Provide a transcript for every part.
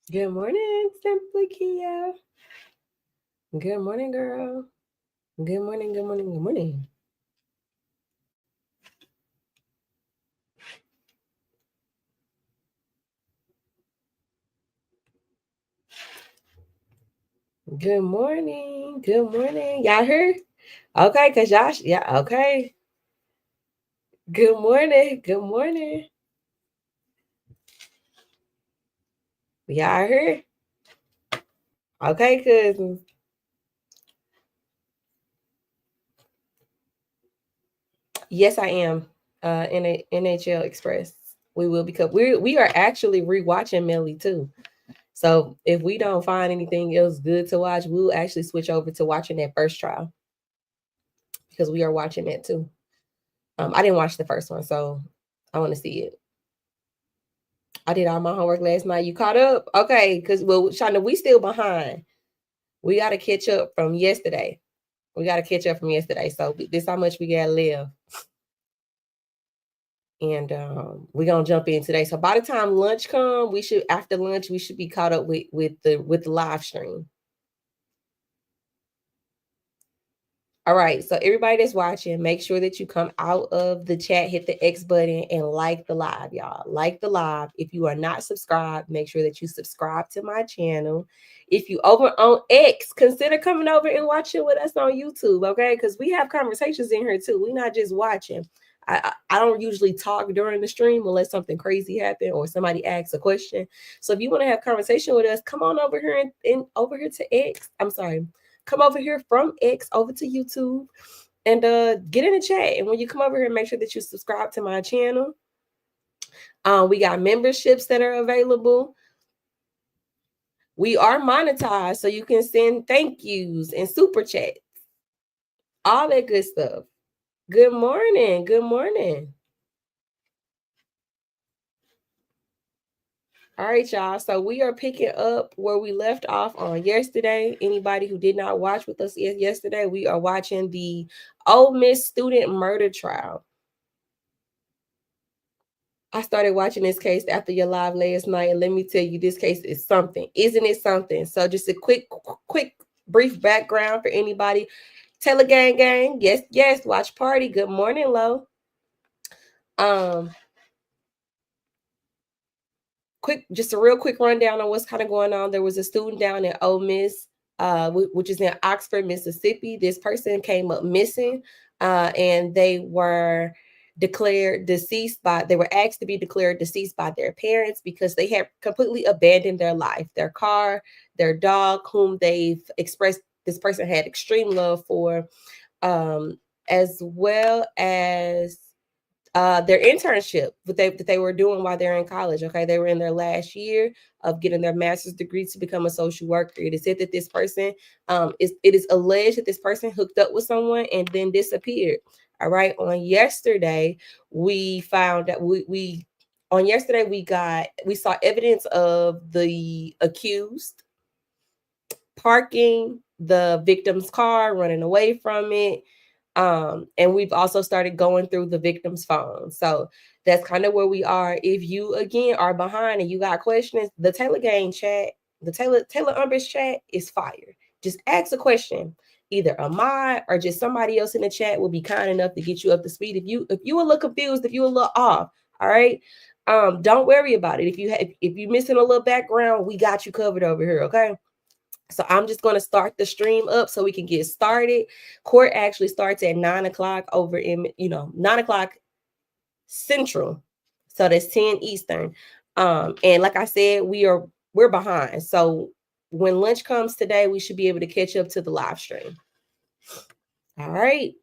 Good morning, Simply Kia. Good morning, girl. Good morning, good morning, good morning. Good morning. Good morning. Y'all heard? Okay, cause y'all, yeah, okay. Good morning. Good morning. Y'all heard? Okay, cousins. Yes, I am. In a NHL Express. We will because we are actually rewatching Melly too. So if we don't find anything else good to watch, we'll actually switch over to watching that first trial because we are watching that too. I didn't watch the first one, so I want to see it. I did all my homework last night. You caught up? Okay, because well, Shonda, we still behind. We got to catch up from yesterday. We got to catch up from yesterday. So this how much we got left, and we're gonna jump in today. So by the time lunch come, we should after lunch we should be caught up with the live stream. All right, so everybody that's watching, make sure that you come out of the chat, hit the X button, and like the live, y'all. Like the live. If you are not subscribed, make sure that you subscribe to my channel. If you over on X, consider coming over and watching with us on YouTube, okay? Because we have conversations in here too. We're not just watching. I don't usually talk during the stream unless something crazy happened or somebody asks a question. So if you want to have conversation with us, come on over here and over here to X. I'm sorry, come over here from X over to YouTube and get in the chat. And when you come over here, make sure that you subscribe to my channel. We got memberships that are available. We are monetized, so you can send thank yous and super chats, all that good stuff. Good morning. Good morning. All right, y'all. So we are picking up where we left off on yesterday. Anybody who did not watch with us yesterday, we are watching the Ole Miss student murder trial. I started watching this case after your live last night, and let me tell you, this case is something. Isn't it something? So just a quick, brief background for anybody. Taylor gang. Yes. Watch party. Good morning, Lo. Just a real quick rundown on what's kind of going on. There was a student down in Ole Miss, which is in Oxford, Mississippi. This person came up missing, and they were asked to be declared deceased by their parents because they had completely abandoned their life, their car, their dog, whom they've expressed this person had extreme love for, as well as their internship that they were doing while they're in college. Okay, they were in their last year of getting their master's degree to become a social worker. It is said that this person, it is alleged that this person hooked up with someone and then disappeared. All right. On yesterday, we found that we saw evidence of the accused parking the victim's car, running away from it. And we've also started going through the victim's phone. So that's kind of where we are. If you again are behind and you got questions, the Taylor Gang chat, the Taylor Umbridge chat is fire. Just ask a question. Either a mod or just somebody else in the chat will be kind enough to get you up to speed. If you a little confused, if you a little off, all right. Don't worry about it. If you missing a little background, we got you covered over here. Okay. So I'm just going to start the stream up so we can get started. Court actually starts at 9:00 over in, 9:00 Central. So that's 10 Eastern. And like I said, we're behind. So when lunch comes today, we should be able to catch up to the live stream. All right.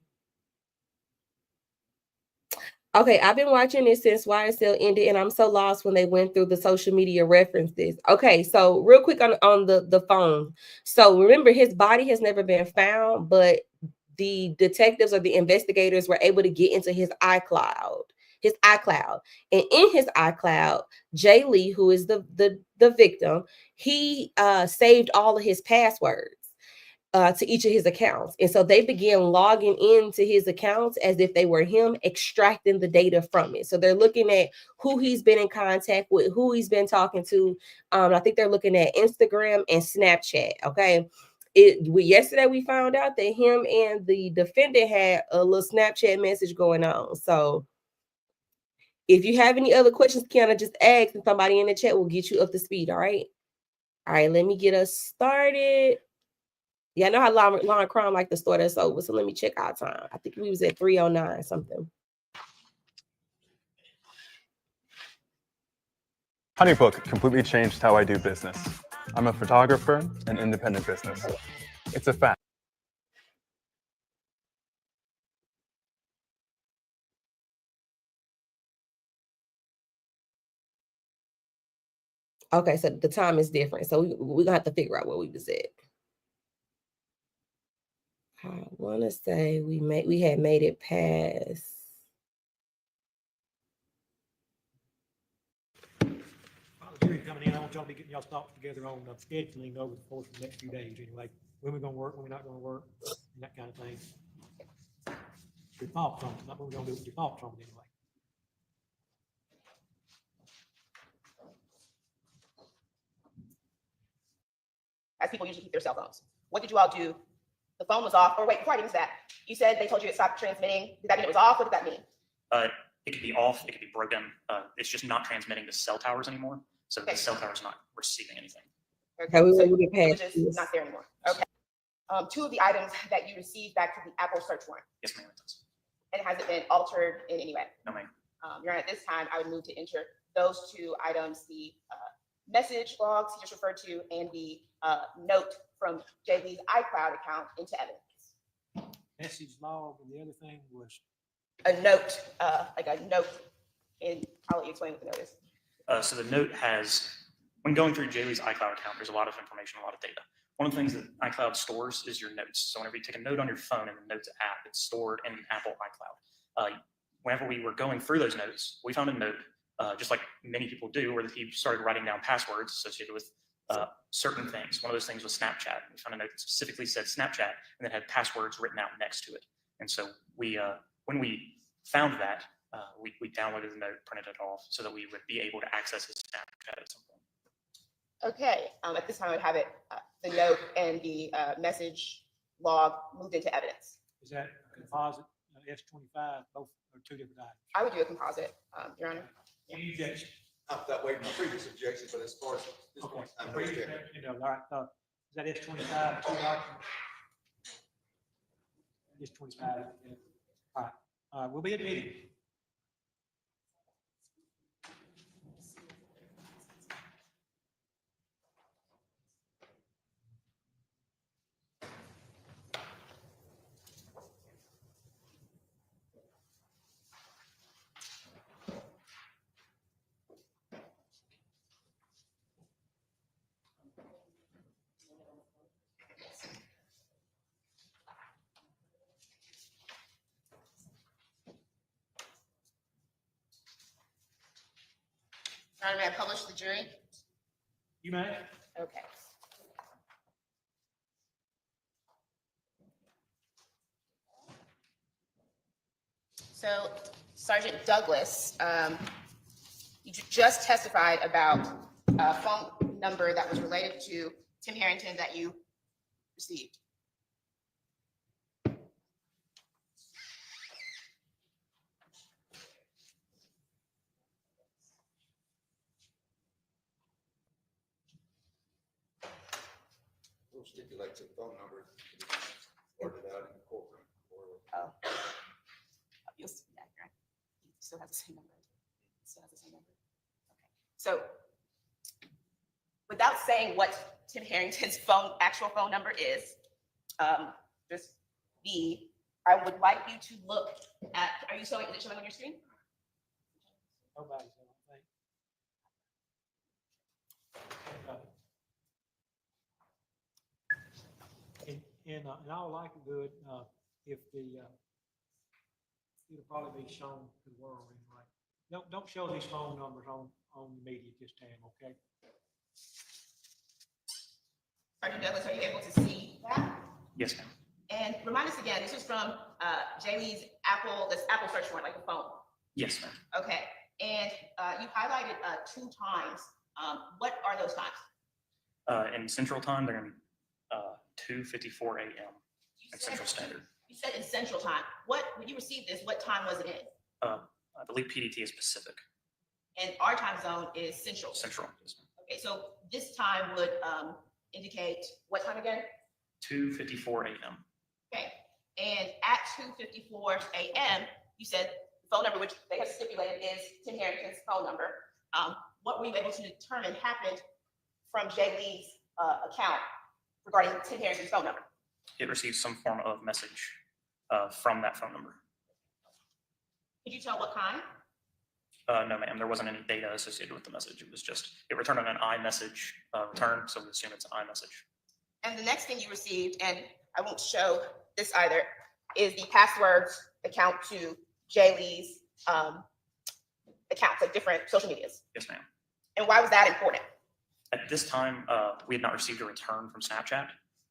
Okay, I've been watching it since YSL ended, and I'm so lost when they went through the social media references. Okay, so real quick on the phone. So remember, his body has never been found, but the detectives or the investigators were able to get into his iCloud. And in his iCloud, Jay Lee, who is the victim, he saved all of his passwords. to each of his accounts. And so they began logging into his accounts as if they were him, extracting the data from it. So they're looking at who he's been in contact with, who he's been talking to. I think they're looking at Instagram and Snapchat. Okay. Yesterday we found out that him and the defendant had a little Snapchat message going on. So if you have any other questions, Kiana, just ask and somebody in the chat will get you up to speed. All right. All right, let me get us started. Yeah, I know how long crime like to start us over. So let me check our time. I think we was at 3:09 something. HoneyBook completely changed how I do business. I'm a photographer and independent business. It's a fact. Okay, so the time is different. So we're gonna have to figure out where we was at. I want to say we had made it past. Coming in, I want y'all to be getting y'all thoughts together on scheduling over the course of the next few days anyway. When we're gonna work, when we're not gonna work, and that kind of thing. Your thoughts on it, not what we're gonna do, your thoughts on it anyway. As people usually keep their cell phones. What did you all do? The phone was off, or wait, before I get into that, you said they told you it stopped transmitting. Did that mean it was off? What did that mean? It could be off, it could be broken. It's just not transmitting to cell towers anymore. So okay. The cell tower's not receiving anything. Okay, so it's just not there anymore. Okay. 2 of the items that you received back to the Apple search warrant. Yes, ma'am, it does. And has it been altered in any way? No, ma'am. Your Honor, at this time, I would move to enter those 2 items, the message logs you just referred to and the note from JB's iCloud account into evidence. Message log, and the other thing was? A note, like a note, and I'll let you explain what the note is. So the note has, when going through Jaylee's iCloud account, there's a lot of information, a lot of data. One of the things that iCloud stores is your notes. So whenever you take a note on your phone in the Notes app, it's stored in Apple iCloud. Whenever we were going through those notes, we found a note, just like many people do, where he started writing down passwords associated with certain things. One of those things was Snapchat. We found a note that specifically said Snapchat and then had passwords written out next to it. And so we, when we found that, we downloaded the note, printed it off so that we would be able to access his Snapchat at some point. Okay, at this time I would have it, the note and the message log moved into evidence. Is that a composite, S25, both are 2 different items? I would do a composite, Your Honor. Any objection? Not that way, my previous objection, but as far as this point, I'm All right, is that S25, 2 documents? S25, all right, we'll be at meeting. Your Honor, may I publish the jury? You may. Okay. So, Sergeant Douglas, you just testified about a phone number that was related to Tim Harrington that you received. we'll stipulate to the phone number ordered out in the courtroom. Oh. You'll see that, right? He still has the same number. Still has the same number. Okay. So without saying what Tim Harrington's actual phone number is, just I would like you to look at, are you showing, is it showing on your screen? Nobody's, I don't think. In all likelihood, if it'll probably be shown to the world anyway. Don't show these phone numbers on the media this time, okay? Sergeant Douglas, are you able to see that? Yes, ma'am. And remind us again, this was from Jamie's this Apple search warrant, like a phone. Yes, ma'am. Okay, and you highlighted 2 times. What are those times? In Central Time, they're going to be 2:54 a.m. You at said- Central Standard. You said in Central Time. When you received this, what time was it in? I believe PDT is Pacific. And our time zone is Central. Central. Yes, ma'am. Okay, so this time would indicate what time again? 2:54 a.m. Okay, and at 2:54 a.m., you said the phone number, which they have stipulated is Tim Harrington's phone number. What were you able to determine happened from Jay Lee's account regarding Tim Harrington's phone number? It received some form of message from that phone number. Could you tell what kind? No, ma'am. There wasn't any data associated with the message. It was just, it returned on an iMessage return, so we assume it's an iMessage. And the next thing you received, and I won't show this either, is the passwords account to Jay Lee's accounts, like different social medias. Yes, ma'am. And why was that important? At this time, we had not received a return from Snapchat,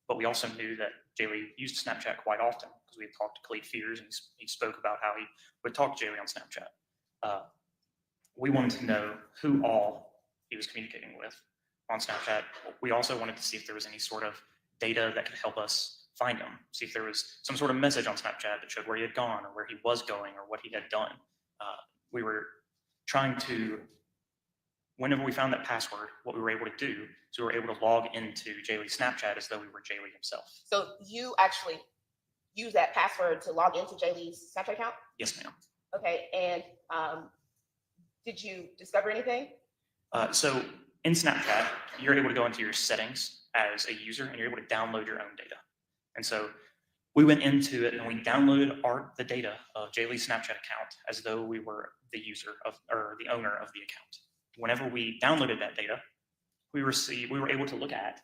but we also knew that Jay Lee used Snapchat quite often because we had talked to Khalid Fears and he spoke about how he would talk to Jay Lee on Snapchat. We wanted to know who all he was communicating with on Snapchat. We also wanted to see if there was any sort of data that could help us find him, see if there was some sort of message on Snapchat that showed where he had gone or where he was going or what he had done. We were trying to, whenever we found that password, what we were able to do is we were able to log into Jay Lee's Snapchat as though we were Jay Lee himself. So you actually use that password to log into Jay Lee's Snapchat account? Yes, ma'am. Okay, and did you discover anything? So in Snapchat, you're able to go into your settings as a user and you're able to download your own data. And so we went into it and we downloaded the data of Jay Lee's Snapchat account as though we were the user of, or the owner of the account. Whenever we downloaded that data, we were able to look at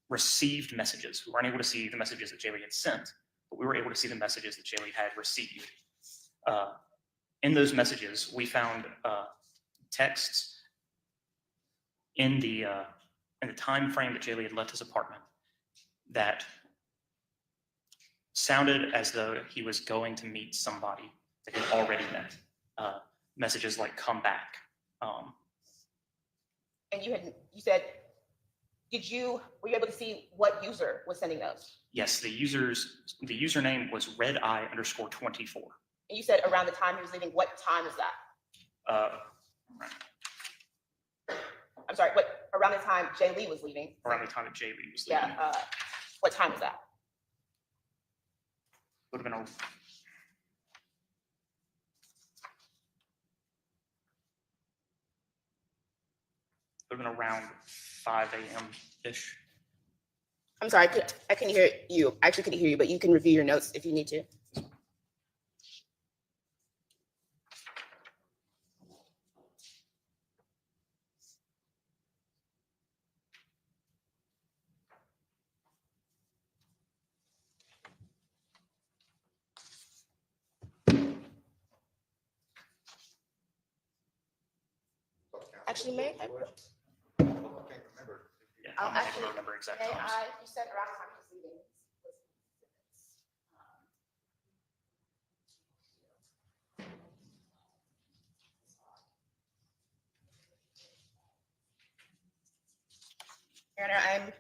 received messages. We weren't able to see the messages that Jay Lee had sent, but we were able to see the messages that Jay Lee had received. In those messages, we found texts in the time frame that Jay Lee had left his apartment that sounded as though he was going to meet somebody that he had already met. Messages like "come back." And you said, were you able to see what user was sending those? Yes, the username was redeye_24. And you said around the time he was leaving. What time is that? I'm sorry, around the time Jay Lee was leaving? Around the time that Jay Lee was leaving. Yeah, what time was that? Would have been around 5 a.m.-ish. I'm sorry, I couldn't hear you. I actually couldn't hear you, but you can review your notes if you need to. Actually, May I? I can't remember. Yeah, I'll I'm not able actually- to remember exact May times. you said around the time he was leaving. Your Honor, I'm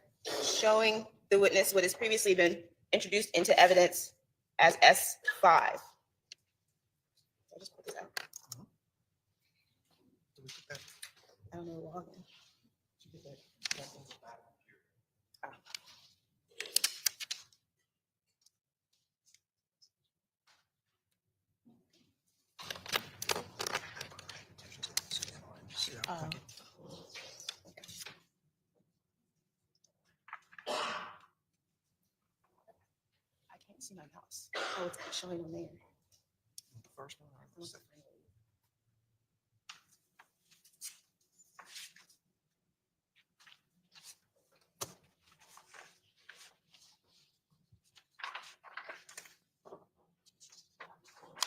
showing the witness what has previously been introduced into evidence as S5. I'll just put this out. I don't know the login. Ah. Oh. I can't see my mouse. Oh, it's showing on there. The first one or the second?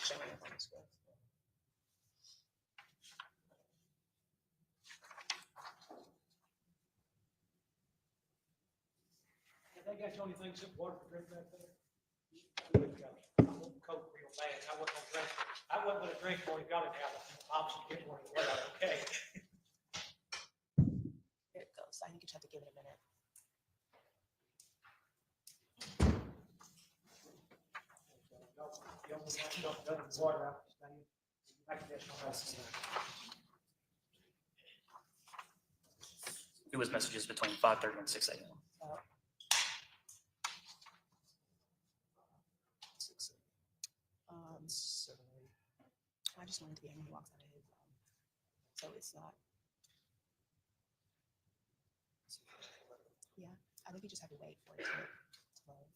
Showing it on the screen. They got you anything except water to drink back there? I want Coke real bad. I wasn't gonna drink. I wasn't gonna drink more than got it out. Obviously, get more than what I okay. There it goes. I think you just have to give it a minute. Water out. I can just don't have to. It was messages between 5:30 and 6 a.m. So I just wanted to be able to walk out of his so it's not. Yeah, I think you just have to wait for it to load.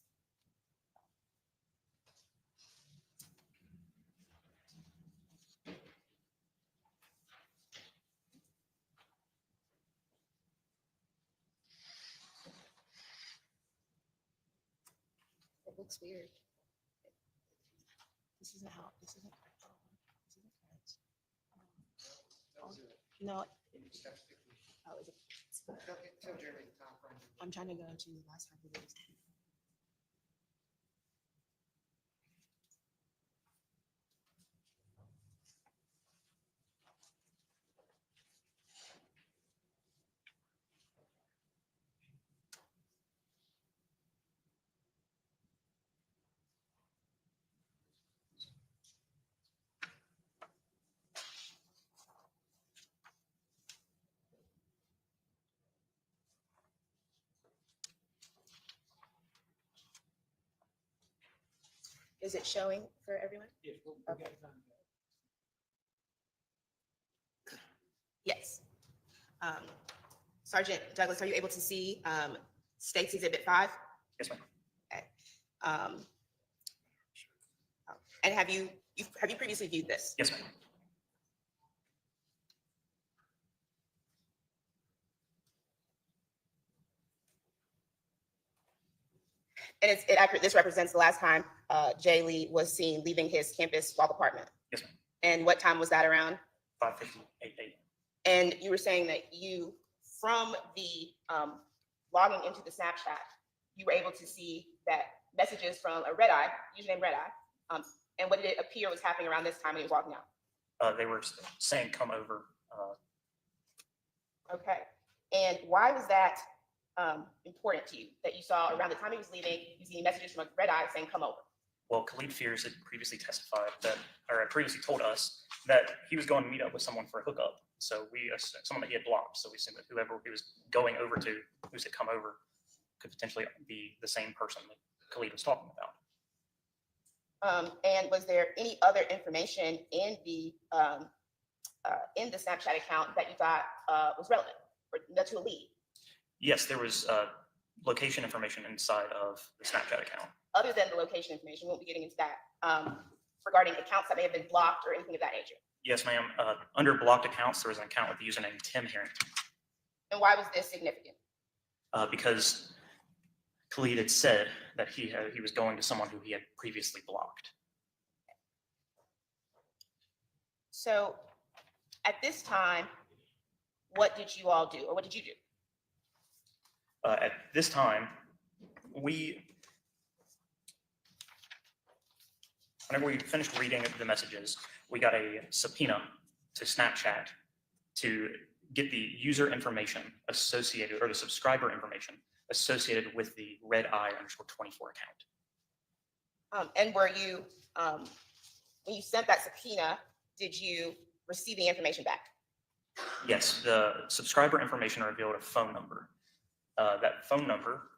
It looks weird. This isn't how. This isn't. This isn't correct. No. Oh, is it? I'm trying to go to the last time we did this. Is it showing for everyone? Yes, we got time. Yes. Sergeant Douglas, are you able to see State's Exhibit 5? Yes, ma'am. Okay. And have you previously viewed this? Yes, ma'am. And it's accurate. This represents the last time Jay Lee was seen leaving his campus walk apartment. Yes, ma'am. And what time was that around? 5:58 a.m. And you were saying that you, from the logging into the Snapchat, you were able to see that messages from a Red Eye, username Red Eye, and what did it appear was happening around this time when he was walking out? They were saying, "Come over." Okay. And why was that important to you that you saw around the time he was leaving, you see messages from a Red Eye saying, "Come over"? Well, Khalid Fears had previously testified that, or had previously told us that he was going to meet up with someone for a hookup. So we assumed someone that he had blocked. So we assumed that whoever he was going over to, who said "come over," could potentially be the same person that Khalid was talking about. And was there any other information in the Snapchat account that you thought was relevant or to a lead? Yes, there was location information inside of the Snapchat account. Other than the location information, we won't be getting into that, regarding accounts that may have been blocked or anything of that nature. Yes, ma'am. Under blocked accounts, there was an account with the username Tim Harrington. And why was this significant? Because Khalid had said that he was going to someone who he had previously blocked. So at this time, what did you all do, or what did you do? At this time, whenever we finished reading the messages, we got a subpoena to Snapchat to get the user information associated, or the subscriber information associated with the Red Eye _24 account. And were you, when you sent that subpoena, did you receive the information back? Yes, the subscriber information revealed a phone number. That phone number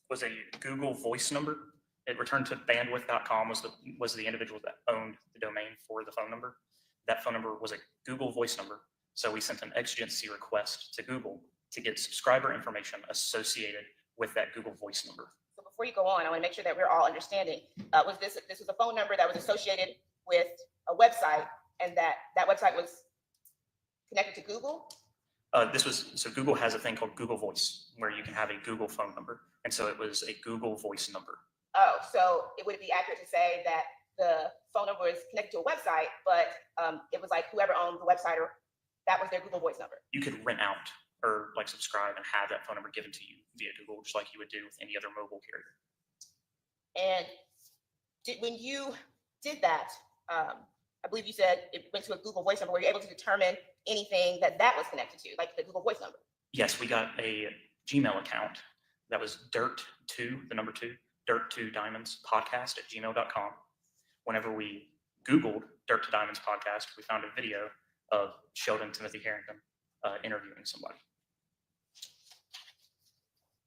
was a Google Voice number. It returned to bandwidth.com was the individual that owned the domain for the phone number. That phone number was a Google Voice number. So we sent an exigency request to Google to get subscriber information associated with that Google Voice number. So before you go on, I want to make sure that we're all understanding. Was this was a phone number that was associated with a website, and that website was connected to Google? So Google has a thing called Google Voice, where you can have a Google phone number. And so it was a Google Voice number. Oh, so it would be accurate to say that the phone number is connected to a website, but it was like whoever owned the website, or that was their Google Voice number. You could rent out or like subscribe and have that phone number given to you via Google, just like you would do with any other mobile carrier. And when you did that, I believe you said it went to a Google Voice number. Were you able to determine anything that was connected to, like the Google Voice number? Yes, we got a Gmail account that was dirt2, the number 2, dirt2diamondspodcast@gmail.com. Whenever we Googled Dirt to Diamonds podcast, we found a video of Sheldon Timothy Harrington interviewing somebody.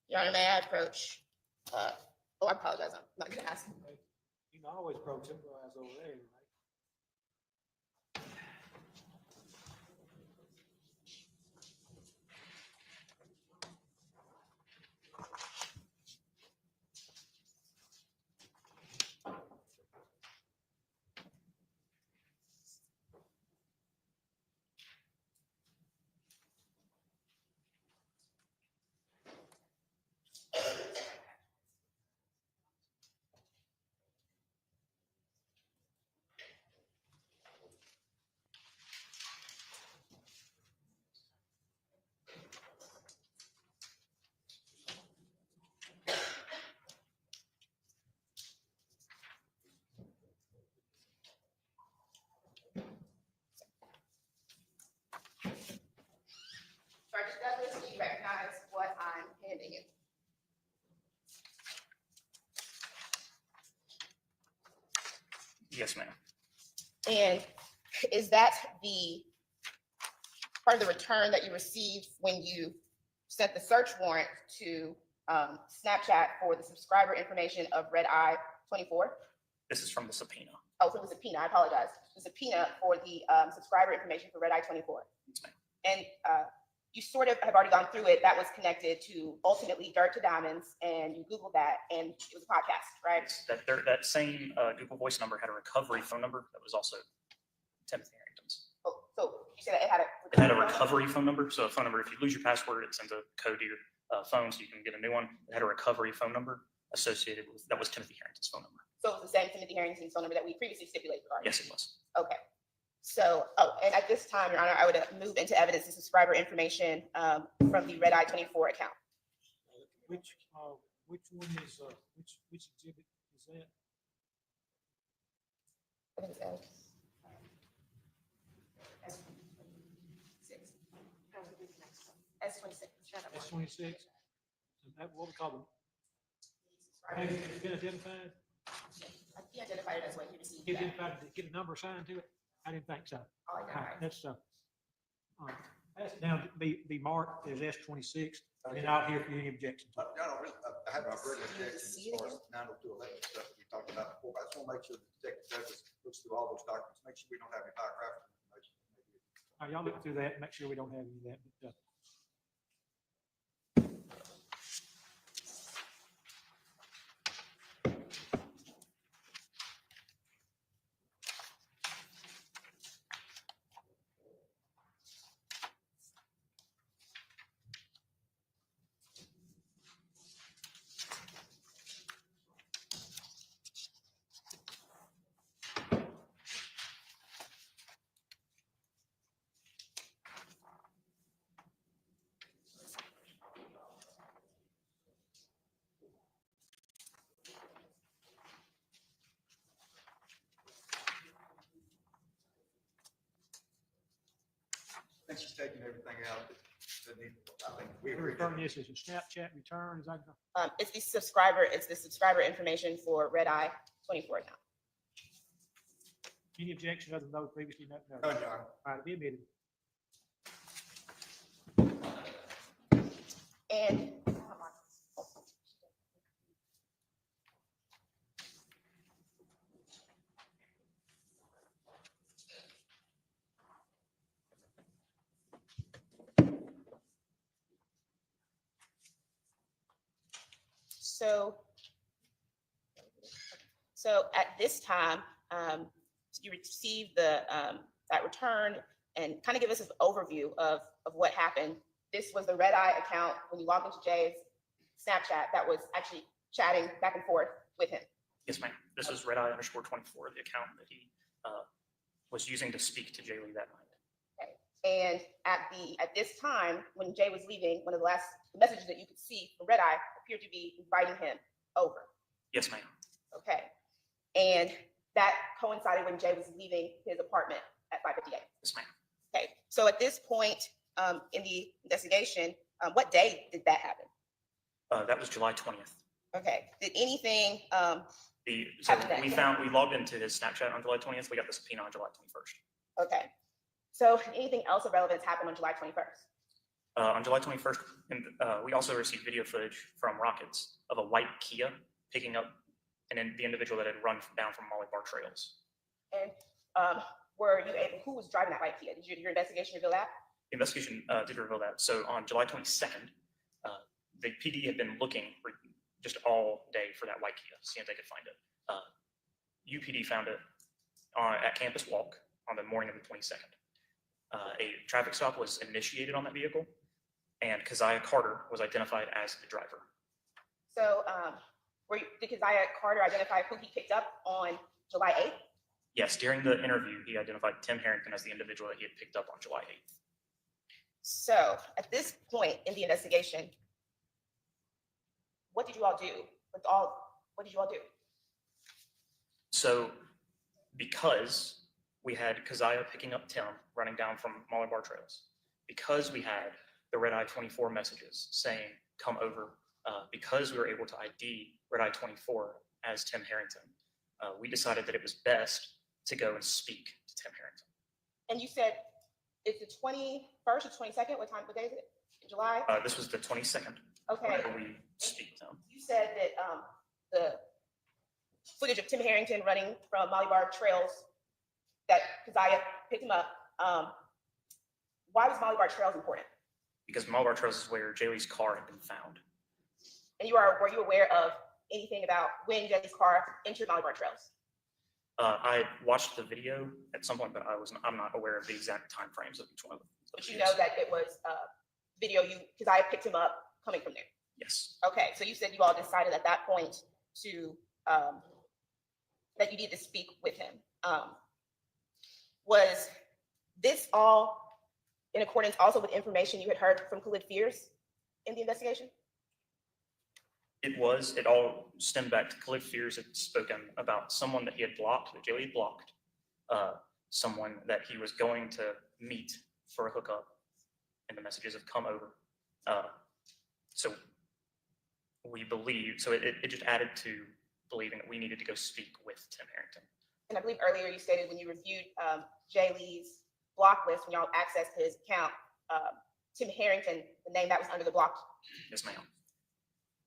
Your Honor, may I approach? I apologize. I'm not going to ask. You can always approach him, as over there, right? Sergeant Douglas, do you recognize what I'm handing you? Yes, ma'am. And is that the part of the return that you received when you sent the search warrant to Snapchat for the subscriber information of Red Eye 24? This is from the subpoena. Oh, so the subpoena, I apologize. The subpoena for the subscriber information for Red Eye 24. Yes, ma'am. And you sort of have already gone through it. That was connected to ultimately Dirt to Diamonds, and you Googled that, and it was a podcast, right? That same Google Voice number had a recovery phone number that was also Timothy Harrington's. Oh, so you said that it had a Recovery phone number. So a phone number, if you lose your password, it sends a code to your phone so you can get a new one. It had a recovery phone number associated with, that was Timothy Harrington's phone number. So it was the same Timothy Harrington's phone number that we previously stipulated, right? Yes, it was. Okay. So, and at this time, Your Honor, I would move into evidence the subscriber information from the Red Eye 24 account. Which one is, which exhibit is that? I think it's S26. That's 26. That what we call them? Has it been identified? He identified it as what he received. Get back. identified, get a number assigned to it? I didn't think so. All All right, right, that's now be marked as S26, and out here for any objections. I have my written objection as far as 90211 stuff that we talked about before. I just want to make sure that Detective Douglas looks through all those documents, make sure we don't have any biographical information. All right, y'all look through that, and make sure we don't have any of that. But, I think she's taking everything out that need, I think we we return this as a Snapchat return, is that? It's the subscriber information for Red Eye 24 account. Any objections other than those previously noted? No, Your Honor. All right, be admitted. And so at this time, you receive that return and kind of give us an overview of what happened. This was the Red Eye account when you logged into Jay's Snapchat that was actually chatting back and forth with him. Yes, ma'am. This is Red Eye _24, the account that he was using to speak to Jaylee that night. Okay. And at this time, when Jay was leaving, one of the last messages that you could see from Red Eye appeared to be inviting him over. Yes, ma'am. Okay. And that coincided when Jay was leaving his apartment at 5:58. Yes, ma'am. Okay. So at this point in the investigation, what day did that happen? That was July 20th. Okay. Did anything So Happen that day. we logged into his Snapchat on July 20th. We got the subpoena on July 21st. Okay. So anything else of relevance happened on July 21st? On July 21st, we also received video footage from Rockets of a white Kia picking up the individual that had run down from Molly Bar Trails. And who was driving that white Kia? Did your investigation reveal that? The investigation did reveal that. So on July 22nd, the PD had been looking for just all day for that white Kia, seeing if they could find it. UPD found it at Campus Walk on the morning of the 22nd. A traffic stop was initiated on that vehicle, and Keziah Carter was identified as the driver. So did Keziah Carter identify who he picked up on July 8th? Yes, during the interview, he identified Tim Harrington as the individual that he had picked up on July 8th. So at this point in the investigation, what did you all do? What did you all do? So because we had Keziah picking up Tim running down from Molly Bar Trails, because we had the Red Eye 24 messages saying, come over, because we were able to ID Red Eye 24 as Tim Harrington, we decided that it was best to go and speak to Tim Harrington. And you said it's the 21st or 22nd? What day is it? In July? This was the 22nd. Okay. Whenever we speak to him. You said that the footage of Tim Harrington running from Molly Bar Trails, that Keziah picked him up. Why was Molly Bar Trails important? Because Molly Bar Trails is where Jaylee's car had been found. And were you aware of anything about when Jaylee's car entered Molly Bar Trails? I watched the video at some point, but I'm not aware of the exact time frames of each one of them. But you know that it was video Keziah picked him up coming from there. Yes. Okay, so you said you all decided at that point to that you needed to speak with him. Was this all in accordance also with information you had heard from Khalid Fears in the investigation? It was. It all stemmed back to Khalid Fears had spoken about someone that he had blocked, that Jaylee had blocked, someone that he was going to meet for a hookup, and the messages have come over. So we believe, so it just added to believing that we needed to go speak with Tim Harrington. And I believe earlier you stated when you reviewed Jaylee's block list, when y'all accessed his account, Tim Harrington, the name that was under the block. Yes, ma'am.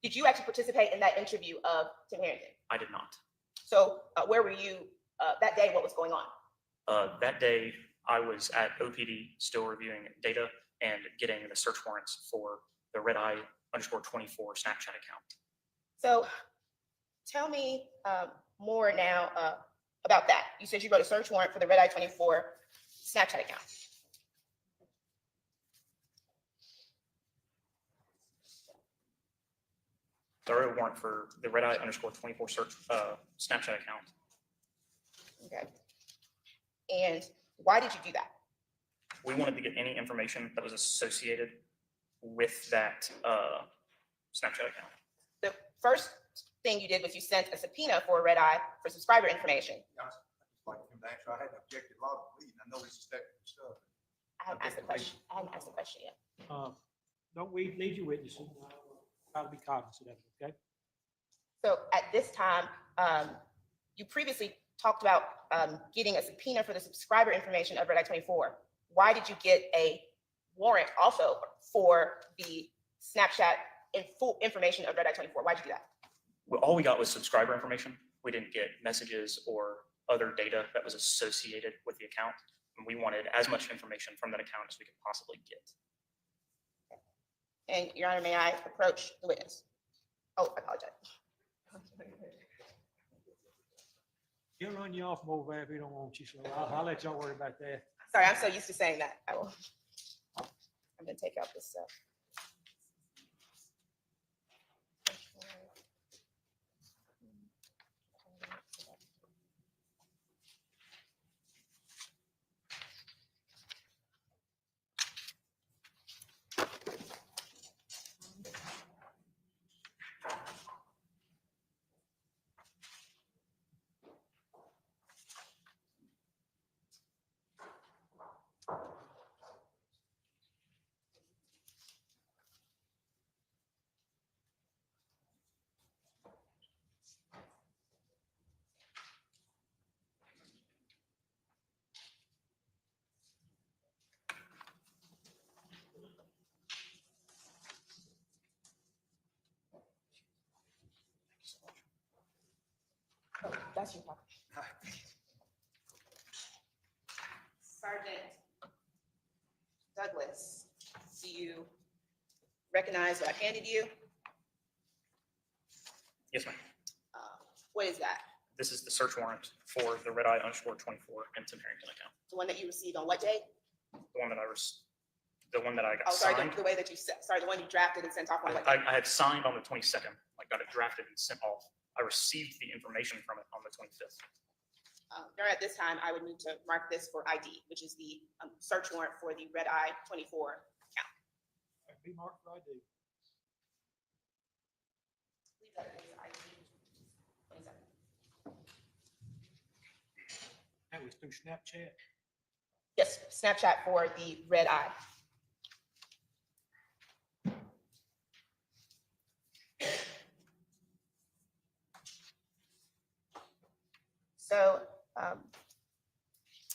Did you actually participate in that interview of Tim Harrington? I did not. So where were you that day? What was going on? That day, I was at OPD still reviewing data and getting the search warrants for the Red Eye _24 Snapchat account. So tell me more now about that. You said you wrote a search warrant for the Red Eye 24 Snapchat account. So I wrote a warrant for the Red Eye _24 search Snapchat account. Okay. And why did you do that? We wanted to get any information that was associated with that Snapchat account. The first thing you did was you sent a subpoena for Red Eye for subscriber information. I'd just like him to answer. I hadn't objected a lot of leading. I know this is technical stuff. I haven't asked the question. I haven't asked the question yet. Don't we lead your witnesses? Try to be cognizant of it, okay? So at this time, you previously talked about getting a subpoena for the subscriber information of Red Eye 24. Why did you get a warrant also for the Snapchat and full information of Red Eye 24? Why did you do that? Well, all we got was subscriber information. We didn't get messages or other data that was associated with the account. And we wanted as much information from that account as we could possibly get. And Your Honor, may I approach the witness? Oh, I apologize. He'll run you off from over there if he don't want you, so I'll let y'all worry about that. Sorry, I'm so used to saying that. I'm gonna take out this stuff. That's your problem. Sergeant Douglas, do you recognize what I handed you? Yes, ma'am. What is that? This is the search warrant for the red eye _24 and Tim Harrington account. The one that you received on what day? The one that I got Oh, sorry, signed. the way that you said, sorry, the one you drafted and sent off on what I day? had signed on the 22nd, like got it drafted and sent off. I received the information from it on the 25th. During at this time, I would need to mark this for ID, which is the search warrant for the red eye 24 account. Be marked for ID. Leave that as ID. 27. That was through Snapchat. Yes, Snapchat for the red eye. So,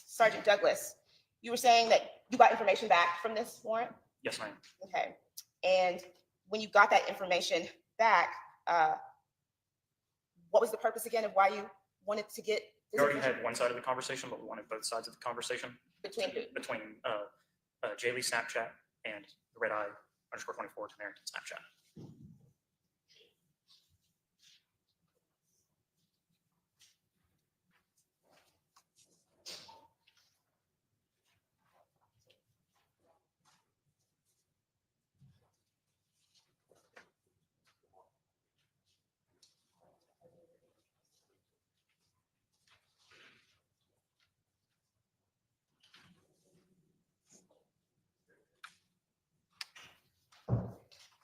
Sergeant Douglas, you were saying that you got information back from this warrant? Yes, ma'am. Okay. And when you got that information back, what was the purpose again of why you wanted to get We this already information? had one side of the conversation, but we wanted both sides of the conversation Between who? between Jay Lee Snapchat and the red eye _24 Tim Harrington Snapchat.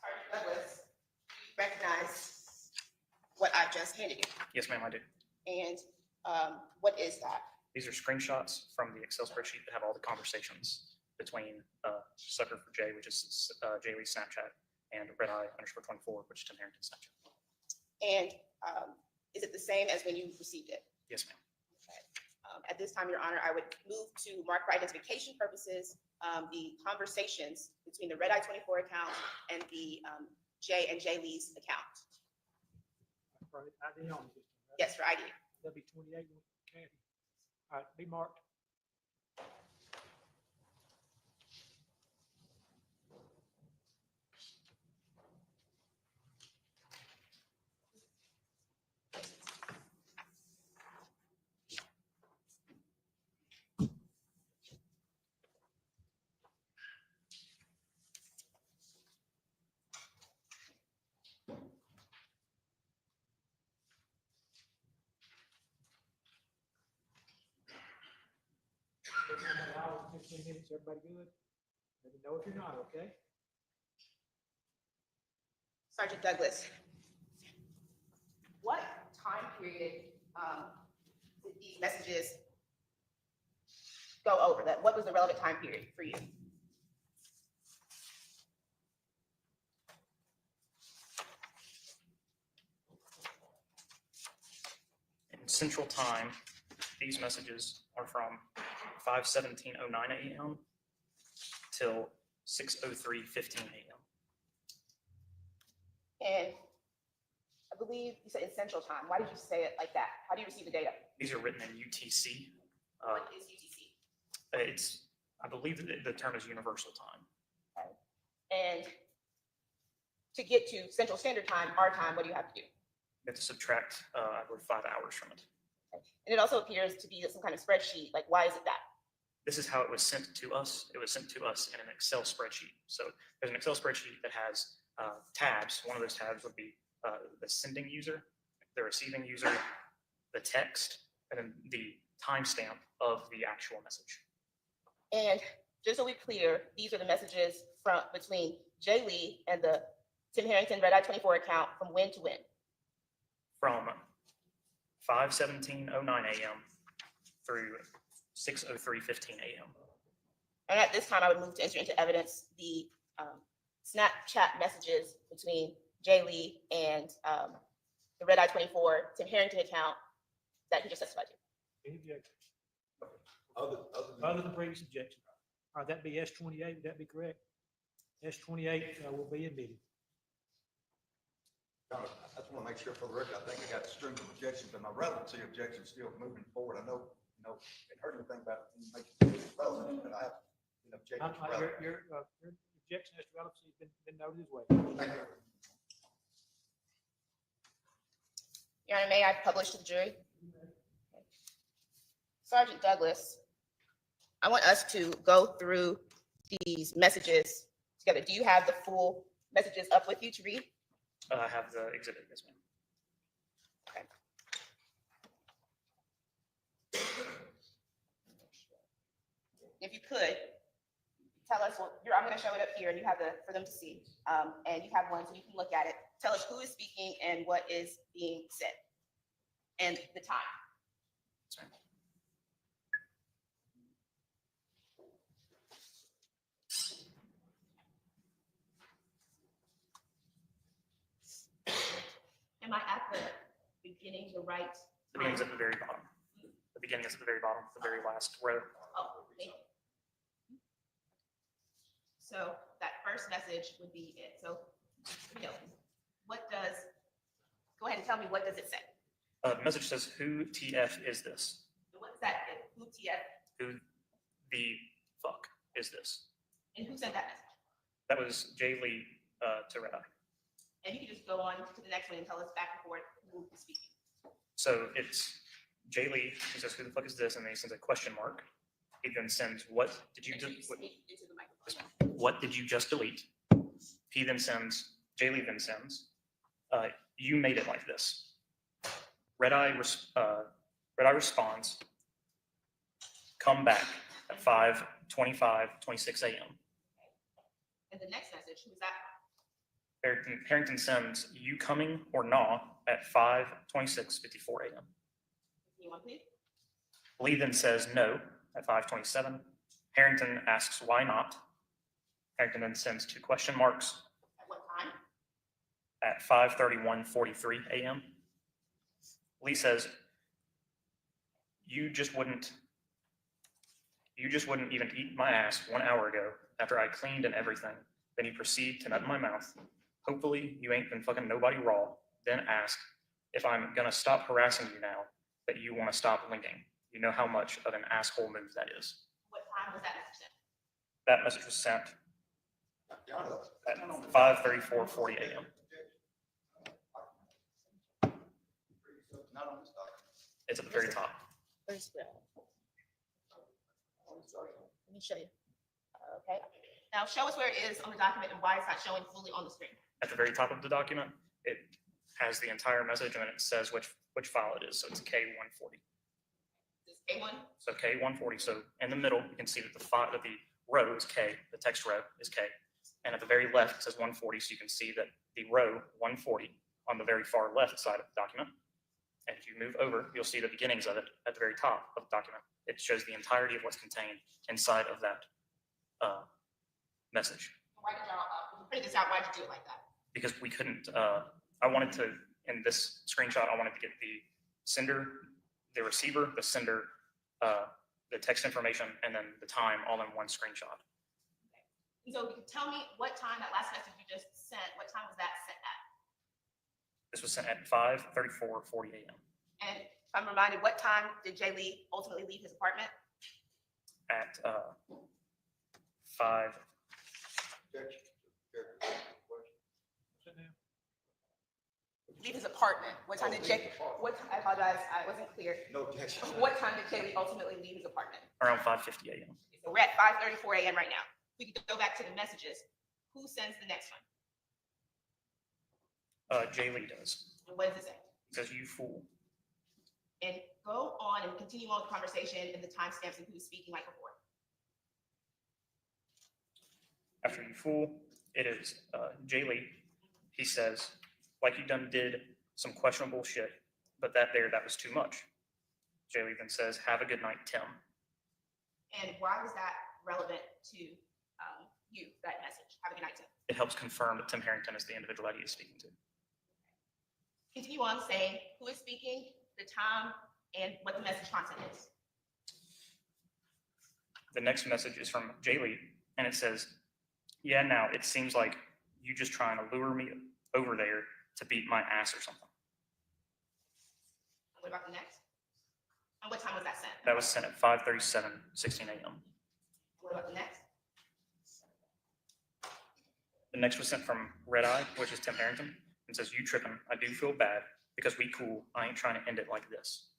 Sergeant Douglas, you recognize what I just handed you? Yes, ma'am, I do. And what is that? These are screenshots from the Excel spreadsheet that have all the conversations between Sucker for Jay, which is Jay Lee Snapchat, and red eye _24, which is Tim Harrington Snapchat. And is it the same as when you received it? Yes, ma'am. At this time, Your Honor, I would move to mark for identification purposes the conversations between the red eye 24 account and the Jay and Jay Lee's account. For ID on this. Yes, for ID. That'd be 28, Kathy. All right, be marked. Hour, 15 minutes, everybody good? Let me know if you're not, okay? Sergeant Douglas, what time period did these messages go over? What was the relevant time period for you? In Central Time, these messages are from 5:17:09 a.m. till 6:03:15 a.m. And I believe you said in Central Time. Why did you say it like that? How do you receive the data? These are written in UTC. What is UTC? I believe that the term is Universal Time. And to get to Central Standard Time, our time, what do you have to do? You have to subtract, I believe, 5 hours from it. And it also appears to be some kind of spreadsheet. Like, why is it that? This is how it was sent to us. It was sent to us in an Excel spreadsheet. So there's an Excel spreadsheet that has tabs. One of those tabs would be the sending user, the receiving user, the text, and then the timestamp of the actual message. And just so we're clear, these are the messages from between Jay Lee and the Tim Harrington Red Eye 24 account from when to when? From 5:17:09 a.m. through 6:03:15 a.m. And at this time, I would move to enter into evidence the Snapchat messages between Jay Lee and the Red Eye 24 Tim Harrington account that he just testified to. Any objection? Other Other than previous objection. All right, that'd be S28, would that be correct? S28 will be admitted. I just want to make sure for the record, I think I got the string of objections, but my relevancy objection is still moving forward. I know, it heard anything about it makes it relevant, but I have an objection. Not to like relevance. your objection as to relevancy has been noted as well. Thank you. Your Honor, may I publish to the jury? Sergeant Douglas, I want us to go through these messages together. Do you have the full messages up with you to read? I have the exhibit, yes, ma'am. Okay. If you could, tell us, I'm going to show it up here and you have for them to see. And you have one so you can look at it. Tell us who is speaking and what is being said and the time. Sorry. Am I at the beginning, the right? The beginning's at the very bottom. The beginning is at the very bottom, the very last row. Oh, thank you. So that first message would be it. So, go ahead and tell me, what does it say? The message says, "Who TF is this? What's that? Who TF? Who the fuck is this?" And who sent that message? That was Jay Lee to Red Eye. And you can just go on to the next one and tell us back and forth who is speaking. So it's Jay Lee, he says, "Who the fuck is this?" And then he sends a question mark. He then sends, "What did you Make sure do? you speak into the microphone. What did you just delete?" He then sends, Jay Lee then sends, "You made it like this." Red Eye responds, "Come back at 5:25, 26 a.m. And the next message, who is that? Harrington sends, "You coming or nah?" at 5:26:54 a.m. Continue on, please. Lee then says no at 5:27. Harrington asks why not. Harrington then sends 2 question marks At what time? at 5:31:43 a.m. Lee says, you just wouldn't even eat my ass 1 hour ago after I cleaned and everything. Then you proceed to nut in my mouth. Hopefully you ain't been fucking nobody raw. Then ask if I'm gonna stop harassing you now that you want to stop linking. You know how much of an asshole move that is." What time was that message sent? That message was sent Your Honor, at 5:34:40 a.m. not on this document. It's at the very top. Where's the? Let me show you. Okay. Now show us where it is on the document and why it's not showing fully on the screen. At the very top of the document, it has the entire message and then it says which file it is. So it's K140. This A1. So K140. So in the middle, you can see that the row is K, the text row is K. And at the very left, it says 140. So you can see that the row 140 on the very far left side of the document. And if you move over, you'll see the beginnings of it at the very top of the document. It shows the entirety of what's contained inside of that message. Why did y'all print this out? Why did you do it like that? Because we couldn't, I wanted to, in this screenshot, I wanted to get the sender, the receiver, the sender, the text information, and then the time all in one screenshot. And so you can tell me what time that last message you just sent, what time was that sent at? This was sent at 5:34:40 a.m. And if I'm reminded, what time did Jay Lee ultimately leave his apartment? At 5. Objection. Sit down. Leave his apartment. What time did Jay, I apologize, I wasn't clear. No objection. What time did Jay Lee ultimately leave his apartment? Around 5:50 a.m. So we're at 5:34 a.m. right now. We can go back to the messages. Who sends the next one? Jay Lee does. And what does it say? He says, "You fool." And go on and continue on the conversation and the timestamps and who's speaking like before. After "you fool," it is Jay Lee. He says, "Like you done did some questionable shit, but that was too much." Jay Lee then says, "Have a good night, Tim." And why was that relevant to you, that message? Have a good night, Tim. It helps confirm that Tim Harrington is the individual that he is speaking to. Continue on saying who is speaking, the time, and what the message content is. The next message is from Jay Lee, and it says, "Yeah, now it seems like you just trying to lure me over there to beat my ass or something. What about the next? And what time was that sent? That was sent at 5:37, 16 a.m. What about the next? The next was sent from Red Eye, which is Tim Harrington, and says, "You tripping? I do feel bad because we cool. I ain't trying to end it like this."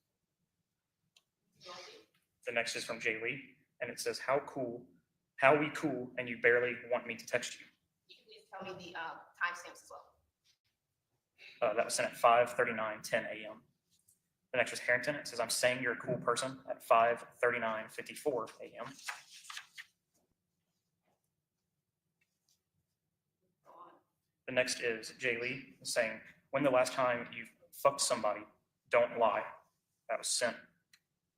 The next is from Jay Lee, and it says, "How we cool, and you barely want me to text you." You can please tell me the timestamps as well. That was sent at 5:39, 10 a.m. The next was Harrington. It says, "I'm saying you're a cool person" at 5:39, 54 a.m. The next is Jay Lee saying, "When the last time you fucked somebody, don't lie." That was sent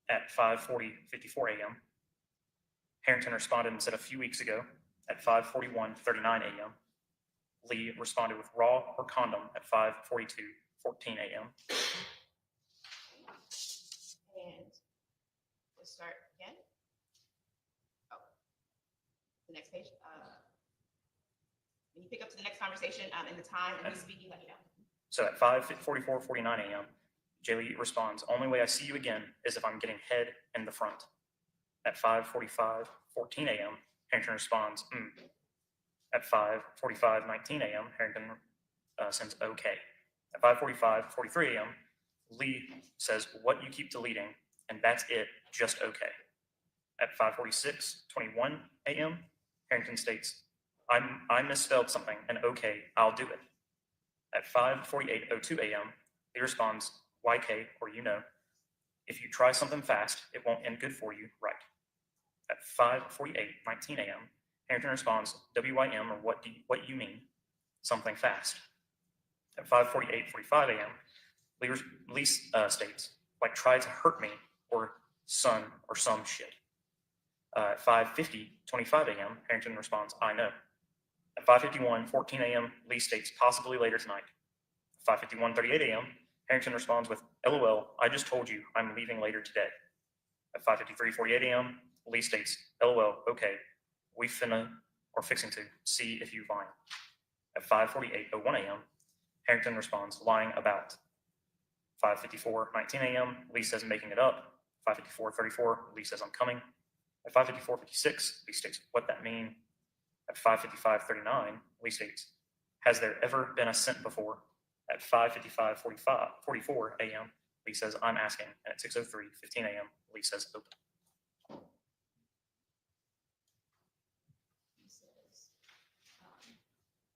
at 5:40, 54 a.m. Harrington responded and said, "A few weeks ago" at 5:41, 39 a.m. Lee responded with "raw or condom" at 5:42, 14 a.m. And we'll start again. Oh, the next page. When you pick up to the next conversation and the time and who's speaking, let me know. So at 5:44, 49 a.m., Jay Lee responds, "Only way I see you again is if I'm getting head in the front." At 5:45, 14 a.m., Harrington responds, At 5:45, 19 a.m., Harrington sends "okay." At 5:45, 43 a.m., Lee says, "What you keep deleting, and that's it, just okay." At 5:46, 21 a.m., Harrington states, I misspelled something, and okay, I'll do it." At 5:48:02 a.m., Lee responds, "YK, or you know, if you try something fast, it won't end good for you, right?" At 5:48, 19 a.m., Harrington responds, "WYM, or what you mean, something fast." At 5:48, 45 a.m., Lee states, "Like try to hurt me, or son, or some shit." At 5:50, 25 a.m., Harrington responds, "I know." At 5:51, 14 a.m., Lee states, "Possibly later tonight." At 5:51, 38 a.m., Harrington responds with, "LOL, I just told you I'm leaving later today." At 5:53, 48 a.m., Lee states, "LOL, okay, we finna, or fixing to, see if you lying." At 5:48:01 a.m., Harrington responds, "Lying about." 5:54, 19 a.m., Lee says, "Making it up." 5:54, 34, Lee says, "I'm coming." At 5:54, 56, Lee states, "What that mean?" At 5:55, 39, Lee states, "Has there ever been a scent before?" At 5:55, 44 a.m., Lee says, "I'm asking." And at 6:03, 15 a.m., Lee says, "Open."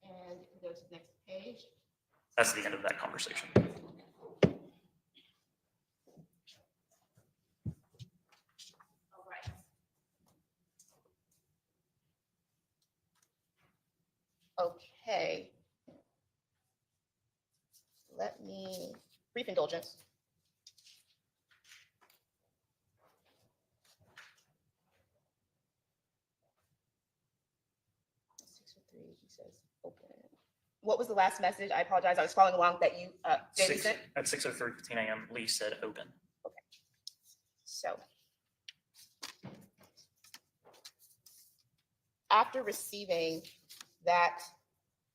And you can go to the next page. That's the end of that conversation. All right. Okay. Let me, brief indulgence. He says, "Open." What was the last message? I apologize. I was following along that you, Jamie sent. At 6:03, 15 a.m., Lee said, "Open." So after receiving that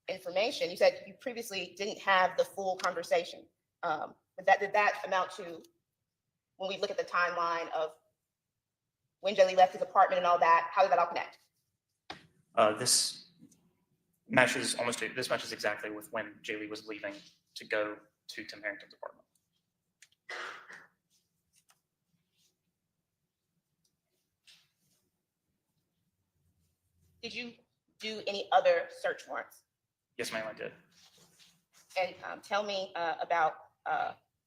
information, you said you previously didn't have the full conversation. But did that amount to, when we look at the timeline of when Jelly left his apartment and all that, how did that all connect? This matches exactly with when Jay Lee was leaving to go to Tim Harrington's apartment. Did you do any other search warrants? Yes, ma'am, I did. And tell me about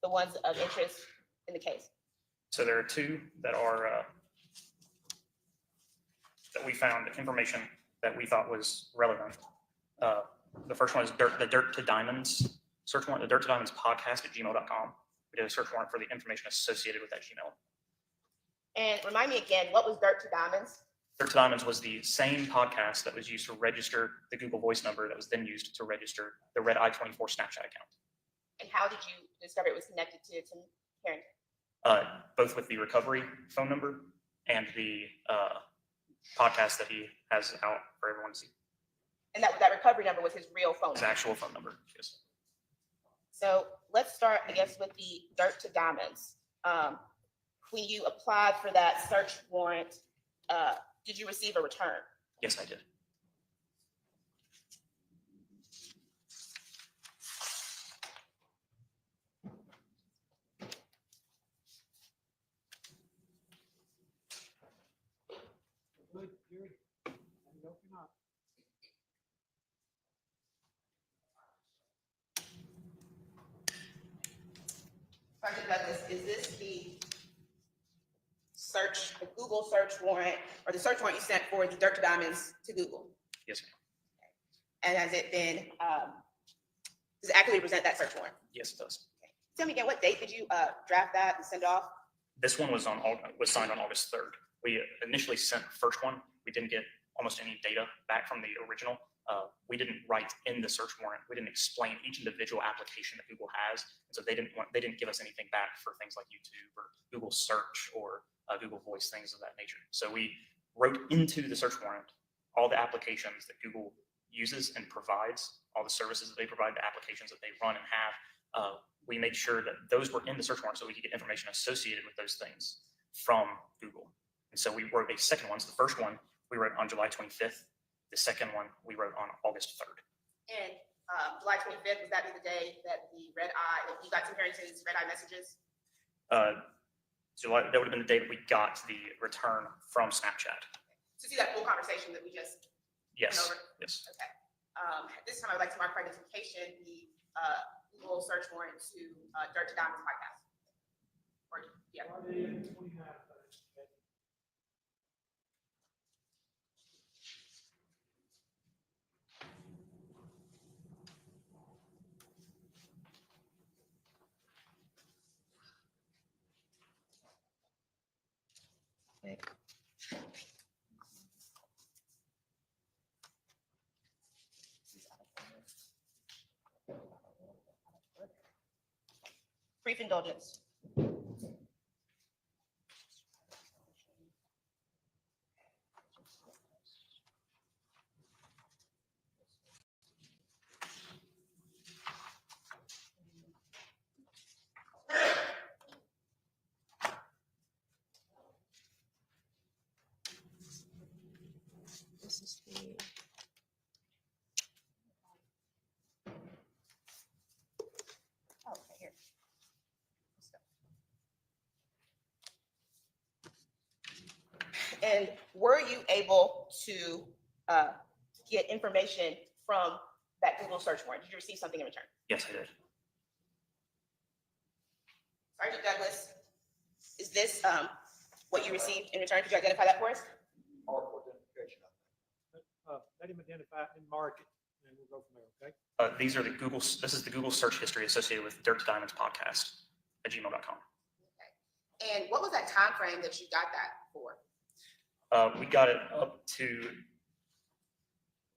the ones of interest in the case. So there are two that are that we found information that we thought was relevant. The first one is the Dirt to Diamonds search warrant, the Dirt to Diamonds podcast at gmail.com. We did a search warrant for the information associated with that Gmail. And remind me again, what was Dirt to Diamonds? Dirt to Diamonds was the same podcast that was used to register the Google Voice number that was then used to register the Red I-24 Snapchat account. And how did you discover it was connected to Tim Harrington? Both with the recovery phone number and the podcast that he has out for everyone to see. And that recovery number was his real phone His number. actual phone number, yes. So let's start, I guess, with the dirt to diamonds. When you applied for that search warrant, did you receive a return? Yes, I did. Good, Jerry? I hope you're not. Sergeant Douglas, is this the search, the Google search warrant, or the search warrant you sent for the dirt to diamonds to Google? Yes, ma'am. And has it been, does it accurately present that search warrant? Yes, it does. Tell me again, what date did you draft that and send off? This one was signed on August 3rd. We initially sent the first one. We didn't get almost any data back from the original. We didn't write in the search warrant. We didn't explain each individual application that Google has. And so they didn't give us anything back for things like YouTube or Google search or Google Voice, things of that nature. So we wrote into the search warrant all the applications that Google uses and provides, all the services that they provide, the applications that they run and have. We made sure that those were in the search warrant so we could get information associated with those things from Google. And so we wrote a second one. So the first one we wrote on July 25th. The second one we wrote on August 3rd. And July 25th, was that be the day that the red eye, that you got Tim Harrington's red eye messages? July, that would have been the day that we got the return from Snapchat. To see that full conversation that we just Yes, went over? yes. Okay. At this time, I would like to mark for identification the Google search warrant to Dirt to Diamonds podcast. Or, yeah. Friday, 29th, okay. Brief indulgence. This is the. Oh, okay, here. Let's go. And were you able to get information from that Google search warrant? Did you receive something in return? Yes, I did. Sergeant Douglas, is this what you received in return? Could you identify that for us? Mark for identification, I think. Let him identify it and mark it, and we'll go from there, okay? These are the Google, this is the Google search history associated with Dirt to Diamonds podcast at gmail.com. And what was that time frame that you got that for? We got it up to,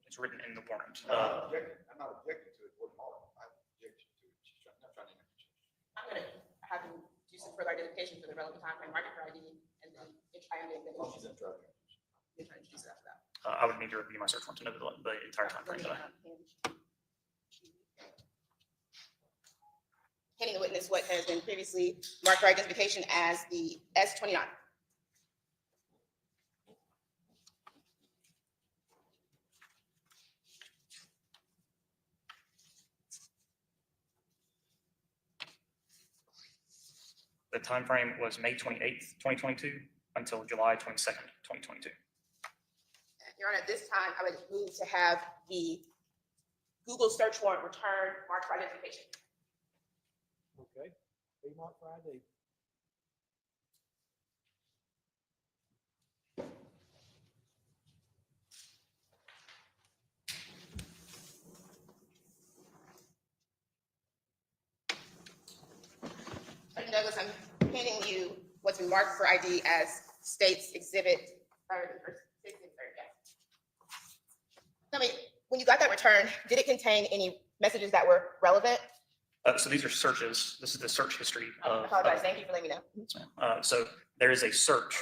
it's written in the warrant. I'm not objecting to it, what Mark, I object to it. She's not trying to interject. I'm gonna have you do some further identification for the relevant time frame, market for ID, and then I am going Oh, she's in trouble. to introduce it after that. I would need to review my search warrant to know the entire time frame that I have. Handing the witness what has been previously marked for identification as the S29. The time frame was May 28th, 2022 until July 22nd, 2022. Your Honor, at this time, I would move to have the Google search warrant return marked for identification. Okay, be marked for ID. Sergeant Douglas, I'm handing you what's been marked for ID as State's Exhibit. Tell me, when you got that return, did it contain any messages that were relevant? So these are searches. This is the search history. I apologize. Thank you for letting me know. So there is a search.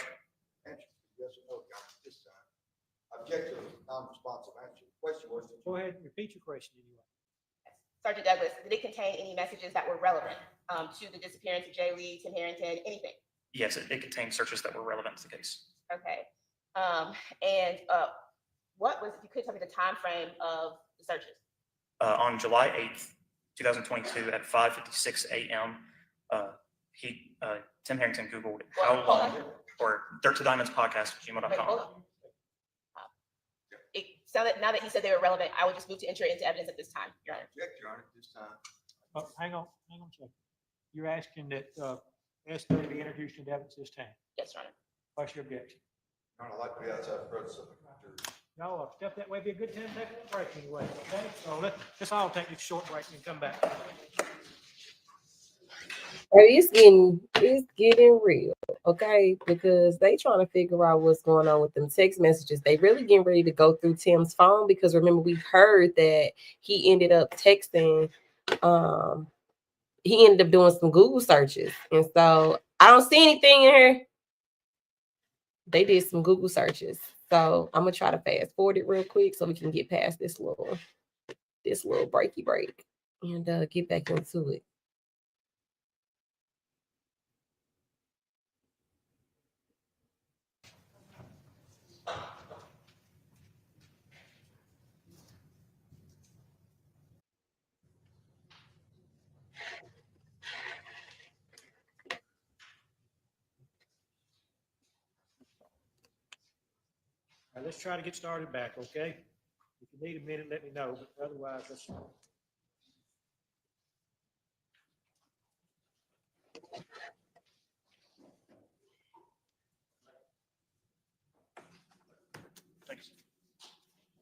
Answer, yes or no, Your Honor, this time. Object to non-responsive answer. Question was, Go ahead and repeat your question anyway. Sergeant Douglas, did it contain any messages that were relevant to the disappearance of Jay Lee, Tim Harrington, anything? Yes, it contained searches that were relevant to the case. Okay. What was, if you could tell me the time frame of the searches? On July 8th, 2022 at 5:56 a.m., Tim Harrington Googled how Hold long, on. or Dirt to Diamonds podcast, Wait, hold gmail.com. on. It sounded, now that he said they were relevant, I would just move to enter into evidence at this time, Your Honor. Object, Your Honor, this time. Oh, hang on a second. You're asking that S30 be introduced into evidence this time. Yes, Your Honor. What's your objection? Your Honor, I'd like to be outside the presence of the jury. No, step that way, be a good time to take a break anyway, okay? So let's all take this short break and come back. It's getting real, okay? Because they trying to figure out what's going on with them text messages. They really getting ready to go through Tim's phone because remember we heard that he ended up texting. He ended up doing some Google searches, and so I don't see anything in here. They did some Google searches, so I'm gonna try to fast forward it real quick so we can get past this little breaky break and get back into it. All right, let's try to get started back, okay? If you need a minute, let me know, but otherwise, let's. Thanks.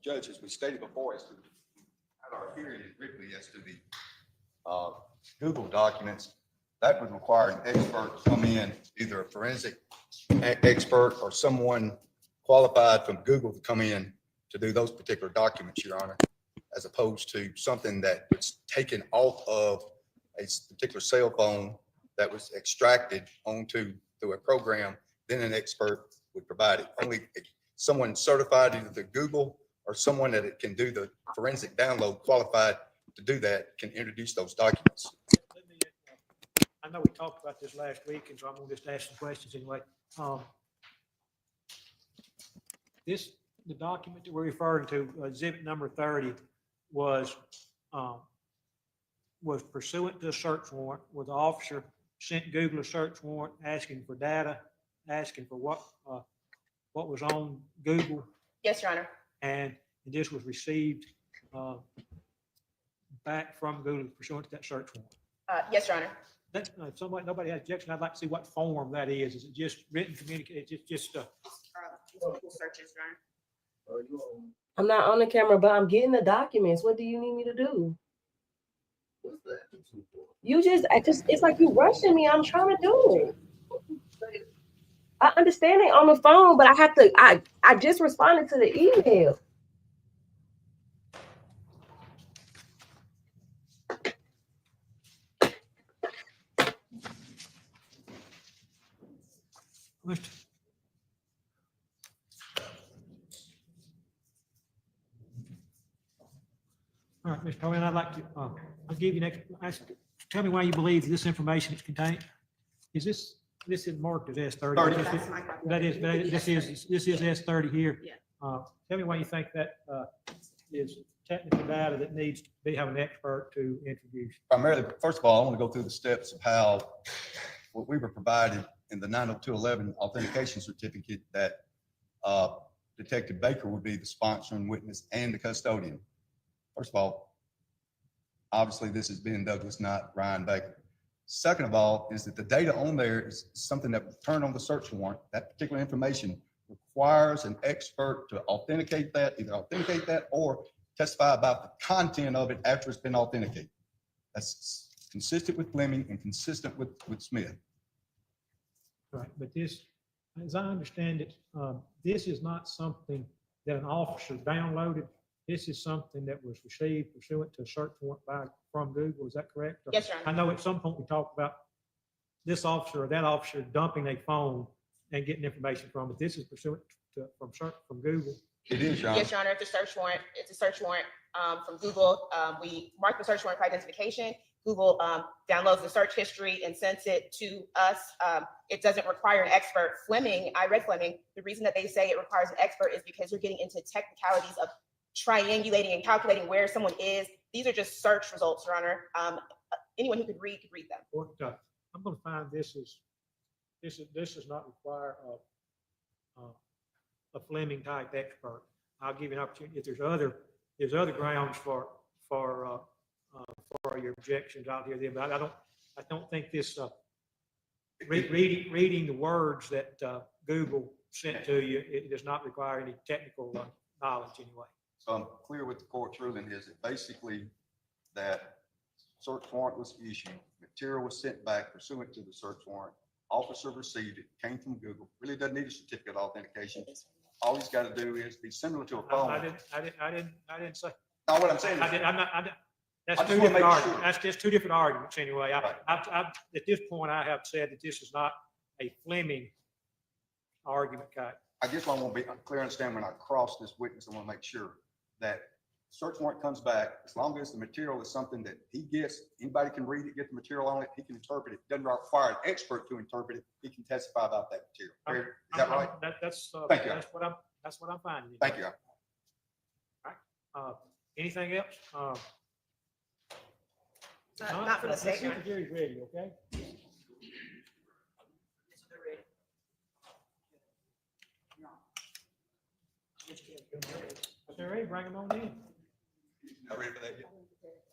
Judge, as we stated before, as to had our hearing briefly as to the Google documents, that would require an expert to come in, either a forensic expert or someone qualified from Google to come in to do those particular documents, Your Honor, as opposed to something that was taken off of a particular cell phone that was extracted onto through a program, then an expert would provide it. Only someone certified either to Google or someone that can do the forensic download qualified to do that can introduce those documents. Let me, I know we talked about this last week, and so I'm gonna just ask some questions anyway. The document that we're referring to, exhibit number 30, was pursuant to a search warrant, where the officer sent Google a search warrant asking for data, asking for what was on Google, Yes, Your Honor. and this was received back from Google pursuant to that search warrant. Yes, Your Honor. That, nobody has objection. I'd like to see what form that is. Is it just written communication? Just Google searches, Your Honor. I'm not on the camera, but I'm getting the documents. What do you need me to do? It's like you rushing me. I'm trying to do it. I understand it on the phone, but I just responded to the email. All right, Mr. Cohen, I'd like to, I'll give you next, tell me why you believe this information is contained. Is this is marked as S30? 30. That's my copy. This is S30 here. Yeah. Tell me why you think that is technical data that needs to have an expert to introduce. Primarily, first of all, I want to go through the steps of how what we were provided in the 90211 authentication certificate that Detective Baker would be the sponsoring witness and the custodian. First of all, obviously this is Ben Douglas, not Ryan Baker. Second of all, is that the data on there is something that will turn on the search warrant. That particular information requires an expert to authenticate that, either authenticate that or testify about the content of it after it's been authenticated. That's consistent with Fleming and consistent with Smith. Right, but this, as I understand it, this is not something that an officer downloaded. This is something that was received pursuant to a search warrant from Google. Is that correct? Yes, Your Honor. I know at some point we talked about this officer or that officer dumping a phone and getting information from it. This is pursuant to from Google. It is, Your Honor. Yes, Your Honor. It's a search warrant. from Google. We mark the search warrant for identification. Google downloads the search history and sends it to us. It doesn't require an expert. I read Fleming. The reason that they say it requires an expert is because you're getting into technicalities of triangulating and calculating where someone is. These are just search results, Your Honor. Anyone who could read them. What, I'm gonna find this does not require a Fleming type expert. I'll give you an opportunity. If there's other grounds for your objections, I'll hear them. But I don't think this, reading the words that Google sent to you, it does not require any technical knowledge anyway. So I'm clear with the court's ruling is that basically that search warrant was issued, material was sent back pursuant to the search warrant, officer received it, came from Google, really doesn't need a certificate of authentication. All he's got to do is be similar to a phone. I didn't say. No, what I'm saying is, That's I just two wanna different make arguments. sure. That's just two different arguments anyway. Right. At this point, I have said that this is not a Fleming argument, Kyle. I guess I want to be clear, understand when I cross this witness, I want to make sure that search warrant comes back, as long as the material is something that he gets, anybody can read it, get the material on it, he can interpret it. Doesn't require an expert to interpret it. He can testify about that material. Fair? Is that right? Thank you. That's what I'm finding. Thank you. Anything else? Not for the Let's see state. if the jury's ready, okay? If they're ready, bring them on in. Not ready for that yet?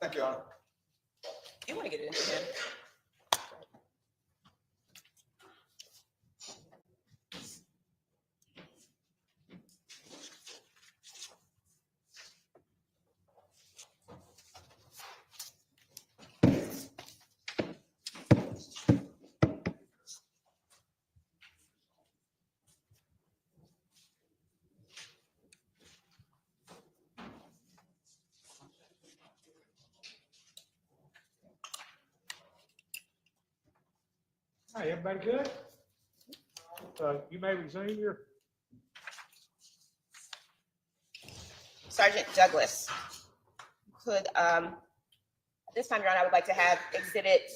Thank you, Your Honor. You want to get it into him? All right, everybody good? You may resume your. Sergeant Douglas, could, at this time, Your Honor, I would like to have Exhibit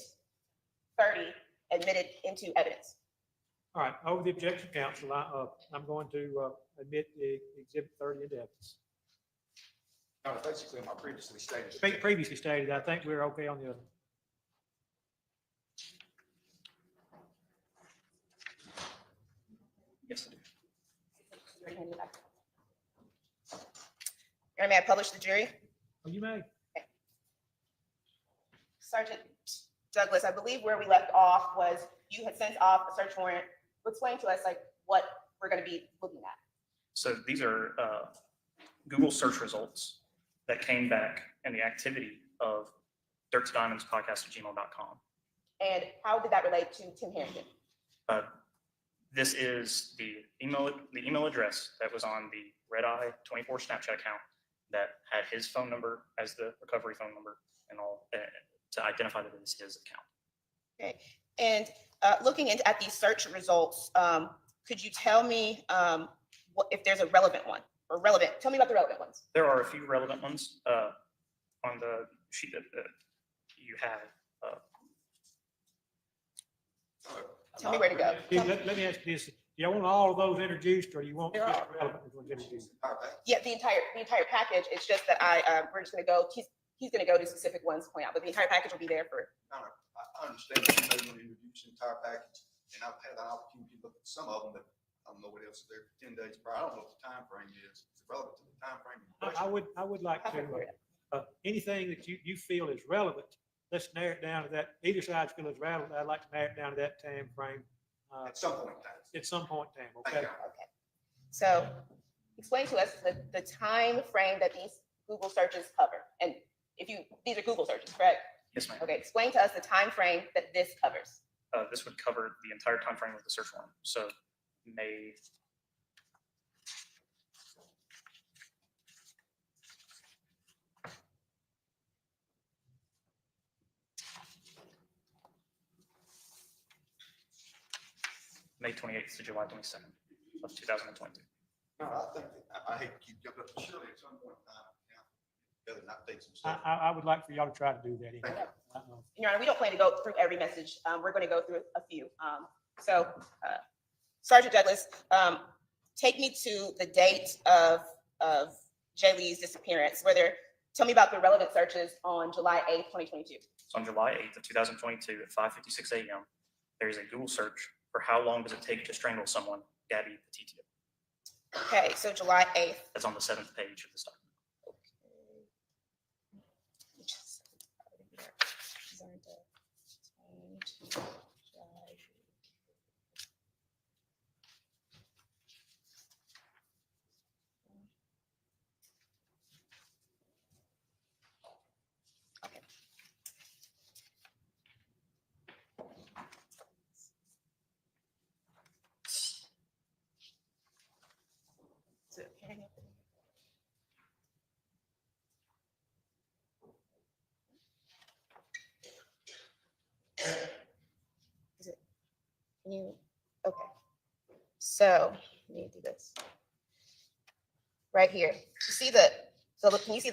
30 admitted into evidence. All right, over the objection, counsel, I'm going to admit the Exhibit 30 into evidence. Your Honor, basically, my previously stated. Previously stated, I think we're okay on the other. Yes, I do. Your Honor, may I publish the jury? Oh, you may. Sergeant Douglas, I believe where we left off was you had sent off a search warrant. Explain to us like what we're going to be looking at. So these are Google search results that came back in the activity of Dirt to Diamonds podcast@gmail.com. And how did that relate to Tim Harrington? This is the email address that was on the Red Eye 24 Snapchat account that had his phone number as the recovery phone number and all to identify that it is his account. Okay. And looking at these search results, could you tell me if there's a relevant one or relevant? Tell me about the relevant ones. There are a few relevant ones on the sheet that you have. Tell me where to go. Let me ask you this. Do you want all of those introduced or you want They're just all relevant ones introduced? Yeah, the entire package. It's just that we're just going to go. He's going to go to specific ones to point out, but the entire package will be there for. I understand that you may want to introduce the entire package, and I've had an opportunity to look at some of them, but I don't know what else is there for 10 days prior. I don't know what the time frame is. Is it relevant to the time frame? I would like to, anything that you feel is relevant, let's narrow it down to that. Either side feel is relevant. I'd like to narrow it down to that time frame. At some point in time. At some point in time, Thank okay? you. Okay. So explain to us the time frame that these Google searches cover. And these are Google searches, correct? Yes, ma'am. Okay, explain to us the time frame that this covers. This would cover the entire time frame of the search warrant. So May. May 28th to July 22nd of 2022. No, I think, I hate to keep jumping up, surely at some point in time, together, not take some I, stuff. I would like for y'all to try to do that. anyway. Your Honor, we don't plan to go through every message. We're going to go through a few. So, Sergeant Douglas, take me to the date of Jay Lee's disappearance. Tell me about the relevant searches on July 8th, 2022. So on July 8th of 2022 at 5:56 a.m., there is a Google search for how long does it take to strangle someone, Gabby Petito. Okay, so July 8th. That's on the 7th page of this document. Is it? Okay. So let me do this. Right here. Can you see the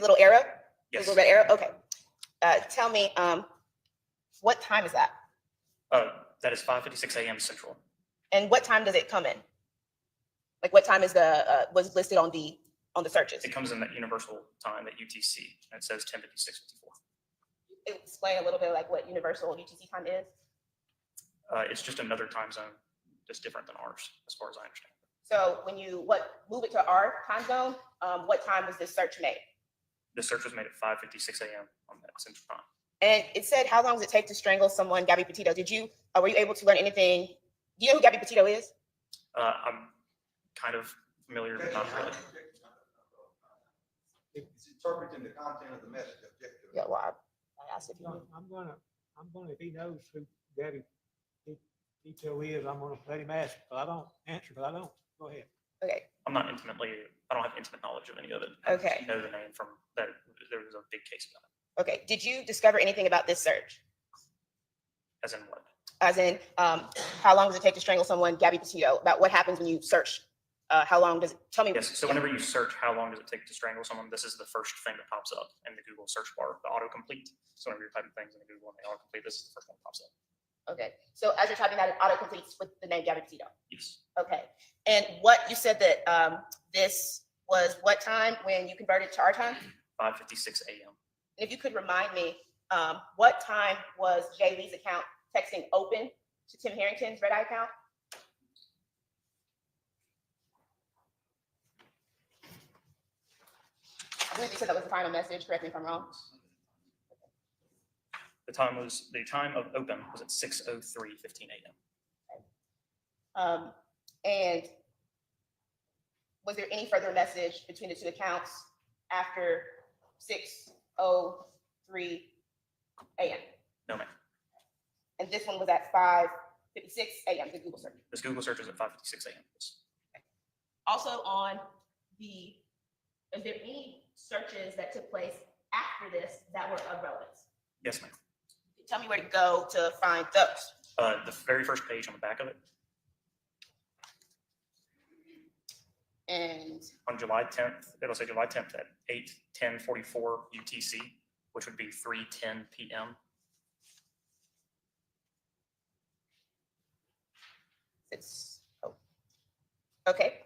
little arrow? Yes. The little red arrow? Okay. Tell me, what time is that? That is 5:56 a.m. Central. And what time does it come in? Like what time is was listed on the searches? It comes in that universal time, that UTC, and it says 10:56:54. Explain a little bit like what universal UTC time is. It's just another time zone, just different than ours, as far as I understand. So when you move it to our time zone, what time was this search made? The search was made at 5:56 a.m. on that Central time. And it said, how long does it take to strangle someone, Gabby Petito? Were you able to learn anything? Do you know who Gabby Petito is? I'm kind of familiar, but not really. It's interpreting the content of the message objectively. Yeah, well, I asked if you knew. I'm gonna, if he knows who Gabby Petito is, I'm gonna let him ask, but I don't answer, but I don't. Go ahead. Okay, I don't have intimate knowledge of any of it. Okay. I know the name from that. There was a big case about it. okay. Did you discover anything about this search? As in what? As in, how long does it take to strangle someone, Gabby Petito? About what happens when you search? How long does it, tell me. Yes, so whenever you search how long does it take to strangle someone, this is the first thing that pops up in the Google search bar, the autocomplete. So whenever you're typing things in Google and they autocomplete, this is the first one that pops up. Okay, so as you're typing that, it auto-completes with the name Gabby Petito. Yes. Okay, and you said that this was what time when you converted to our time? 5:56 a.m. And if you could remind me, what time was Jay Lee's account texting open to Tim Harrington's Red Eye account? I believe you said that was the final message. Correct me if I'm wrong. The time of open was at 6:03:15 a.m. And was there any further message between the two accounts after 6:03 a.m.? No, ma'am. And this one was at 5:56 a.m. The Google search. This Google search is at 5:56 a.m. Also is there any searches that took place after this that were of relevance? Yes, ma'am. Tell me where to go to find those. The very first page on the back of it. And On July 10th, it'll say July 10th at 8:10:44 UTC, which would be 3:10 p.m. okay.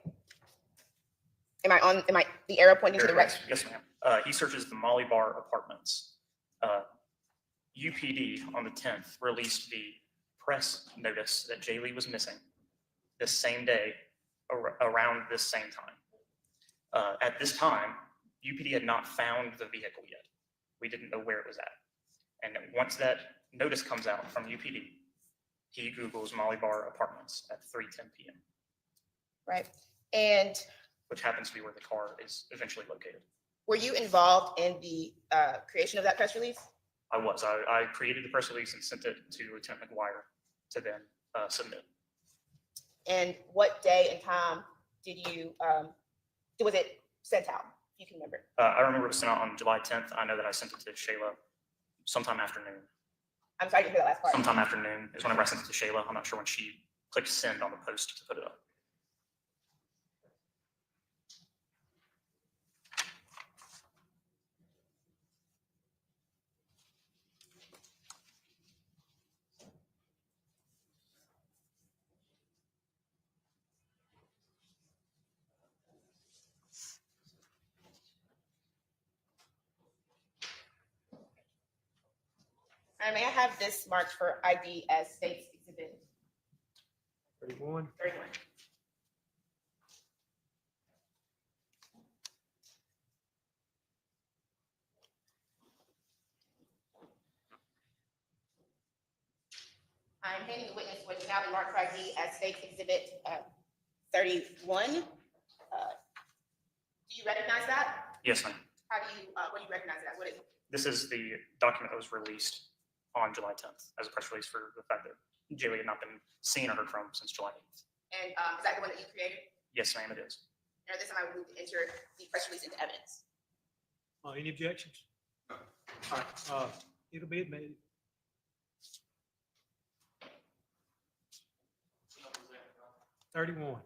Am I the arrow pointing to the right? Yes, ma'am. He searches the Molly Bar apartments. UPD on the 10th released the press notice that Jay Lee was missing this same day around this same time. At this time, UPD had not found the vehicle yet. We didn't know where it was at. And once that notice comes out from UPD, he Googles Molly Bar apartments at 3:10 p.m. Right. And which happens to be where the car is eventually located. were you involved in the creation of that press release? I was. I created the press release and sent it to Lieutenant McGuire to then submit. And what day and time was it sent out? You can remember. I remember it was sent out on July 10th. I know that I sent it to Shayla sometime afternoon. I'm sorry to hear that last part. Sometime afternoon is whenever I sent it to Shayla. I'm not sure when she clicked send on the post to put it up. May I have this marked for ID as State's Exhibit 31. 31? I'm handing the witness what is now been marked for ID as State's Exhibit 31. Do you recognize that? Yes, ma'am. How do you, what do you recognize that? What is it? This is the document that was released on July 10th as a press release for the fact that Jaylee had not been seen or heard from since July 8th. And is that the one that you created? Yes, ma'am, it is. And this time I will move to enter the press release into evidence. Any objections? All right, it'll be admitted. $31.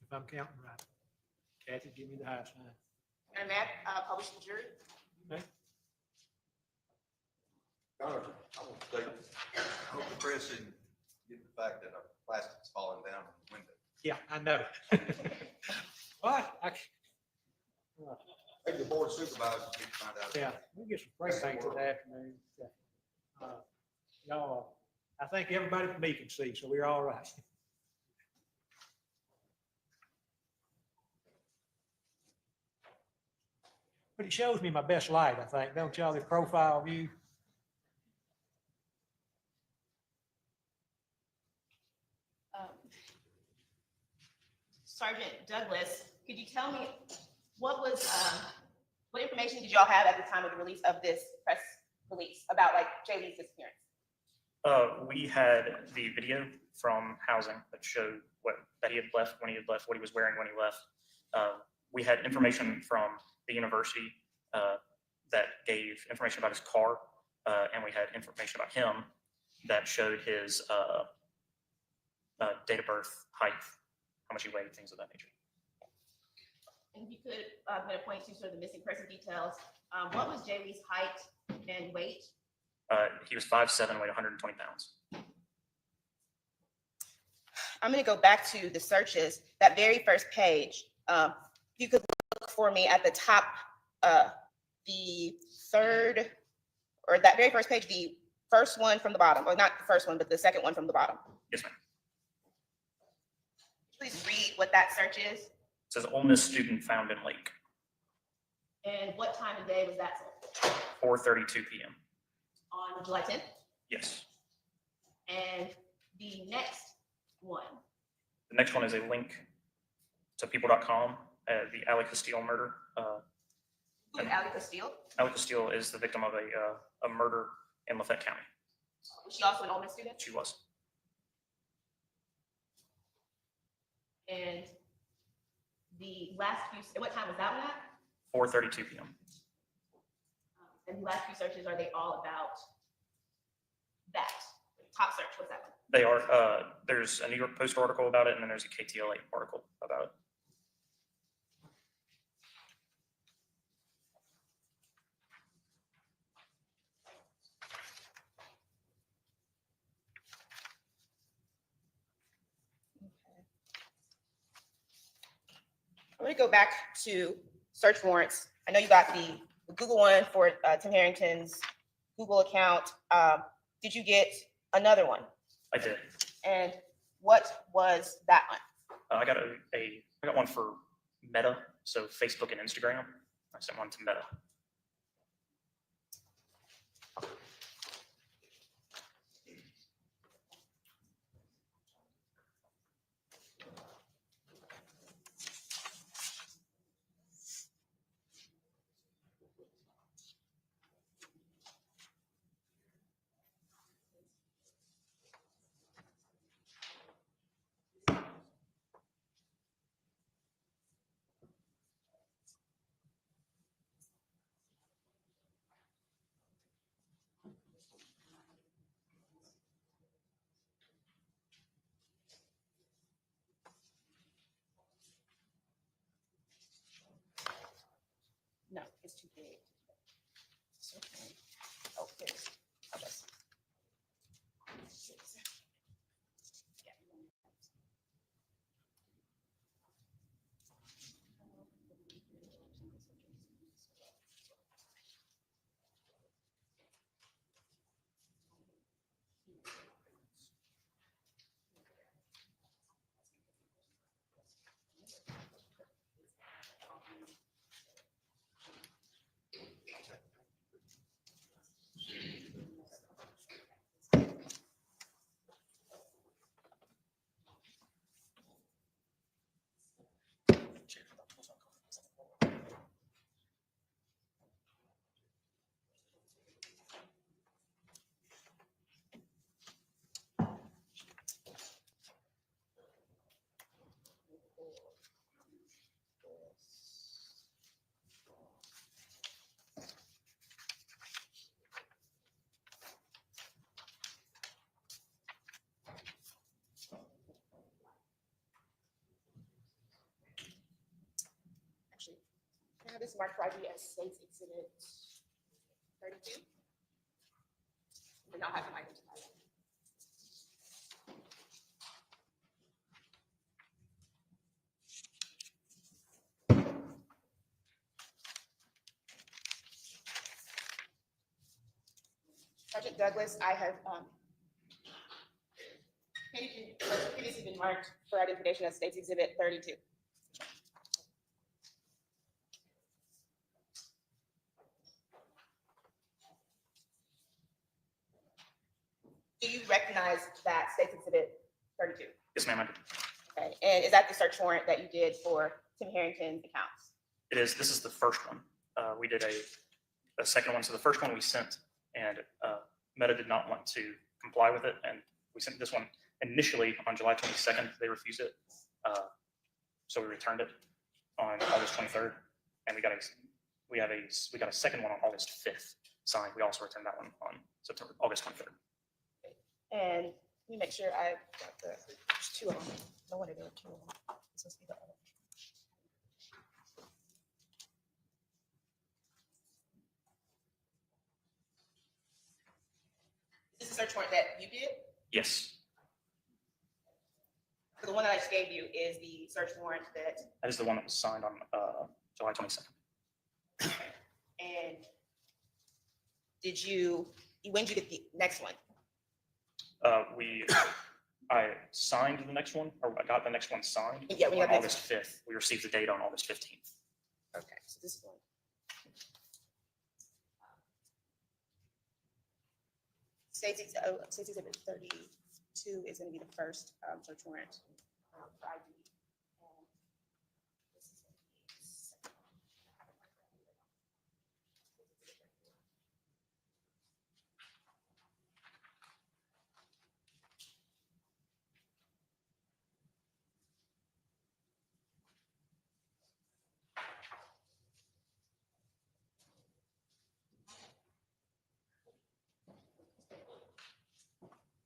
If I'm counting right. Kathy, give me the high sign. And may I publish the jury? Okay. I want to state, I hope the press didn't get the fact that our plastic's falling down from the window. Yeah, I know. What? Maybe the board of supervisors need to find out. Yeah, we'll get some spray paint this afternoon. Y'all, I think everybody but me can see, so we're all right. But it shows me my best light, I think, don't y'all, the profile view? Sergeant Douglas, could you tell me what information did y'all have at the time of the release of this press release about like Jaylee's disappearance? We had the video from housing that showed that he had left, when he had left, what he was wearing when he left. We had information from the university that gave information about his car, and we had information about him that showed his date of birth, height, how much he weighed, things of that nature. And if you could point to sort of the missing person details, what was Jaylee's height and weight? He was 5'7", weighed 120 pounds. I'm going to go back to the searches, that very first page. You could look for me at the top, the third, or that very first page, the first one from the bottom, or not the first one, but the second one from the bottom. Yes, ma'am. Please read what that search is. It says Ole Miss student found in lake, And what time of day was that? 4:32 p.m. On July 10th? Yes. And the next one, The next one is a link to people.com, the Ali Custodial murder. who is Ali Custodial? Ali Custodial is the victim of a murder in Lafayette County. Was she also an Ole Miss student? She was. And the last few, what time was that one at? 4:32 p.m. And the last few searches, are they all about that? Top search, what's that one? They are, there's a New York Post article about it, and then there's a KTLA article about it. I'm going to go back to search warrants. I know you got the Google one for Tim Harrington's Google account. Did you get another one? I did. And what was that one? I got one for Meta, so Facebook and Instagram. I sent one to Meta. this is marked for ID as States Exhibit 32. And I'll have them identify that. Sergeant Douglas, I have previously been marked for identification as States Exhibit 32. Do you recognize that States Exhibit 32? Yes, ma'am, I do. Okay, and is that the search warrant that you did for Tim Harrington's accounts? It is, this is the first one. We did a second one. So the first one we sent, and Meta did not want to comply with it. And we sent this one initially on July 22nd. They refused it. So we returned it on August 23rd. And we got a second one on August 5th signed. We also returned that one on August 23rd. And let me make sure I got there's two of them. No wonder there were two of them. This must be the other. Is this a search warrant that you did? Yes, So the one that I just gave you is the search warrant that, that is the one that was signed on July 22nd. and when did you get the next one? I signed the next one, or I got the next one signed Yeah, we got on the August 5th. We received the date on August 15th. Okay, so this one. States Exhibit 32 is going to be the first search warrant for ID. And this is gonna be the second one.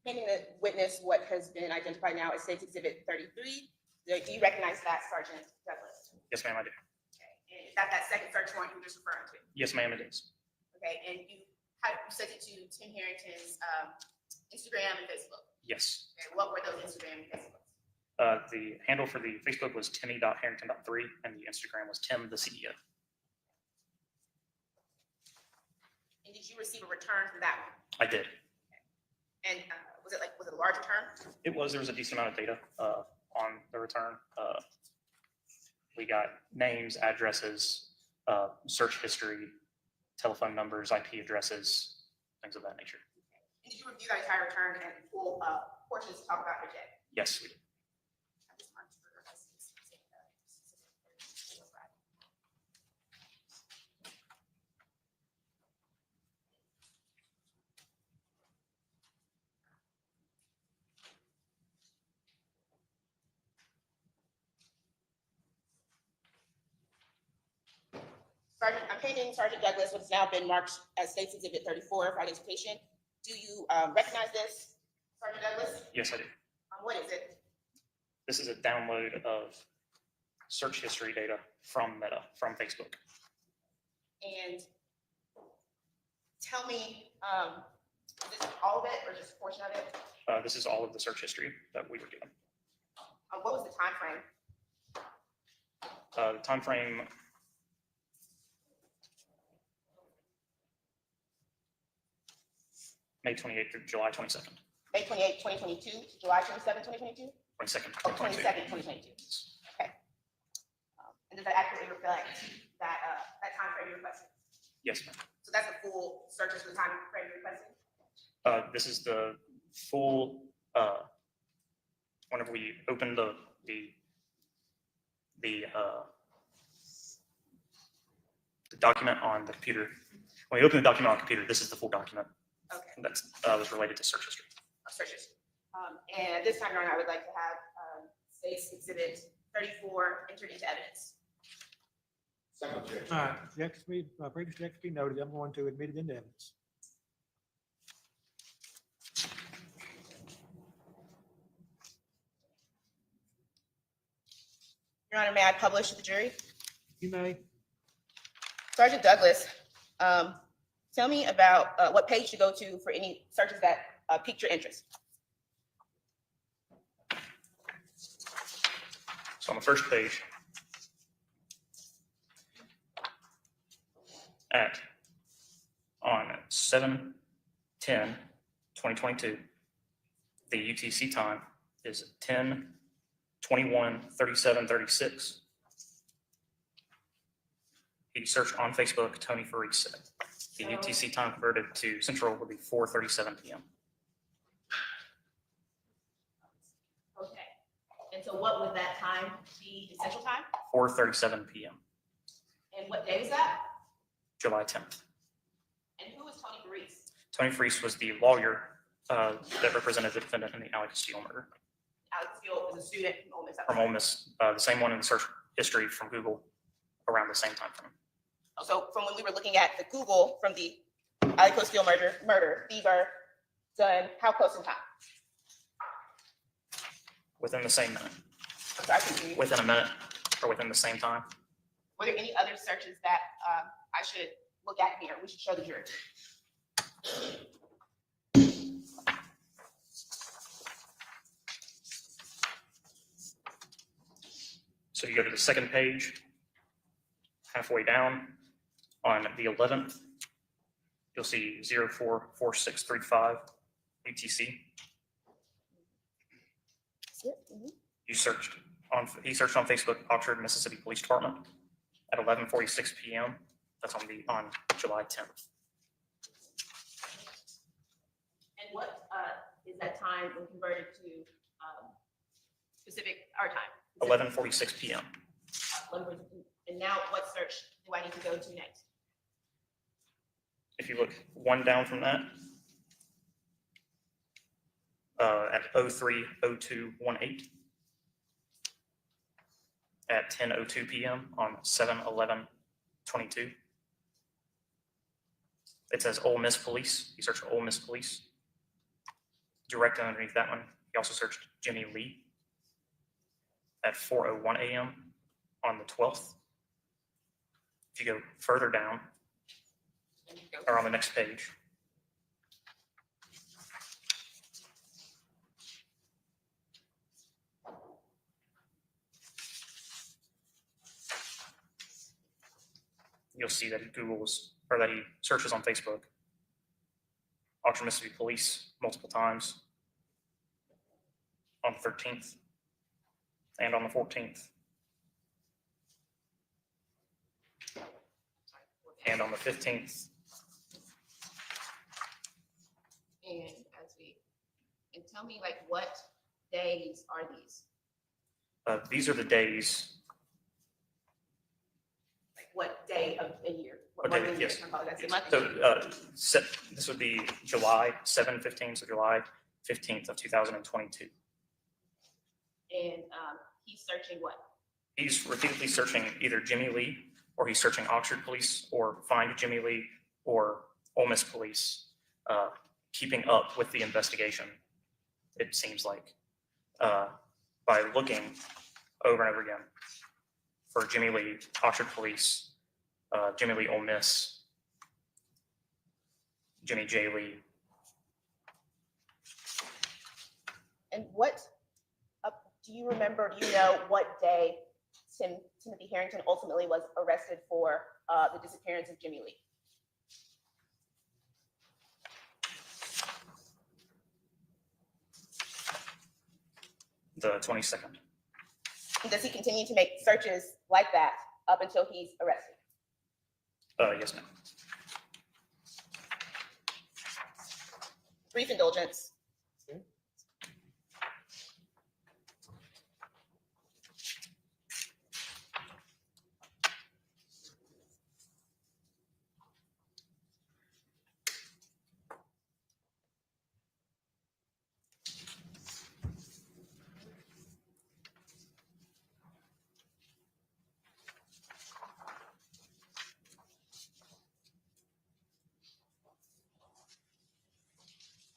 Pending the witness, what has been identified now as States Exhibit 33. Do you recognize that, Sergeant Douglas? Yes, ma'am, I do. Okay, and is that second search warrant you were just referring to? Yes, ma'am, it is. Okay, and you sent it to Tim Harrington's Instagram and Facebook. Yes. Okay, what were those Instagram and Facebook? The handle for the Facebook was timmy.harrington.3, and the Instagram was Tim the CEO. And did you receive a return from that one? I did. And was it a large return? There was a decent amount of data on the return. We got names, addresses, search history, telephone numbers, IP addresses, things of that nature. And did you review that entire return and pull portions to talk about your check? Yes, we did. I'm painting Sergeant Douglas, what's now been marked as States Exhibit 34 for identification. Do you recognize this, Sergeant Douglas? Yes, I do. What is it? This is a download of search history data from Meta, from Facebook. And tell me, is this all of it or just a portion of it? This is all of the search history that we were given. What was the time frame? The time frame, May 28th through July 22nd. May 28, 2022, July 27, 2022? 22nd. Oh, 22nd, 2022. Okay. And does that accurately reflect that time frame you requested? Yes, ma'am. So that's the full searches for the time frame you requested? This is the full, whenever we open the document on the computer, when we open the document on the computer, this is the full document. Okay. That's was related to search history. Searches. And this time around, I would like to have States Exhibit 34 entered into evidence. Second objection. All right, objection be, previous objection be noted. I'm going to admit it into evidence. Your Honor, may I publish to the jury? You may. Sergeant Douglas, tell me about what page to go to for any searches that piqued your interest. So on the first page, on 7/10/2022, the UTC time is 10/21/37/36. He searched on Facebook, Tony Faris. The UTC time converted to Central would be 4:37 p.m. Okay. And so what would that time be, the Central Time? 4:37 p.m. And what day was that? July 10th. And who was Tony Faris? Tony Faris was the lawyer that represented the defendant in the Custodial murder Alex Field was a student from Ole Miss. from Ole Miss, the same one in the search history from Google around the same time frame. So from when we were looking at the Google from the Custodial murder, these are done how close in time? Within the same minute, I'm sorry, I can hear you. within a minute, or within the same time. Were there any other searches that I should look at here? We should show the jury. So you go to the second page, halfway down, on the 11th, you'll see 044635 UTC. He searched on Facebook, Oxford, Mississippi Police Department at 11:46 p.m. That's on July 10th. And what is that time when converted to specific our time? 11:46 p.m. And now what search do I need to go to next? If you look one down from that, at 03:0218 at 10:02 p.m. on 7/11/22. It says Ole Miss Police. He searched Ole Miss Police. Directly underneath that one, he also searched Jimmy Lee at 4:01 a.m. on the 12th. If you go further down, or on the next page, you'll see that he that he searches on Facebook, Oxford, Mississippi Police multiple times on the 13th and on the 14th and on the 15th. And tell me, like, what days are these? These are the days. Like, what day of the year? What month day, of the year? yes. I apologize. The month. So this would be July 7/15, so July 15th of 2022. And he's searching what? He's repeatedly searching either Jimmy Lee, or he's searching Oxford Police, or Find Jimmy Lee, or Ole Miss Police, keeping up with the investigation, it seems like, by looking over and over again for Jimmy Lee, Oxford Police, Jimmy Lee, Ole Miss, Jimmy J. Lee. And what, do you remember, do you know what day Timothy Harrington ultimately was arrested for the disappearance of Jimmy Lee? The 22nd. And does he continue to make searches like that up until he's arrested? Yes, ma'am. Brief indulgence.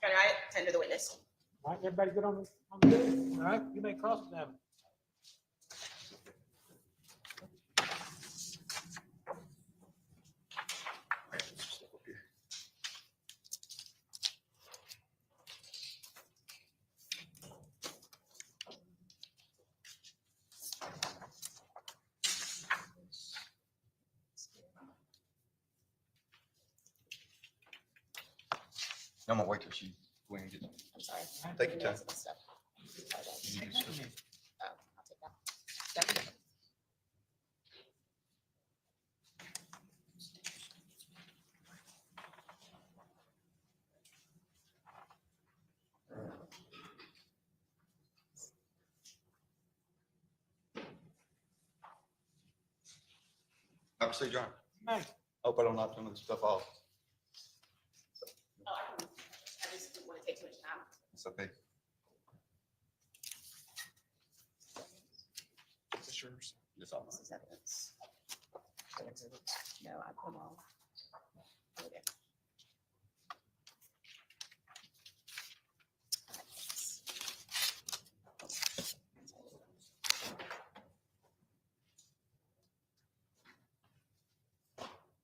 Can I tender the witness? All right, everybody good on the bill? All right, you may cross examine. I'm gonna wait till she, when you get. I'm sorry. Take your time. Stuff. Apologize. You can just- Oh, I'll take that. Thank you. Have a seat, John. Hey, Hope I don't knock some of this stuff off. Oh, I just didn't want to take too much time. It's okay. is this yours? It's all This is evidence. No, I put them all. Okay.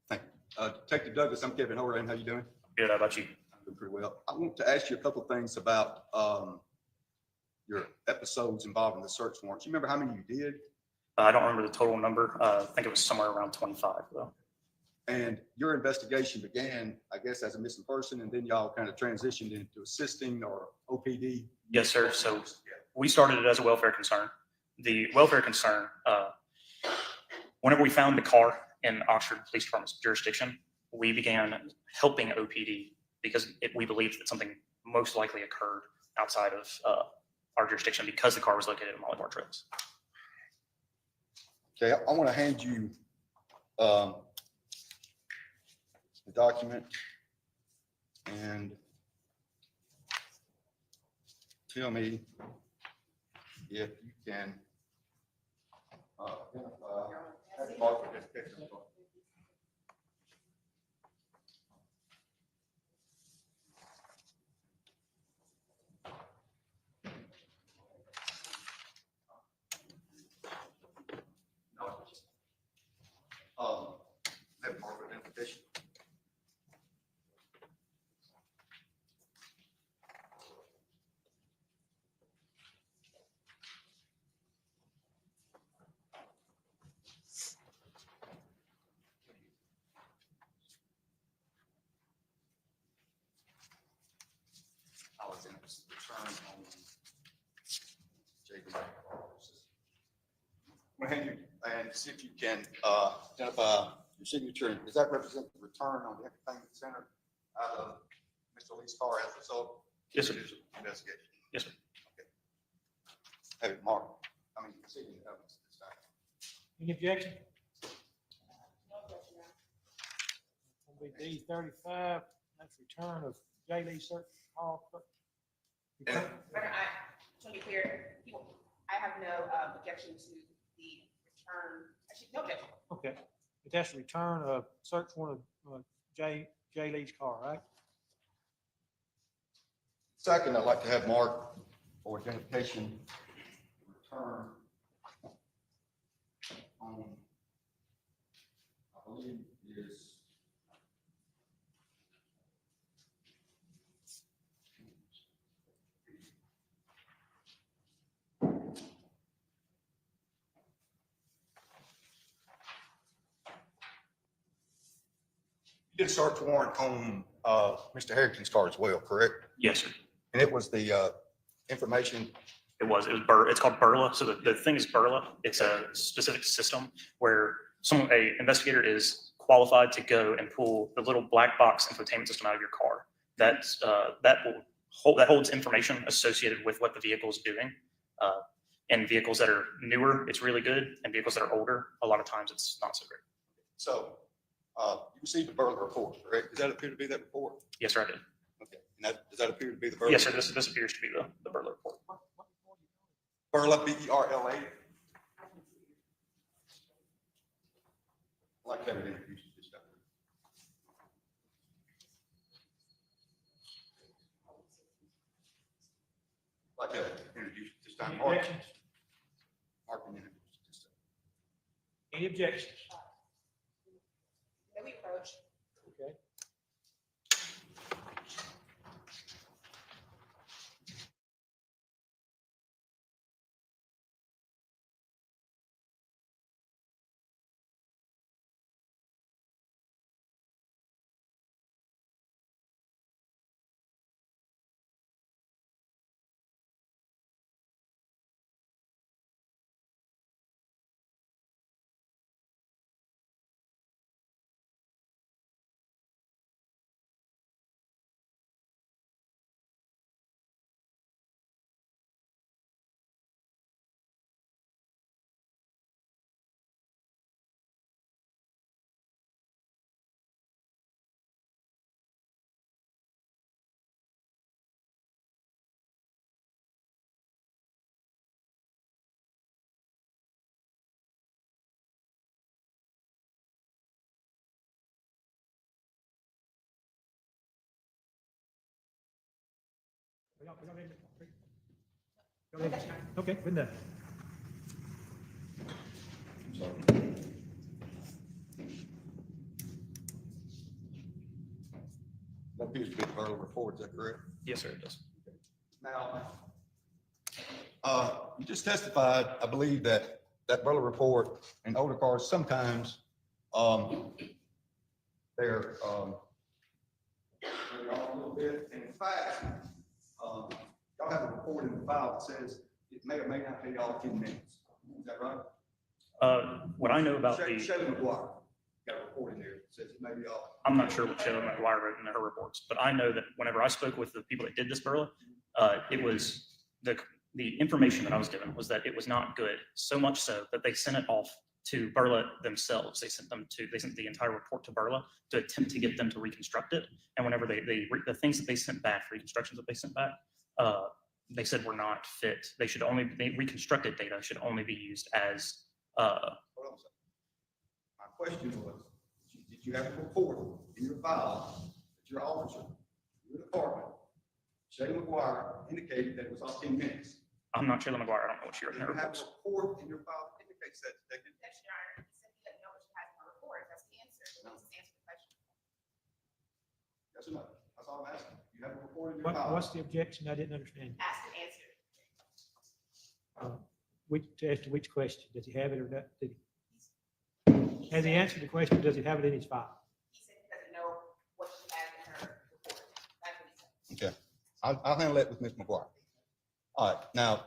Thank you. Detective Douglas, I'm Kevin Horan. How you doing? Good, how about you? I'm doing pretty well. I want to ask you a couple of things about your episodes involving the search warrants. You remember how many you did? I don't remember the total number. I think it was somewhere around 25 though. And your investigation began, I guess, as a missing person, and then y'all kind of transitioned into assisting or OPD? Yes, sir. So we started it as a welfare concern. The welfare concern, whenever we found the car in Oxford Police Department's jurisdiction, we began helping OPD because we believed that something most likely occurred outside of our jurisdiction because the car was located in Molly Bar Trails. Okay, I want to hand you the document and tell me if you can mark for this picture. That mark for identification. I was in this return on JB. I'm gonna hand you and see if you can identify your signature. Does that represent the return on the entertainment center out of Mr. Lee's car as a result? Yes, sir. Investigation. Yes, sir. Have it marked. I mean, you can see the evidence this time. Any objection? Will be D 35, that's return of J. Lee search call. Yeah. To be clear, I have no objection to the return, actually, no objection. Okay, but that's return of search warrant of J. Lee's car, right? Second, I'd like to have marked for identification, return on, I believe is you did a search warrant on Mr. Harrington's car as well, correct? Yes, sir. And it was the information. It was it's called Burla. So the thing is Burla. It's a specific system where a investigator is qualified to go and pull the little black box infotainment system out of your car. That holds information associated with what the vehicle is doing. And vehicles that are newer, it's really good. And vehicles that are older, a lot of times it's not so great. So you received a burglar report, correct? Does that appear to be that report? Yes, sir, I did. Okay. And does that appear to be the burglar? Yes, sir. This appears to be the Burla report. Burla, B-E-R-L-A. Like that, it introduces this stuff. Like that, introduce this time. Any objections? Marking introduce this stuff. Any objections? May we approach? Okay. Y'all ready? Y'all ready? Okay, good enough. That appears to be the early report, is that correct? Yes, sir, it does. Now, you just testified, I believe, that Burley report and older cars sometimes, they're off a little bit. And in fact, y'all have a report in the file that says it may or may not be all 10 minutes. Is that right? What I know about Shelley the, McGuire got a report in there that says it may be all. I'm not sure what Shelley McGuire wrote in her reports, but I know that whenever I spoke with the people that did this borough, it was the information that I was given was that it was not good, so much so that they sent it off to Burla themselves. They sent the entire report to Burla to attempt to get them to reconstruct it. And whenever the things that they sent back, reconstructions that they sent back, they said were not fit. The reconstructed data should only be used as, Hold on a second. My question was, did you have a report in your file that your officer, your department, Shelley McGuire, indicated that it was all 10 minutes? I'm not Shelley McGuire, I don't know what she wrote Do in her you have a reports. report in your file that indicates that, Detective? Yes, Your Honor, he said he doesn't know what she has in her report. That's the answer. He needs to answer the question. Yes or no? That's all I'm asking. You have a report in your What, file? what's the objection? I didn't understand. Ask and answer. As to which question? Does he have it or not? Has he answered the question? Does he have it in his file? He said he doesn't know what she has in her report. That's what he said. Okay. I'll handle that with Ms. McGuire. All right, now,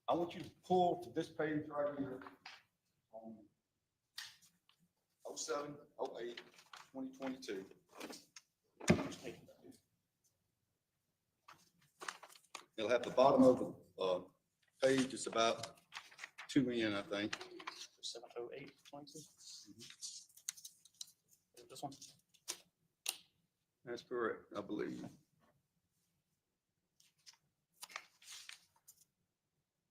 I want you to pull to this page right here on 07/08/2022. It'll have the bottom of the page, it's about 2 in, I think. 70822. This one? That's correct, I believe.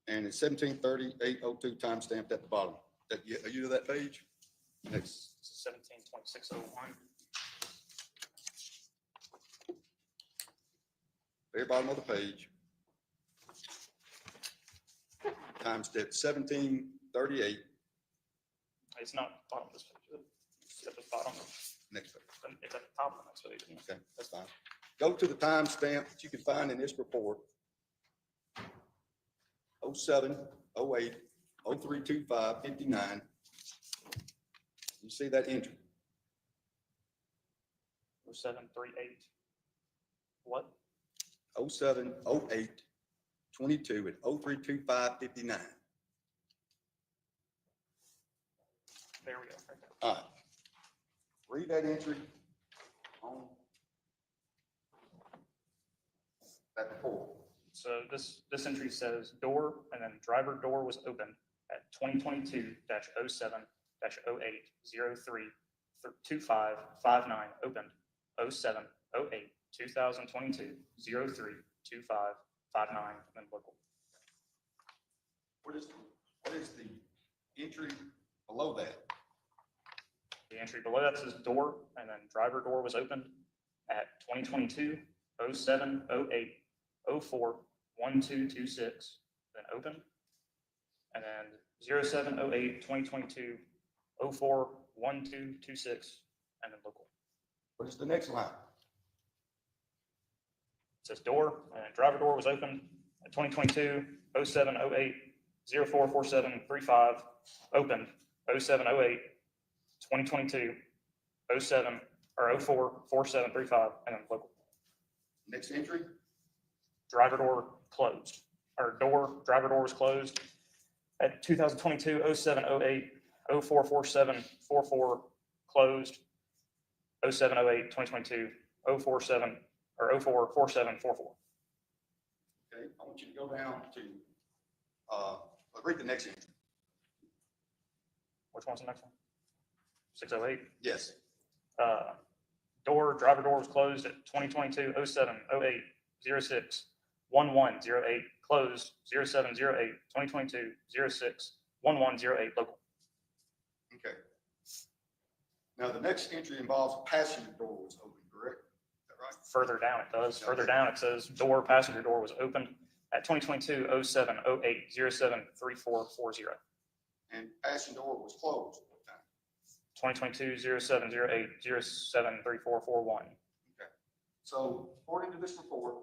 And it's 17:38:02 timestamped at the bottom. Are you to that page? Next. 172601. Very bottom of the page. Timestamp 17:38, It's not bottom of this page. It's at the bottom. next page. It's at the top of the next page. Okay, that's fine. Go to the timestamp that you can find in this report. 07/08/0325:59. You see that entry? 0738. What? 07/08/22 at 0325:59. There we go. Right there. All right. Read that entry on that report. So this entry says door and then driver door was opened at 2022-07/08/032559 opened 07/08/2022-032559 and local. What is the entry below that? The entry below that says door and then driver door was opened at 2022-07/08/04/1226, then open. And then 07/08/2022-04/1226, and then local. What is the next line? It says door and then driver door was opened at 2022-07/08/04/4735, opened 07/08/2022-07 or 04/4735, and then local. Next entry? Driver door closed, or driver door was closed at 2022-07/08/04/4744, closed 07/08/2022-047 or 04/4744. Okay, I want you to go down to, read the next entry. Which one's the next one? 608. Yes. Driver door was closed at 2022-07/08/06/1108, closed 07/08/2022-06/1108, local. Okay. Now, the next entry involves a passenger door was open, correct? Is that right? Further down it does. Further down it says passenger door was opened at 2022-07-08-07-3440. And passenger door was closed at the time. 2022-07-08-07-3441. Okay. So according to this report,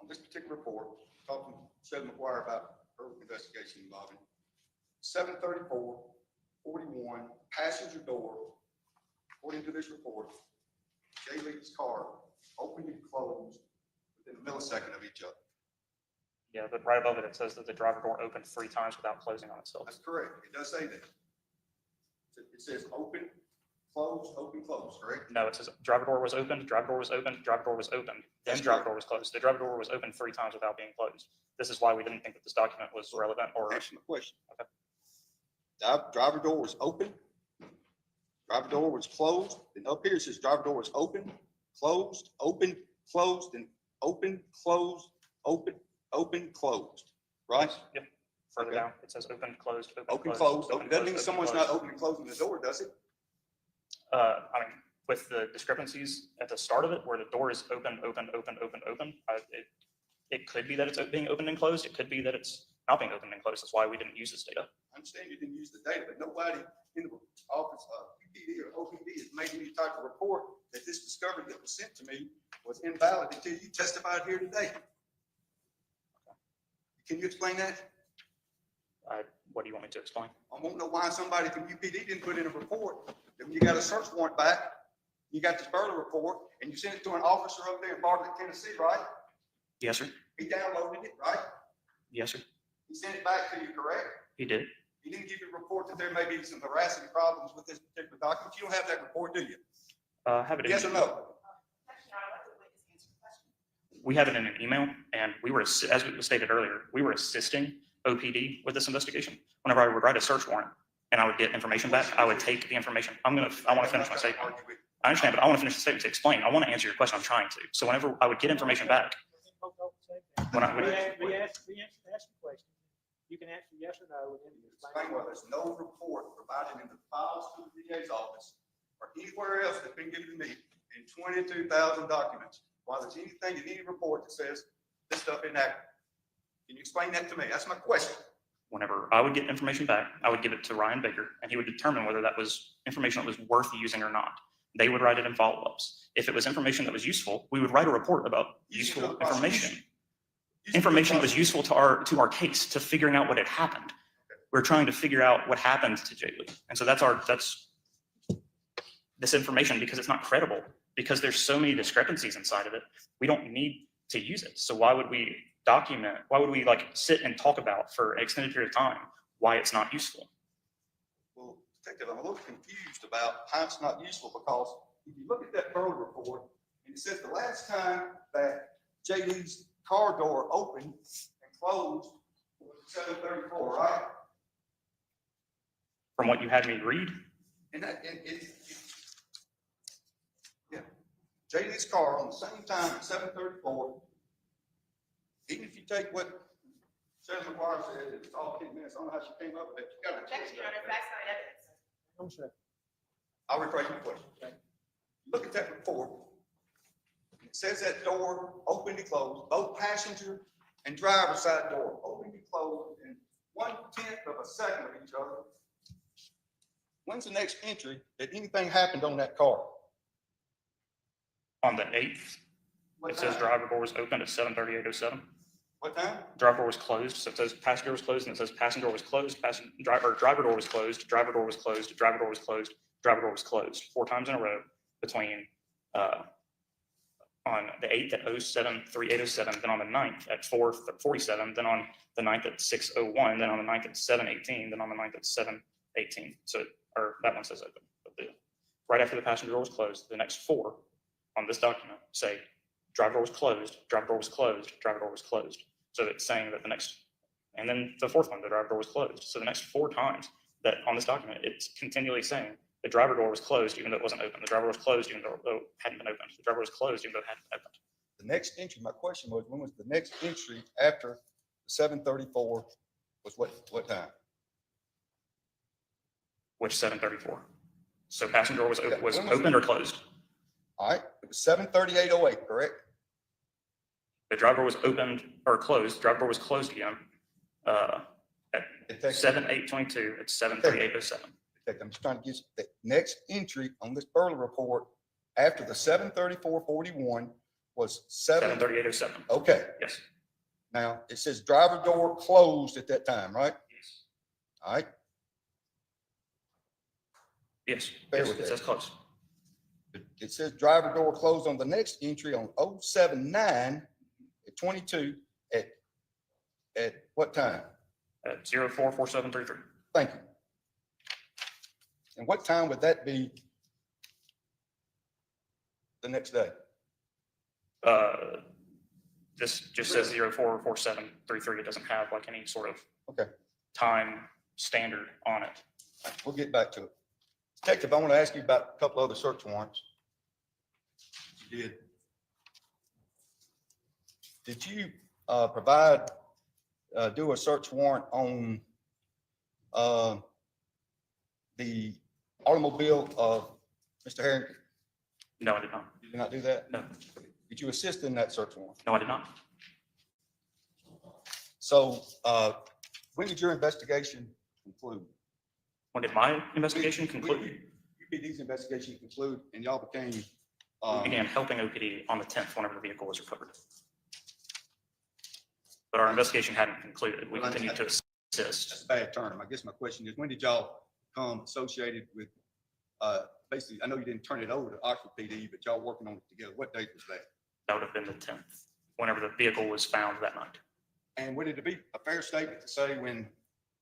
on this particular report, talking to Sheriff McGuire about her investigation involving 7:34:41 passenger door, according to this report, Jay Lee's car opened and closed within a millisecond of each other. Yeah, but right above it, it says that the driver door opened 3 times without closing on itself. That's correct. It does say that. It says open, close, correct? No, it says driver door was opened, driver door was opened, driver door was opened, then That's driver correct. door was closed. The driver door was opened 3 times without being closed. This is why we didn't think that this document was relevant or. Answer my question. Okay. Driver door was open. Driver door was closed. And up here it says driver door was open, closed, and open, closed, right? Yep. Further Okay. down, it says open, closed, Open, closed. closed. It doesn't mean someone's not opening and closing the door, does it? I mean, with the discrepancies at the start of it, where the door is open, it could be that it's being opened and closed. It could be that it's not being opened and closed. That's why we didn't use this data. I understand you didn't use the data, but nobody in the office of UPD or OPD has made any type of report that this discovery that was sent to me was invalid until you testified here today. Can you explain that? What do you want me to explain? I won't know why somebody from UPD didn't put in a report that when you got a search warrant back, you got this Burley report, and you sent it to an officer up there in Bartlett, Tennessee, right? Yes, sir. He downloaded it, right? Yes, sir. He sent it back to you, correct? He did. He didn't give you a report that there may be some veracity problems with this particular document. You don't have that report, do you? Have it in. Yes or no? We have it in an email, and we were, as we stated earlier, we were assisting OPD with this investigation. Whenever I would write a search warrant and I would get information back, I would take the information. I want to finish my statement. I understand, but I want to finish the statement to explain. I want to answer your question. I'm trying to. So whenever I would get information back, when I would, We ask the question. You can answer yes or no, and then you Explain why there's no report provided in the files to the DA's office or anywhere else that's been given to me in 22,000 documents. Why there's anything in any report that says this stuff isn't accurate. Can you explain that to me? That's my question. whenever I would get information back, I would give it to Ryan Baker, and he would determine whether that was information that was worth using or not. They would write it in follow-ups. If it was information that was useful, we would write a report about useful information. Information that was useful to our case, to figuring out what had happened. We're trying to figure out what happened to Jay Lee. And so that's this information, because it's not credible, because there's so many discrepancies inside of it, we don't need to use it. So why would we document, why would we like sit and talk about for an extended period of time why it's not useful? Well, Detective, I'm a little confused about how it's not useful, because if you look at that Burley report, and it says the last time that Jay Lee's car door opened and closed was 7:34, right? From what you had me read, And yeah, Jay Lee's car on the same time at 7:34. Even if you take what Sheriff McGuire said, it's all 10 minutes. I don't know how she came up with it. You got to Objection, Your Honor, facts not evidence. I'm sorry. I'll rephrase my question. Look at that report. It says that door opened and closed, both passenger and driver side door opened and closed in 1/10 of a second of each other. When's the next entry that anything happened on that car? on the 8th, What it says time? driver door was open at 7:38:07. What time? Driver door was closed, so it says passenger door was closed, and it says passenger door was closed, driver door was closed, driver door was closed, driver door was closed, driver door was closed, 4 times in a row between on the 8th at 07:38:07, then on the 9th at 4:47, then on the 9th at 6:01, then on the 9th at 7:18, then on the 9th at 7:18. So, or that one says open. But right after the passenger door was closed, the next 4 on this document say driver door was closed, driver door was closed, driver door was closed. So it's saying that the next, and then the 4th one, the driver door was closed. So the next 4 times that on this document, it's continually saying the driver door was closed even though it wasn't open. The driver was closed even though it hadn't been opened. The driver was closed even though it hadn't been opened. The next entry, my question was, when was the next entry after 7:34 was what time? Which 7:34? So passenger door was, Yeah, was when was opened it? or closed? All right, it was 7:38:08, correct? The drive door was opened or closed, drive door was closed again, at It takes- 7/8/22 at 7/38/07. Okay, I'm just trying to get the next entry on this Burley report after the 7:34:41 was 7/38/07. Okay, Yes. now it says driver door closed at that time, right? All right, Yes, Bear yes, with it that. says closed. it says driver door closed on the next entry on 079/22 at what time? At 044733. Thank you. And what time would that be the next day? This just says 044733. It doesn't have like any sort of Okay, time standard on it. we'll get back to it. Detective, I want to ask you about a couple other search warrants. You did you provide, do a search warrant on the automobile of Mr. Harrington? No, I did not. You did not do that? No, Did you assist in that search warrant? no, I did not. So when did your investigation conclude? When did my investigation conclude? UPD's investigation conclude and y'all became, We began helping OPD on the 10th whenever the vehicle was recovered. But our investigation hadn't concluded. We Well, continued to that's assist. a bad term. I guess my question is, when did y'all become associated with, basically, I know you didn't turn it over to Oxford PD, but y'all working on it together. What date was that? That would have been the 10th, whenever the vehicle was found that night. And would it be a fair statement to say when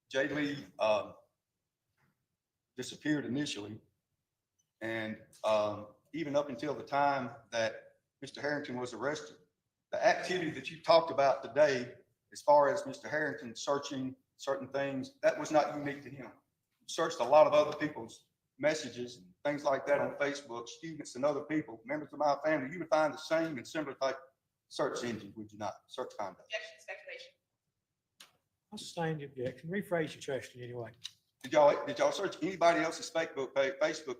Jay Lee disappeared initially, and even up until the time that Mr. Harrington was arrested, the activity that you talked about today, as far as Mr. Harrington searching certain things, that was not unique to him. You searched a lot of other people's messages, things like that on Facebook, students and other people, members of my family. You would find the same and similar type search engine, would you not? Search conduct. Objection, speculation. I sustain the objection. Rephrase your question anyway. Did y'all search anybody else's Facebook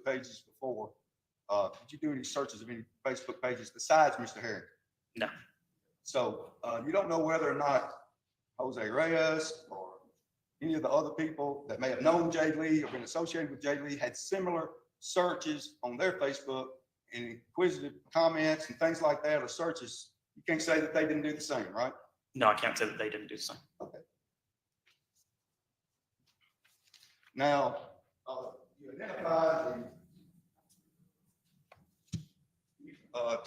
pages before? Did you do any searches of any Facebook pages besides Mr. Harrington? No. So you don't know whether or not Jose Reyes or any of the other people that may have known Jay Lee or been associated with Jay Lee had similar searches on their Facebook and inquisitive comments and things like that, or searches. You can't say that they didn't do the same, right? No, I can't say that they didn't do the same. Okay. Now, you identified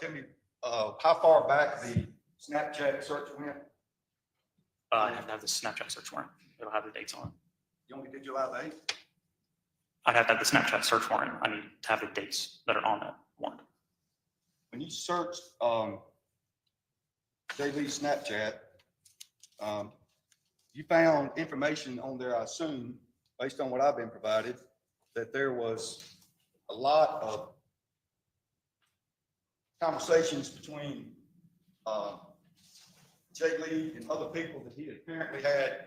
tell me how far back the Snapchat search went? I have to have the Snapchat search warrant. It'll have the dates on it. You only did July 8th? I'd have to have the Snapchat search warrant. I need to have the dates that are on that warrant. When you searched Jay Lee's Snapchat, you found information on there, I assume, based on what I've been provided, that there was a lot of conversations between Jay Lee and other people that he apparently had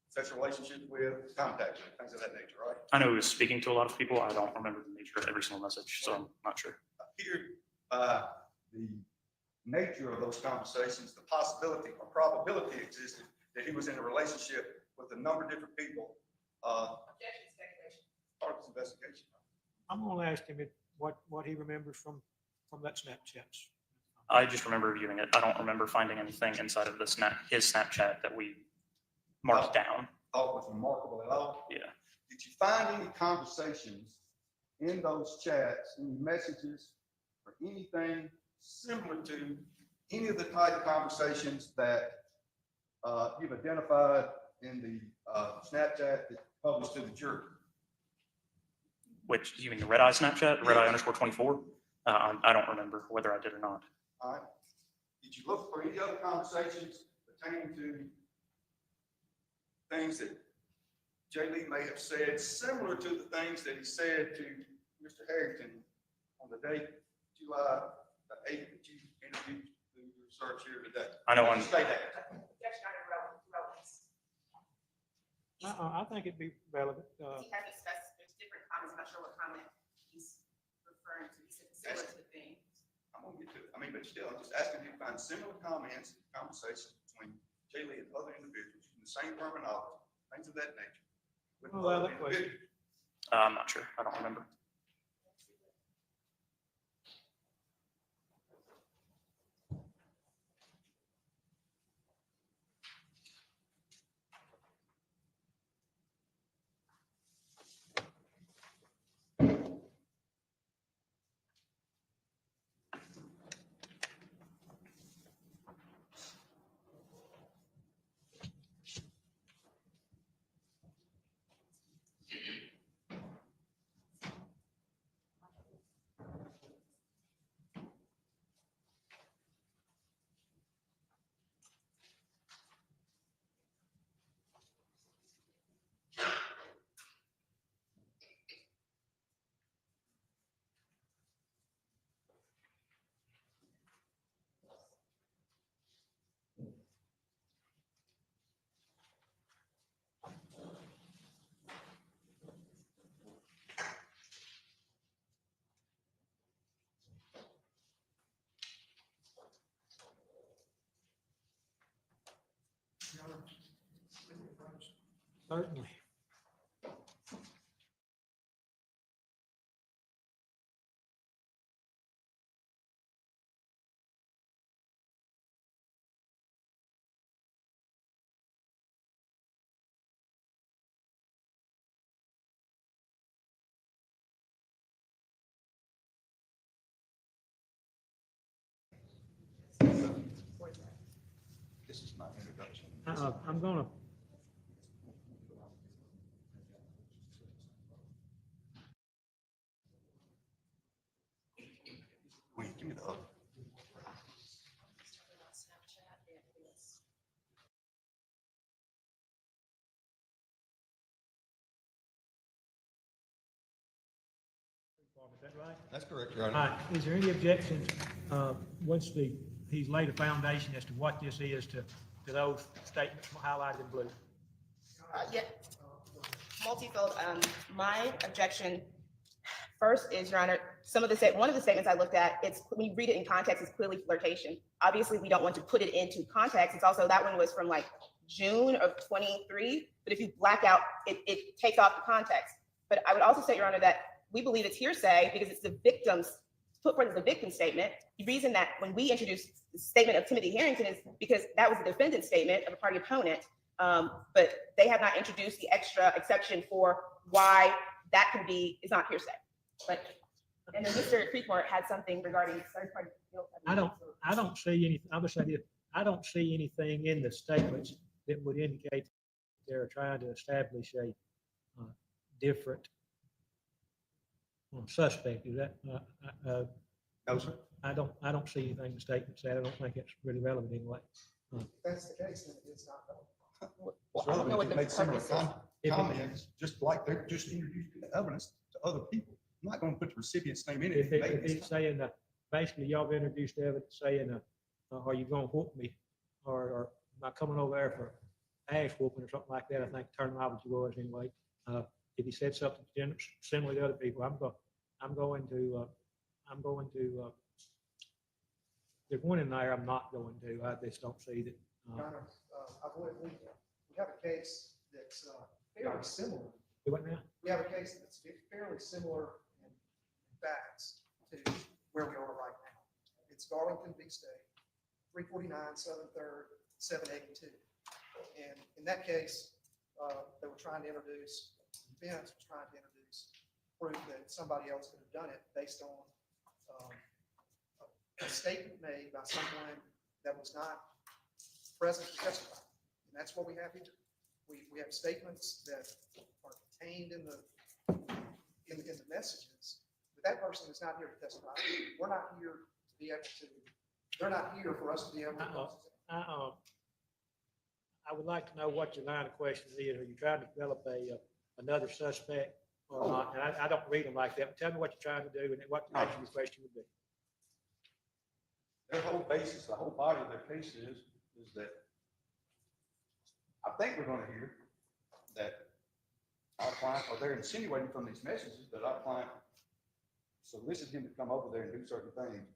sexual relationships with, contacts with, things of that nature, right? I know he was speaking to a lot of people. I don't remember the nature of every single message, so I'm not sure. Appeared by the nature of those conversations, the possibility or probability existed that he was in a relationship with a number of different people. Objection, speculation. Part of his investigation. I'm gonna ask him what he remembers from that Snapchat. I just remember viewing it. I don't remember finding anything inside of his Snapchat that we marked down. Thought was remarkable at all. Yeah. Did you find any conversations in those chats, any messages, or anything similar to any of the type of conversations that you've identified in the Snapchat that published to the jury? Which, you mean the red eye Snapchat, red eye _24? I don't remember whether I did or not. All right. Did you look for any other conversations pertaining to things that Jay Lee may have said similar to the things that he said to Mr. Harrington on the date, July the 8th, that you interviewed through your research here today? I know on, Say that. Objection on irrelevance. I think it'd be relevant. He hasn't specified, there's different comments. I'm not sure what comment he's referring to. He said similar to the thing. I'm gonna get to it. I mean, but still, I'm just asking you to find similar comments, conversations between Jay Lee and other individuals, in the same terminology, things of that nature. with Well, other that question. individuals. I'm not sure. I don't remember. Certainly. This is my introduction. I'm gonna, Wait, give me the other. is that right? That's correct, Your All Honor. right, is there any objection, once he's laid a foundation as to what this is to those statements highlighted in blue? Yeah, multifold. My objection first is, Your Honor, one of the statements I looked at, it's, when you read it in context, it's clearly flirtation. Obviously, we don't want to put it into context. It's also, that one was from like June of 23, but if you black out, it takes off the context. But I would also say, Your Honor, that we believe it's hearsay because it's the victim's, put forth as the victim statement. The reason that when we introduced the statement of Timothy Harrington is because that was the defendant's statement of a party opponent. But they have not introduced the extra exception for why that could be, is not hearsay. But, and then Mr. Creekmore had something regarding third party guilt. I don't see any, I would say this, I don't see anything in the statements that would indicate they're trying to establish a different suspect. Is that, No, sir. I don't see anything in the statement said. I don't think it's really relevant anyway. That's the case, then it's not. Well, I don't know what the Made similar purpose is. comments, just like they're just introducing the evidence to other people. I'm not gonna put the recipient's name in it. If it's saying, basically y'all have introduced evidence saying, are you gonna whoop me? Or am I coming over there for ass whooping or something like that? I think terminology was anyway. If he said something similar to other people, I'm going to, there's one in there I'm not going to. I just don't see that. Your Honor, I believe we have a case that's fairly similar. Do what now? We have a case that's fairly similar in facts to where we are right now. It's Garlington v. State, 349, 7th, 3rd, 782. And in that case, they were trying to introduce, the defense was trying to introduce proof that somebody else could have done it based on a statement made by someone that was not present to testify. And that's what we have here. We have statements that are contained in the messages, but that person is not here to testify. We're not here to be able to, they're not here for us to be able to. I would like to know what your line of questions is. Are you trying to develop another suspect or not? And I don't read them like that, but tell me what you're trying to do and what the nature of your question would be. Their whole basis, the whole body of their case is that I think we're gonna hear that our client, or they're insinuating from these messages that our client solicited him to come over there and do certain things.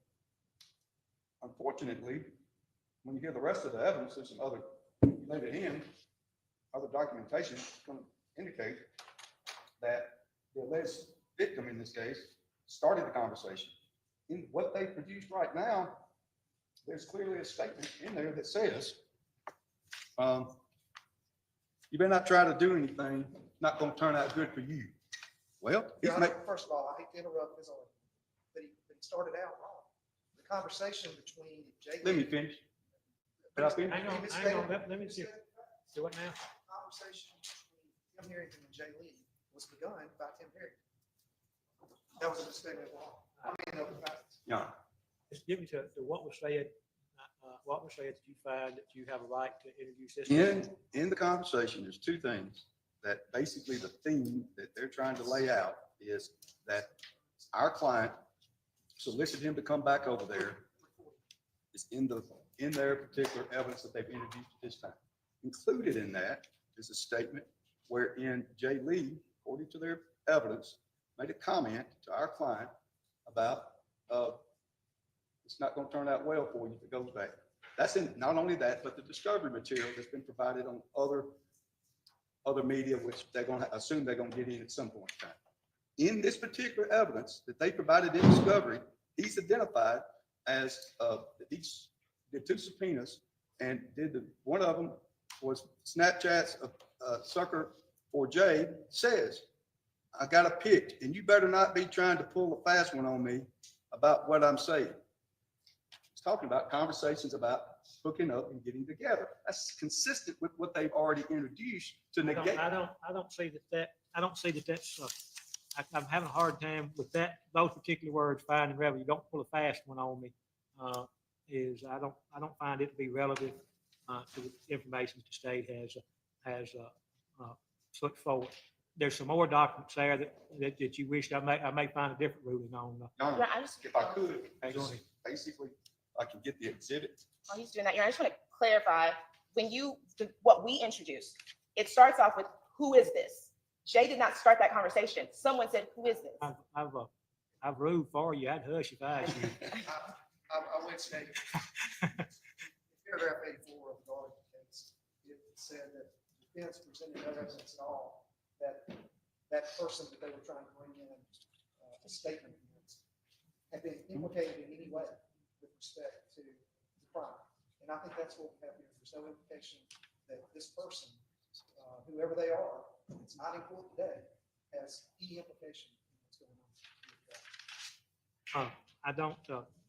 Unfortunately, when you hear the rest of the evidence, there's some other, later in, other documentation going to indicate that the alleged victim in this case started the conversation. In what they produced right now, there's clearly a statement in there that says, you better not try to do anything, not going to turn out good for you. Well, he's Your make, Honor, first of all, I hate to interrupt his argument, but he started out wrong. The conversation between Jay. let me finish. Did I finish? Hang on, let me see. Do it now. Conversation between Tim Harrington and Jay Lee was begun by Tim Harrington. That was a statement of law. I mean, of facts. Yeah. Just give me to what was said, that you find that you have a right to introduce this. In the conversation, there's two things that basically the theme that they're trying to lay out is that our client solicited him to come back over there. It's in their particular evidence that they've introduced at this time. Included in that is a statement wherein Jay Lee, according to their evidence, made a comment to our client about it's not going to turn out well for you if it goes back. That's in not only that, but the discovery material that's been provided on other media, which they're going to assume they're going to get in at some point in time. In this particular evidence that they provided in discovery, he's identified as each did two subpoenas and one of them was Snapchat's sucker for Jay says, I got a pic and you better not be trying to pull a fast one on me about what I'm saying. He's talking about conversations about hooking up and getting together. That's consistent with what they've already introduced to negate. I don't see that's, I'm having a hard time with that, those particular words, fine and relevant. You don't pull a fast one on me, I don't find it to be relevant to the information the state has put forward. There's some more documents there that you wish I may find a different ruling on. Your Honor, Yeah, I just- if I could, Hey, go just ahead. basically, I can get the exhibit. While he's doing that, I just want to clarify, what we introduced, it starts off with, who is this? Jay did not start that conversation. Someone said, who is this? I've ruled for you. I'd hush if I was you. I would say, paragraph 84 of the Garden case, it said that the defense presented no evidence at all that person that they were trying to bring in a statement against had been implicated in any way with respect to the crime. And I think that's what we have here. There's no implication that this person, whoever they are, it's not in court today, has any implication in what's going on.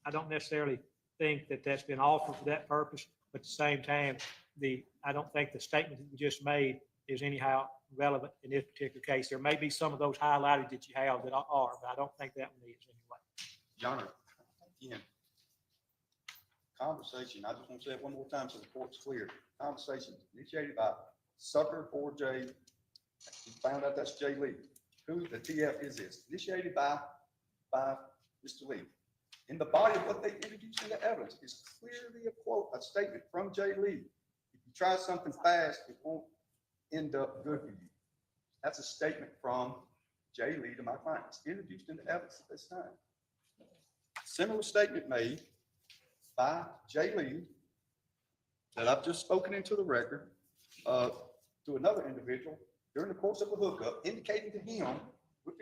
I don't necessarily think that that's been offered for that purpose, but at the same time, I don't think the statement that you just made is anyhow relevant in this particular case. There may be some of those highlighted that you have that are, but I don't think that one is anyway. Your Honor, again, conversation, I just want to say it one more time so the court's clear. Conversation initiated by Sucker for Jay. We found out that's Jay Lee. Who the TF is this? Initiated by Mr. Lee. In the body of what they introduced in the evidence is clearly a quote, a statement from Jay Lee. If you try something fast, it won't end up good for you. That's a statement from Jay Lee to my client. It's introduced in the evidence at this time. Similar statement made by Jay Lee that I've just spoken into the record to another individual during the course of a hookup, indicating to him, we're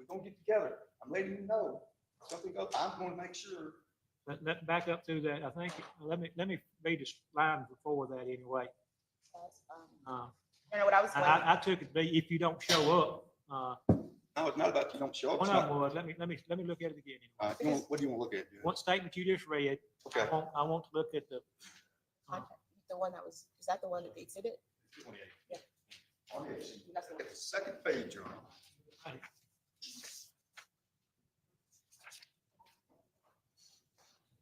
going to get together. I'm letting you know something goes. I'm going to make sure. Let back up through that. I think let me read this line before that anyway. You know what I was going to I took it to be if you don't show up. No, it's not about you don't show up. One It's of them not- was, let me look at it again. All right, what do you want to look at? What statement you just read, Okay. I want to look at the, the one that was, is that the one that the exhibit? Yeah. That's the one. It's the second page, Your Honor.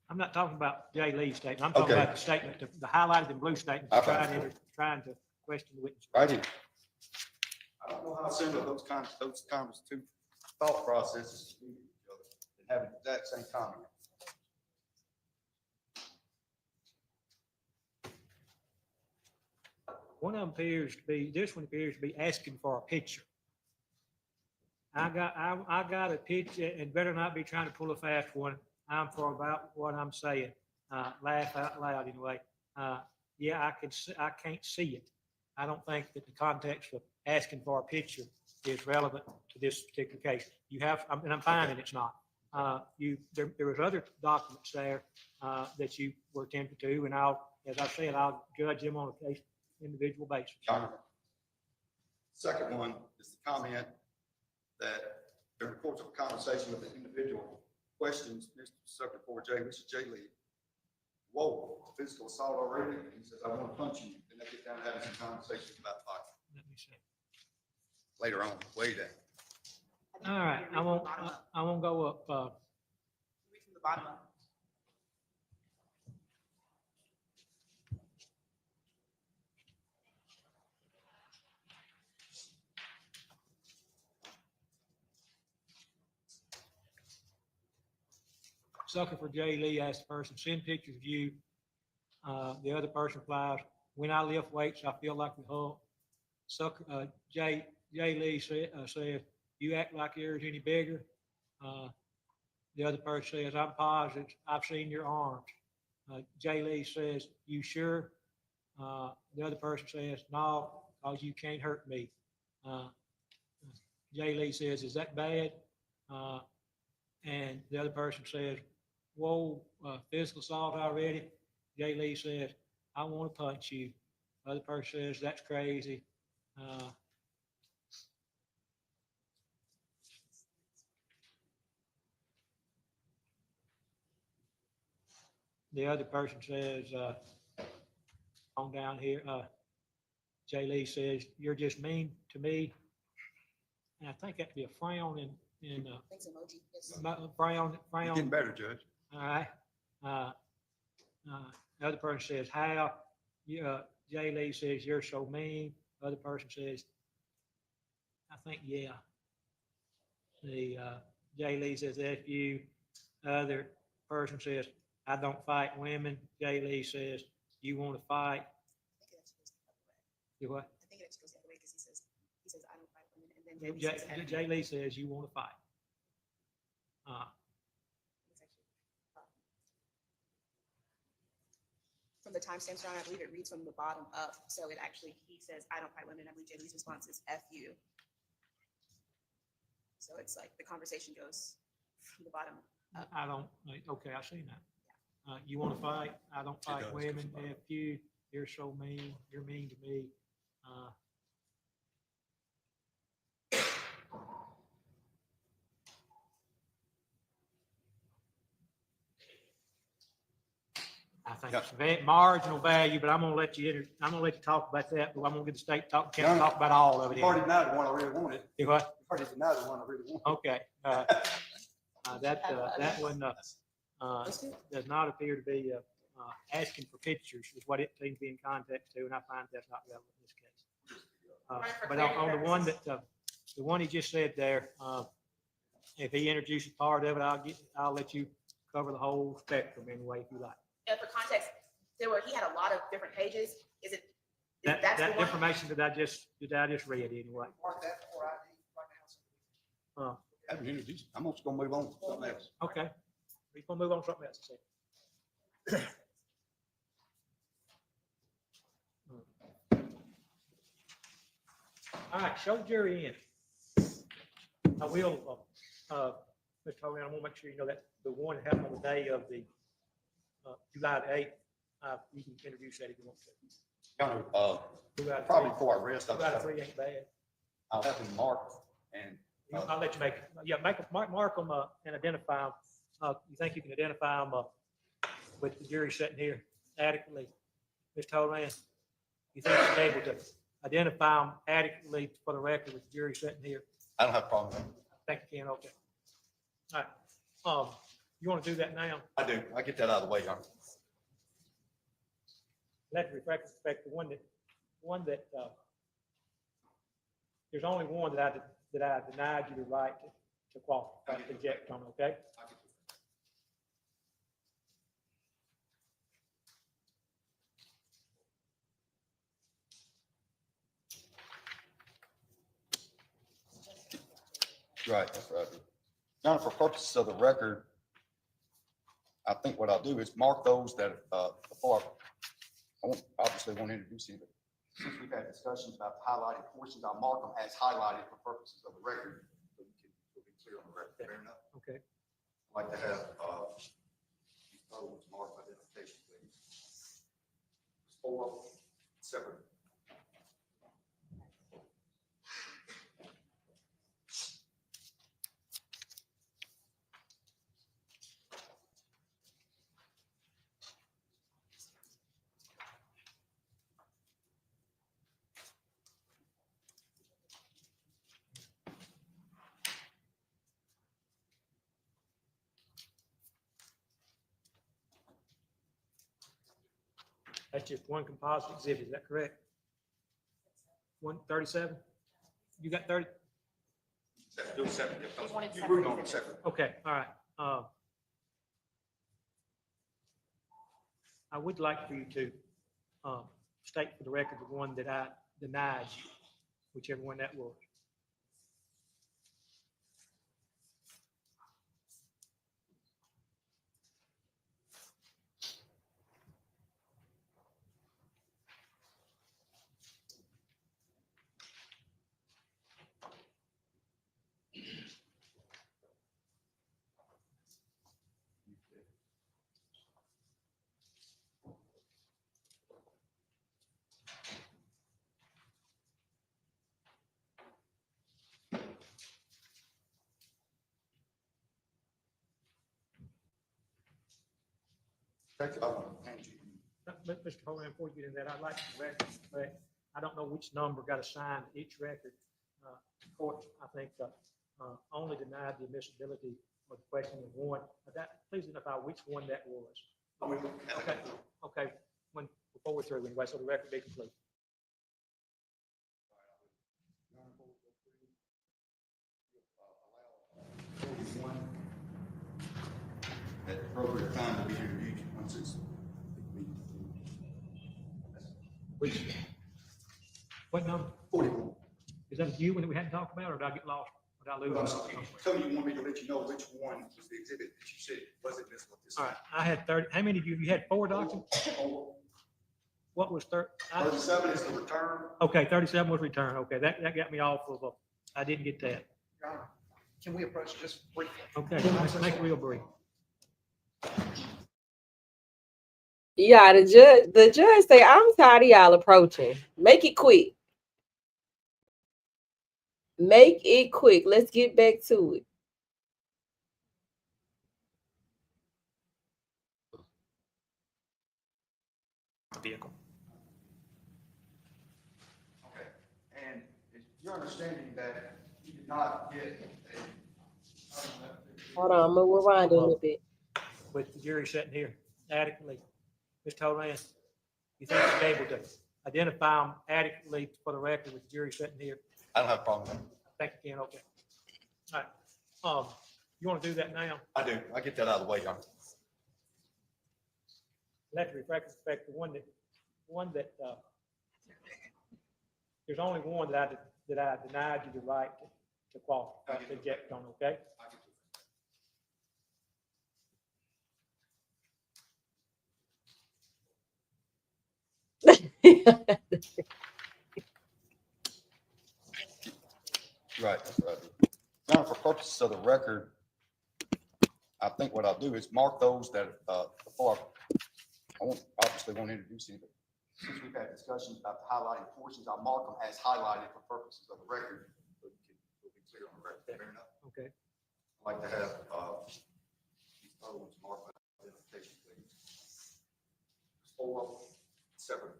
I'm not talking about Jay Lee's statement. I'm talking Okay. about the statement, the highlighted in blue statement, Okay. trying to question the witness. Right here. I don't know how similar those two thought processes to each other and have the exact same comment. One of them appears to be, this one appears to be asking for a picture. I got a picture and better not be trying to pull a fast one. I'm for about what I'm saying. Laugh out loud anyway. Yeah, I can't see it. I don't think that the context of asking for a picture is relevant to this particular case. You have, and I'm finding it's not. There was other documents there, that you were attempted to, and as I said, I'll judge them on a case individual basis. Second one is the comment that during the course of a conversation with an individual questions Mr. Subject 4J, Mr. J. Lee, whoa, physical assault already? And he says, I want to punch you. Then they get down having some conversations about fighting Let me see. later on, way down. All right, I won't go up, Read from the bottom up. Sucker for Jay Lee asked the person, send pictures of you. The other person replies, when I lift weights, I feel like the Hulk. Sucker, Jay Lee says, you act like yours any bigger. The other person says, I'm positive, I've seen your arms. Jay Lee says, you sure? The other person says, no, because you can't hurt me. Jay Lee says, is that bad? And the other person says, whoa, physical assault already? Jay Lee says, I want to punch you. The other person says, that's crazy. The other person says, on down here, Jay Lee says, you're just mean to me. And I think that'd be a frown in Thanks, emoji. Yes. frown. You're getting better, Judge. All right. The other person says, how? Jay Lee says, you're so mean. The other person says, I think, yeah. The Jay Lee says, F you. Other person says, I don't fight women. Jay Lee says, you want to fight? Do what? I think it actually goes the other way because he says, I don't fight women. And then Jay Lee says, F you. Jay Lee says, you want to fight? It's actually, from the timestamps around, I believe it reads from the bottom up. So it actually, he says, I don't fight women. I believe Jay Lee's response is F you. So it's like the conversation goes from the bottom up. I don't, okay, I see that. You want to fight? I don't fight does, women. goes F you. You're so mean. You're mean to me. I think it's marginal value, but I'm gonna let you talk about that, but I'm gonna get the state can't talk about all of it. You've already denied the one I really wanted. Do what? You've already denied the one I really wanted. Okay. That one does not appear to be asking for pictures is what it seems to be in context to, and I find that's not relevant in this case. But on the one that, the one he just said there, if he introduces part of it, I'll let you cover the whole spectrum anyway if you like. And for context, he had a lot of different pages. Is it? That that's the one? information that I just read anyway. Mark that for ID right now. So I haven't introduced. I'm just gonna move on to something else. Okay. We're gonna move on to something else. All right, show the jury in. I will, Mr. Hogan, I want to make sure you know that the one that happened on the day of the July the 8th, you can introduce that if you want to. Kind of, probably before I rest, Two out of three ain't bad. I'll have him mark and I'll let you make it. Yeah, mark them and identify them. You think you can identify them with the jury sitting here adequately? Mr. Hogan, you think you're able to identify them adequately for the record with the jury sitting here? I don't have a problem with it. I think you can, okay. All right. You want to do that now? I do. I get that out of the way, Your Honor. Let me respect the one that there's only one that I denied you the right to qualify to object on, okay? Right, that's right. Now, for purposes of the record, I think what I'll do is mark those that, before, obviously won't introduce you, but since we've had discussions about the highlighted portions, I'll mark them as highlighted for purposes of the record. So we can be clear on the record, fair enough? Okay. I'd like to have, these other ones marked by identification, please. 4 separate. That's just one composite exhibit, is that correct? 137? You got 30? Do it separate. He wanted You separate agreed on it exhibits. separate. Okay, all right. I would like for you to state for the record the one that I denied you, whichever one that was. Thank you. I want to hand you. Mr. Hogan, before you get into that, I'd like to correct, but I don't know which number got assigned to each record. Court, I think, only denied the admissibility of the question of one. Please identify which one that was. Okay, okay, before we're through anyway, so the record be complete. At the appropriate time to be interviewed once it's. What number? 41. Is that you when we hadn't talked about, or did I get lost? Or did I lose? Tell me you want me to let you know which one was the exhibit that you said wasn't this one. All right, I had 30, how many of you had 4 documents? What was 37 is the return. Okay, 37 was returned. Okay, that got me off of, I didn't get that. Your Honor, can we approach just briefly? Okay, let's make it real brief. Yeah, the judge say, I'm tired of y'all approaching. Make it quick. Make it quick. Let's get back to it. Vehicle. Okay, and it's your understanding that you did not get Hold on, I'm gonna rewind a little bit. With the jury sitting here adequately, Mr. Horan, you think you're able to identify them adequately for the record with the jury sitting here? I don't have a problem with I think you can, okay. All right, you want to do that now? that. I do. I get that out of the way, Your Honor. Let the record respect the one that, there's only one that I denied you the right to qualify, to object on, okay? Right, that's right. Now, for purposes of the record, I think what I'll do is mark those that, before, obviously won't introduce you, but since we've had discussions about the highlighted portions, I'll mark them as highlighted for purposes of the record. So we can be clear on the record, fair enough? Okay. I'd like to have, these other ones marked by identification, please. 4 separate.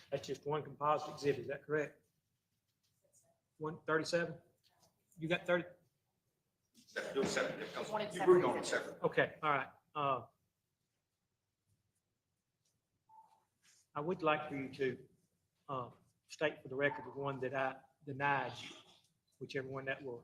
That's just one composite exhibit, is that correct? 137? You got 30? Do it separately. Just wanted You were separate. going separate. Okay, all right. I would like for you to state for the record the one that I denied you, whichever one that was.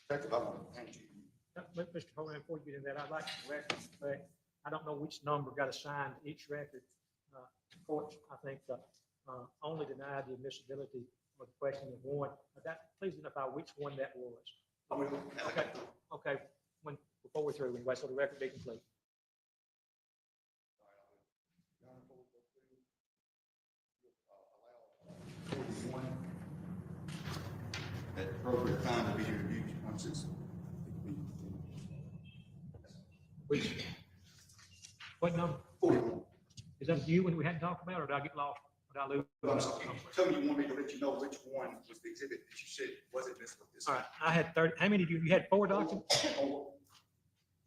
Detective, I want to hand you. Mr. Hogan, before you get into that, I'd like to correct, but I don't know which number got assigned to each record. Courts, I think, only denied the admissibility of the question of one. Please identify which one that was. Okay, okay, before we're through, anyway, so the record be complete. At appropriate time to be reviewed once it's. What number? 41. Is that you when we hadn't talked about, or did I get lost? Did I lose? Tell me you want me to let you know which one was the exhibit that you said was admissible. All right, I had 30, how many did you had 4 documents?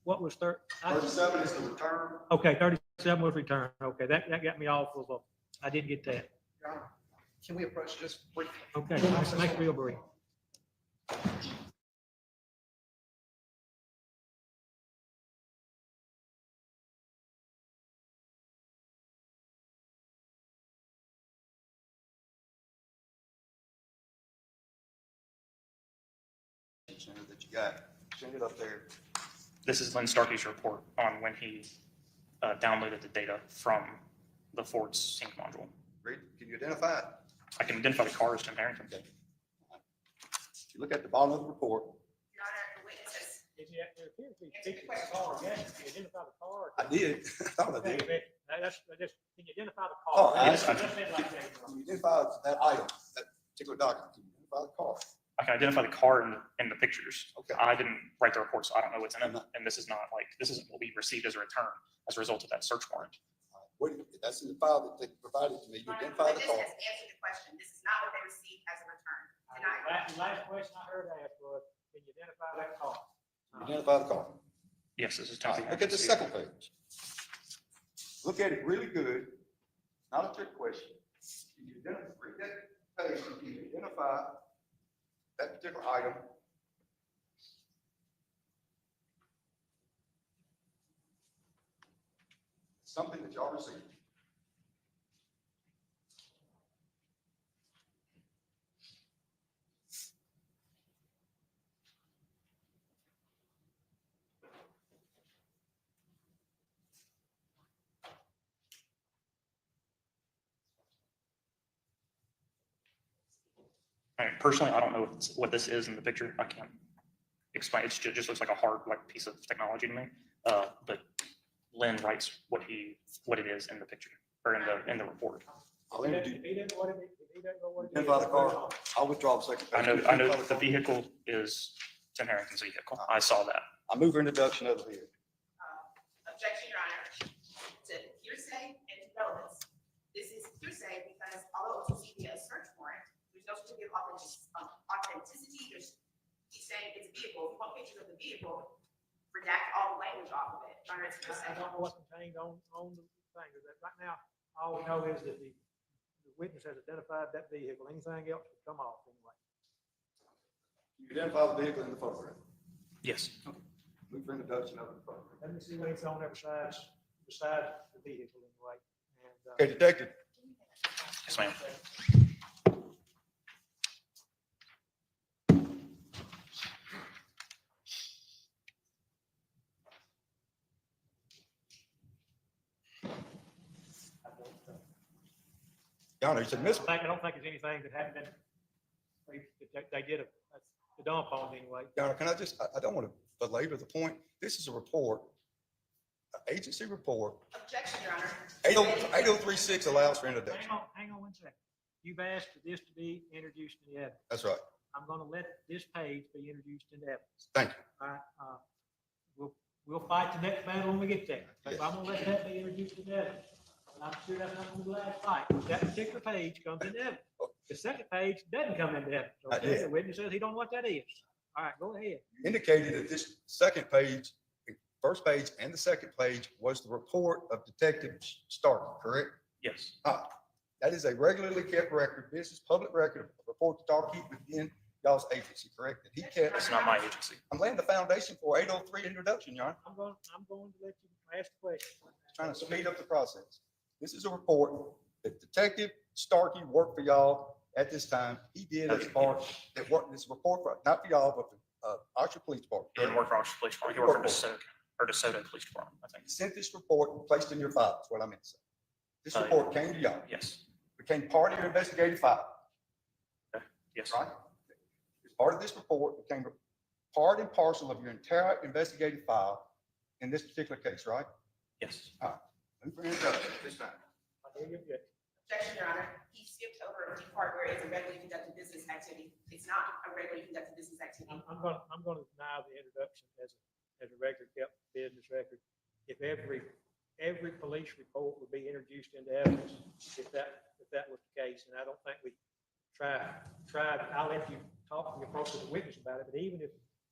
What was 30? 37 is the return. Okay, 37 was returned. Okay, that got me off of, I didn't get that. Your Honor, can we approach just briefly? Okay, make it real brief. That you got, send it up there. This is Lynn Starkey's report on when he downloaded the data from the Ford's sync module. Read, can you identify it? I can identify the car as Tim Harrington. If you look at the bottom of the report, Your Honor, the witnesses. There appears to be pictures of the car, yes, can you identify the car? I did, I thought I Okay, did. can you identify the Oh, car? I- Just say it like that. Can you identify that item, that particular document? Can you identify the car? I can identify the car in the pictures. Okay. I didn't write the report, so I don't know what's in it. And this is not like, this isn't what we received as a return as a result of that search warrant. What, that's in the file that they provided to me. You Your Honor, identify the witness car. has answered the question. This is not what they received as a return. Denied. Last question I heard asked was, can you identify that car? You Identify the car. Yes, this is All Tim. right, look at the second page. Look at it really good. Not a trick question. Can you identify, read that page, can you identify that particular item? Something that y'all received. I mean, personally, I don't know what this is in the picture. I can't explain. It just looks like a hard like piece of technology to me. But Lynn writes what it is in the picture or in the report. I'll If introduce, he didn't know what it is. identify the car. I'll withdraw the second page. I know the vehicle is Tim Harrington's vehicle. I saw that. I move for introduction over here. Objection, Your Honor, to hearsay and to relevance. This is hearsay because although it was received via a search warrant, there's no certificate of authenticity. He's saying it's a vehicle. If you want pictures of the vehicle, redact all the language off of it. Your Honor, it's hearsay. I don't know what's contained on the thing. Right now, all we know is that the witness has identified that vehicle. Anything else would come off anyway. You identify the vehicle in the photograph. Yes. Move for introduction over the photograph. Let me see what it's on there besides the vehicle anyway. And, Okay, detective. Yes, ma'am. Your Honor, it's admissible. I don't think there's anything that hadn't been, they did a dump on anyway. Your Honor, can I just, I don't want to belabor the point. This is a report Agency report, Objection, Your Honor. 8036 allows for introduction. Hang on 1 second. You've asked for this to be introduced in the evidence. That's right. I'm gonna let this page be introduced into evidence. Thank you. All right, we'll fight the next battle when we get there. But I'm gonna let that be introduced into evidence. And I'm sure that's not gonna be the last fight. That particular page comes into evidence. The second page doesn't come into evidence. Not Okay, yet. the witness says he don't know what that is. All right, go ahead. Indicated that this second page, the first page and the second page was the report of Detective Stark, correct? Yes. That is a regularly kept record, business, public record, a report that y'all keep within y'all's agency, correct? That he kept. That's not my agency. I'm laying the foundation for 803 introduction, Your Honor. I'm going to let you ask the question. Trying to speed up the process. This is a report that Detective Starkey worked for y'all at this time. He did as part that worked this report for, not for y'all, but for Oxford Police Department. He didn't work for Oxford Police Department. He worked for DeSoto Police Department, I think. He sent this report and placed in your file, is what I meant to say. This report came to y'all, Yes. became part of your investigative file, Yes. right? As part of this report, became part and parcel of your entire investigative file in this particular case, right? Yes. Move for introduction at this time. I hear you objection. Objection, Your Honor. He skipped over a key part where it's a regularly conducted business activity. It's not a regularly conducted business activity. I'm gonna deny the introduction as a record kept business record. If every police report would be introduced into evidence, if that was the case, and I don't think we tried, I'll let you talk to the appropriate witness about it, but even if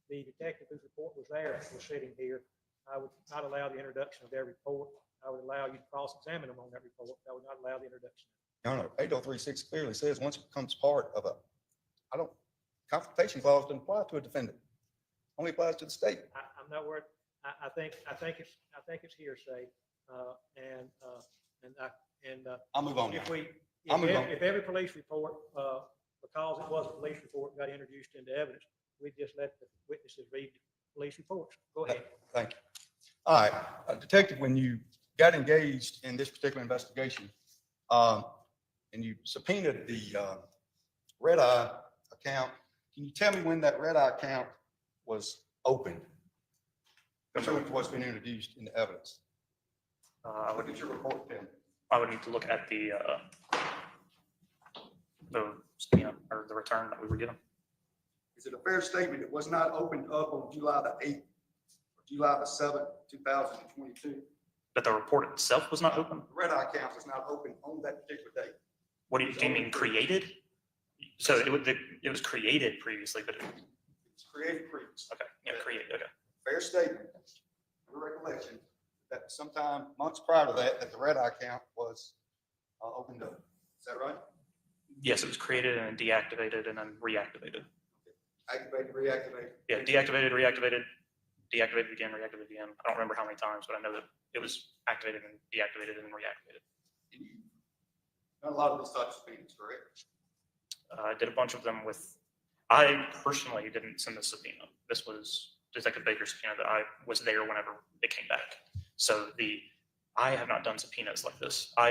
the detective whose report was there was sitting here, I would not allow the introduction of their report. I would allow you to cross-examine them on that report. I would not allow the introduction. No, 8036 clearly says once it becomes part of confrontation clause doesn't apply to a defendant. Only applies to the state. I'm not worried. I think it's hearsay. I'll move on. If every police report, because it was a police report, got introduced into evidence, we just let the witnesses read the police reports. Go ahead. Thank you. All right, Detective, when you got engaged in this particular investigation, and you subpoenaed the Red Eye account, can you tell me when that Red Eye account was opened? Pursuant to what's been introduced in the evidence. What did your report tell me? I would need to look at the subpoena or the return that we were given. Is it a fair statement it was not opened up on July the 8th, or July the 7th, 2022? That the report itself was not open? The Red Eye account was not open on that particular date. What do you mean created? So it was created previously, but It's created previously. okay, yeah, created, okay. Fair statement, your recollection, that sometime months prior to that the Red Eye account was opened up. Is that right? Yes, it was created and then deactivated and then reactivated. Activated, reactivated. Yeah, deactivated, reactivated, deactivated again, reactivated again. I don't remember how many times, but I know that it was activated and deactivated and reactivated. Done a lot of these types of things, correct? I did a bunch of them with, I personally didn't send the subpoena. This was Detective Baker's subpoena that I was there whenever it came back. So I have not done subpoenas like this. I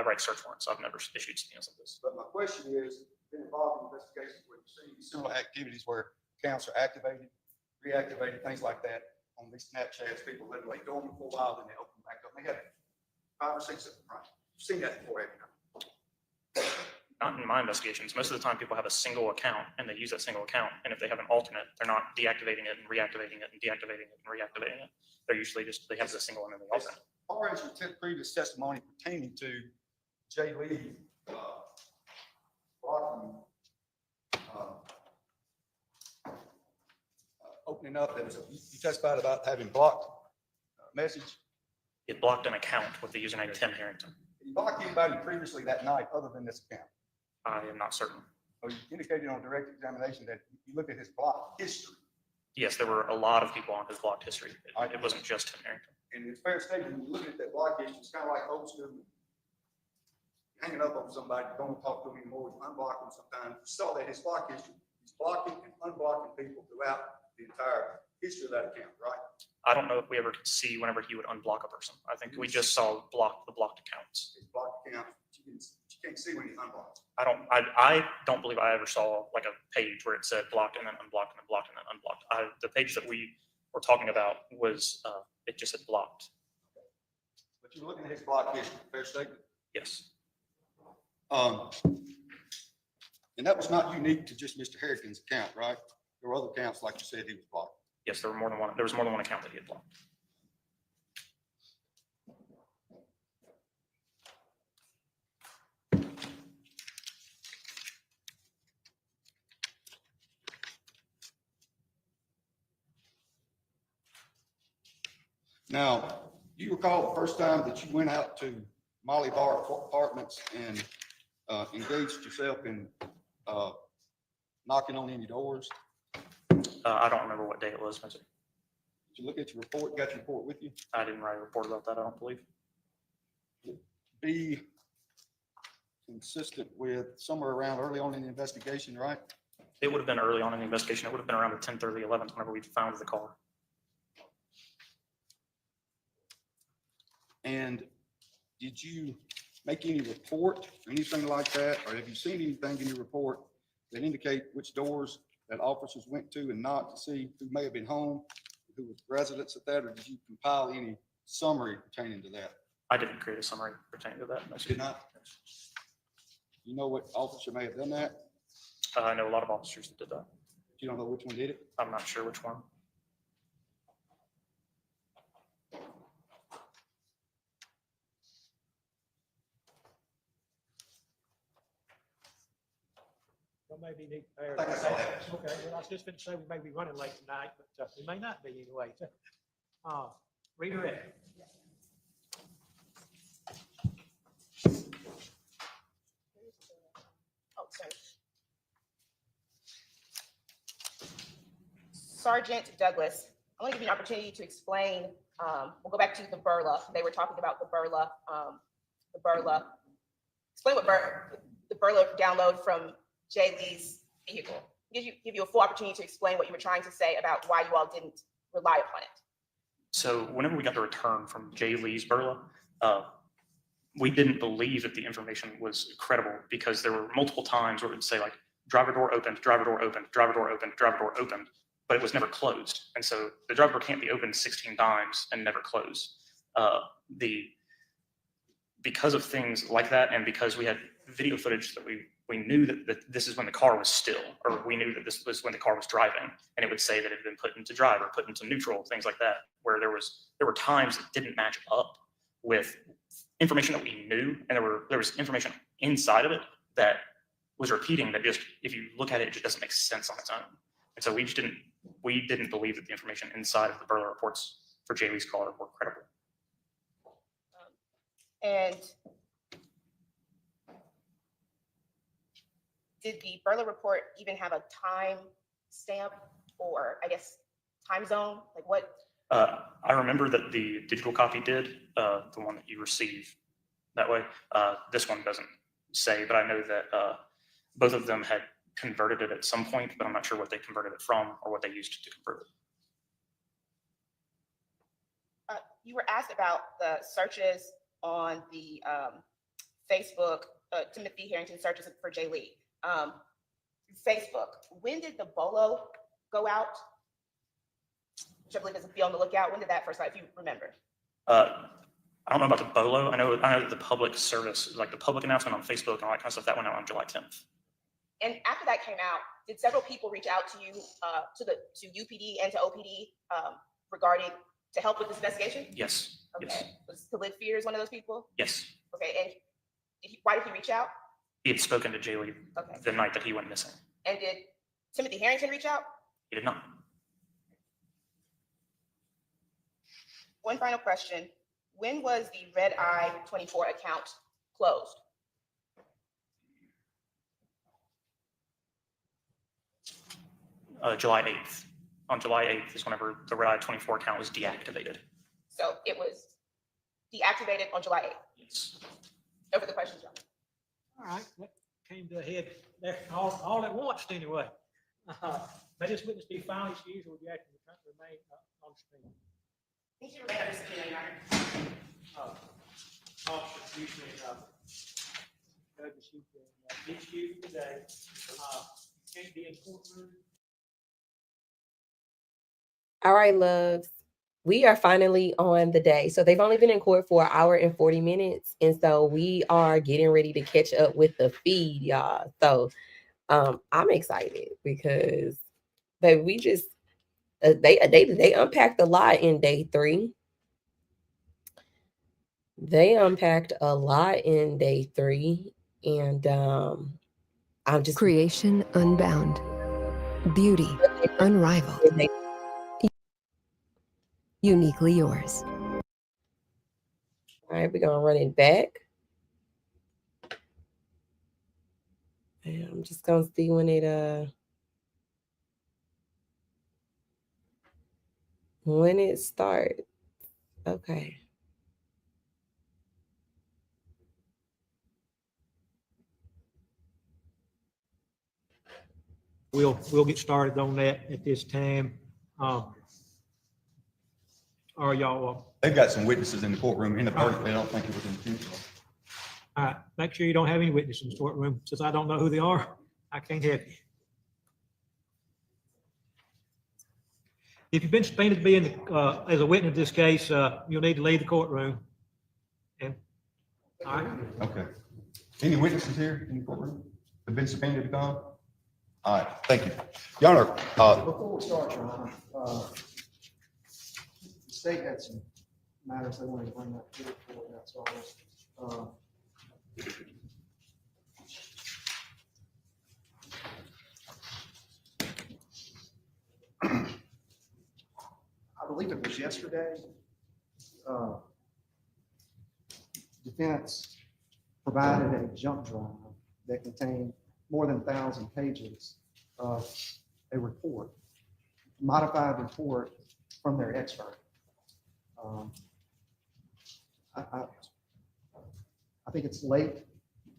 write search warrants. I've never issued subpoenas like this. But my question is, been involved in investigations where you've seen similar activities where accounts are activated, reactivated, things like that on these Snapchats, people literally go them for a while, then they open back up. They have 5 or 6 of them, right? You've seen that before, haven't you? Not in my investigations. Most of the time people have a single account and they use that single account. And if they have an alternate, they're not deactivating it and reactivating it and deactivating it and reactivating it. They're usually just, they have the single one and the alternate. As far as your previous testimony pertaining to Jay Lee, blocking, opening up, you testified about having blocked message. It blocked an account with the username Tim Harrington. Did you block anybody previously that night other than this account? I am not certain. So you indicated on direct examination that you looked at his block history. Yes, there were a lot of people on his blocked history. It wasn't just Tim Harrington. And it's fair statement, when you look at that block history, it's kind of like old school. Hanging up on somebody, you don't talk to them anymore, you unblock them sometimes. You saw that his block history, he's blocking and unblocking people throughout the entire history of that account, right? I don't know if we ever could see whenever he would unblock a person. I think we just saw the blocked accounts. His blocked account, you can't see when he unblocks. I don't believe I ever saw like a page where it said blocked and then unblocked and then blocked and then unblocked. The page that we were talking about was, it just said blocked. But you're looking at his block history, fair statement. Yes. And that was not unique to just Mr. Harrigan's account, right? There were other accounts, like you said, he was blocked. Yes, there was more than one account that he had blocked. Now, you recall the first time that you went out to Molly Bar Apartments and engaged yourself in knocking on any doors? I don't remember what day it was, Spencer. Did you look at your report, got your report with you? I didn't write a report about that, I don't believe. Be consistent with somewhere around early on in the investigation, right? It would have been early on in the investigation. It would have been around the 10th or the 11th whenever we found the car. And did you make any report or anything like that? Or have you seen anything in your report that indicate which doors that officers went to and not to see who may have been home, who was residents at that, or did you compile any summary pertaining to that? I didn't create a summary pertaining to that. No, Did not? You know what officer may have done that? I know a lot of officers that did that. You don't know which one did it? I'm not sure which one. So maybe need. Okay, Like I said. well, I was just going to say we may be running late tonight, but we may not be anyway. Redirect. Oh, sorry. Sergeant Douglas, I want to give you an opportunity to explain, we'll go back to the Burla. They were talking about the Burla. Explain what the Burla download from Jay Lee's vehicle. Give you a full opportunity to explain what you were trying to say about why you all didn't rely upon it. So whenever we got the return from Jay Lee's Burla, we didn't believe that the information was credible because there were multiple times where it would say like driver door opened, driver door opened, driver door opened, driver door opened, but it was never closed. And so the driver door can't be opened 16 times and never close. Because of things like that, and because we had video footage that we knew that this is when the car was still, or we knew that this was when the car was driving, and it would say that it had been put into drive or put into neutral, things like that, where there were times that didn't match up with information that we knew, and there was information inside of it that was repeating that just, if you look at it, it just doesn't make sense on its own. And so we didn't believe that the information inside of the Burla reports for Jay Lee's car were credible. And did the Burla report even have a time stamp or, I guess, time zone? Like what? I remember that the digital copy did, the one that you receive that way. This one doesn't say, but I know that both of them had converted it at some point, but I'm not sure what they converted it from or what they used to convert it. You were asked about the searches on the Facebook, Timothy Harrington searches for Jay Lee. Facebook, when did the BOLO go out? Which I believe is be on the lookout. When did that first, if you remember? I don't know about the BOLO. I know that the public service, like the public announcement on Facebook and all that kind of stuff, that went out on July 10th. And after that came out, did several people reach out to you, to UPD and to OPD regarding to help with this investigation? Yes. Okay. Yes. Was Khalid Fears one of those people? Yes. Okay. And why did he reach out? He had spoken to Jay Lee Okay. the night that he went missing. And did Timothy Harrington reach out? He did not. One final question. When was the Red Eye 24 account closed? July 8th. On July 8th is whenever the Red Eye 24 account was deactivated. So it was deactivated on July 8th. Yes. No further questions, John. All right, that came to a head there all at once anyway. May this witness be found excused or rejected, remain on screen. Thank you for being understood, Your Honor. Officer, you can, Douglas, you can be excused today. Can't be in courtroom. All right, loves. we are finally on the day. So they've only been in court for 1 hour and 40 minutes. And so we are getting ready to catch up with the feed, y'all. So I'm excited because we just they unpacked a lot in day 3. They unpacked a lot in day 3. And I'm just Creation unbound. Beauty unrivaled. Uniquely yours. all right, we're gonna run it back. And I'm just gonna see when it starts. Okay. We'll get started on that at this time. Are y'all, They've got some witnesses in the courtroom inadvertently. I don't think it was intentional. all right, make sure you don't have any witnesses in the courtroom. Since I don't know who they are, I can't help you. If you've been subpoenaed to be in the, as a witness in this case, you'll need to leave the courtroom. And, all right, Okay. Any witnesses here in the courtroom have been subpoenaed to come? All right, thank you. Your Honor, Before we start, Your Honor, the state had some matters they wanted to bring up to the court, that's all. I believe it was yesterday. Defense provided a jump drive that contained more than 1,000 pages of a report, modified report from their expert. I think it's late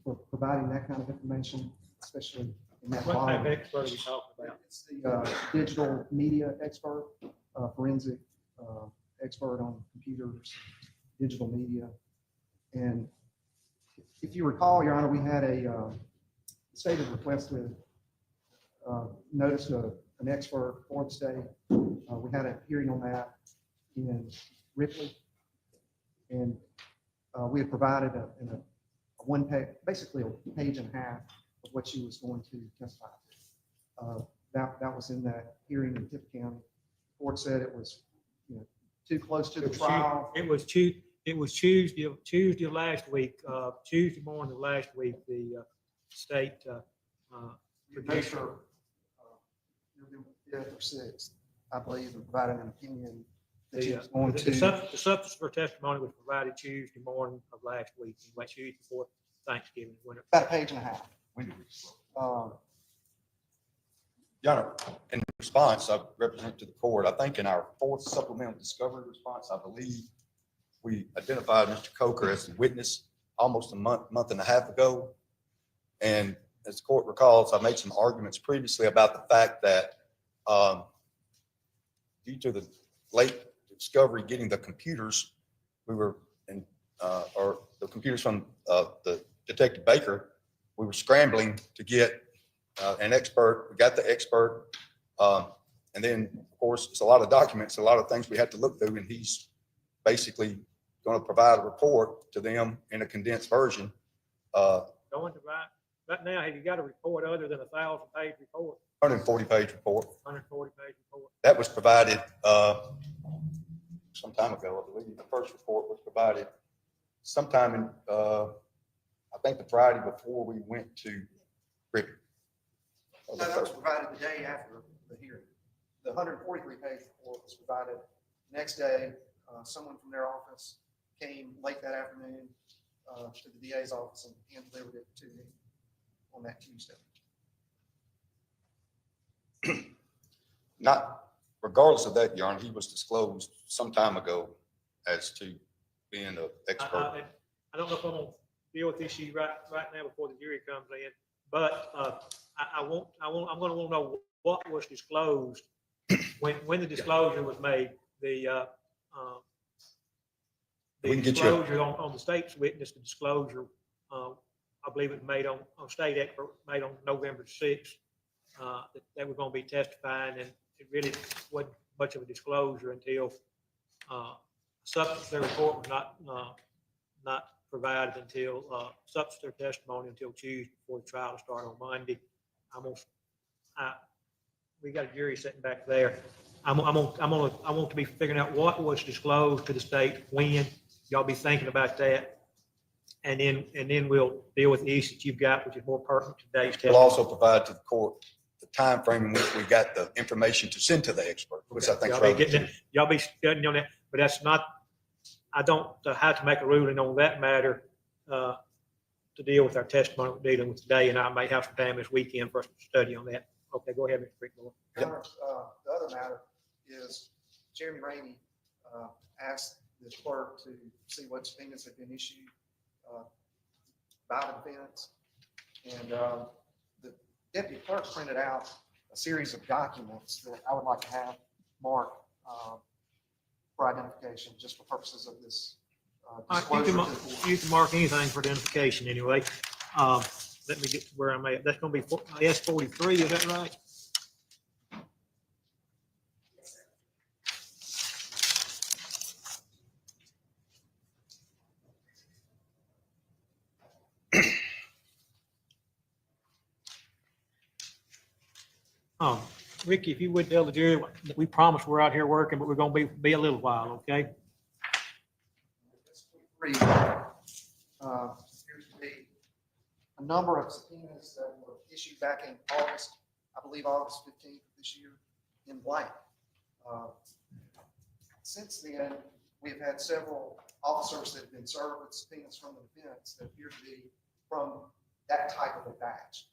for providing that kind of information, especially in that what type of volume. expert are we talking about? It's the digital media expert, forensic expert on computers, digital media. And if you recall, Your Honor, we had the state had requested notice of an expert for the state. We had a hearing on that in Ripley. And we had provided a one page, basically a page and a half of what she was going to testify to. That was in that hearing in Tippah County. The court said it was, too close to the trial. It was Tuesday of last week, Tuesday morning of last week, the state produced November 5th or 6th, I believe, and provided an opinion that she was going the to. substance of her testimony was provided Tuesday morning of last week, like Tuesday before Thanksgiving. About a page and a half. when did we- Your Honor, in response, I represent to the court, I think in our 4th supplemental discovery response, I believe we identified Mr. Coker as the witness almost a month and a half ago. And as the court recalls, I made some arguments previously about the fact that due to the late discovery, getting the computers, we were in, or the computers from the Detective Baker, we were scrambling to get an expert. We got the expert. And then, of course, it's a lot of documents, a lot of things we had to look through, and he's basically going to provide a report to them in a condensed version. Going to right now, have you got a report other than 1,000-page report, 140-page report. 140-page report? That was provided some time ago, I believe. The first report was provided sometime in, I think the Friday before we went to Ripley. No, that was provided the day after the hearing. The 143-page report was provided next day. Someone from their office came late that afternoon to the DA's office and hand delivered it to me on that Tuesday. Not, regardless of that, Your Honor, he was disclosed some time ago as to being an expert. I don't know if I'm gonna deal with this issue right now before the jury comes in, but I'm gonna want to know what was disclosed when the disclosure was made. The We can get you a- disclosure on the state's witness, the disclosure, I believe it was made on state expert, made on November 6th, that we're going to be testifying, and it really wasn't much of a disclosure until substantive report was not provided until, substantive testimony until Tuesday before the trial to start on Monday. We got a jury sitting back there. I want to be figuring out what was disclosed to the state, when. Y'all be thinking about that. And then we'll deal with the issue that you've got, which is more pertinent to today's We'll testimony. also provide to the court the time frame in which we got the information to send to the expert, which I think is Y'all be relevant. getting it, y'all be studying on that, but that's not, I don't have to make a ruling on that matter to deal with our testimony we're dealing with today, and I may have some time this weekend for us to study on that. Okay, go ahead, Mr. Creekmore. Your Honor, the other matter is Jeremy Rainey asked the clerk to see what subpoenas have been issued by the defense. And the deputy clerk printed out a series of documents that I would like to have marked for identification, just for purposes of this disclosure to the court. You can mark anything for identification anyway. Let me get to where I'm at. That's gonna be S43, is that right? Ricky, if you would tell the jury, that we promise we're out here working, but we're gonna be a little while, okay? Appears to be a number of subpoenas that were issued back in August, I believe August 15th of this year, in blank. Since then, we've had several officers that have been served with subpoenas from the defense that appear to be from that type of a batch.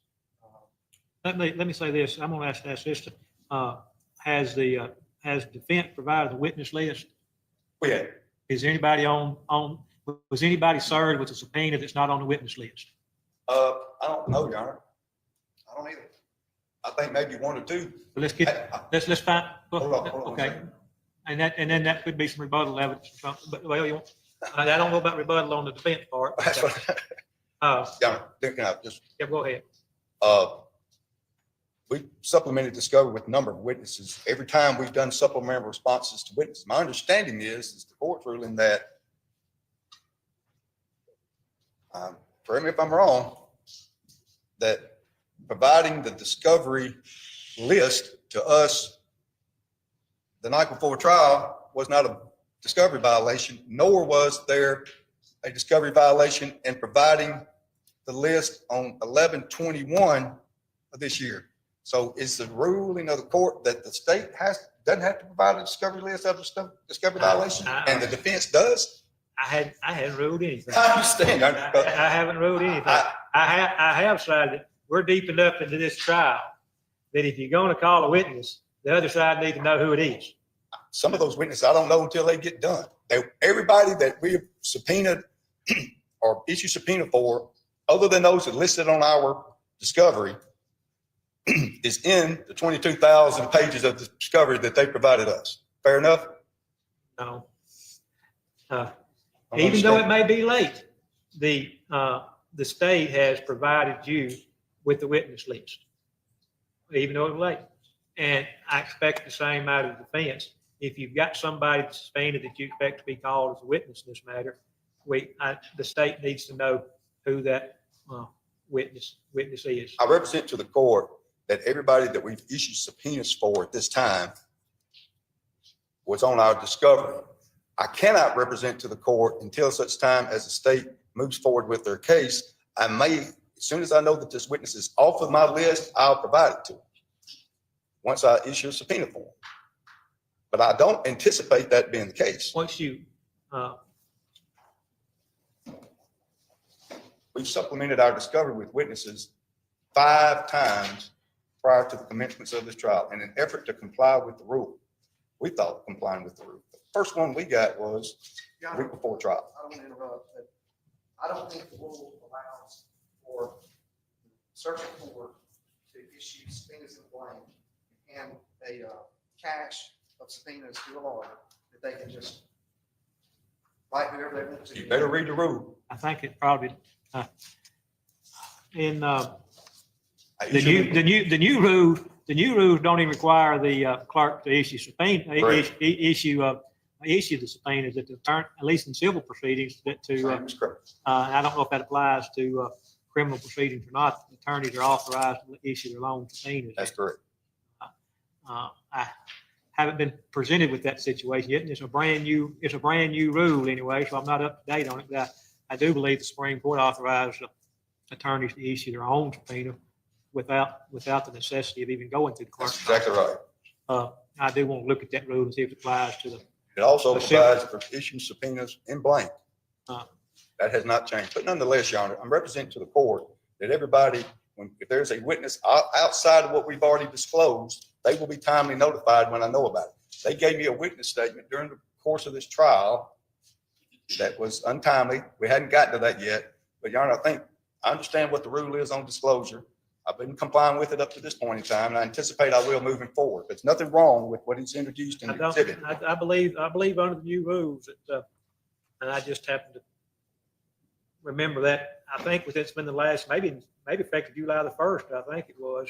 Let me say this. I'm gonna ask the assistant, has the defense provided the witness list? We had, Is anybody was anybody served with a subpoena that's not on the witness list? I don't know, Your Honor. I don't either. I think maybe one or two. But let's find, Hold on a okay. second. And then that could be some rebuttal evidence or something, but well, you want, I don't know about rebuttal on the defense part. That's what, Your Honor, can I just, Yeah, go ahead. we supplemented discovery with a number of witnesses. Every time we've done supplemental responses to witnesses. My understanding is the court's ruling that, correct me if I'm wrong, that providing the discovery list to us the night before trial was not a discovery violation, nor was there a discovery violation in providing the list on 11/21 of this year. So is the ruling of the court that the state doesn't have to provide a discovery list of a discovery violation, and the defense does? I hadn't ruled anything. I understand. I haven't ruled anything. I have decided that we're deep enough into this trial that if you're gonna call a witness, the other side needs to know who it is. Some of those witnesses, I don't know until they get done. Everybody that we have subpoenaed or issued subpoena for, other than those that listed on our discovery, is in the 22,000 pages of the discovery that they provided us. Fair enough? No. Even though it may be late, the state has provided you with the witness list, even though it's late. And I expect the same out of the defense. If you've got somebody suspended that you expect to be called as a witness in this matter, the state needs to know who that witness is. I represent to the court that everybody that we've issued subpoenas for at this time was on our discovery. I cannot represent to the court until such time as the state moves forward with their case. I may, as soon as I know that this witness is off of my list, I'll provide it to them once I issue a subpoena for them. But I don't anticipate that being the case. Once you, We've supplemented our discovery with witnesses 5 times prior to the commencement of this trial in an effort to comply with the rule. We thought complying with the rule. The first one we got was a week before trial. I don't want to interrupt, but I don't think the rule allows for circuit court to issue subpoenas in blank and a cache of subpoenas to a lawyer that they can just write whoever they want to. You better read the rule. I think it probably, in I the new rules don't even require the clerk to issue subpoena, Correct. issue issue the subpoenas that the attorney, at least in civil proceedings, that to, That's correct. I don't know if that applies to criminal proceedings or not. The attorneys are authorized to issue their own subpoenas. That's correct. I haven't been presented with that situation yet, and it's a brand new rule anyway, so I'm not up to date on it. But I do believe the Supreme Court authorized attorneys to issue their own subpoena without the necessity of even going through the clerk. That's exactly right. I do want to look at that rule and see if it applies to the. It also The civil- provides for issuing subpoenas in blank. Uh, That has not changed. But nonetheless, Your Honor, I'm representing to the court that everybody, if there's a witness outside of what we've already disclosed, they will be timely notified when I know about it. They gave me a witness statement during the course of this trial that was untimely. We hadn't gotten to that yet. But Your Honor, I understand what the rule is on disclosure. I've been complying with it up to this point in time, and I anticipate I will moving forward. There's nothing wrong with what he's introduced in the exhibit. I believe under the new rules that, and I just happen to remember that. I think it's been the last, maybe effective July the 1st, I think it was,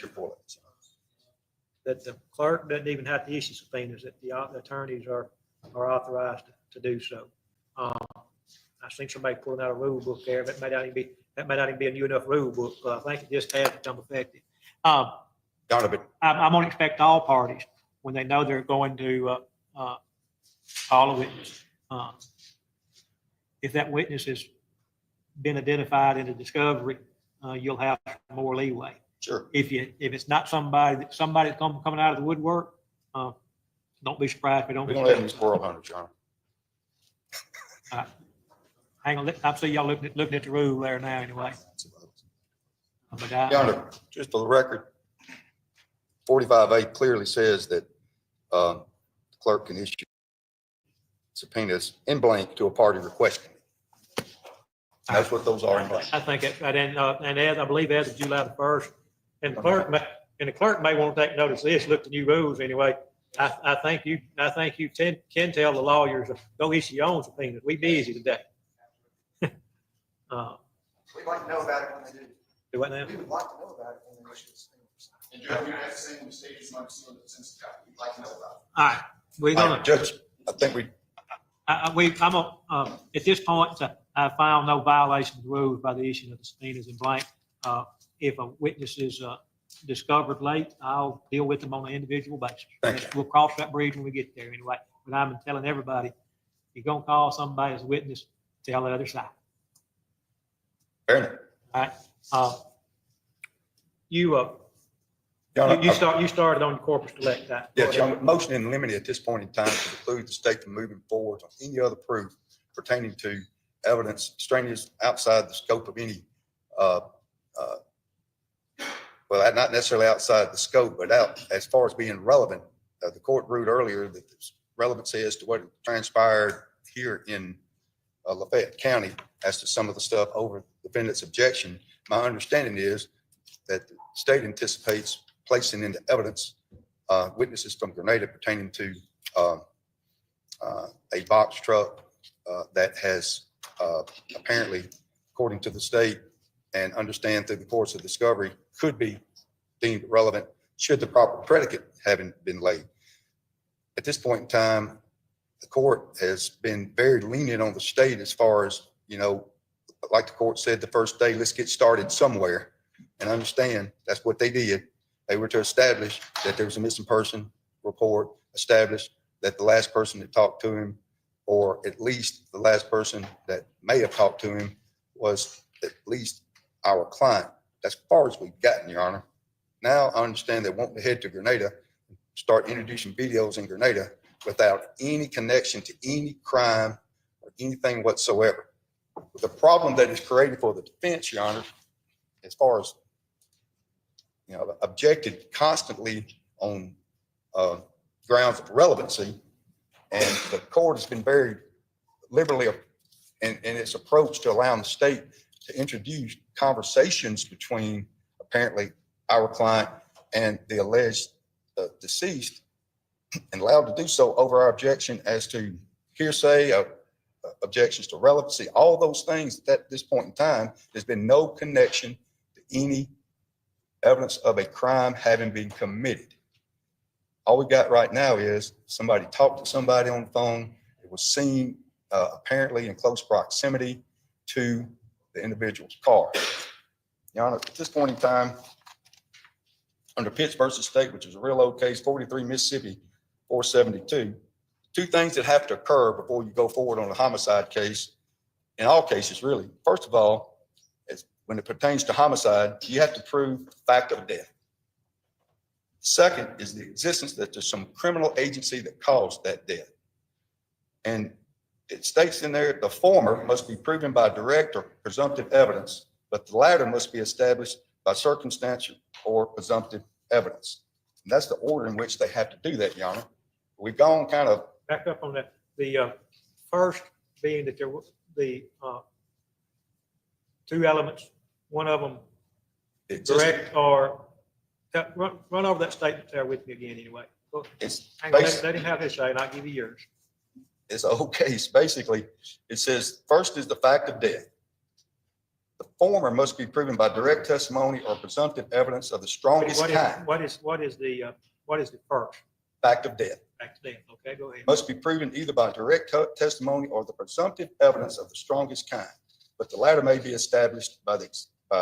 that the clerk doesn't even have to issue subpoenas, that the attorneys are authorized to do so. I think somebody pulling out a rule book there. That may not even be a new enough rule book, but I think it just has become effective. I'm going to expect all parties, when they know they're going to call a witness, if that witness has been identified in the discovery, you'll have more leeway. Sure. If it's not somebody that's coming out of the woodwork, don't be surprised if we don't. We don't have any squirrel hunters, Your Honor. Hang on, I see y'all looking at the rule there now anyway. But Your Honor, just for the record, 45A clearly says that the clerk can issue subpoenas in blank to a party requesting it. That's what those are in blank. I think and as I believe as of July the 1st, and the clerk may want to take notice of this, look at the new rules anyway. I think you can tell the lawyers, go issue your own subpoenas. We busy today. We'd like to know about it when they do. Do what now? We would like to know about it when they issue the subpoenas. And Judge, you have the same mistakes among some of the since we'd like to know about. All right, we're gonna. Judge, I think At this point, I found no violation of the rules by the issuing of the subpoenas in blank. If a witness is discovered late, I'll deal with them on an individual basis. Thank you. We'll cross that bridge when we get there anyway. But I'm telling everybody, you're gonna call somebody as a witness, tell the other side. fair enough. All right. Your Honor, You started on your corpus collect that. Yes, Your Honor, motion in limine at this point in time to preclude the state from moving forward on any other proof pertaining to evidence extraneous outside the scope of any, well, not necessarily outside the scope, but out as far as being relevant. The court ruled earlier that there's relevancy as to what transpired here in Lafayette County as to some of the stuff over the defendant's objection. My understanding is that the state anticipates placing into evidence witnesses from Grenada pertaining to a box truck that has apparently, according to the state and understand through the course of discovery, could be deemed relevant should the proper predicate having been laid. At this point in time, the court has been very lenient on the state as far as, like the court said the first day, let's get started somewhere. And understand that's what they did. They were to establish that there was a missing person report, establish that the last person that talked to him, or at least the last person that may have talked to him, was at least our client. That's as far as we've gotten, Your Honor. Now I understand they want to head to Grenada, start introducing videos in Grenada without any connection to any crime or anything whatsoever. The problem that is created for the defense, Your Honor, as far as objected constantly on grounds of relevancy, and the court has been very liberally in its approach to allowing the state to introduce conversations between apparently our client and the alleged deceased, and allowed to do so over our objection as to hearsay, objections to relevancy, all those things. At this point in time, there's been no connection to any evidence of a crime having been committed. All we got right now is somebody talked to somebody on the phone. was seen apparently in close proximity to the individual's car. Your Honor, at this point in time, under Pitts versus State, which is a real old case, 43 Mississippi 472, two things that have to occur before you go forward on a homicide case, in all cases really. First of all, when it pertains to homicide, you have to prove the fact of death. Second is the existence that there's some criminal agency that caused that death. And it states in there, the former must be proven by direct or presumptive evidence, but the latter must be established by circumstantial or presumptive evidence. And that's the order in which they have to do that, Your Honor. We've gone kind of Back up on that. The first being that there was the two elements, one of them direct or run over that statement there with me again anyway. Hang on, let him have his say and I'll give you yours. It's a whole case. Basically, it says first is the fact of death. The former must be proven by direct testimony or presumptive evidence of the strongest kind. What is the first? Fact of death. Fact of death. Okay, go ahead. Must be proven either by direct testimony or the presumptive evidence of the strongest kind, but the latter may be established by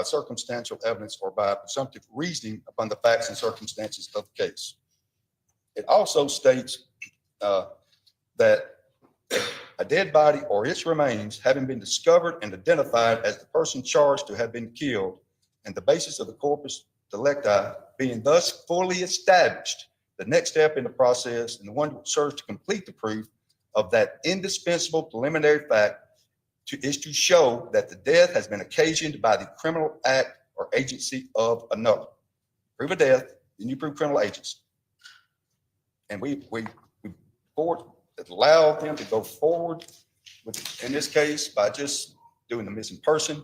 circumstantial evidence or by presumptive reasoning upon the facts and circumstances of the case. It also states that a dead body or its remains having been discovered and identified as the person charged to have been killed, and the basis of the corpus delicti being thus fully established, the next step in the process and the one that serves to complete the proof of that indispensable preliminary fact is to show that the death has been occasioned by the criminal act or agency of another. Prove a death, then you prove criminal agency. And we allow them to go forward with, in this case, by just doing the missing person,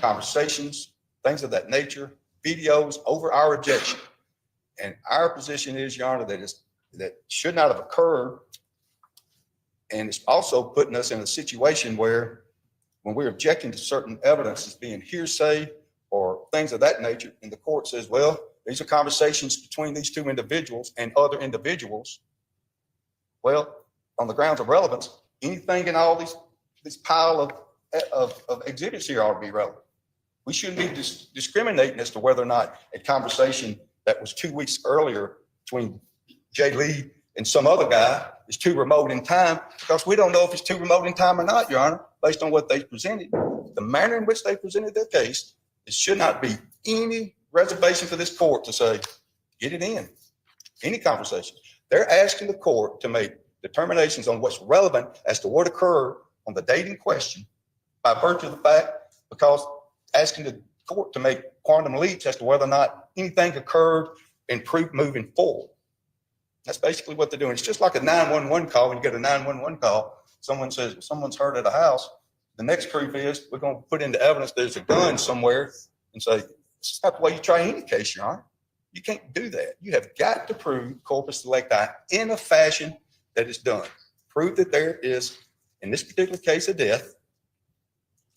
conversations, things of that nature, videos over our objection. And our position is, Your Honor, that should not have occurred. And it's also putting us in a situation where when we're objecting to certain evidence as being hearsay or things of that nature, and the court says, well, these are conversations between these two individuals and other individuals. Well, on the grounds of relevance, anything in all this pile of exhibits here ought to be relevant. We shouldn't be discriminating as to whether or not a conversation that was 2 weeks earlier between Jay Lee and some other guy is too remote in time, because we don't know if it's too remote in time or not, Your Honor, based on what they presented. The manner in which they presented their case, it should not be any reservation for this court to say, get it in, any conversation. They're asking the court to make determinations on what's relevant as to what occurred on the date in question by virtue of the fact, because asking the court to make quantum leaps as to whether or not anything occurred and proof moving forward. That's basically what they're doing. It's just like a 911 call. When you get a 911 call, someone says, well, someone's hurt at a house. The next proof is we're going to put into evidence there's a gun somewhere and say, this is not the way you try any case, Your Honor. You can't do that. You have got to prove corpus delicti in a fashion that is done. Prove that there is, in this particular case, a death,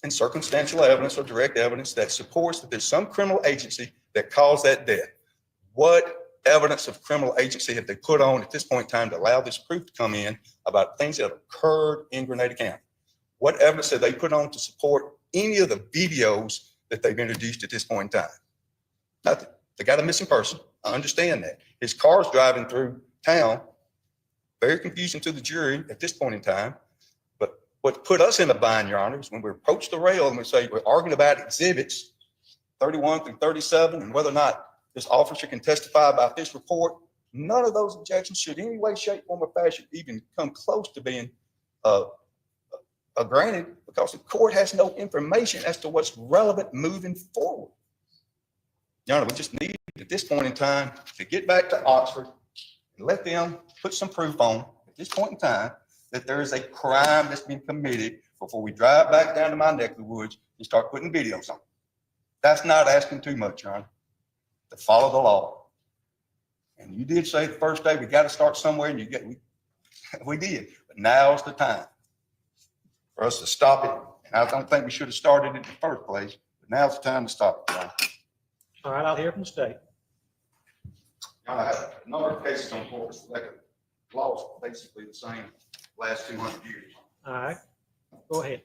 and circumstantial evidence or direct evidence that supports that there's some criminal agency that caused that death. What evidence of criminal agency have they put on at this point in time to allow this proof to come in about things that occurred in Grenada County? What evidence have they put on to support any of the videos that they've introduced at this point in time? Nothing. They got a missing person. I understand that. His car's driving through town. Very confusing to the jury at this point in time. But what put us in a bind, Your Honor, is when we approach the rail and we say we're arguing about exhibits 31 through 37 and whether or not this officer can testify about this report. None of those objections should in any way, shape, form, or fashion even come close to being granted, because the court has no information as to what's relevant moving forward. Your Honor, we just need at this point in time to get back to Oxford and let them put some proof on at this point in time that there is a crime that's been committed before we drive back down to my neck of the woods and start putting videos on. That's not asking too much, Your Honor, to follow the law. And you did say the first day we got to start somewhere, and we did. But now's the time for us to stop it. And I don't think we should have started it in the first place, but now's the time to stop it, Your Honor. All right, I'll hear from the state. I have a number of cases on corpus delicti. Law is basically the same last 200 years. All right, go ahead.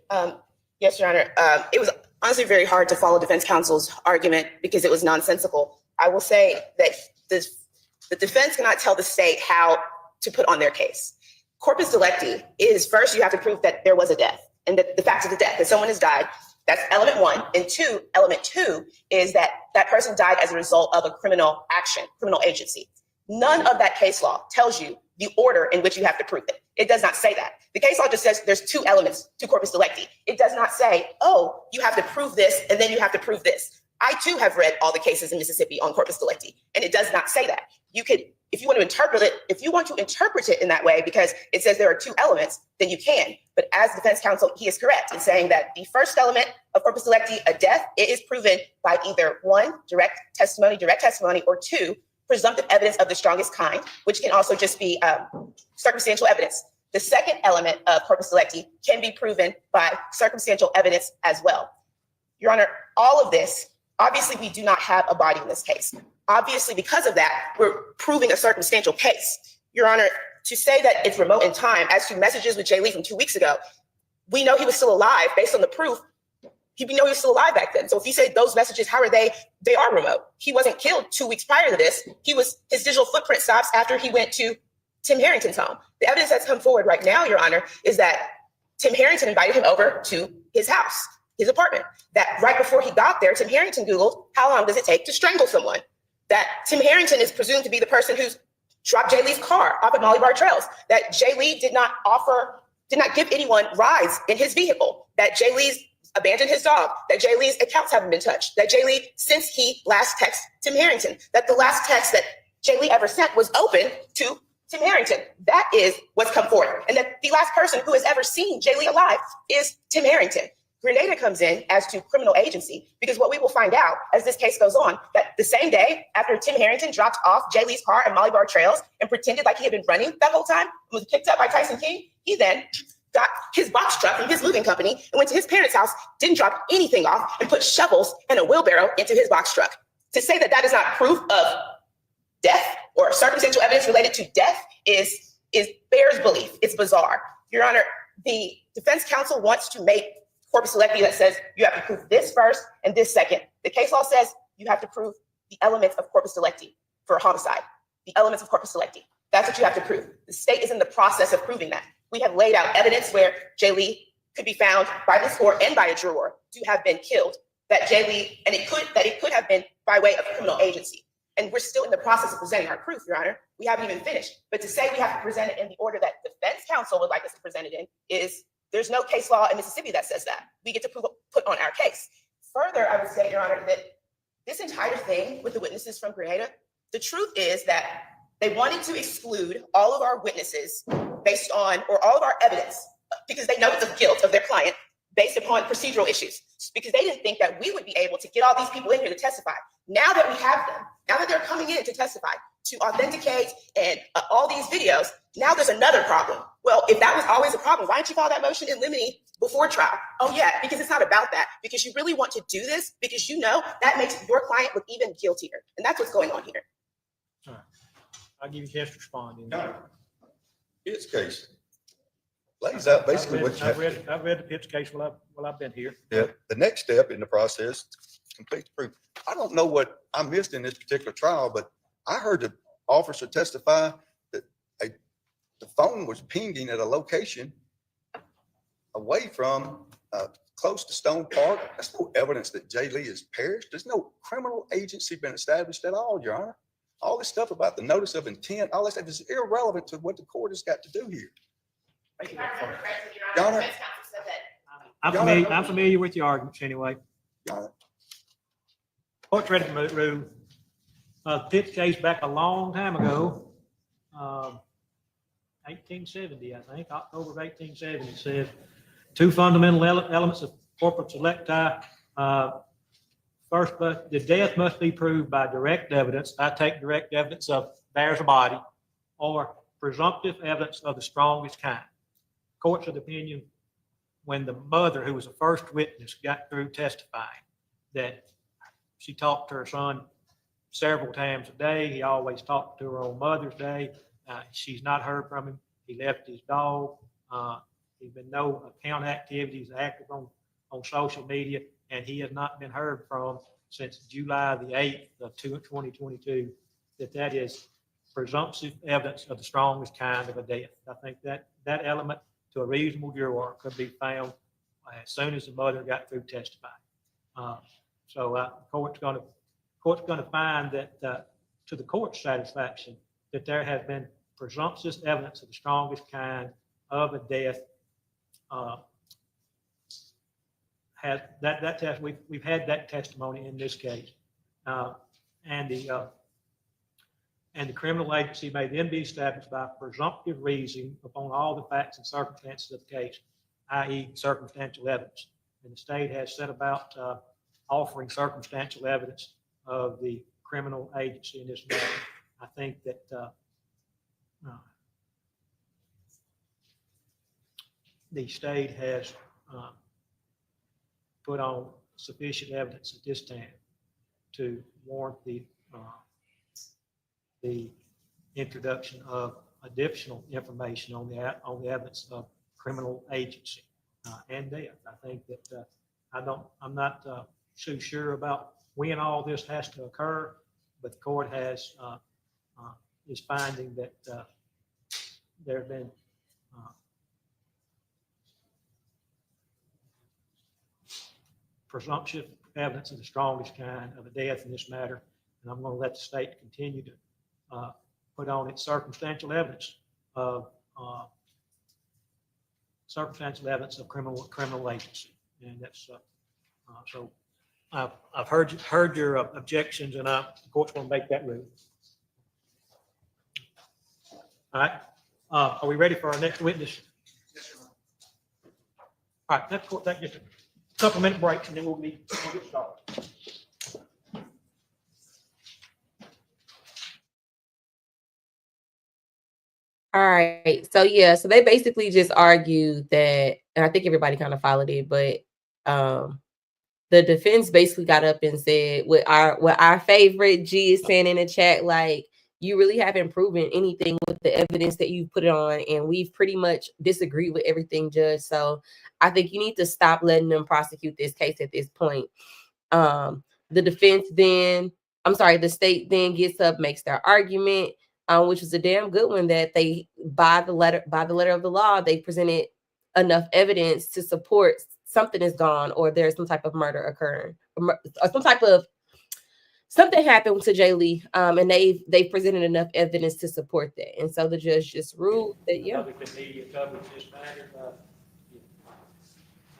Yes, Your Honor. It was honestly very hard to follow defense counsel's argument because it was nonsensical. I will say that the defense cannot tell the state how to put on their case. Corpus delicti is first, you have to prove that there was a death and that the fact of the death, that someone has died. That's element one. And two, element two is that that person died as a result of a criminal action, criminal agency. None of that case law tells you the order in which you have to prove it. It does not say that. The case law just says there's two elements to corpus delicti. It does not say, oh, you have to prove this and then you have to prove this. I too have read all the cases in Mississippi on corpus delicti, and it does not say that. You could, if you want to interpret it in that way, because it says there are two elements, then you can. But as defense counsel, he is correct in saying that the first element of corpus delicti, a death, it is proven by either one, direct testimony, or two, presumptive evidence of the strongest kind, which can also just be circumstantial evidence. The second element of corpus delicti can be proven by circumstantial evidence as well. Your Honor, all of this, obviously we do not have a body in this case. Obviously, because of that, we're proving a circumstantial case. Your Honor, to say that it's remote in time, as to messages with Jay Lee from 2 weeks ago, we know he was still alive based on the proof. We know he was still alive back then. So if you say those messages, how are they? They are remote. He wasn't killed 2 weeks prior to this. His digital footprint stops after he went to Tim Harrington's home. The evidence that's come forward right now, Your Honor, is that Tim Harrington invited him over to his house, his apartment. That right before he got there, Tim Harrington Googled, how long does it take to strangle someone? That Tim Harrington is presumed to be the person who's dropped Jay Lee's car off at Molly Bar Trails. That Jay Lee did not give anyone rides in his vehicle. That Jay Lee's abandoned his dog. That Jay Lee's accounts haven't been touched. That Jay Lee, since he last texted Tim Harrington, that the last text that Jay Lee ever sent was open to Tim Harrington. That is what's come forward. And that the last person who has ever seen Jay Lee alive is Tim Harrington. Grenada comes in as to criminal agency, because what we will find out as this case goes on, that the same day after Tim Harrington dropped off Jay Lee's car at Molly Bar Trails and pretended like he had been running that whole time and was picked up by Tyson King, he then got his box truck from his moving company and went to his parents' house, didn't drop anything off, and put shovels and a wheelbarrow into his box truck. To say that that is not proof of death or circumstantial evidence related to death is bears belief. It's bizarre. Your Honor, the defense counsel wants to make corpus delicti that says you have to prove this first and this second. The case law says you have to prove the elements of corpus delicti for homicide, the elements of corpus delicti. That's what you have to prove. The state is in the process of proving that. We have laid out evidence where Jay Lee could be found by this court and by a juror to have been killed, that Jay Lee, and it could have been by way of criminal agency. And we're still in the process of presenting our proof, Your Honor. We haven't even finished. But to say we have to present it in the order that defense counsel would like us to present it in is, there's no case law in Mississippi that says that. We get to put on our case. Further, I would say, Your Honor, that this entire thing with the witnesses from Grenada, the truth is that they wanted to exclude all of our witnesses based on, or all of our evidence, because they know the guilt of their client based upon procedural issues, because they didn't think that we would be able to get all these people in here to testify. Now that we have them, now that they're coming in to testify, to authenticate and all these videos, now there's another problem. Well, if that was always a problem, why didn't you file that motion in limine before trial? Oh yeah, because it's not about that. Because you really want to do this, because you know that makes your client look even guiltier. And that's what's going on here. All right. I'll give you a chance to respond. His case lays out basically what you have. I've read the Pitts case while I've been here. Yeah, the next step in the process, complete the proof. I don't know what I missed in this particular trial, but I heard the officer testify that the phone was pinging at a location away from close to Stone Park. That's no evidence that Jay Lee has perished. There's no criminal agency been established at all, Your Honor. All this stuff about the notice of intent, all this stuff is irrelevant to what the court has got to do here. Your Honor. I'm familiar with your arguments anyway. Your Honor. Court's ready to rule. Pitts case back a long time ago, 1870, I think, October of 1870, said two fundamental elements of corpus delicti. First, the death must be proved by direct evidence. I take direct evidence of bears a body, or presumptive evidence of the strongest kind. Court's of the opinion, when the mother, who was the first witness, got through testifying, that she talked to her son several times a day. He always talked to her on Mother's Day. She's not heard from him. He left his dog. There's been no account activities active on social media, and he has not been heard from since July the 8th of 2022, that is presumptive evidence of the strongest kind of a death. I think that element to a reasonable juror could be found as soon as the mother got through testifying. So the court's going to find that to the court's satisfaction that there has been presumptive evidence of the strongest kind of a death. Has that test we've had that testimony in this case, and the criminal agency may then be established by presumptive reasoning upon all the facts and circumstances of the case, i.e. circumstantial evidence. And the state has set about offering circumstantial evidence of the criminal agency in this matter. I think that the state has put on sufficient evidence at this time to warrant the introduction of additional information on the evidence of criminal agency and death. I think that I'm not too sure about when all this has to occur, but the court is finding that there have been presumptive evidence of the strongest kind of a death in this matter, and I'm going to let the state continue to put on its circumstantial evidence of criminal agency, and that's so. I've heard your objections, and the court's going to make that ruling. All right. Are we ready for our next witness? All right. Let's take just a couple minute breaks, and then we'll get started. All right. So yeah, so they basically just argued that, and I think everybody kind of followed it, but the defense basically got up and said what our favorite G is saying in the chat, like, you really haven't proven anything with the evidence that you put on, and we've pretty much disagreed with everything, Judge. So I think you need to stop letting them prosecute this case at this point. The state then gets up, makes their argument, which was a damn good one, that they, by the letter of the law, they presented enough evidence to support something is gone, or there's some type of murder occurring, or something happened to Jay Lee, and they presented enough evidence to support that. And so the judge just ruled that, yeah. Other than media coverage this matter,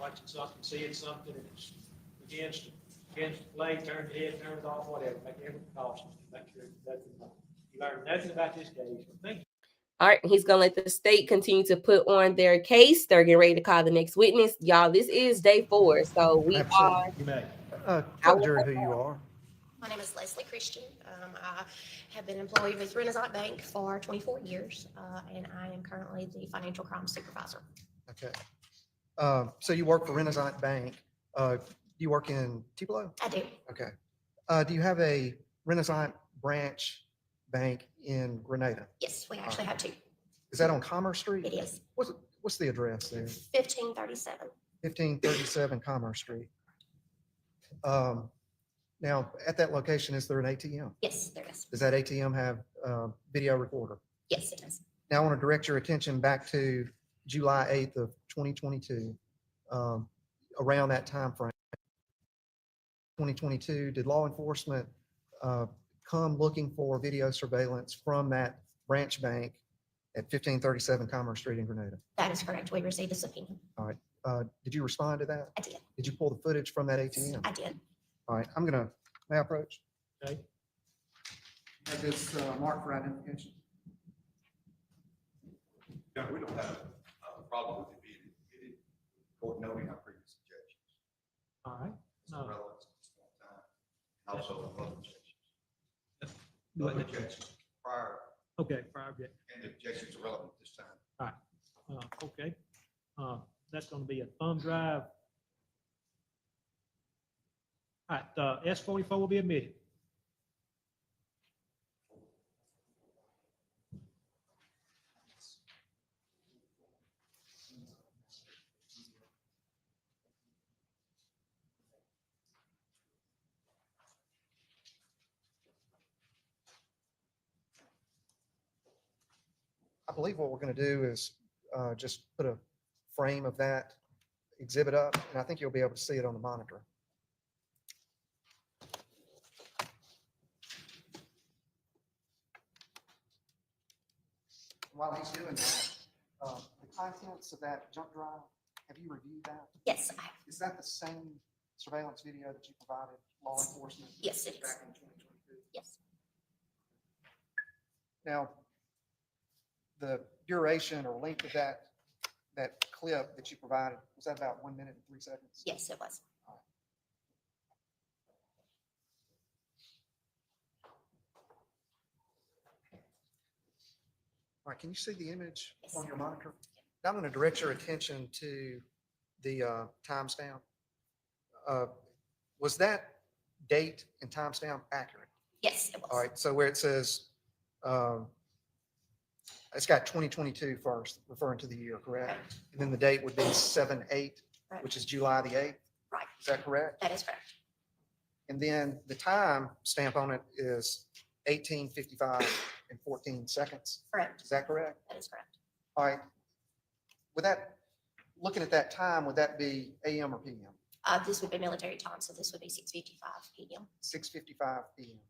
watching something, seeing something, and it begins to play, turn the head, turn it off, whatever, make every precaution to make sure that you learn nothing about this case. Thank you. All right, he's gonna let the state continue to put on their case. They're getting ready to call the next witness. Y'all, this is day 4, so we are. You may. Tell the jury who you are. My name is Leslie Christian. I have been employed with Renaissance Bank for 24 years, and I am currently the financial crime supervisor. Okay. So you work for Renaissance Bank. Do you work in Tupelo? I do. Okay. Do you have a Renaissance branch bank in Grenada? Yes, we actually have 2. Is that on Commerce Street? It is What's the address there? 1537. 1537 Commerce Street. Now, at that location, is there an ATM? Yes, there is. Does that ATM have video recorder? Yes, it does. Now, I want to direct your attention back to July 8th of 2022. Around that time frame, 2022, did law enforcement come looking for video surveillance from that branch bank at 1537 Commerce Street in Grenada? That is correct. We received a subpoena. All right. Did you respond to that? I did. Did you pull the footage from that ATM? I did. All right. May I approach? Okay. Have this marked for identification. Yeah, we don't have a problem with it being admitted, court knowing our previous objections. All right. It's relevant at this point in time. And also the other objections. The other objections prior, Okay, prior objection. and the objections are relevant at this time. Okay. That's going to be a thumb drive. All right, S44 will be admitted. believe what we're going to do is just put a frame of that exhibit up, and I think you'll be able to see it on the monitor. While he's doing that, the contents of that jump drive, have you reviewed that? Yes, I have. Is that the same surveillance video that you provided law enforcement? Yes, it is. Back in 2022? Yes. Now, the duration or length of that clip that you provided, was that about 1 minute and 3 seconds? Yes, it was. All right, can you see the image Yes. on your monitor? Now I'm going to direct your attention to the timestamp. Was that date and timestamp accurate? Yes, it was. All right, so where it says, it's got 2022 first, referring to the year, correct? Correct. And then the date would be 7/8, Right. which is July the 8th. Right. Is that correct? That is correct. And then the time stamp on it is 18:55 and 14 seconds. Correct. Is that correct? That is correct. All right. With that, looking at that time, would that be AM or PM? This would be military time, so this would be 6:55 p.m. 6:55 PM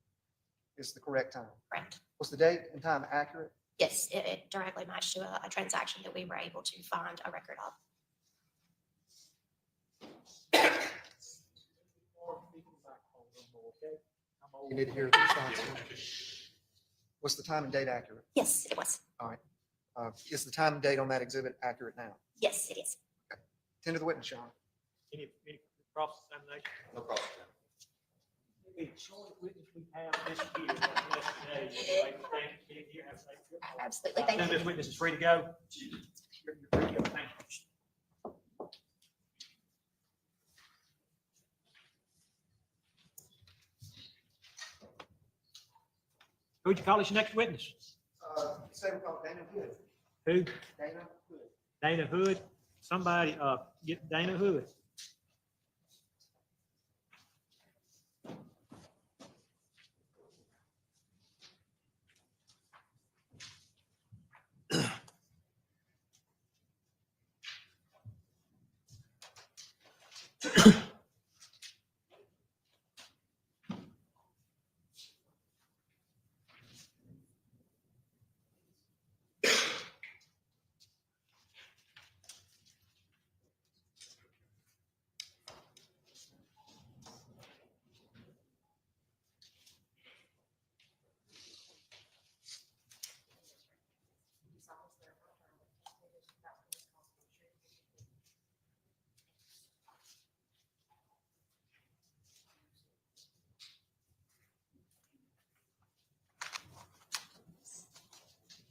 is the correct time. Correct. Was the date and time accurate? Yes, it directly matched to a transaction that we were able to find a record of. You need to hear the response. Was the time and date accurate? Yes, it was. Is the time and date on that exhibit accurate now? Yes, it is. Tend to the witness, Sean. Any cross-examination? No problem. The short witness we have this year, yesterday, like, thank you, here, have a safe trip. Absolutely. Thank Then you. this witness is free to go. You're free to go. Thank you. Who'd you call as your next witness? Say we call Dana Hood. Who? Dana Hood. Dana Hood. Somebody, get Dana Hood.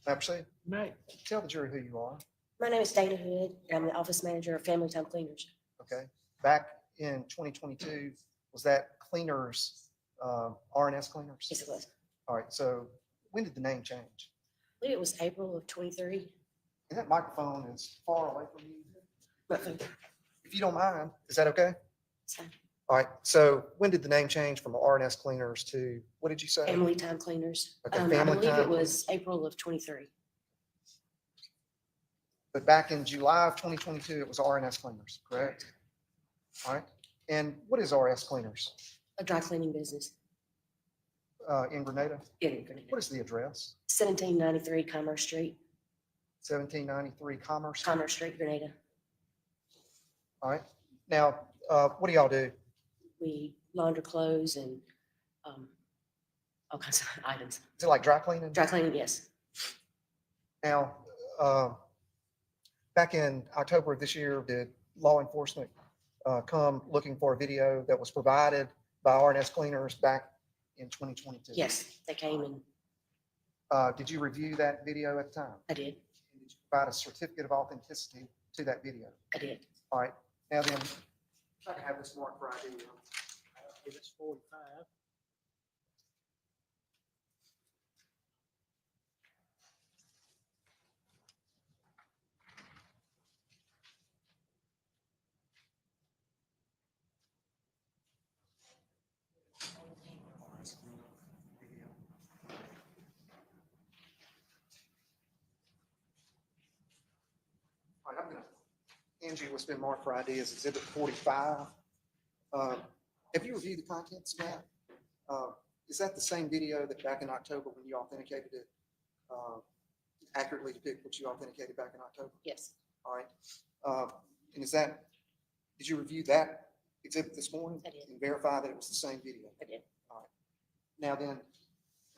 May I proceed? May. Tell the jury who you are. My name is Dana Hood. I'm the office manager of Family Time Cleaners. Okay. Back in 2022, was that cleaners, RNS cleaners? Yes, it was. All right. So when did the name change? I believe it was April of 23. And that microphone is far away from you. But If you don't mind, is that okay? so, All right. So when did the name change from RNS cleaners to, what did you say? Family Time Cleaners. Okay, I Family believe Time. it was April of 23. But back in July of 2022, it was RNS cleaners, correct? All right. And what is RS cleaners A dry cleaning business in Grenada? in Grenada. What is the address? 1793 Commerce Street, 1793 Commerce. Commerce Street, Grenada. All right. Now, what do y'all do? We launder clothes and all kinds of items. Is it like dry cleaning? Dry cleaning, yes. Now, back in October of this year, did law enforcement come looking for a video that was provided by RNS cleaners back in 2022? Yes, they came and Did you review that video at the time? I did. And did you provide a certificate of authenticity to that video? I did. All right. Now then, if I can have this marked for ID. It's 45. Angie, what's been marked for ID is Exhibit 45. Have you reviewed the contents of that? Is that the same video that back in October when you authenticated it, accurately depict what you authenticated back in October? Yes, All right. And did you review that exhibit this morning? I did. And verify that it was the same video? I did. Now then,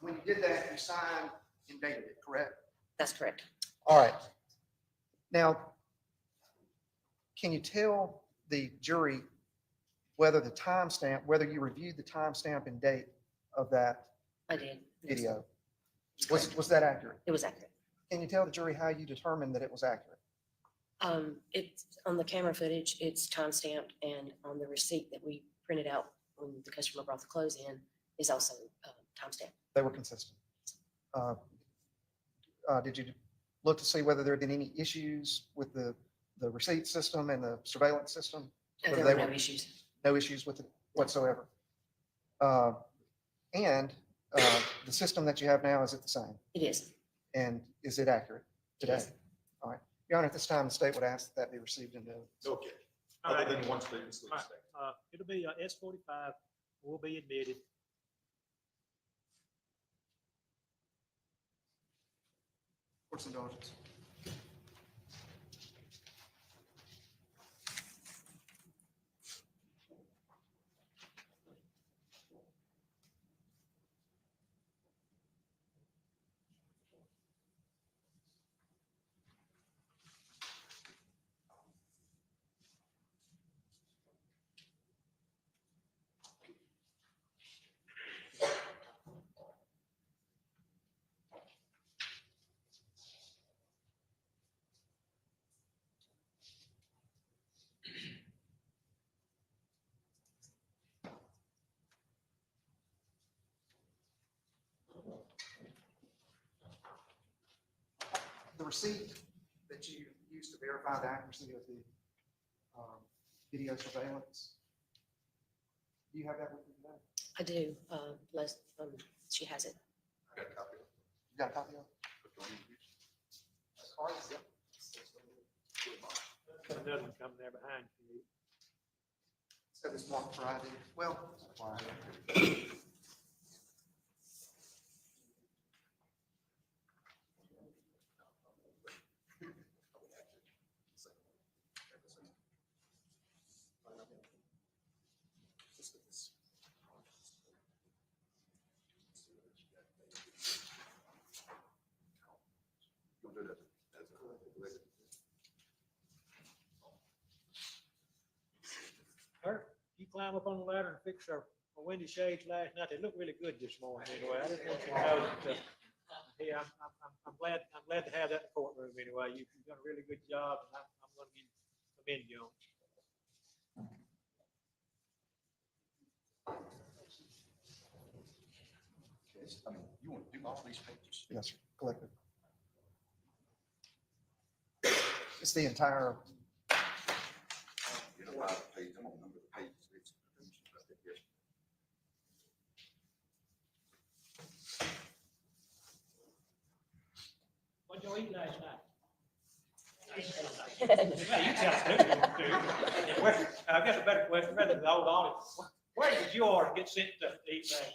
when you did that, you signed and dated it, correct? That's correct. All right. Now, can you tell the jury whether whether you reviewed the timestamp and date of that I did. video? Was that accurate? It was accurate. Can you tell the jury how you determined that it was accurate? It's on the camera footage, it's timestamped, and on the receipt that we printed out when the customer brought the clothes in is also timestamped. They were consistent. Did you look to see whether there had been any issues with the receipt system and the surveillance system? Whether There they were no issues. No issues with it whatsoever. And the system that you have now, is it the same? It is. And is it accurate today? Yes. All right. Your Honor, at this time, the state would ask that that be received into. Okay. All Other right. than one statement, please. All right. It'll be S-45 will be admitted. Court's indulgence. The receipt that you used to verify the accuracy of the video surveillance, do you have that with you today? I do. She has it. I got a copy of it. You got a copy of it? All right, yep. Got another one coming there behind you. So this mark for ID. Well, You'll do that as a- Kurt, you climb up on the ladder and fix our window shades last night. They look really good this morning anyway. I just want you to know that, yeah, I'm glad to have that in the courtroom anyway. You've done a really good job, and I'm going to commend you on it. I mean, you want to do all these pages? yes, sir. Collected. It's the entire, You know, 5 pages, I'm gonna number the pages. What'd y'all eat last night? Yeah, you tell us who you want to. I guess a better question, rather than the old audience, where did yours get sent to eat last night?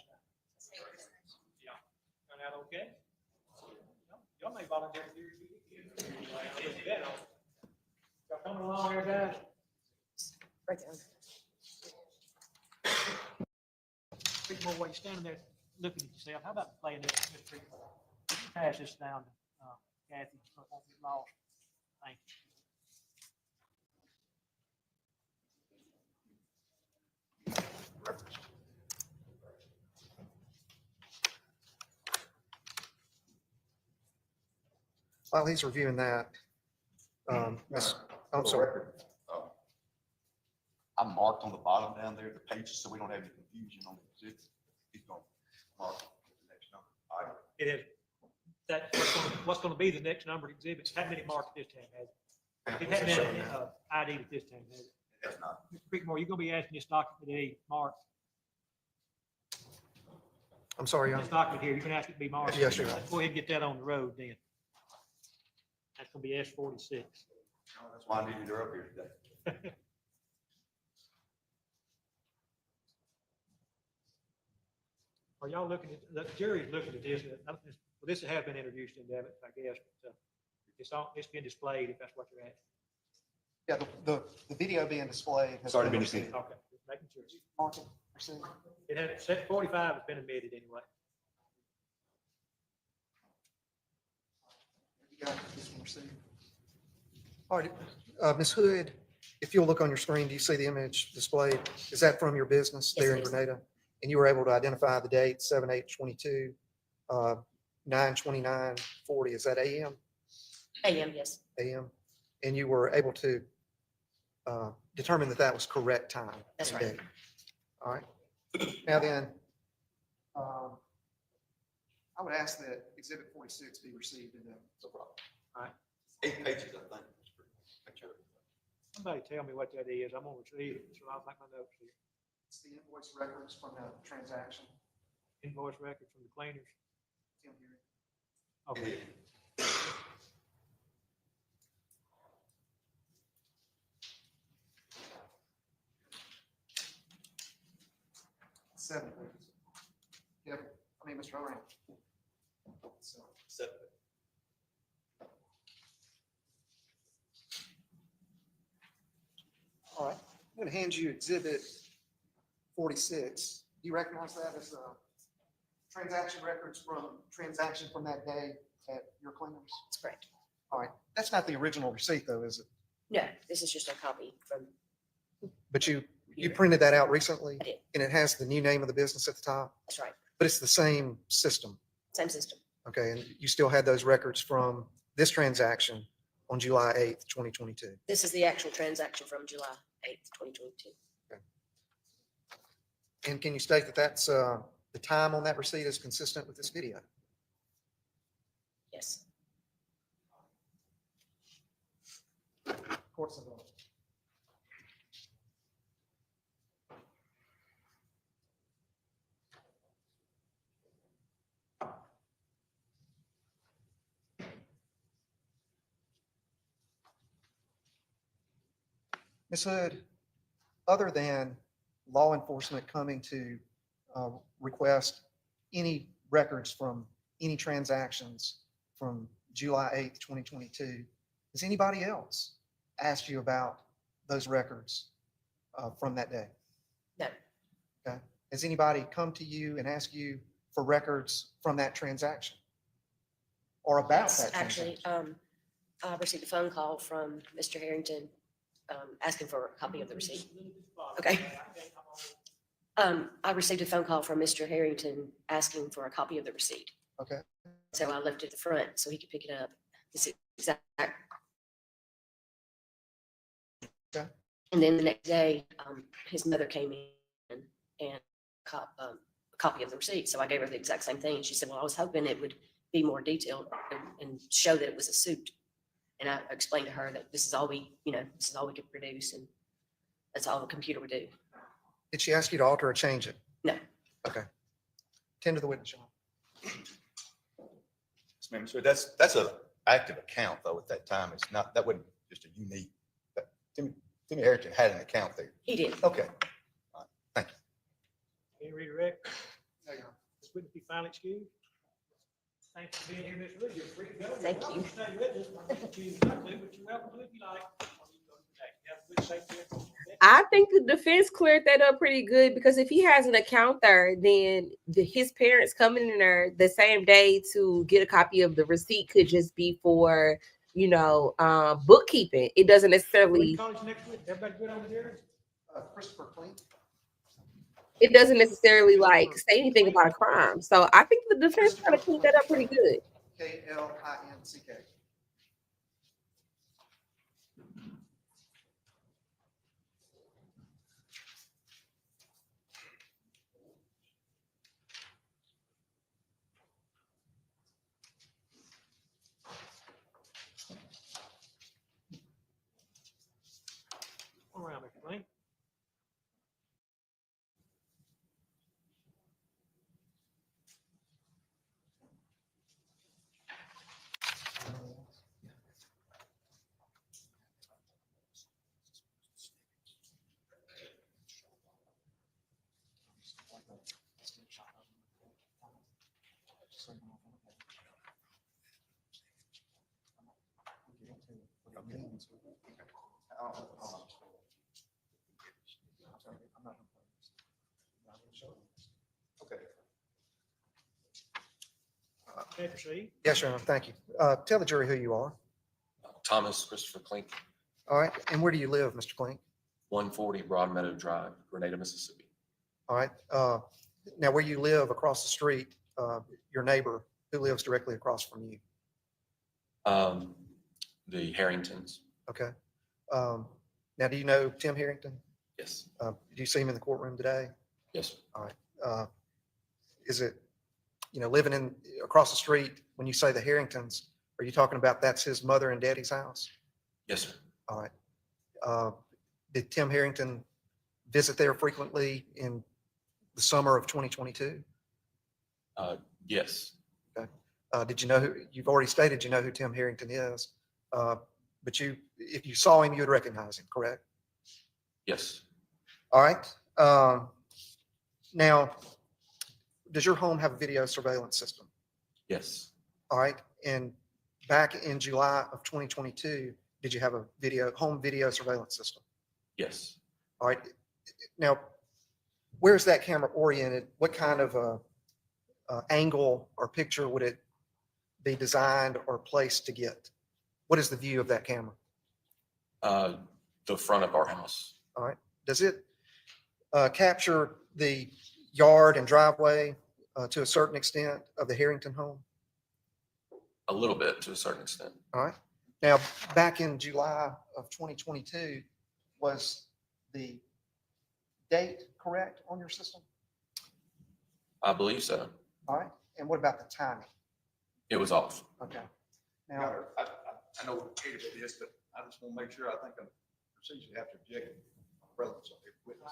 Yeah, turn out okay? Y'all may volunteer to do it. Y'all coming along here, guys? Right there. Speak more while you're standing there looking at yourself. How about playing this? Pass this down to Kathy, so it won't get lost. Thank you. while he's reviewing that, Ms. I'm For the sorry. record, I marked on the bottom down there, the pages, so we don't have any confusion on the exhibit. He's going to mark the next number. All right. It is, what's gonna be the next numbered exhibits? How many marked this time, has it? It hasn't been, ID at this time, has it? That's not. Mr. Creekmore, you're gonna be asking this document to be marked. I'm sorry, Your This Honor. document here, you can ask it to be marked. Yes, sir. Let's go ahead and get that on the road then. That's gonna be S-46. That's why I needed her up here today. Are y'all looking at, the jury's looking at this, well, this has been introduced into evidence, I guess, but it's been displayed if that's what you're at. Yeah, the video being displayed has Sorry to been be seen. received. Okay, just making sure. Mark it, proceed. It had, set 45 has been admitted anyway. You got this one received. All right, Ms. Hood, if you'll look on your screen, do you see the image displayed? Is that from your business Yes, there it in is. Grenada? And you were able to identify the date, 7/8/22, 9/29/40, is that AM? AM, yes. AM? And you were able to determine that that was correct time? That's and right. date. All right. Now then, I would ask that Exhibit 46 be received in the. No problem. 8 pages, I think. Make sure. Somebody tell me what that is. I'm gonna retrieve it, so I'll make my notes here. It's the invoice records from the transaction. Invoice record from the cleaners. Tim here. Okay. Seven pages. Yep, I mean, Mr. Oran. So, all right, I'm going to hand you Exhibit 46. Do you recognize that as transaction records from that day at your cleaners? That's correct. All right, that's not the original receipt though, is it? No, this is just a copy from, But you Here. printed that out recently? I did. And it has the new name of the business at the top, that's right. but it's the same system. Same system. Okay, and you still had those records from this transaction on July 8th, 2022. This is the actual transaction from July 8th, 2022. And can you state that that's, the time on that receipt is consistent with this video? Yes. Court's involved. Ms. Hood, other than law enforcement coming to request any records from any transactions from July 8th, 2022, has anybody else asked you about those records from that day? No. Okay. Has anybody come to you and asked you for records from that transaction? Or about Yes, that actually, transaction? I received a phone call from Mr. Harrington asking for a copy of the receipt. Okay. I received a phone call from Mr. Harrington asking for a copy of the receipt. Okay. So I left it at the front so he could pick it up. This exact. Okay. And then the next day, his mother came in and a copy of the receipt. So I gave her the exact same thing. And she said, well, I was hoping it would be more detailed and show that it was a suit. And I explained to her that this is all we could produce, and that's all the computer would do. Did she ask you to alter or change it? No. Okay. Tend to the witness, Sean. Yes, ma'am. So that's an active account though at that time. It's not, that wasn't just a unique, Timmy Harrington had an account there. He did. Okay. All right. Thank you. Can you redirect? No, Your Honor. This witness be finally excused. Thanks for being here, Ms. Wood. You're free to go. Thank You're you. welcome to stay with us. I'm gonna choose not to, but you're welcome to if you like. Have a good, safe trip. I think the defense cleared that up pretty good, because if he has an account there, then his parents coming in there the same day to get a copy of the receipt could just be for, bookkeeping. It doesn't What necessarily, college next week? Everybody good over there? Christopher Clean. it doesn't necessarily like say anything about a crime. So I think the defense kind of cleaned that up pretty good. K-L-I-N-C-K. Come around, Mr. Lane. Okay. Okay, proceed. Yes, Your Honor, thank you. Tell the jury who you are. Thomas Christopher Klink, All right, and where do you live, Mr. Klink? 140 Broadmeadow Drive, Grenada, Mississippi. All right, now where you live across the street, your neighbor who lives directly across from you, The Harringtons, okay? Now, do you know Tim Harrington? yes, Did you see him in the courtroom today? yes, All right. Is it, living in across the street, when you say the Harringtons, are you talking about that's his mother and daddy's house? yes, sir. All right. Did Tim Harrington visit there frequently in the summer of 2022? Yes, Did you know who, you've already stated you know who Tim Harrington is, but if you saw him, you would recognize him, correct? yes, All right. Now, does your home have a video surveillance system? yes, All right. And back in July of 2022, did you have a home video surveillance system? yes. All right. Now, where's that camera oriented? What kind of angle or picture would it be designed or placed to get? What is the view of that camera? The front of our house, All right. Does it capture the yard and driveway to a certain extent of the Harrington home? a little bit to a certain extent. All right. Now, back in July of 2022, was the date correct on your system? I believe so. All right. And what about the timing? It was off. Okay. Your Now, Honor, I know we're catered to this, but I just want to make sure, I think I'm procedure you have to object relevance of every witness.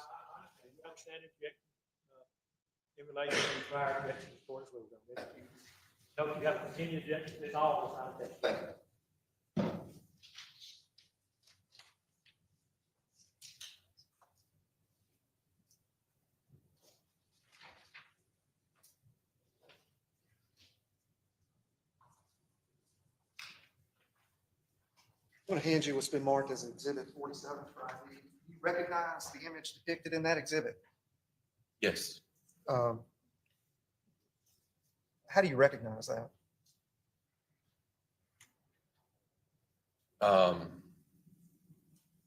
You understand it, in relation to the prior objection to court rules on this? Note you have to continue objection to this all the time. Thank you. I'm going to hand you what's been marked as Exhibit 47 for ID. You recognize the image depicted in that exhibit? Yes, How do you recognize that?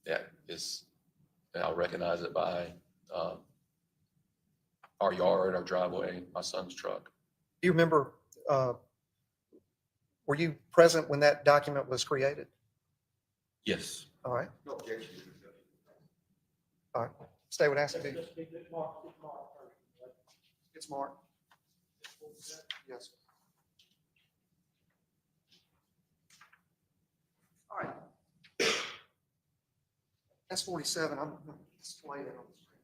yeah, I'll recognize it by our yard, our driveway, my son's truck. Do you remember, were you present when that document was created? Yes, All right. No objection. All right. Stay with ASCII. Just keep it marked first, right? It's marked. Yes. All right. That's 47. I'm going to display it on the screen.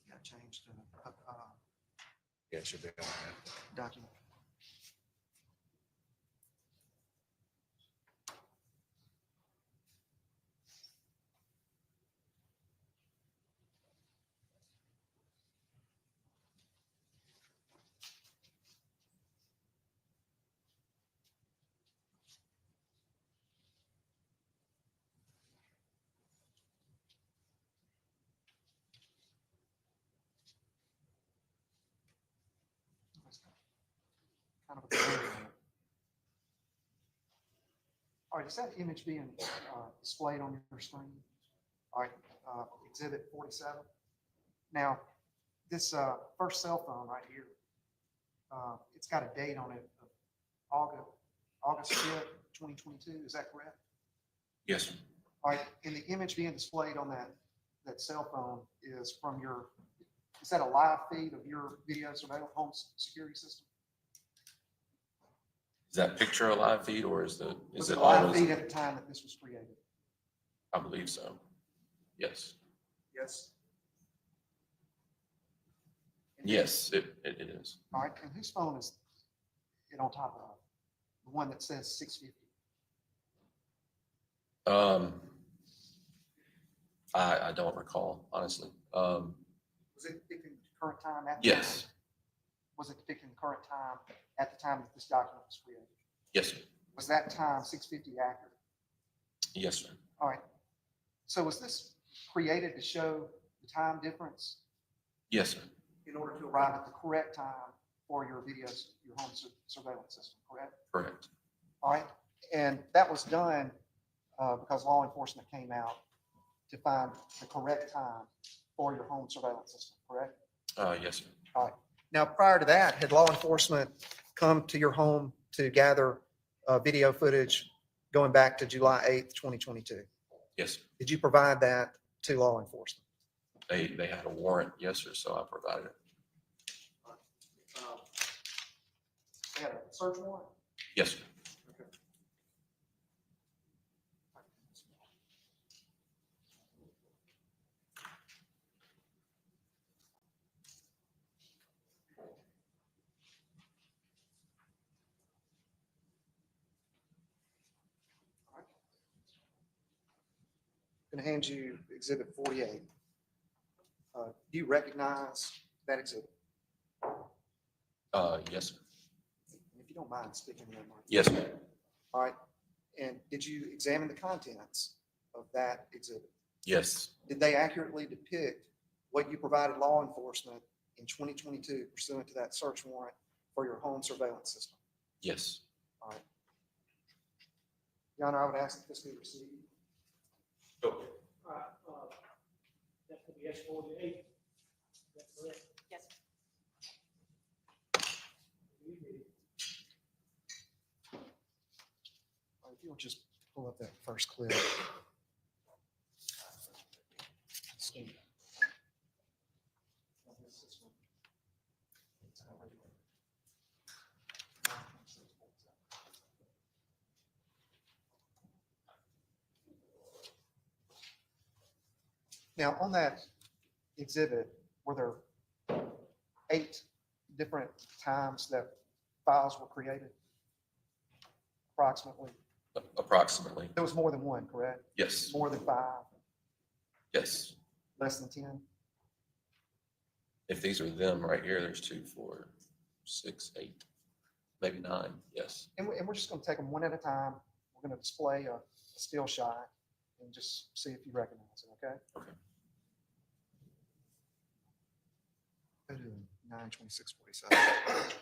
Got changed to Yeah, it should be on that. document. Kind of a blur on it. All right, is that image being displayed on your screen? All right, Exhibit 47. Now, this first cell phone right here, it's got a date on it of August 5th, 2022. Is that correct? yes, sir. All right, and the image being displayed on that cell phone is from is that a live feed of your video surveillance home security system? Is that picture a live feed or Was is it it a live always? feed at the time that this was created? I believe so. Yes, Yes. yes, it is. All right, and whose phone is it on top of? The one that says 650? I don't recall, honestly. Was it depicting the current time at the Yes, time? Was it depicting the current time at the time that this document was created? yes, sir. Was that time 650 accurate? Yes, sir. All right. So was this created to show the time difference Yes, sir. in order to arrive at the correct time for your videos, your home surveillance system, correct? Correct. All right. And that was done because law enforcement came out to find the correct time for your home surveillance system, correct? Yes, sir. All right. Now, prior to that, had law enforcement come to your home to gather video footage going back to July 8th, 2022? Yes, sir. Did you provide that to law enforcement? They had a warrant, yes, sir, so I provided it. They had a search warrant? Yes, sir. Going to hand you Exhibit 48. Do you recognize that exhibit? Yes, sir. If you don't mind speaking to them. Yes, sir. All right. And did you examine the contents of that exhibit? Yes, Did they accurately depict what you provided law enforcement in 2022 pursuant to that search warrant for your home surveillance system? yes. All right. Your Honor, I would ask that this be received. All right, that could be S-48. That's correct. Yes. All right, if you'll just pull up that first clip. Now, on that exhibit, were there 8 different times that files were created? Approximately? Approximately. There was more than one, correct? Yes, More than 5, yes. less than 10? If these are them right here, there's 2, 4, 6, 8, maybe 9. Yes. And we're just going to take them one at a time. We're going to display a still shot and just see if you recognize it, okay? Okay. Go to 9/26/47.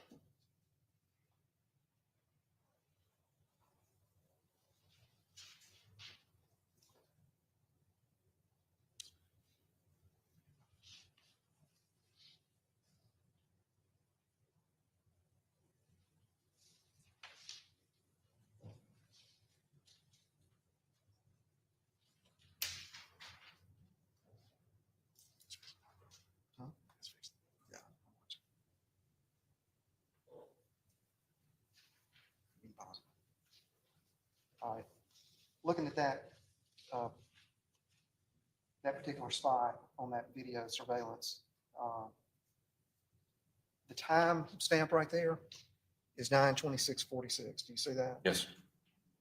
Huh? Yeah. All right. Looking at that, that particular spot on that video surveillance, the time stamp right there is 9/26/46. Do you see that? Yes, sir.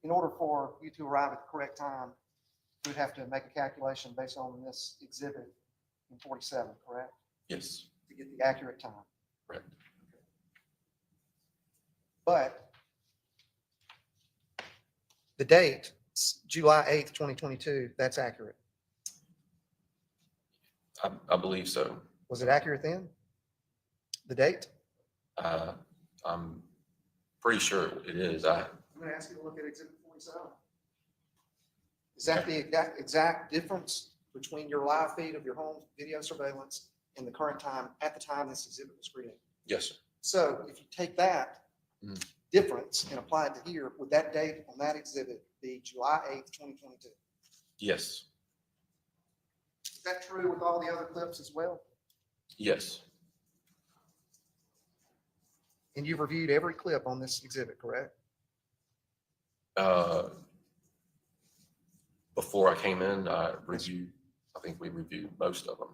In order for you to arrive at the correct time, you would have to make a calculation based on this exhibit in 47, correct? Yes, To get the accurate time. correct. But the date, July 8th, 2022, that's accurate. I believe so. Was it accurate then? The date? I'm pretty sure it is. I'm going to ask you to look at Exhibit 47. Is that the exact difference between your live feed of your home video surveillance and the current time at the time this exhibit was created? Yes, sir. So if you take that difference and apply it to here, would that date on that exhibit be July 8th, 2022? Yes, Is that true with all the other clips as well? yes, And you've reviewed every clip on this exhibit, correct? before I came in, I think we reviewed most of them.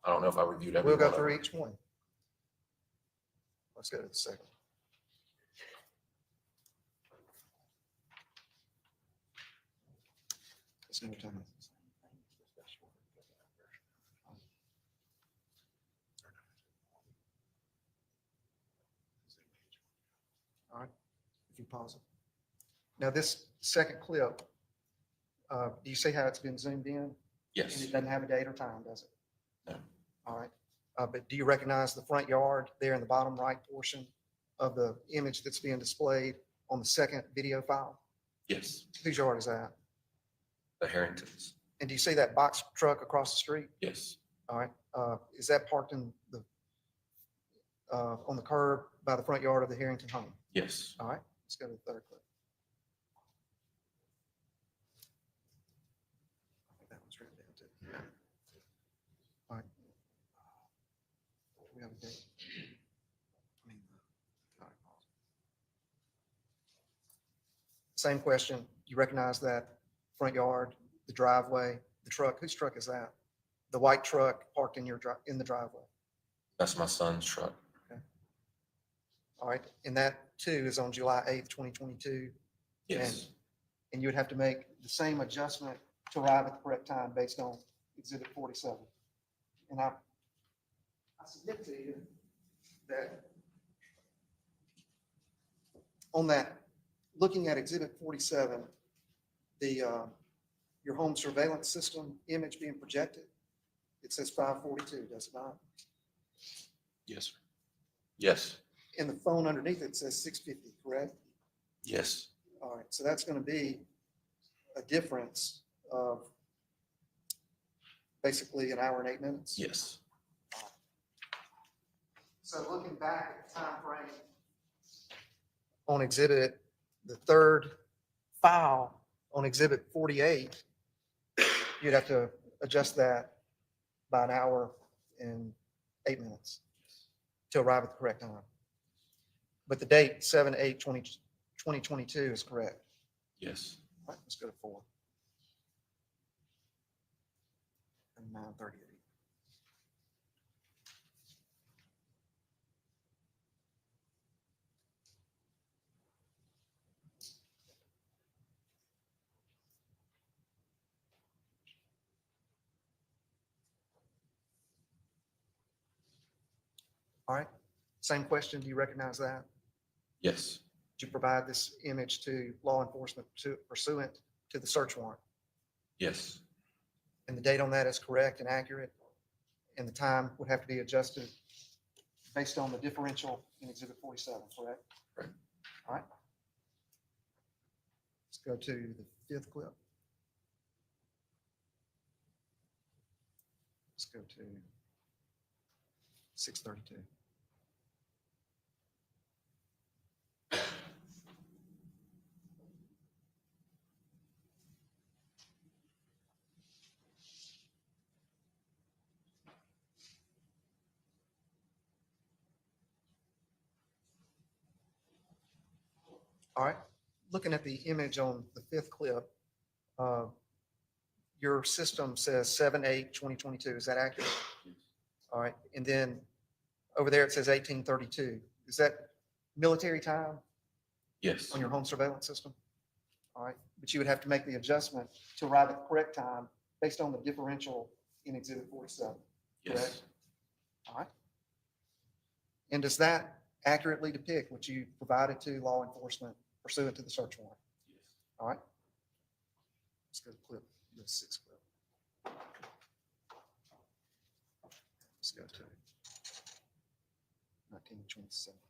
I don't know if I reviewed every We'll one go of through them. each one. Let's go to the second. Same time. All right, if you pause it. Now, this second clip, do you see how it's been zoomed in? And Yes. it doesn't have a date or time, does it? No. All right. But do you recognize the front yard there in the bottom right portion of the image that's being displayed on the second video file? Yes. Whose yard is that? The Harringtons. And do you see that box truck across the street? Yes. All right. Is that parked in the, on the curb by the front yard of the Harrington home? Yes. All right. Let's go to the third clip. I think that one's written down too. All right. Do we have a date? I mean, all right, pause. Same question. You recognize that front yard, the driveway, the truck? Whose truck is that? The white truck parked in in the driveway. That's my son's truck. All right. And that too is on July 8th, 2022. Yes. And you would have to make the same adjustment to arrive at the correct time based on Exhibit 47. And I submit to you that on that, looking at Exhibit 47, the your home surveillance system image being projected, it says 542, does it not? Yes, sir. Yes. And the phone underneath it says 650, correct? Yes. All right, so that's going to be a difference of basically an hour and 8 minutes. Yes. So looking back at the time frame on exhibit, the third file on exhibit 48, you'd have to adjust that by an hour and 8 minutes to arrive at the correct time. But the date, 7/8/2022 is correct. Yes. All right, let's go to 4. And 9:38. All right, same question. Do you recognize that? Yes. Did you provide this image to law enforcement pursuant to the search warrant? Yes. And the date on that is correct and accurate, and the time would have to be adjusted based on the differential in Exhibit 47, correct? Right. All right. Let's go to the 5th clip. Let's go to 6:32. All right, looking at the image on the 5th clip, your system says 7/8/2022. Is that accurate? All right, and then over there it says 1832. Is that military time Yes. on your home surveillance system? All right, but you would have to make the adjustment to arrive at the correct time based on the differential in Exhibit 47. Yes. Correct? All right. And does that accurately depict what you provided to law enforcement pursuant to the search warrant? Yes. All right. Let's go to clip, the 6th clip. Let's go to 1927.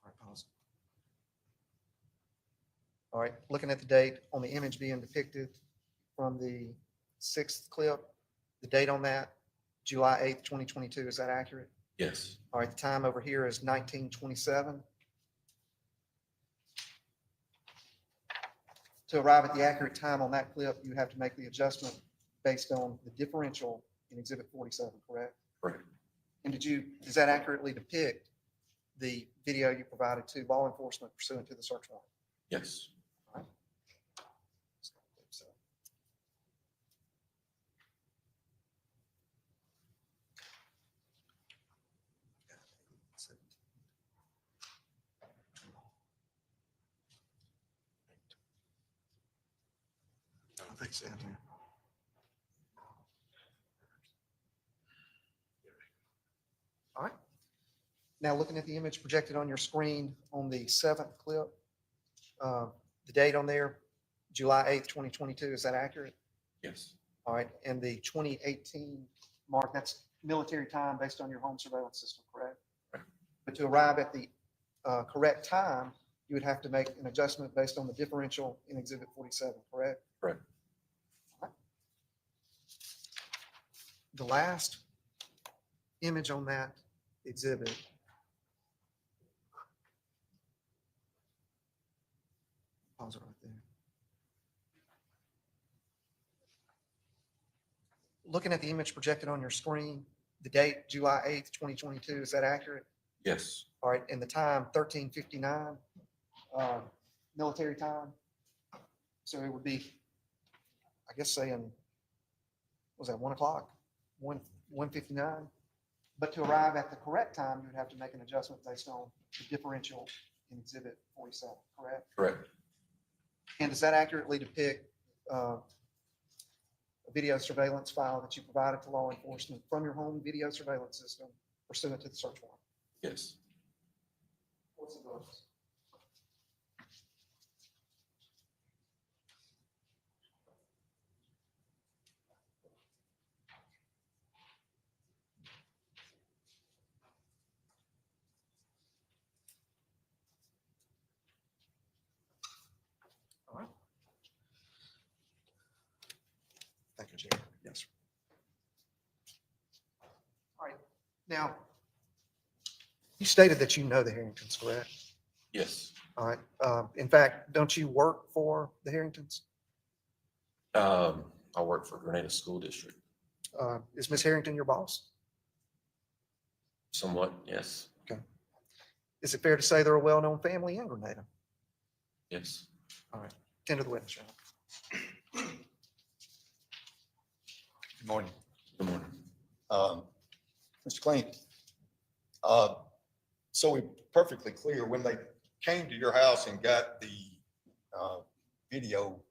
All right, pause. All right, looking at the date on the image being depicted from the 6th clip, the date on that, July 8th, 2022, is that accurate? Yes. All right, the time over here is 1927. To arrive at the accurate time on that clip, you have to make the adjustment based on the differential in Exhibit 47, correct? Correct. And does that accurately depict the video you provided to law enforcement pursuant to the search warrant? Yes. All right. think so, yeah. All right. Now, looking at the image projected on your screen on the 7th clip, the date on there, July 8th, 2022, is that accurate? Yes. All right, and the 2018 mark, that's military time based on your home surveillance system, correct? Right. But to arrive at the correct time, you would have to make an adjustment based on the differential in Exhibit 47, correct? Correct. All right. The last image on that exhibit pause it right there. Looking at the image projected on your screen, the date, July 8th, 2022, is that accurate? Yes. All right, and the time, 13:59, military time. So it would be, I guess, saying, was that 1 o'clock? 1:59? But to arrive at the correct time, you would have to make an adjustment based on the differential in Exhibit 47, correct? Correct. And does that accurately depict a video surveillance file that you provided to law enforcement from your home video surveillance system pursuant to the search warrant? Yes. What's the votes? All right. Thank you, Jerry. Yes. All right. Now, you stated that you know the Harringtons, correct? Yes. All right. In fact, don't you work for the Harringtons? I work for Grenada School District. Is Miss Harrington your boss? Somewhat, yes. Is it fair to say they're a well-known family in Grenada? Yes. All right. Tend to the witness, Your Honor. Good morning. Good morning. Mr. Clean, so we're perfectly clear, when they came to your house and got the video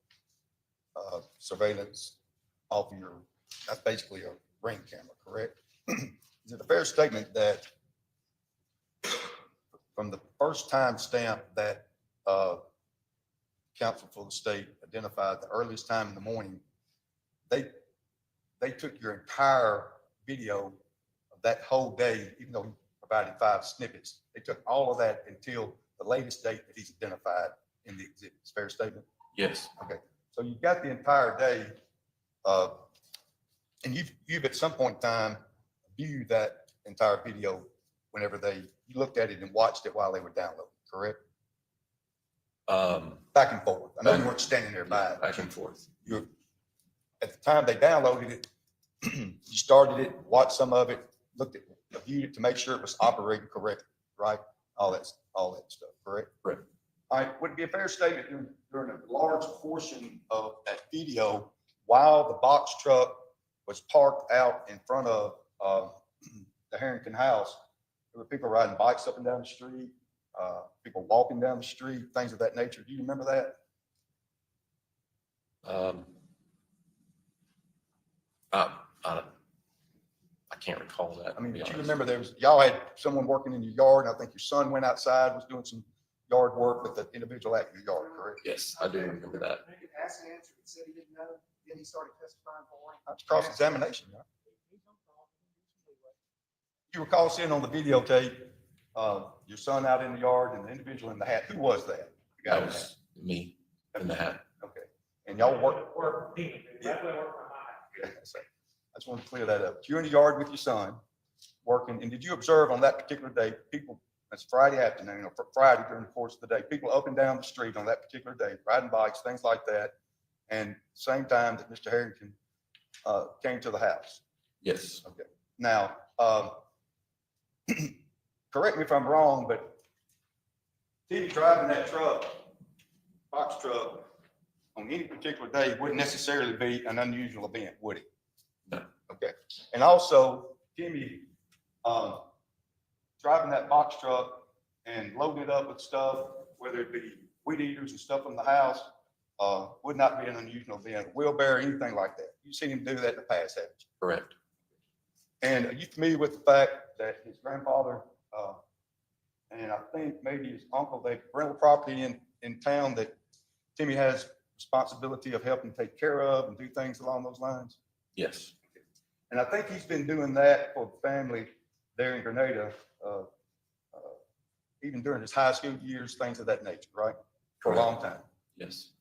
surveillance off of your, that's basically a ring camera, correct? Is it a fair statement that from the first time stamp that counsel for the state identified the earliest time in the morning, they took your entire video of that whole day, even though he provided 5 snippets, they took all of that until the latest date that he's identified in the exhibit. It's a fair statement? Yes. Okay, so you've got the entire day, and you've at some point in time viewed that entire video whenever you looked at it and watched it while they were downloading, correct? Back and forth. I know you weren't standing there by it. Back and forth. At the time they downloaded it, you started it, watched some of it, viewed it to make sure it was operating correctly, right? All that stuff, correct? Correct. All right, would it be a fair statement during a large portion of that video, while the box truck was parked out in front of the Harrington house, there were people riding bikes up and down the street, people walking down the street, things of that nature. Do you remember that? I can't recall that. I mean, to be do you honest. remember y'all had someone working in your yard, and I think your son went outside, was doing some yard work with the individual at your yard, correct? Yes, I do remember that. You asked and answered, he said he didn't know, then he started testifying for him. That's cross-examination, right? You recall seeing on the videotape, your son out in the yard and the individual in the hat. Who was that? The guy That in the hat. was me in the hat. Okay. And y'all work. Work team. That's what I work for my. I just want to clear that up. You're in the yard with your son working, and did you observe on that particular day, people, that's Friday afternoon, or Friday during the course of the day, people up and down the street on that particular day, riding bikes, things like that, and same time that Mr. Harrington came to the house? Yes. Okay. Now, correct me if I'm wrong, but TV driving that truck, box truck, on any particular day wouldn't necessarily be an unusual event, would it? No. Okay. And also, Timmy, driving that box truck and loading it up with stuff, whether it be weed eaters and stuff from the house, would not be an unusual event, wheelbarrow, anything like that. You've seen him do that in the past, haven't you? Correct. And are you familiar with the fact that his grandfather, and I think maybe his uncle, they rental property in town that Timmy has responsibility of helping take care of and do things along those lines? Yes. And I think he's been doing that for the family there in Grenada, even during his high school years, things of that nature, right? For a long time. Yes.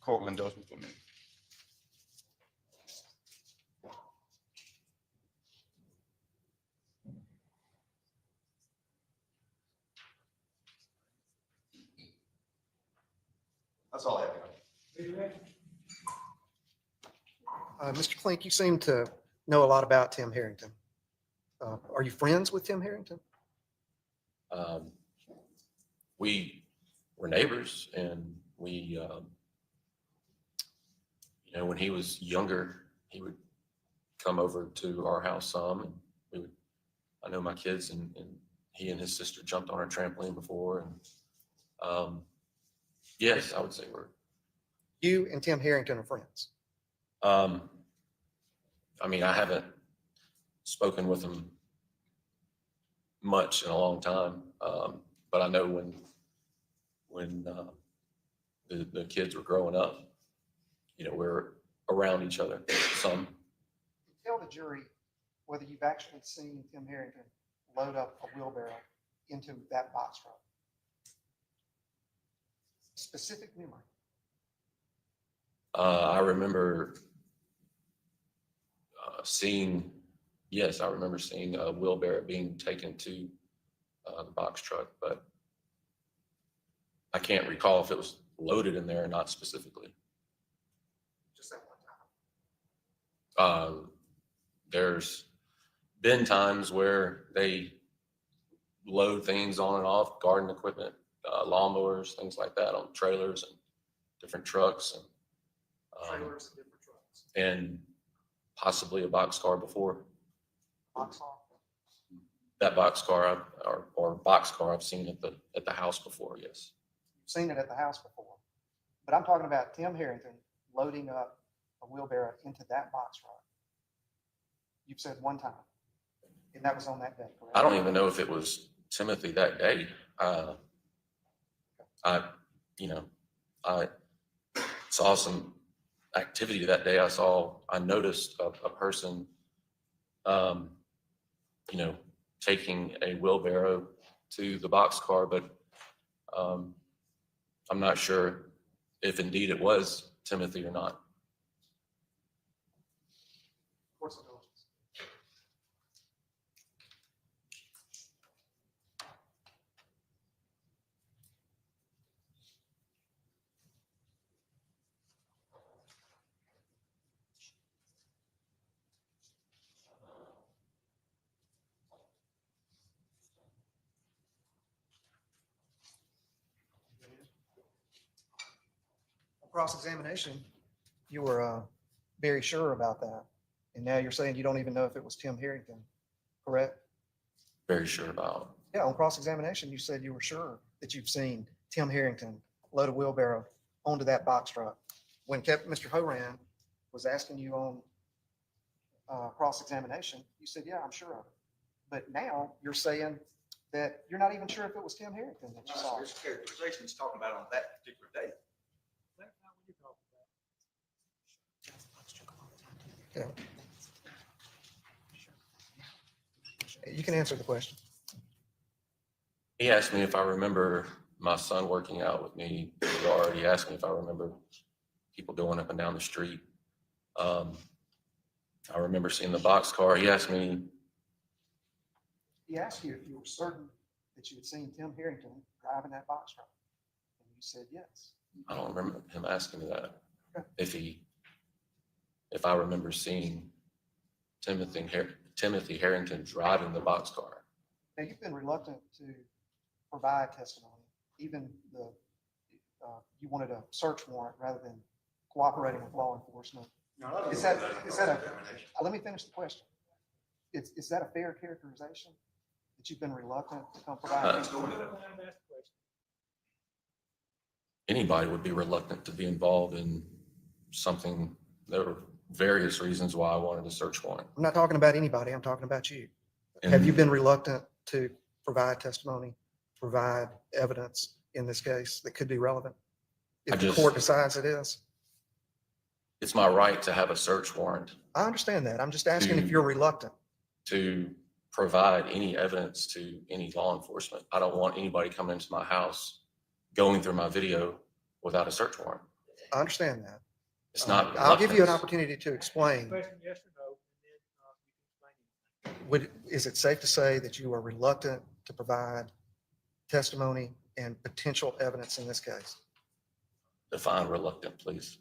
Cortland does with me. That's all I have. Mr. Klink, you seem to know a lot about Tim Harrington. Are you friends with Tim Harrington? We were neighbors, and we, when he was younger, he would come over to our house some, and we would, I know my kids and he and his sister jumped on our trampoline before. And yes, I would say You and Tim Harrington are friends. I mean, I haven't spoken with him much in a long time. But I know when the kids were growing up, we're around each other some. Tell the jury whether you've actually seen Tim Harrington load up a wheelbarrow into that box truck. Specific memory. I remember I remember seeing a wheelbarrow being taken to the box truck, but I can't recall if it was loaded in there or not specifically. Just that one time. There's been times where they load things on and off, garden equipment, lawnmowers, things like that on trailers and different trucks, and Trailers and different trucks. and possibly a boxcar before. Box car. That boxcar or boxcar I've seen at the house before, yes. You've seen it at the house before. But I'm talking about Tim Harrington loading up a wheelbarrow into that box truck. You've said one time, and that was on that day, correct? I don't even know if it was Timothy that day. I saw some activity that day. I noticed a person, taking a wheelbarrow to the boxcar, but I'm not sure if indeed it was Timothy or not. Of course it was. Cross-examination, you were very sure about that. And now you're saying you don't even know if it was Tim Harrington, correct? Very sure about. Yeah, on cross-examination, you said you were sure that you've seen Tim Harrington load a wheelbarrow onto that box truck. When Mr. Horan was asking you on cross-examination, you said, yeah, I'm sure of it. But now you're saying that you're not even sure if it was Tim Harrington that you saw. There's characterization he's talking about on that particular day. That's not what you're talking about. Yeah. You can answer the question. He asked me if I remember my son working out with me in the yard. He asked me if I remember people going up and down the street. I remember seeing the boxcar. He asked me. He asked you if you were certain that you had seen Tim Harrington driving that box truck. And you said yes. I don't remember him asking me that. If I remember seeing Timothy Harrington driving the boxcar. Now, you've been reluctant to provide testimony, even you wanted a search warrant rather than cooperating with law enforcement. Is that let me finish the question. Is that a fair characterization? That you've been reluctant to come provide? Anybody would be reluctant to be involved in something. There were various reasons why I wanted a search warrant. I'm not talking about anybody, I'm talking about you. Have you been reluctant to provide testimony, provide evidence in this case that could be relevant? If the court decides it is? It's my right to have a search warrant I understand that. I'm just asking if you're reluctant. to provide any evidence to any law enforcement. I don't want anybody coming into my house, going through my video without a search warrant. I understand that. It's not. I'll give you an reluctance. opportunity to explain. Question, yes or no, and then you can explain it. Is it safe to say that you are reluctant to provide testimony and potential evidence in this case? Define reluctant, please.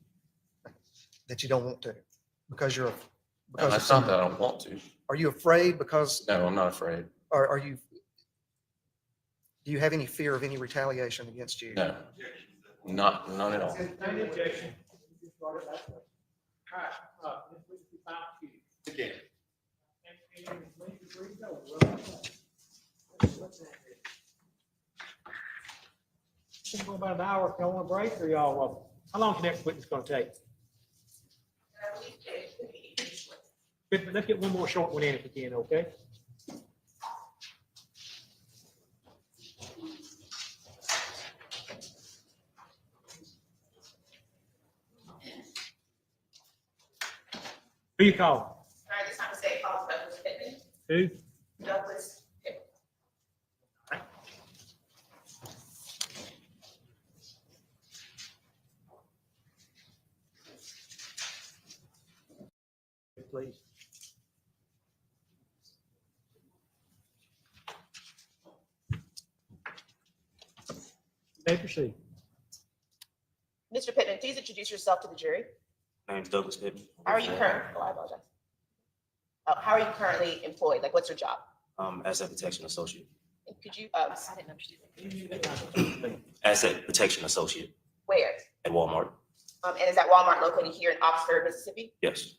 That you don't want to? Because you're, No, because that's not that I don't want to. are you afraid because, No, I'm not afraid. are you, do you have any fear of any retaliation against you? No, none at all. Any objection? You just brought it back up. All right, this week we found you. Again. And when you go, what's that? It's going about an hour. If y'all want a break or y'all, how long can that witness gonna take? But let's get one more short one in if we can, okay? Who you call? All right, this time to say call Douglas Pittman. Who? Douglas Pittman. Please. May proceed. Mr. Pittman, please introduce yourself to the jury. My name's Douglas Pittman. How are you currently? Oh, I apologize. How are you currently employed? Like, what's your job? Asset protection associate. And could you? I didn't understand. Asset protection associate Where? at Walmart. And is that Walmart located here in Oxford, Mississippi? Yes.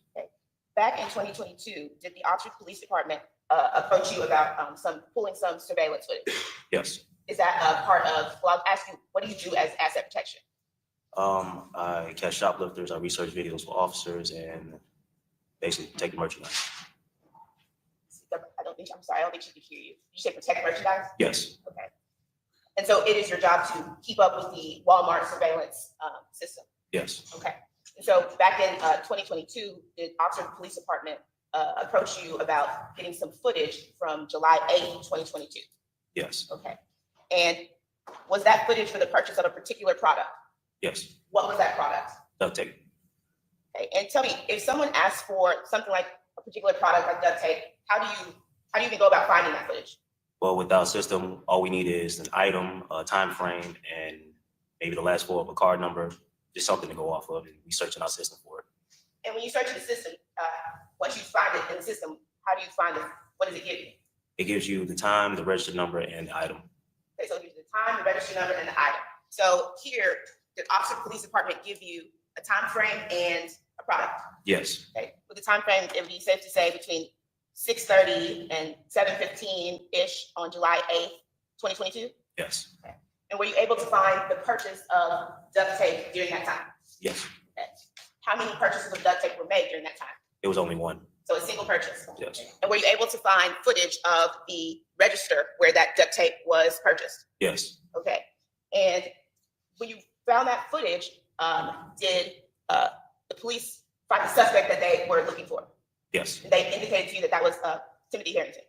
Back in 2022, did the Oxford Police Department approach you about pulling some surveillance footage? Yes. Is that a part of? Well, I'll ask you, what do you do as asset protection? I catch shoplifters. I research videos for officers and basically take the merchandise. I'm sorry, I don't think she could hear you. Did you say protect merchandise? Yes. Okay. And so it is your job to keep up with the Walmart surveillance system? Yes. Okay. And so back in 2022, did Oxford Police Department approach you about getting some footage from July 8th, 2022? Yes. Okay. And was that footage for the purchase of a particular product? Yes. What was that product? Duct tape. Okay. And tell me, if someone asks for something like a particular product like duct tape, how do you even go about finding that footage? Well, with our system, all we need is an item, a time frame, and maybe the last four of a card number, just something to go off of, and we search in our system for it. And when you search in the system, once you find it in the system, how do you find it? What does it give you? It gives you the time, the registered number, and the item. Okay, so it gives you the time, the register number, and the item. So here, did Oxford Police Department give you a time frame and a product? Yes. Okay, with the time frame, it would be safe to say between 6:30 and 7:15-ish on July 8th, 2022? Yes. Okay. And were you able to find the purchase of duct tape during that time? Yes. Okay. How many purchases of duct tape were made during that time? It was only one. So a single purchase? Yes. And were you able to find footage of the register where that duct tape was purchased? Yes. Okay. And when you found that footage, did the police find the suspect that they were looking for? Yes. They indicated to you that that was Timothy Harrington.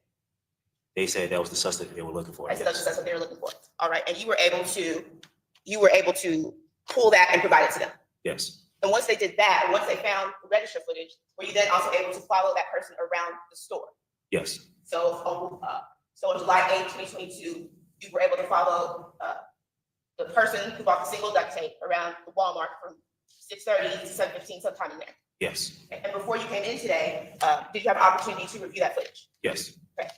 They said that was the suspect they were looking for. That's Yes. what they were looking for. All right. And you were able to pull that and provide it to them. Yes. And once they did that, once they found the register footage, were you then also able to follow that person around the store? Yes. So on July 8th, 2022, you were able to follow the person who bought the single duct tape around the Walmart from 6:30 to 7:15, sometime in there. Yes. And before you came in today, did you have an opportunity to review that footage? Yes. Okay.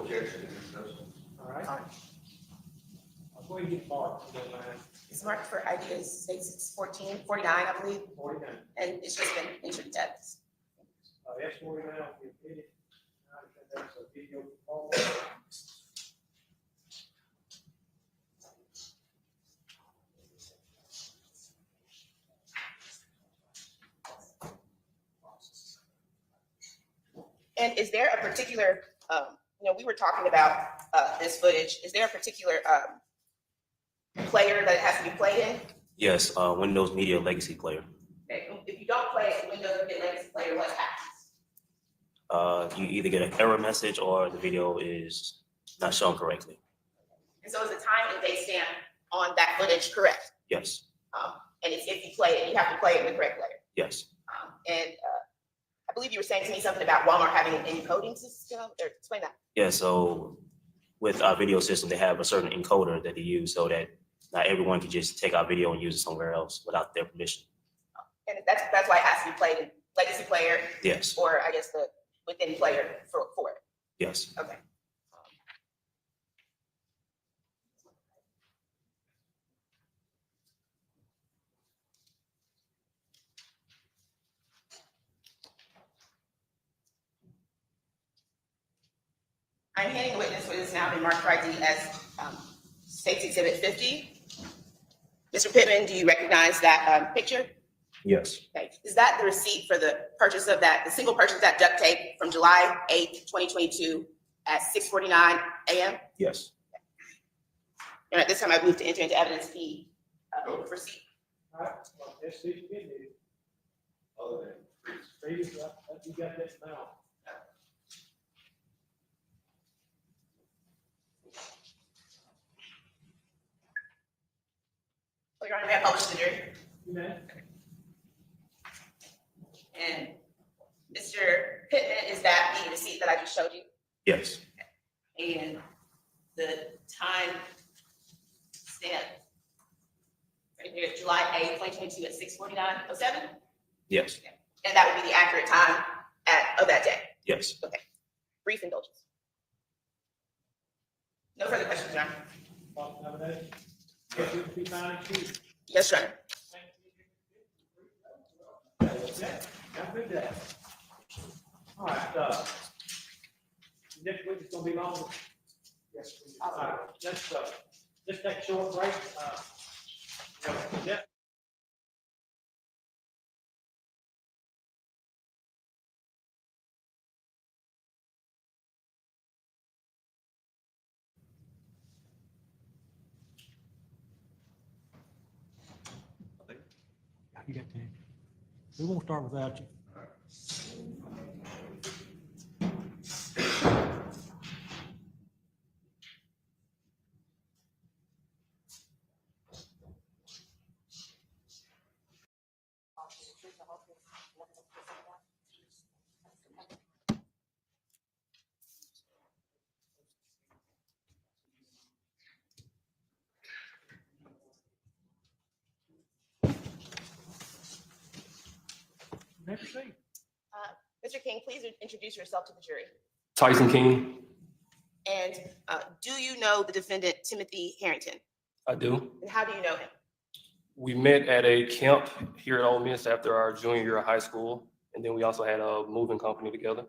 objection to discussion. All right. I'll go ahead and get Mark, if you don't mind. It's marked for ideas, it's 1449, I believe, 49. and it's just been entered into evidence. S49, we admitted, that's a video call. And is there a particular, we were talking about this footage. Is there a particular player that it has to be played in? Yes, Windows Media Legacy Player. Okay, if you don't play it in Windows Media Legacy Player, what happens? You either get an error message or the video is not shown correctly. And so is the time and date stamp on that footage correct? Yes, And it's if you play it, you have to play it in the correct player. yes. And I believe you were saying to me something about Walmart having an encoding system, or explain that. Yeah, so with our video system, they have a certain encoder that they use so that not everyone can just take our video and use it somewhere else without their permission. And that's why it has to be played in legacy player, Yes, or I guess the within player for it. yes. Okay. I'm handing the witness what is now been marked for ID as State's Exhibit 50. Mr. Pittman, do you recognize that picture? Yes. Okay. Is that the receipt for the purchase of that, the single purchase of that duct tape from July 8th, 2022 at 6:49 a.m.? Yes. And at this time, I move to enter into evidence the receipt. All right, well, let's see if you get it. Other than Steve, you got that now. Oh, Your Honor, may I publish the jury? You may. And Mr. Pittman, is that the receipt that I just showed you? Yes. And the time stamp right here, July 8th, 2022 at 6:49:07? Yes. And that would be the accurate time of that day. Yes. Brief indulgence. No further questions, Your Honor. False nomination. Yes, you can be found accused. Yes, Your Honor. Have a good day. All right, next week is gonna be longer. Yes, please. All right, let's take a short break. Yeah. You got 10. We won't start without you. Next seat. Mr. King, please introduce yourself to the jury. Tyson King, And do you know the defendant, Timothy Harrington? I do. And how do you know him? We met at a camp here at Ole Miss after our junior year of high school, and then we also had a moving company together.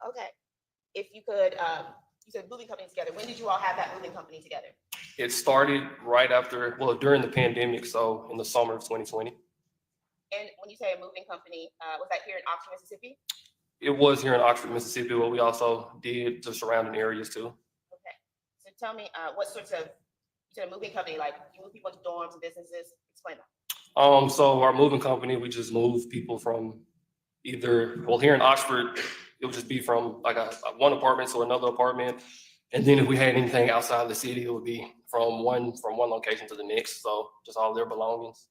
Okay. If you could, you said moving company together. When did you all have that moving company together? It started right after, well, during the pandemic, so in the summer of 2020. And when you say a moving company, was that here in Oxford, Mississippi? It was here in Oxford, Mississippi, but we also did the surrounding areas too. Okay. So tell me, what sorts of, you said a moving company, like you move people into dorms and businesses? Explain that. So our moving company, we just move people from either, well, here in Oxford, it would just be from like a one apartment to another apartment. And then if we had anything outside the city, it would be from one location to the next. So just all their belongings.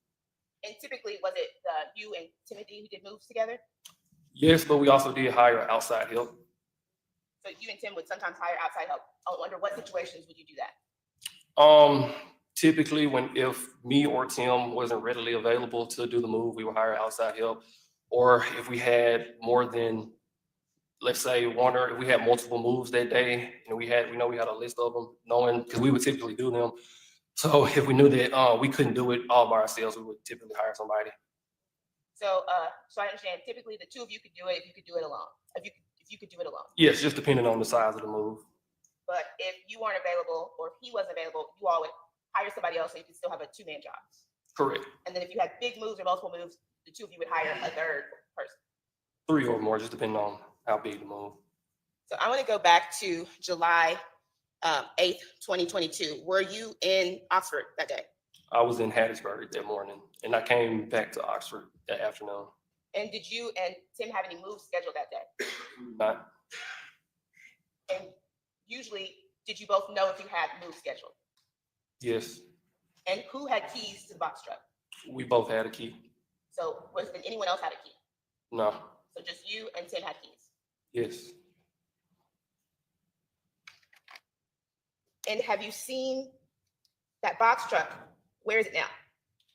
And typically, was it you and Timothy who did moves together? Yes, but we also did hire outside help. So you and Tim would sometimes hire outside help. Under what situations would you do that? Typically if me or Tim wasn't readily available to do the move, we would hire outside help. Or if we had more than let's say if we had multiple moves that day, and we know we had a list of them, knowing, because we would typically do them. So if we knew that we couldn't do it all by ourselves, we would typically hire somebody. So, so I understand typically the two of you could do it if you could do it alone, if you could do it alone. Yes, just depending on the size of the move. But if you weren't available or if he wasn't available, you all would hire somebody else so you could still have a two-man job. Correct. And then if you had big moves or multiple moves, the two of you would hire a third person. 3 or more, just depending on how big the move. So I want to go back to July 8th, 2022. Were you in Oxford that day? I was in Hattiesburg that morning, and I came back to Oxford that afternoon. And did you and Tim have any moves scheduled that day? Not, And usually, did you both know if you had moves scheduled? yes, And who had keys to the box truck? we both had a key. So did anyone else had a key? No, So just you and Tim had keys. yes, And have you seen that box truck? Where is it now?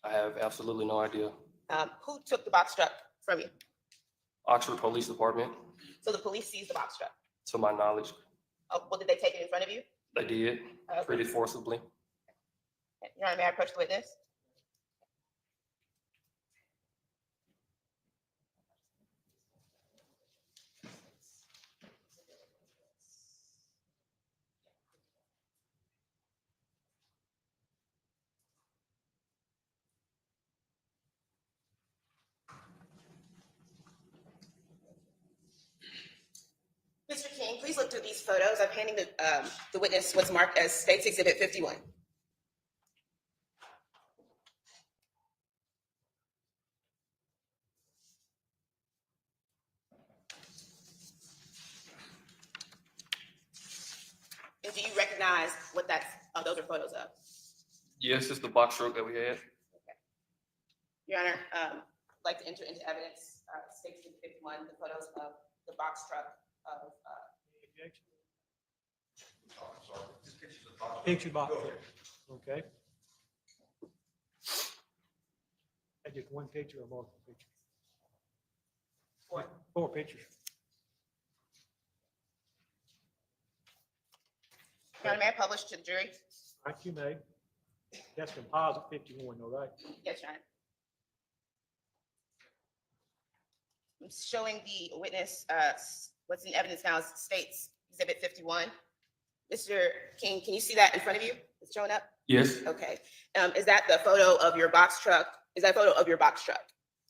I have absolutely no idea. Who took the box truck from you? Oxford Police Department, So the police seized the box truck. to my knowledge, Well, did they take it in front of you? they did pretty forcibly. Your Honor, may I approach the witness? Mr. King, please look through these photos. I'm handing the witness what's marked as State's Exhibit 51. And do you recognize what those are photos of? Yes, it's the box truck that we had. Your Honor, I'd like to enter into evidence, State's Exhibit 51, the photos of the box truck of, Picture box. Okay. That's just one picture or multiple pictures? Four pictures. Your Honor, may I publish to the jury? Right, you may. That's composite 51, though, right? Yes, Your Honor. I'm showing the witness, what's in evidence now is State's Exhibit 51. Mr. King, can you see that in front of you? It's showing up? Yes, Okay. Is that the photo of your box truck? Is that a photo of your box truck?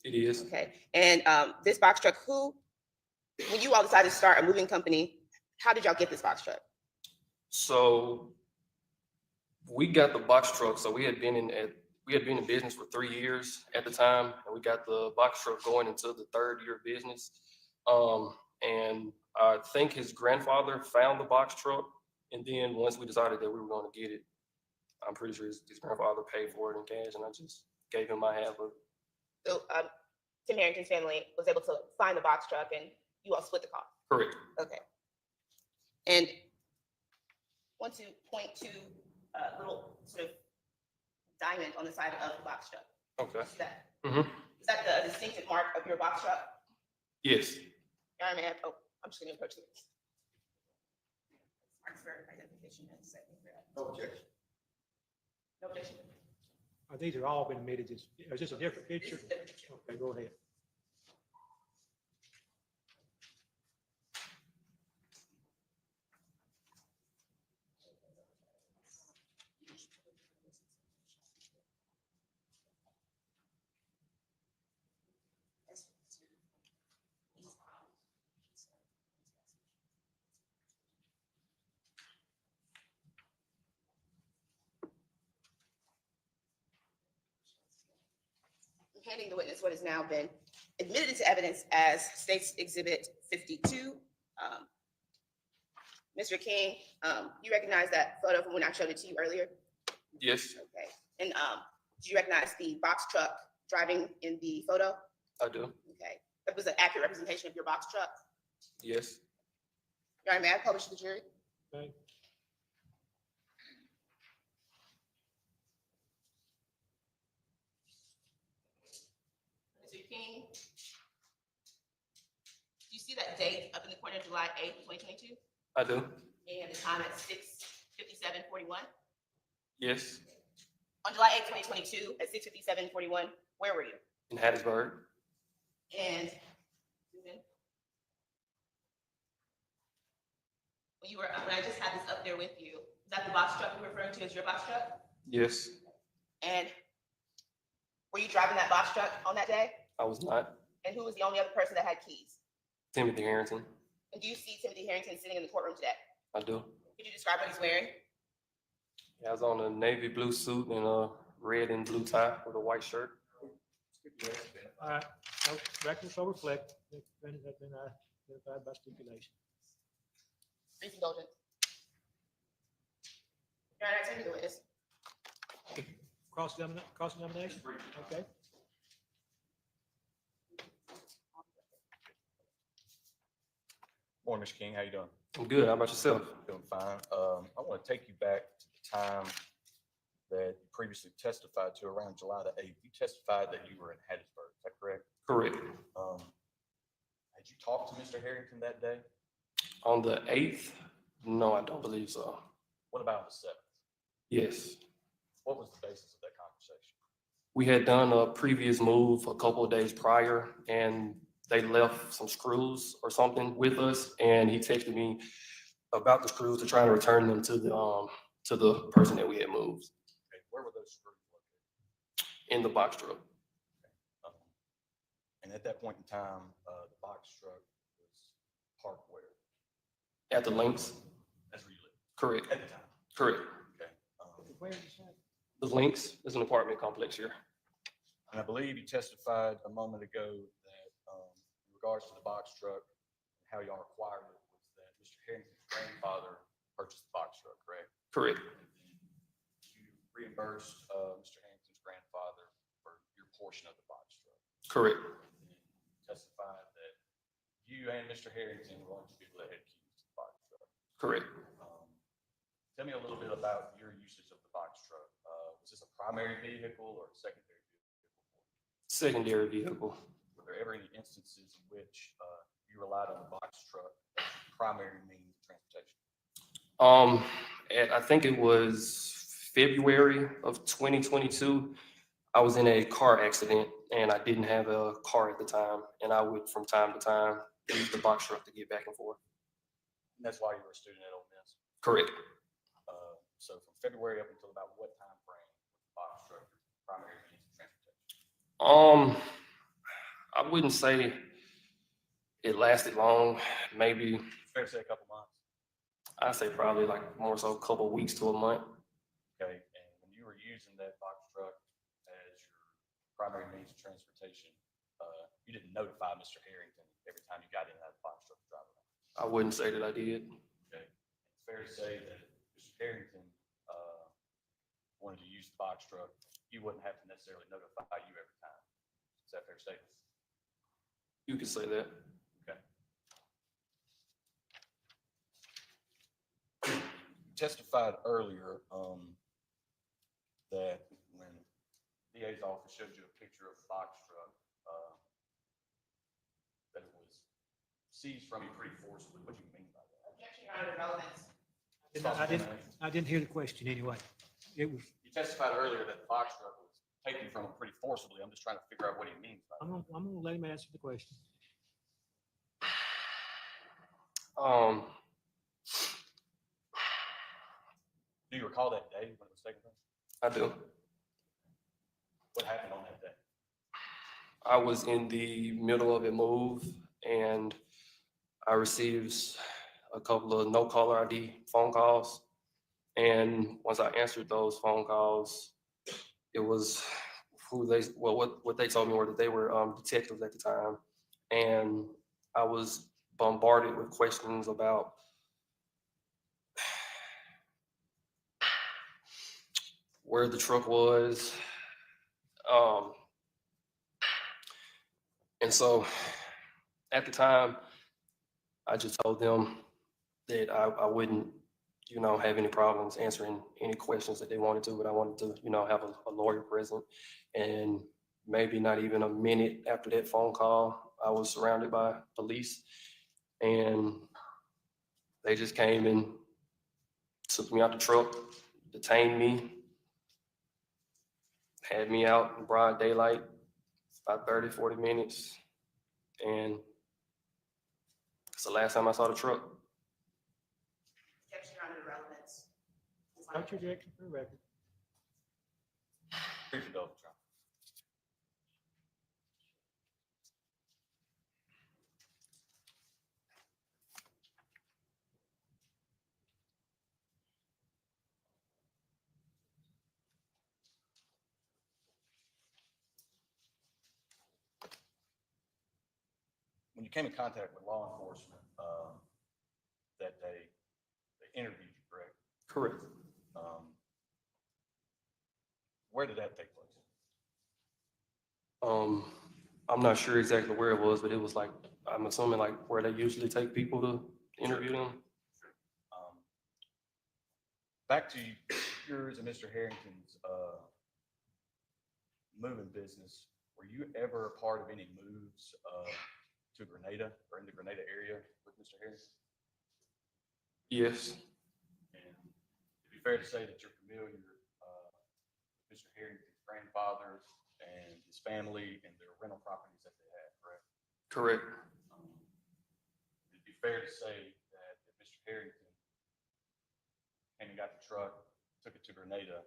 it is. Okay. And this box truck, when you all decided to start a moving company, how did y'all get this box truck? So we got the box truck. So we had been in business for 3 years at the time, and we got the box truck going into the 3rd year of business. And I think his grandfather found the box truck, and then once we decided that we were going to get it, I'm pretty sure his grandfather paid for it in cash, and I just gave him my half of it. So Tim Harrington's family was able to find the box truck and you all split the cost? Correct. Okay. And want to point to a little sort of diamond on the side of the box truck. Okay. See that? Mm-hmm. Is that the distinctive mark of your box truck? Yes. Your Honor, I'm just going to approach this. Marks for identification and second. No objection. No objection. These are all been admitted. Is this a different picture? Okay, go ahead. Handing the witness what has now been admitted into evidence as State's Exhibit 52. Mr. King, you recognize that photo from when I showed it to you earlier? Yes, Okay. And do you recognize the box truck driving in the photo? I do. Okay. That was an accurate representation of your box truck? Yes. Your Honor, may I publish to the jury? Okay. Mr. King, do you see that date up in the corner, July 8th, 2022? I do. And the time at 6:57:41? Yes, On July 8th, 2022, at 6:57:41, where were you? in Hattiesburg. And when I just had this up there with you, is that the box truck you're referring to as your box truck? Yes, And were you driving that box truck on that day? I was not. And who was the only other person that had keys? Timothy Harrington. And do you see Timothy Harrington sitting in the courtroom today? I do. Could you describe what he's wearing? I was on a navy blue suit and a red and blue tie with a white shirt. All right, so record shall reflect, the defendant has been identified by stipulation. Please indulge it. Your Honor, I take the witness. Cross-examination, okay? Morning, Mr. King. How you doing? I'm good. How about yourself? Doing fine. I want to take you back to the time that you previously testified to around July the 8th. You testified that you were in Hattiesburg. Is that correct? Correct. Had you talked to Mr. Harrington that day? On the 8th? No, I don't believe so. What about on the 7th? Yes. What was the basis of that conversation? We had done a previous move a couple of days prior and they left some screws or something with us. And he texted me about the screws to try and return them to the person that we had moved. Okay. Where were those screws located? In the box truck. And at that point in time, the box truck was parked where? At the links. That's where you lived? Correct. At the time? Correct. Okay. Where did you say? The links is an apartment complex here. And I believe you testified a moment ago that in regards to the box truck, how y'all acquired it was that Mr. Harrington's grandfather purchased the box truck, correct? Correct. You reimbursed Mr. Harrington's grandfather for your portion of the box truck. Correct. And testified that you and Mr. Harrington were the people that had keys to the box truck. Correct. Tell me a little bit about your usage of the box truck. Was this a primary vehicle or a secondary vehicle? Secondary vehicle. Were there ever any instances in which you relied on the box truck as your primary means of transportation? I think it was February of 2022. I was in a car accident and I didn't have a car at the time. And I would, from time to time, use the box truck to get back and forth. And that's why you were a student at Ole Miss? Correct. So from February up until about what time frame was the box truck your primary means of transportation? I wouldn't say it lasted long. Maybe Fair to say a couple months. I'd say probably like more so a couple of weeks to a month. Okay, and when you were using that box truck as your primary means of transportation, you didn't notify Mr. Harrington every time you got in that box truck to drive around? I wouldn't say that I did. Okay, it's fair to say that Mr. Harrington wanted to use the box truck, you wouldn't have to necessarily notify you every time. Is that fair statement? You could say that. Okay. You testified earlier that when DA's office showed you a picture of the box truck, that it was seized from you pretty forcibly. What do you mean by that? Objection, Your Honor, relevance. I didn't hear the question anyway. It was, You testified earlier that the box truck was taken from him pretty forcibly. I'm just trying to figure out what he means by that. I'm gonna let him answer the question. Do you recall that day when it was taken from him? I do. What happened on that day? I was in the middle of a move and I received a couple of no caller ID phone calls. And once I answered those phone calls, it was what they told me were that they were detectives at the time. And I was bombarded with questions about where the truck was. And so at the time, I just told them that I wouldn't, have any problems answering any questions that they wanted to, but I wanted to, have a lawyer present. And maybe not even a minute after that phone call, I was surrounded by police. and they just came and took me out the truck, detained me, had me out in broad daylight, about 30, 40 minutes. And it's the last time I saw the truck. Objection, Your Honor, to relevance. Don't you objection for the record? Brief indulgence, Your Honor. When you came in contact with law enforcement that day, they interviewed you, correct? Correct. Where did that take place? I'm not sure exactly where it was, but it was like, I'm assuming like where they usually take people to interview them. Back to yours and Mr. Harrington's moving business. Were you ever a part of any moves to Grenada or in the Grenada area with Mr. Harrington? Yes. And it'd be fair to say that you're familiar with Mr. Harrington's grandfather and his family and their rental properties that they had, correct? Correct. It'd be fair to say that if Mr. Harrington came and got the truck, took it to Grenada,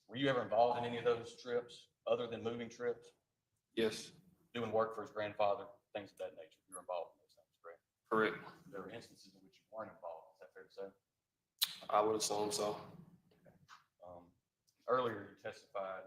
were you ever involved in any of those trips other than moving trips? Yes. Doing work for his grandfather, things of that nature. You were involved in those things, correct? Correct. There were instances in which you weren't involved. Is that fair to say? I would assume so. Earlier, you testified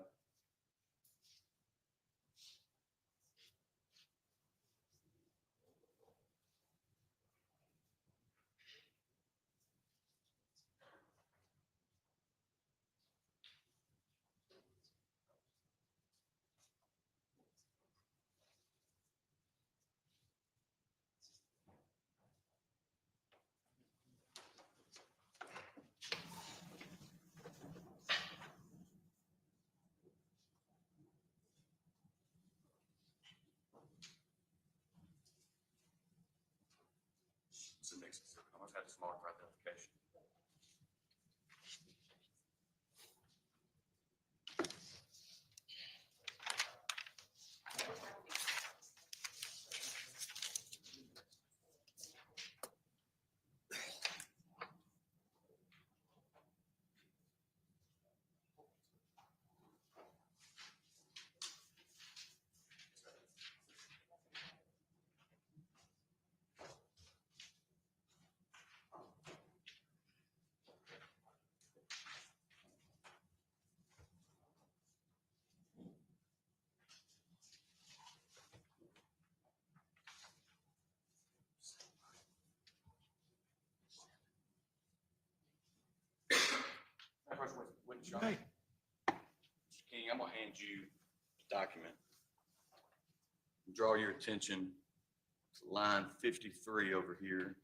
it's a mix. I must have smart for identification. Okay. Mr. King, I'm gonna hand you the document. Draw your attention to line 53 over here.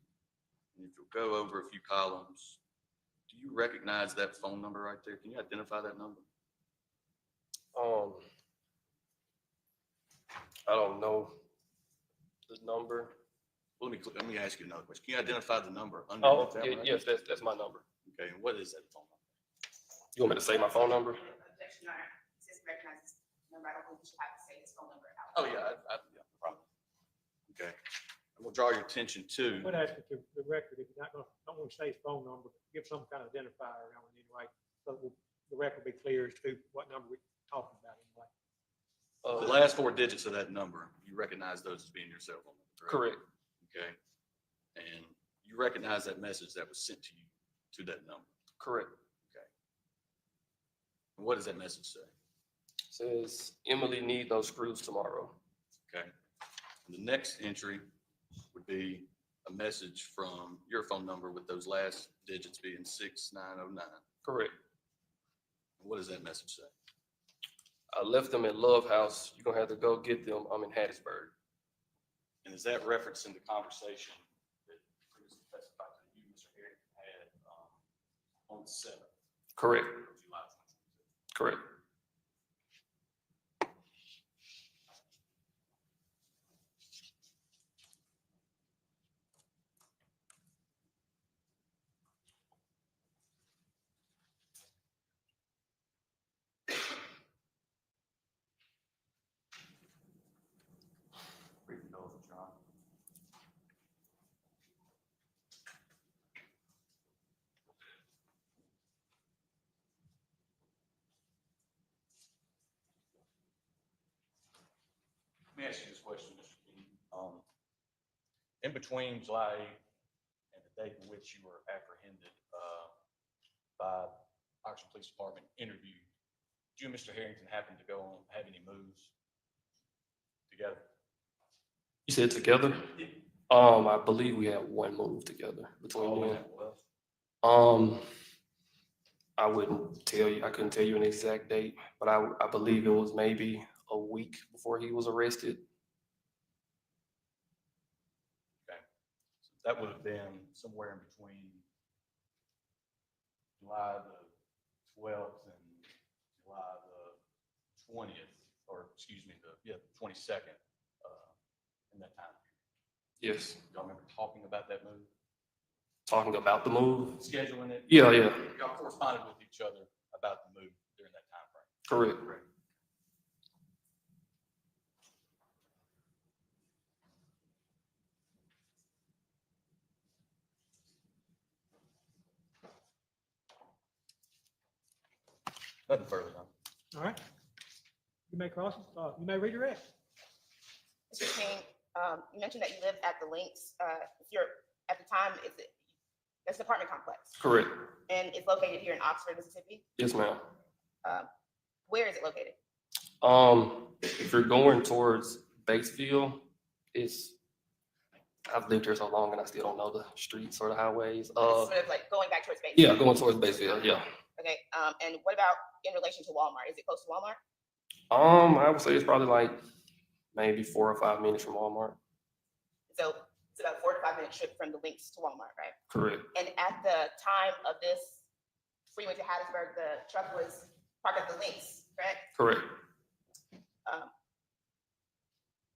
And if you'll go over a few columns, do you recognize that phone number right there? Can you identify that number? I don't know the number. Well, let me ask you another question. Can you identify the number Oh, underneath that one right yes, there? that's my number. Okay, and what is that phone number? You want me to say my phone number? Objection, Your Honor. Since recognizes number, I don't believe you should have to say his phone number out. Oh, yeah, yeah, no problem. Okay, and we'll draw your attention to, Would ask it to the record, if you're not gonna, don't want to say his phone number, give some kind of identifier around it anyway, so that the record will be clear as to what number we're talking about anyway. the last four digits of that number, you recognize those as being your cell phone number, correct? Correct. Okay, and you recognize that message that was sent to you to that number. Correct. Okay. And what does that message say? Says Emily need those screws tomorrow. Okay. And the next entry would be a message from your phone number with those last digits being 6909. Correct. And what does that message say? I left them at Love House. You're gonna have to go get them. I'm in Hattiesburg. And is that reference in the conversation that previously testified that you, Mr. Harrington, had on the 7th? Correct. of July 2022? Correct. ask you this question, Mr. King. In between July 8th and the date in which you were apprehended by Oxford Police Department interview, did you and Mr. Harrington happen to go on, have any moves together? You said together? I believe we had one move together between then. I wouldn't tell you, I couldn't tell you an exact date, but I believe it was maybe a week before he was arrested. Okay. So that would have been somewhere in between July the 12th and July the 20th, or excuse me, the 22nd, in that time period. Yes. Y'all remember talking about that move? Talking about the move? Scheduling it? Yeah. Y'all corresponded with each other about the move during that time frame? Correct. Nothing further, no. All right. You may cross, you may redirect. Mr. King, you mentioned that you lived at the Links. If you're, at the time, it's an apartment complex. Correct. And it's located here in Oxford, Mississippi. Yes, ma'am. Where is it located? If you're going towards Batesville, I've lived here so long and I still don't know the streets or the highways. It's sort of like going back towards Batesville. Yeah, going towards Batesville, yeah. Okay, and what about in relation to Walmart? Is it close to Walmart? I would say it's probably like maybe 4 or 5 minutes from Walmart. So it's about a 4 to 5 minute trip from the Links to Walmart, right? Correct. And at the time of this freeway to Hattiesburg, the truck was parked at the Links, correct? Correct.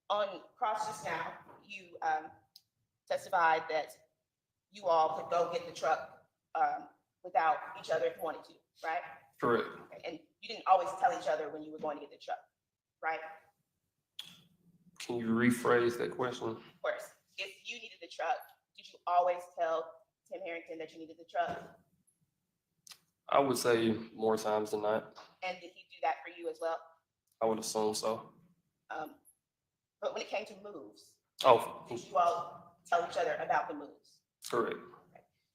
On cross just now, you testified that you all could go get the truck without each other if you wanted to, right? Correct. Okay, and you didn't always tell each other when you were going to get the truck, right? Can you rephrase that question? Of course. If you needed the truck, did you always tell Tim Harrington that you needed the truck? I would say more times than not. And did he do that for you as well? I would assume so. But when it came to moves, Oh, did you all tell each other about the moves? correct.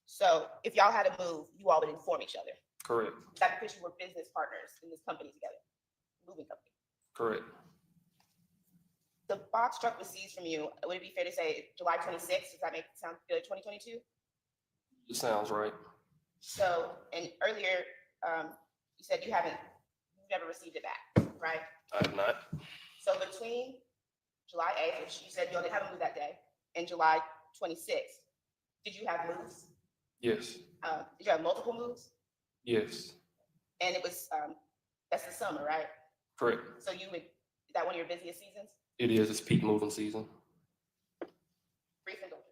So if y'all had a move, you all would inform each other. Correct. Is that because you were business partners in this company together, moving company? Correct. The box truck was seized from you. Would it be fair to say July 26th? Does that make it sound good? 2022? It sounds right. So, and earlier, you said you've never received it back, right? I have not. So between July 8th, which you said you only have a move that day, and July 26th, did you have moves? Yes. Did you have multiple moves? Yes. And it was, that's the summer, right? Correct. So is that one of your busiest seasons? It is. It's peak moving season. Brief indulgence.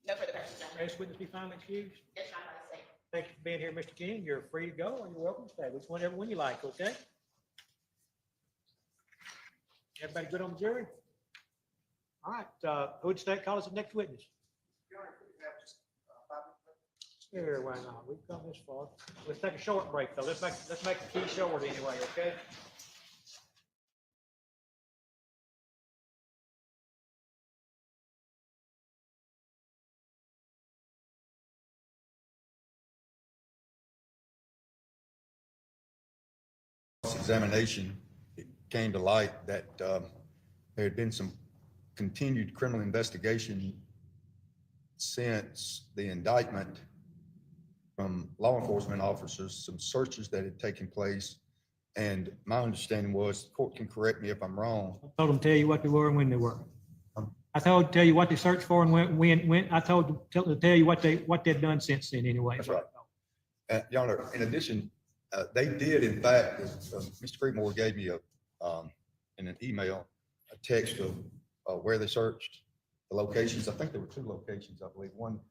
No further questions. May this witness be finally excused? Yes, Your Honor, I say. Thank you for being here, Mr. King. You're free to go, and you're welcome to stay. Whichever one you like, okay? Everybody good on the jury? All right, who would the state call as the next witness? Sure, why not? We've come this far. Let's take a short break, though. Let's make the key short anyway, okay? Examination, it came to light that there had been some continued criminal investigation since the indictment from law enforcement officers, some searches that had taken place. And my understanding was, the court can correct me if I'm wrong. I told them to tell you what they were and when they were. I told tell you what they searched for and when. I told them to tell you what they've done since then anyway. That's right. Your Honor, in addition, they did, in fact, Mr. Creekmore gave me in an email, a text of where they searched, the locations. I think there were 2 locations, I believe. One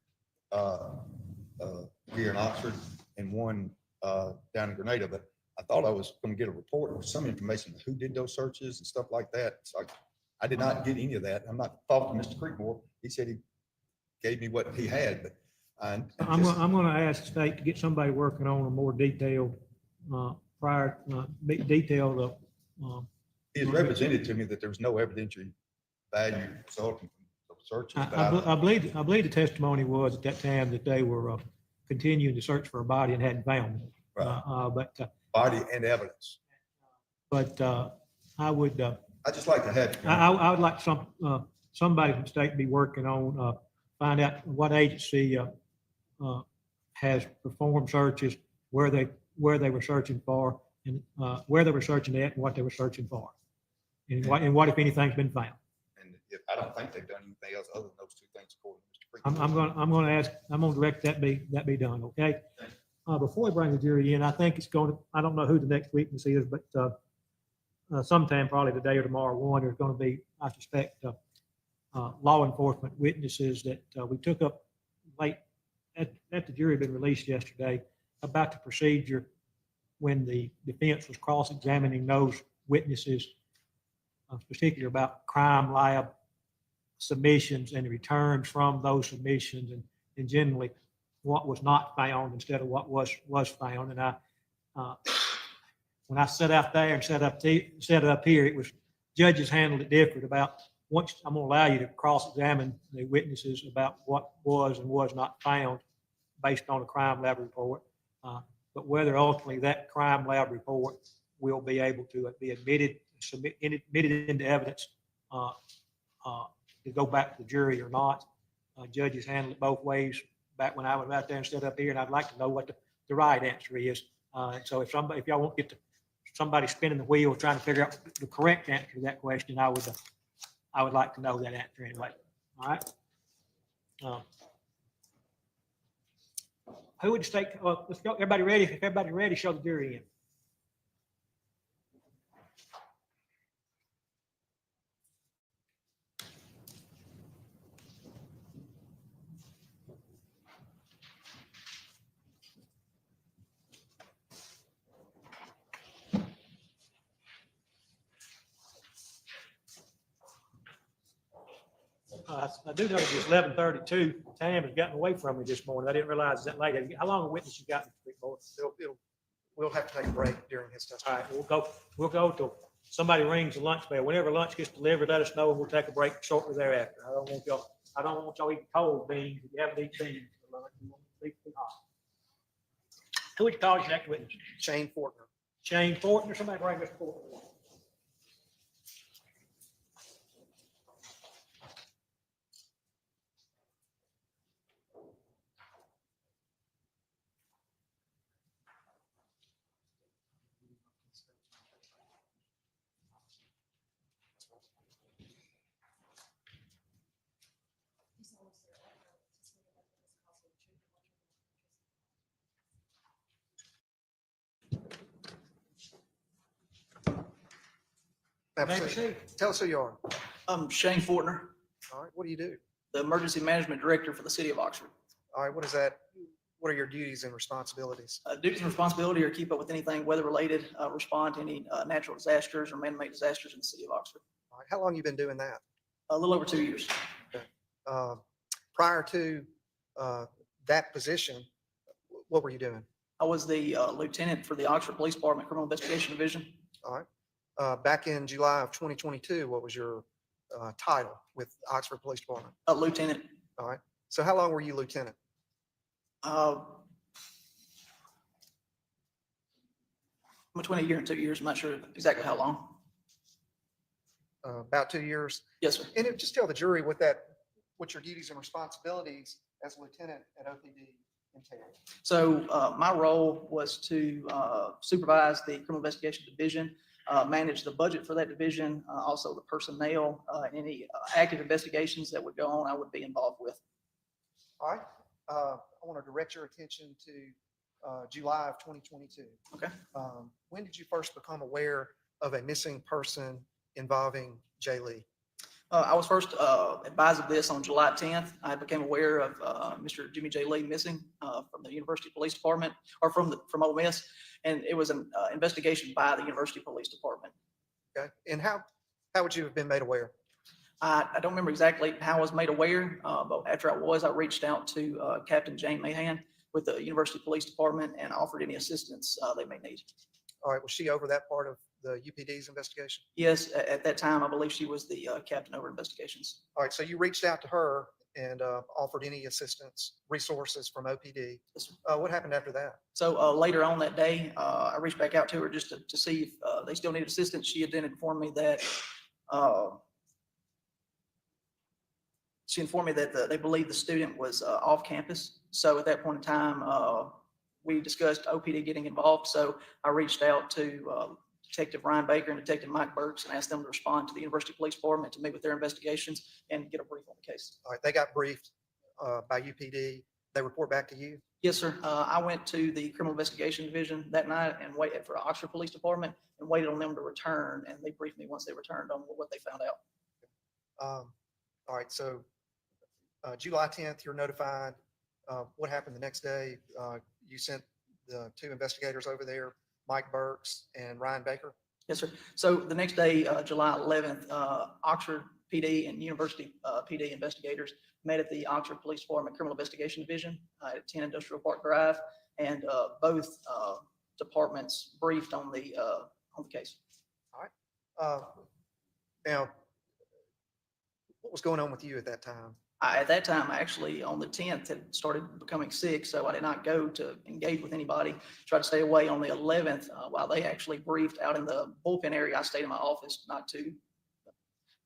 here in Oxford and one down in Grenada. But I thought I was going to get a report with some information of who did those searches and stuff like that. So I did not get any of that. I'm not faulting Mr. Creekmore. He said he gave me what he had, but I'm going to ask the state to get somebody working on a more detailed prior, detailed, He has represented to me that there was no evidentiary value resulting from the searches, but I believe the testimony was at that time that they were continuing to search for a body and hadn't found it. Right. Body and evidence. But I would, I just like to have. I would like somebody from the state to be working on, find out what agency has performed searches, where they were searching for, and where they were searching at, and what they were searching for, and what if anything's been found. And if, I don't think they've done anything else other than those two things according to Mr. Freeman. I'm gonna direct that be done, okay? Before we bring the jury in, I think I don't know who the next witness is, but sometime probably today or tomorrow one, there's gonna be, I suspect, law enforcement witnesses that we took up late at the jury had been released yesterday about the procedure when the defense was cross-examining those witnesses, particularly about crime lab submissions and the returns from those submissions, and generally what was not found instead of what was found. And when I sat out there and set up here, it was judges handled it different about once I'm going to allow you to cross-examine the witnesses about what was and was not found based on a crime lab report, but whether ultimately that crime lab report will be able to be admitted into evidence to go back to the jury or not. Judges handle it both ways back when I was out there and stood up here, and I'd like to know what the right answer is. So if y'all won't get to somebody spinning the wheel trying to figure out the correct answer to that question, I would like to know that answer anyway. All right. Who would state? Let's go. Everybody ready? If everybody ready, show the jury in. I do know it's 11:32. Time has gotten away from me this morning. I didn't realize it's that late. How long a witness you got, Mr. Bigboy? We'll have to take a break during his All testimony. right, we'll go till somebody rings the lunch bell. Whenever lunch gets delivered, let us know and we'll take a break shortly thereafter. I don't want y'all eating cold beans. If you haven't eaten beans for lunch, you want to eat them hot. Who would you call your next witness? Shane Fortner. Shane Fortner. Somebody bring Mr. Fortner. Tell us who you are. I'm Shane Fortner, All right, what do you do? the Emergency Management Director for the City of Oxford. All right, what is that? What are your duties and responsibilities? Duties and responsibility are keep up with anything weather-related, respond to any natural disasters or man-made disasters in the City of Oxford. All right, how long you been doing that? A little over 2 years. Prior to that position, what were you doing? I was the lieutenant for the Oxford Police Department Criminal Investigation Division. All right. Back in July of 2022, what was your title with Oxford Police Department? A lieutenant. All right. So how long were you lieutenant? Between a year and 2 years. I'm not sure exactly how long. About 2 years. Yes, sir. And just tell the jury what your duties and responsibilities as lieutenant at OPD entail. So my role was to supervise the Criminal Investigation Division, manage the budget for that division, also the personnel, and any active investigations that would go on, I would be involved with. All right. I want to direct your attention to July of 2022. Okay. When did you first become aware of a missing person involving Jay Lee? I was first advised of this on July 10th. I became aware of Mr. Jimmy J. Lee missing from the University Police Department, or from Ole Miss, and it was an investigation by the University Police Department. Okay. And how would you have been made aware? I don't remember exactly how I was made aware, but after I reached out to Captain Jane Mahan with the University Police Department and offered any assistance they may need. All right, was she over that part of the UPD's investigation? Yes, at that time, I believe she was the captain over investigations. All right, so you reached out to her and offered any assistance, resources from OPD. Yes, sir. What happened after that? So later on that day, I reached back out to her just to see if they still needed assistance. She had then informed me that they believed the student was off campus. So at that point in time, we discussed OPD getting involved. So I reached out to Detective Ryan Baker and Detective Mike Burks and asked them to respond to the University Police Department to meet with their investigations and get a brief on the case. All right, they got briefed by UPD. They report back to you? Yes, sir. I went to the Criminal Investigation Division that night and waited for Oxford Police Department and waited on them to return, and they briefed me once they returned on what they found out. All right, so July 10th, you're notified. What happened the next day? You sent the 2 investigators over there, Mike Burks and Ryan Baker? Yes, sir. So the next day, July 11th, Oxford PD and University PD investigators met at the Oxford Police Department Criminal Investigation Division at 10 Industrial Park Drive, and both departments briefed on the case. All right. Now, what was going on with you at that time? At that time, I actually, on the 10th, had started becoming sick, so I did not go to engage with anybody. Tried to stay away on the 11th while they actually briefed out in the bullpen area. I stayed in my office not to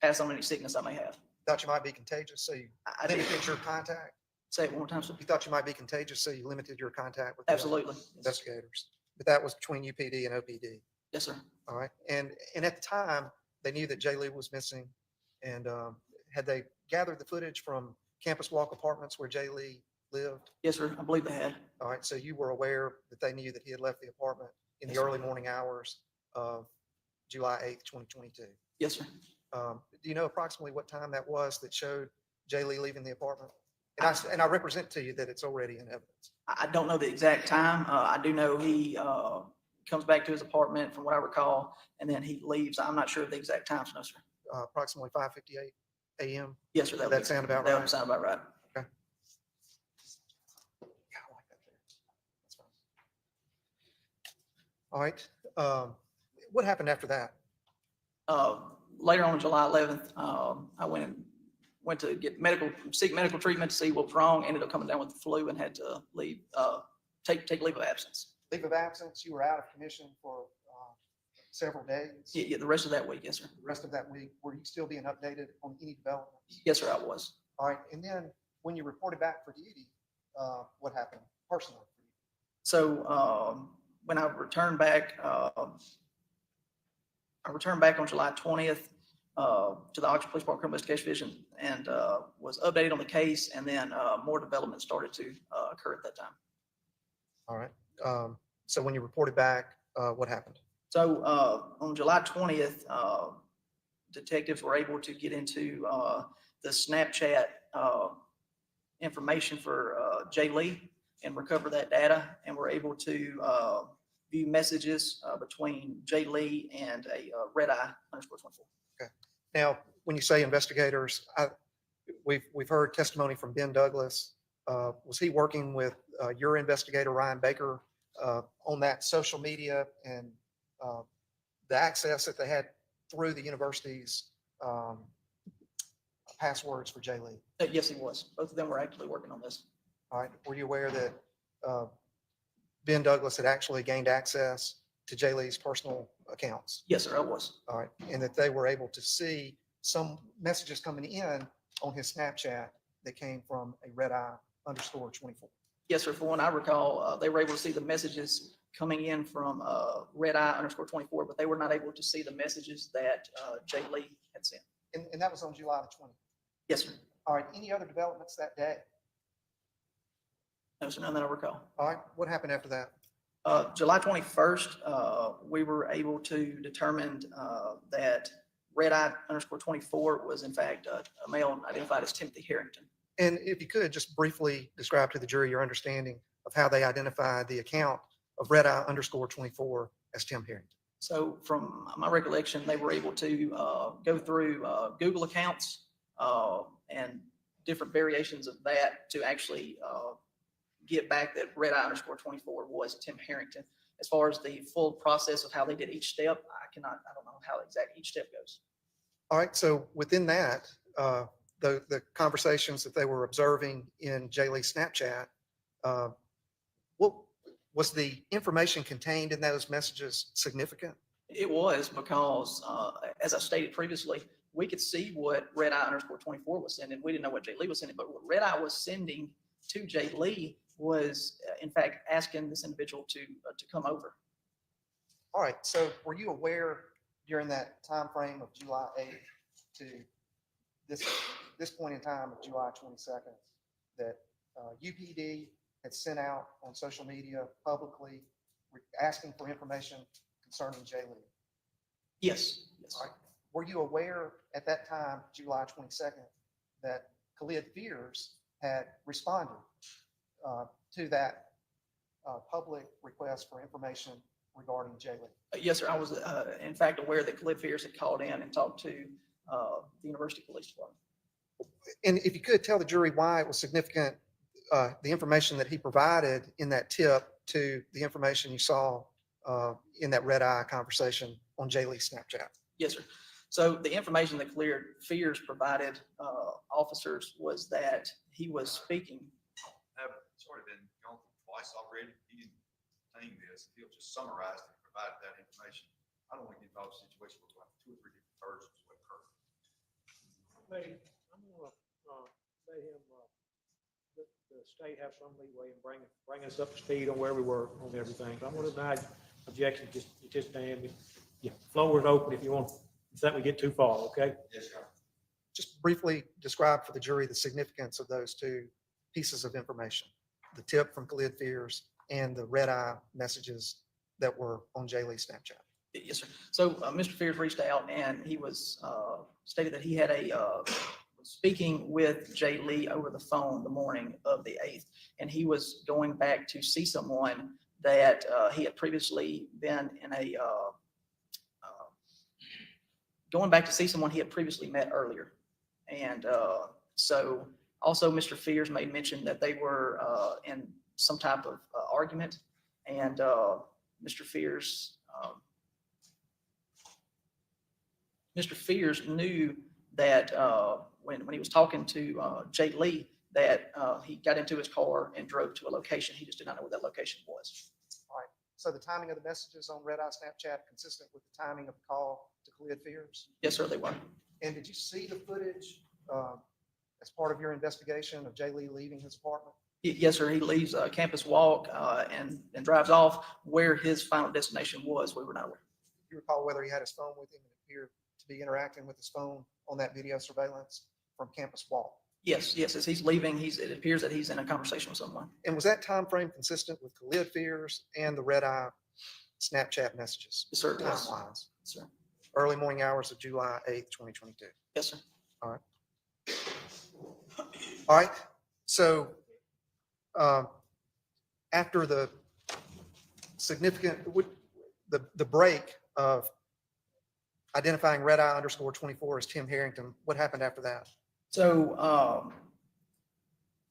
pass on any sickness I may have. Thought you might be contagious, so you limited your contact? Say it one more time, sir. You thought you might be contagious, so you limited your contact with the Absolutely. investigators? But that was between UPD and OPD? Yes, sir. All right. And at the time, they knew that Jay Lee was missing, and had they gathered the footage from Campus Walk Apartments where Jay Lee lived? Yes, sir. I believe they had. All right. So you were aware that they knew that he had left the apartment in the early morning hours of July 8th, 2022? Yes, sir. Do you know approximately what time that was that showed Jay Lee leaving the apartment? And I represent to you that it's already in evidence. I don't know the exact time. I do know he comes back to his apartment from what I recall, and then he leaves. I'm not sure of the exact times, no, sir. Approximately 5:58 a.m.? Yes, sir. That sound about That right? would sound about right. Okay. Yeah, I like that there. That's fine. All right. What happened after that? Later on July 11th, I went to seek medical treatment to see what was wrong. Ended up coming down with the flu and had to leave, take leave of absence. Leave of absence. You were out of commission for several days. Yeah, the rest of that week, yes, sir. The rest of that week, were you still being updated on any developments? Yes, sir, I was. All right. And then when you reported back for duty, what happened personally for you? So when I returned back on July 20th to the Oxford Police Department Criminal Investigation Division and was updated on the case, and then more development started to occur at that time. All right. So when you reported back, what happened? So on July 20th, detectives were able to get into the Snapchat information for Jay Lee and recover that data, and were able to view messages between Jay Lee and a red eye _24. Okay. Now, when you say investigators, we've heard testimony from Ben Douglas. Was he working with your investigator, Ryan Baker, on that social media and the access that they had through the university's passwords for Jay Lee? Yes, he was. Both of them were actively working on this. All right. Were you aware that Ben Douglas had actually gained access to Jay Lee's personal accounts? Yes, sir, I was. All right. And that they were able to see some messages coming in on his Snapchat that came from a red eye _24. Yes, sir. For one I recall, they were able to see the messages coming in from red eye _24, but they were not able to see the messages that Jay Lee had sent. And that was on July the 20th? Yes, sir. All right. Any other developments that day? No, sir, none that I recall. All right. What happened after that? July 21st, we were able to determine that red eye _24 was in fact a male identified as Timothy Harrington. And if you could just briefly describe to the jury your understanding of how they identified the account of red eye _24 as Tim Harrington. So from my recollection, they were able to go through Google accounts and different variations of that to actually get back that red eye _24 was Tim Harrington. as far as the full process of how they did each step, I don't know how exactly each step goes. All right, so within that, the conversations that they were observing in Jay Lee's Snapchat, what was the information contained in those messages significant? It was because, as I stated previously, we could see what Red Eye _24 was sending. We didn't know what Jay Lee was sending, but what Red Eye was sending to Jay Lee was, in fact, asking this individual to come over. All right, so were you aware during that time frame of July 8th to this point in time of July 22nd that UPD had sent out on social media publicly asking for information concerning Jay Lee? Yes. Yes. All right. Were you aware at that time, July 22nd, that Khalid Fears had responded to that public request for information regarding Jay Lee? Yes, sir. I was, in fact, aware that Khalid Fears had called in and talked to the University Police Department. And if you could tell the jury why it was significant, the information that he provided in that tip to the information you saw in that Red Eye conversation on Jay Lee's Snapchat. Yes, sir. So the information that Khalid Fears provided officers was that he was speaking. It's already been gone through twice already. He didn't obtain this. He'll just summarize and provide that information. I don't want to get involved in a situation where like 2 or 3 different versions of what occurred. I'm gonna let him, the state have some leeway in bring us up to speed on where we were on everything. So I'm gonna deny objection, just damn, floor is open if you want, if we get too far, okay? Yes, sir. Just briefly describe for the jury the significance of those two pieces of information, the tip from Khalid Fears and the Red Eye messages that were on Jay Lee's Snapchat. Yes, sir. So Mr. Fears reached out and he was stated that he had speaking with Jay Lee over the phone the morning of the 8th, and he was going back to see someone that he had previously been in a going back to see someone he had previously met earlier. And so also Mr. Fears made mention that they were in some type of argument, and Mr. Fears knew that when he was talking to Jay Lee, that he got into his car and drove to a location. He just did not know what that location was. All right. So the timing of the messages on Red Eye Snapchat consistent with the timing of the call to Khalid Fears? Yes, sir, they were. And did you see the footage as part of your investigation of Jay Lee leaving his apartment? Yes, sir. He leaves Campus Walk and drives off. Where his final destination was, we were not aware. Do you recall whether he had his phone with him and appeared to be interacting with his phone on that video surveillance from Campus Walk? Yes, yes. As he's leaving, it appears that he's in a conversation with someone. And was that time frame consistent with Khalid Fears and the Red Eye Snapchat messages? Yes, sir. Yes. Timelines. Yes, sir. Early morning hours of July 8th, 2022. Yes, sir. All right. All right. So after the significant, the break of identifying Red Eye _24 as Tim Harrington, what happened after that? So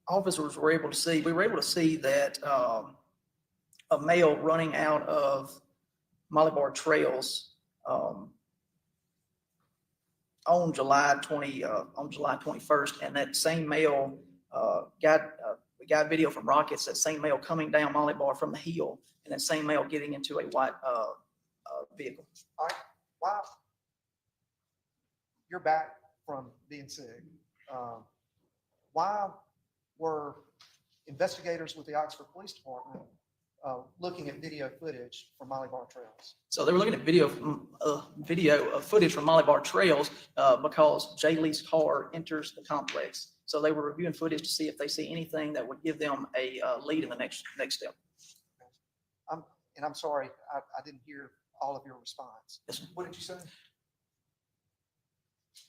officers were able to see, we were able to see that a male running out of Molly Bar Trails on July 21st, and that same male we got video from Rockets, that same male coming down Molly Bar from the hill, and that same male getting into a white vehicle. All right. Wow. You're back from being sick. Why were investigators with the Oxford Police Department looking at video footage from Molly Bar Trails? So they were looking at video footage from Molly Bar Trails because Jay Lee's car enters the complex. So they were reviewing footage to see if they see anything that would give them a lead in the next step. I'm sorry, I didn't hear all of your response. Yes, sir. What did you say?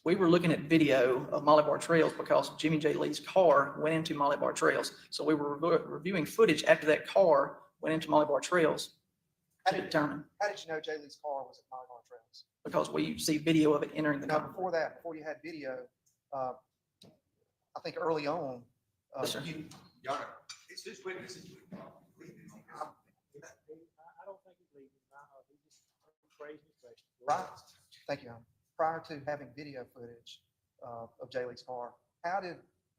We were looking at video of Molly Bar Trails because Jimmy J. Lee's car went into Molly Bar Trails. So we were reviewing footage after that car went into Molly Bar Trails to determine. How did you know Jay Lee's car was at Molly Bar Trails? Because we see video of it entering the Now, complex. before you had video, I think early on, Yes, sir. Your Honor, it's his witness. I don't think crazy question. Right. Thank you. Prior to having video footage of Jay Lee's car, how did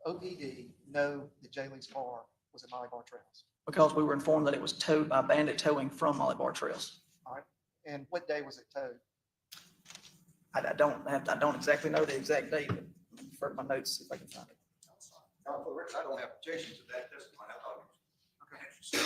OPD know that Jay Lee's car was at Molly Bar Trails? Because we were informed that it was towed by Bandit Towing from Molly Bar Trails. All right. And what day was it towed? I don't exactly know the exact date, but I'll refer to my notes, see if I can find it. I don't have objections to that testimony. I thought it was.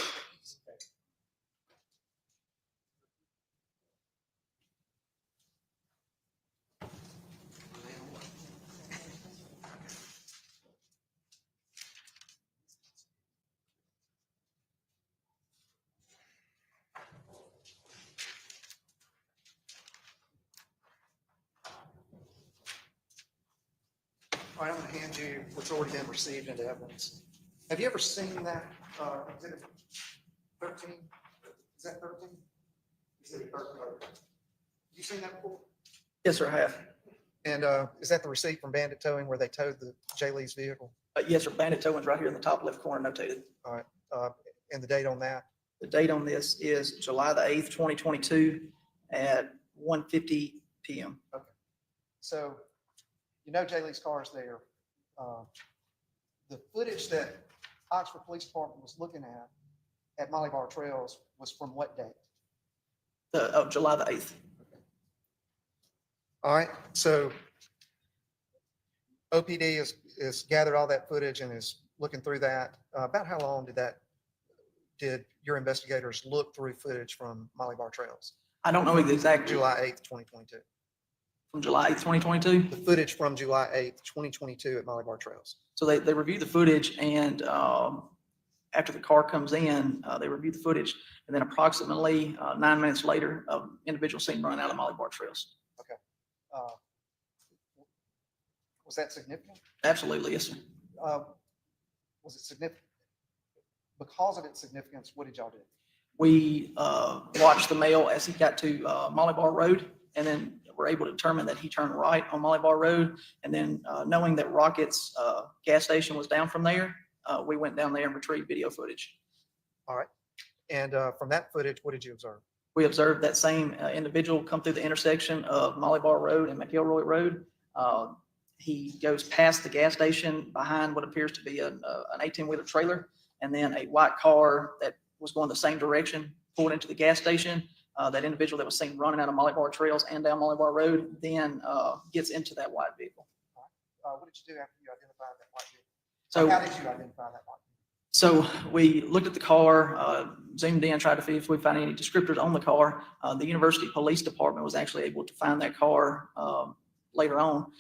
All right, I'm going to hand you what's already been received into evidence. Have you ever seen that exhibit 13? Is that 13? Exhibit 13. You seen that before? Yes, sir, I have. And is that the receipt from Bandit Towing where they towed the Jay Lee's vehicle? Yes, sir, Bandit Towing's right here in the top left corner notated. All right. And the date on that? The date on this is July the 8th, 2022 at 1:50 p.m. Okay. So, you know Jay Lee's car is there. The footage that Oxford Police Department was looking at Molly Bar Trails was from what date? July the 8th. All right, so OPD is gathered all that footage and is looking through that. About how long did your investigators look through footage from Molly Bar Trails? I don't know the exact. July 8th, 2022. From July 8th, 2022? The footage from July 8th, 2022 at Molly Bar Trails. So they review the footage, and after the car comes in, they review the footage, and then approximately 9 minutes later, individual seen running out of Molly Bar Trails. Okay. Was that significant? Absolutely, yes, sir. Was it significant? Because of its significance, what did y'all do? We watched the male as he got to Molly Bar Road, and then were able to determine that he turned right on Molly Bar Road. And then knowing that Rocket's gas station was down from there, we went down there and retrieved video footage. All right. And from that footage, what did you observe? We observed that same individual come through the intersection of Molly Bar Road and McElroy Road. He goes past the gas station behind what appears to be an 18-wheeler trailer, and then a white car that was going the same direction pulled into the gas station. That individual that was seen running out of Molly Bar Trails and down Molly Bar Road then gets into that white vehicle. What did you do after you identified that white vehicle? So how did you identify that white vehicle? So we looked at the car, zoomed in, tried to see if we found any descriptors on the car. The University Police Department was actually able to find that car later on.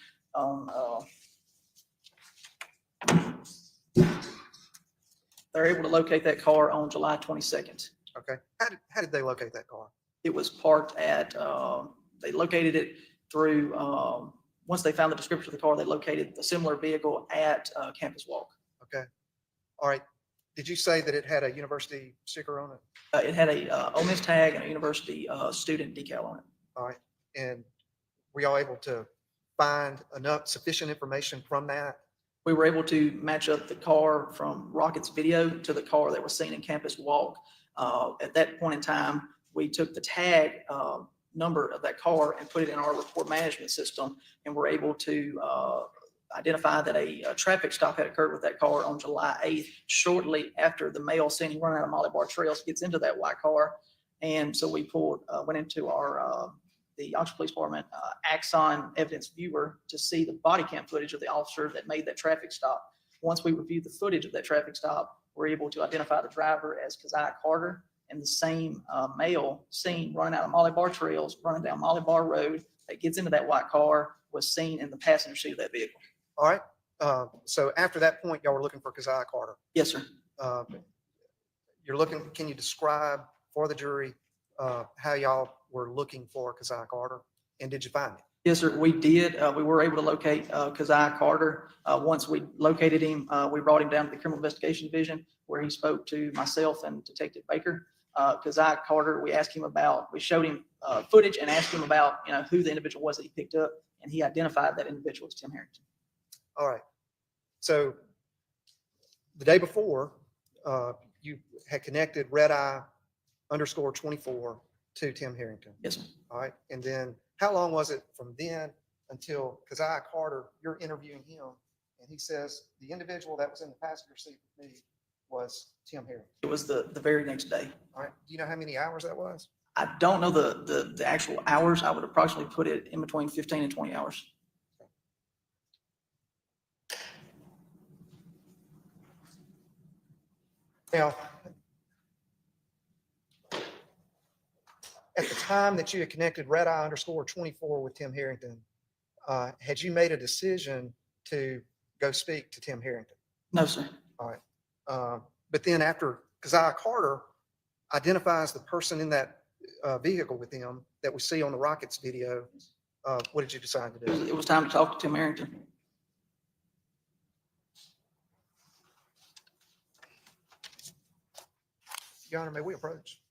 They're able to locate that car on July 22nd. Okay. How did they locate that car? It was parked at, they located it through, once they found the description of the car, they located a similar vehicle at Campus Walk. Okay. All right. Did you say that it had a university sticker on it? It had a Ole Miss tag and a university student decal on it. All right. And were y'all able to find sufficient information from that? We were able to match up the car from Rocket's video to the car that was seen in Campus Walk. At that point in time, we took the tag number of that car and put it in our report management system, and were able to identify that a traffic stop had occurred with that car on July 8th, shortly after the male seen running out of Molly Bar Trails gets into that white car. And so we went into our the Oxford Police Department Axon evidence viewer to see the body cam footage of the officer that made that traffic stop. Once we reviewed the footage of that traffic stop, we're able to identify the driver as Keziah Carter, and the same male seen running out of Molly Bar Trails, running down Molly Bar Road that gets into that white car was seen in the passenger seat of that vehicle. All right. So after that point, y'all were looking for Keziah Carter. Yes, sir. Can you describe for the jury how y'all were looking for Keziah Carter, and did you find him? Yes, sir, we did. We were able to locate Keziah Carter. Once we located him, we brought him down to the Criminal Investigation Division, where he spoke to myself and Detective Baker. Keziah Carter, we showed him footage and asked him about, who the individual was that he picked up, and he identified that individual as Tim Harrington. All right. So the day before, you had connected Red Eye _24 to Tim Harrington. Yes, sir. All right. And then how long was it from then until, because Carter, you're interviewing him, and he says the individual that was in the passenger seat with me was Tim Harrington. It was the very next day. All right. Do you know how many hours that was? I don't know the actual hours. I would approximately put it in between 15 and 20 hours. Now, at the time that you had connected red eye underscore 24 with Tim Harrington, had you made a decision to go speak to Tim Harrington? No, sir. All right. But then after, Keziah Carter identifies the person in that vehicle with him that we see on the Rockets video, what did you decide to do? It was time to talk to Tim Harrington. Your Honor, may we approach?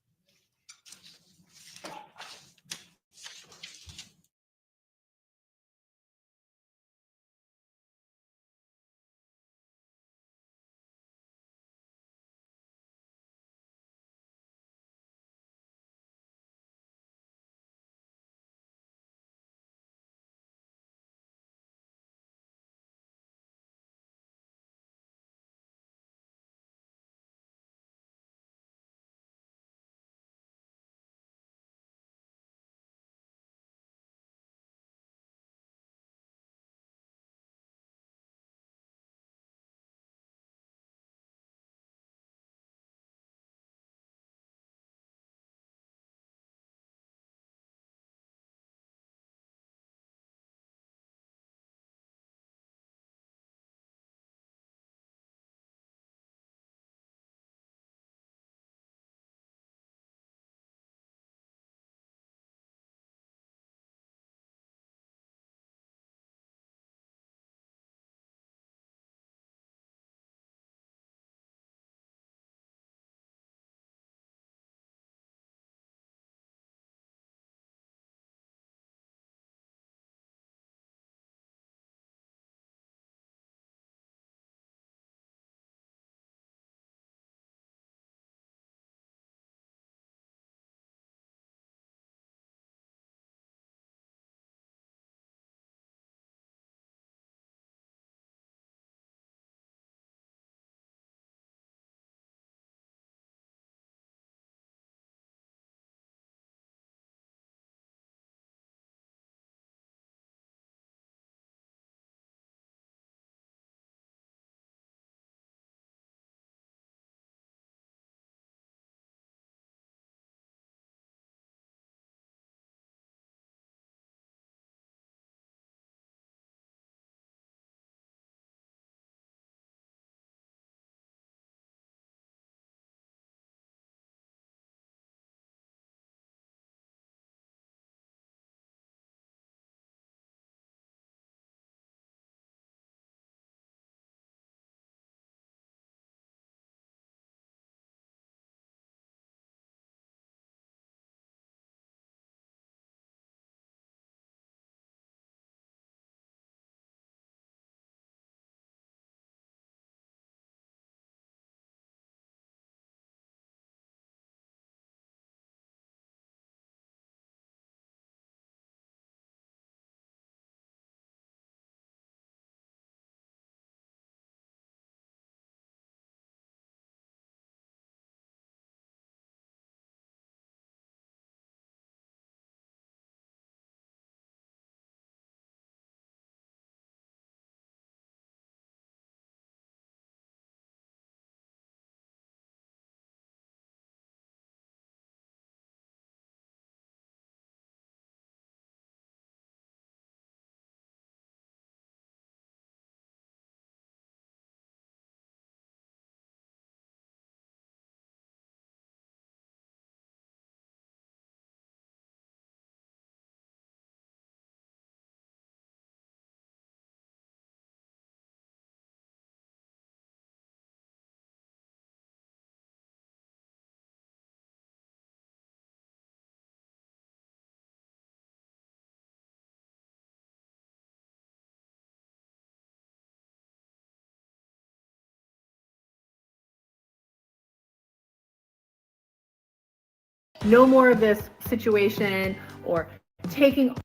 No more of this situation or taking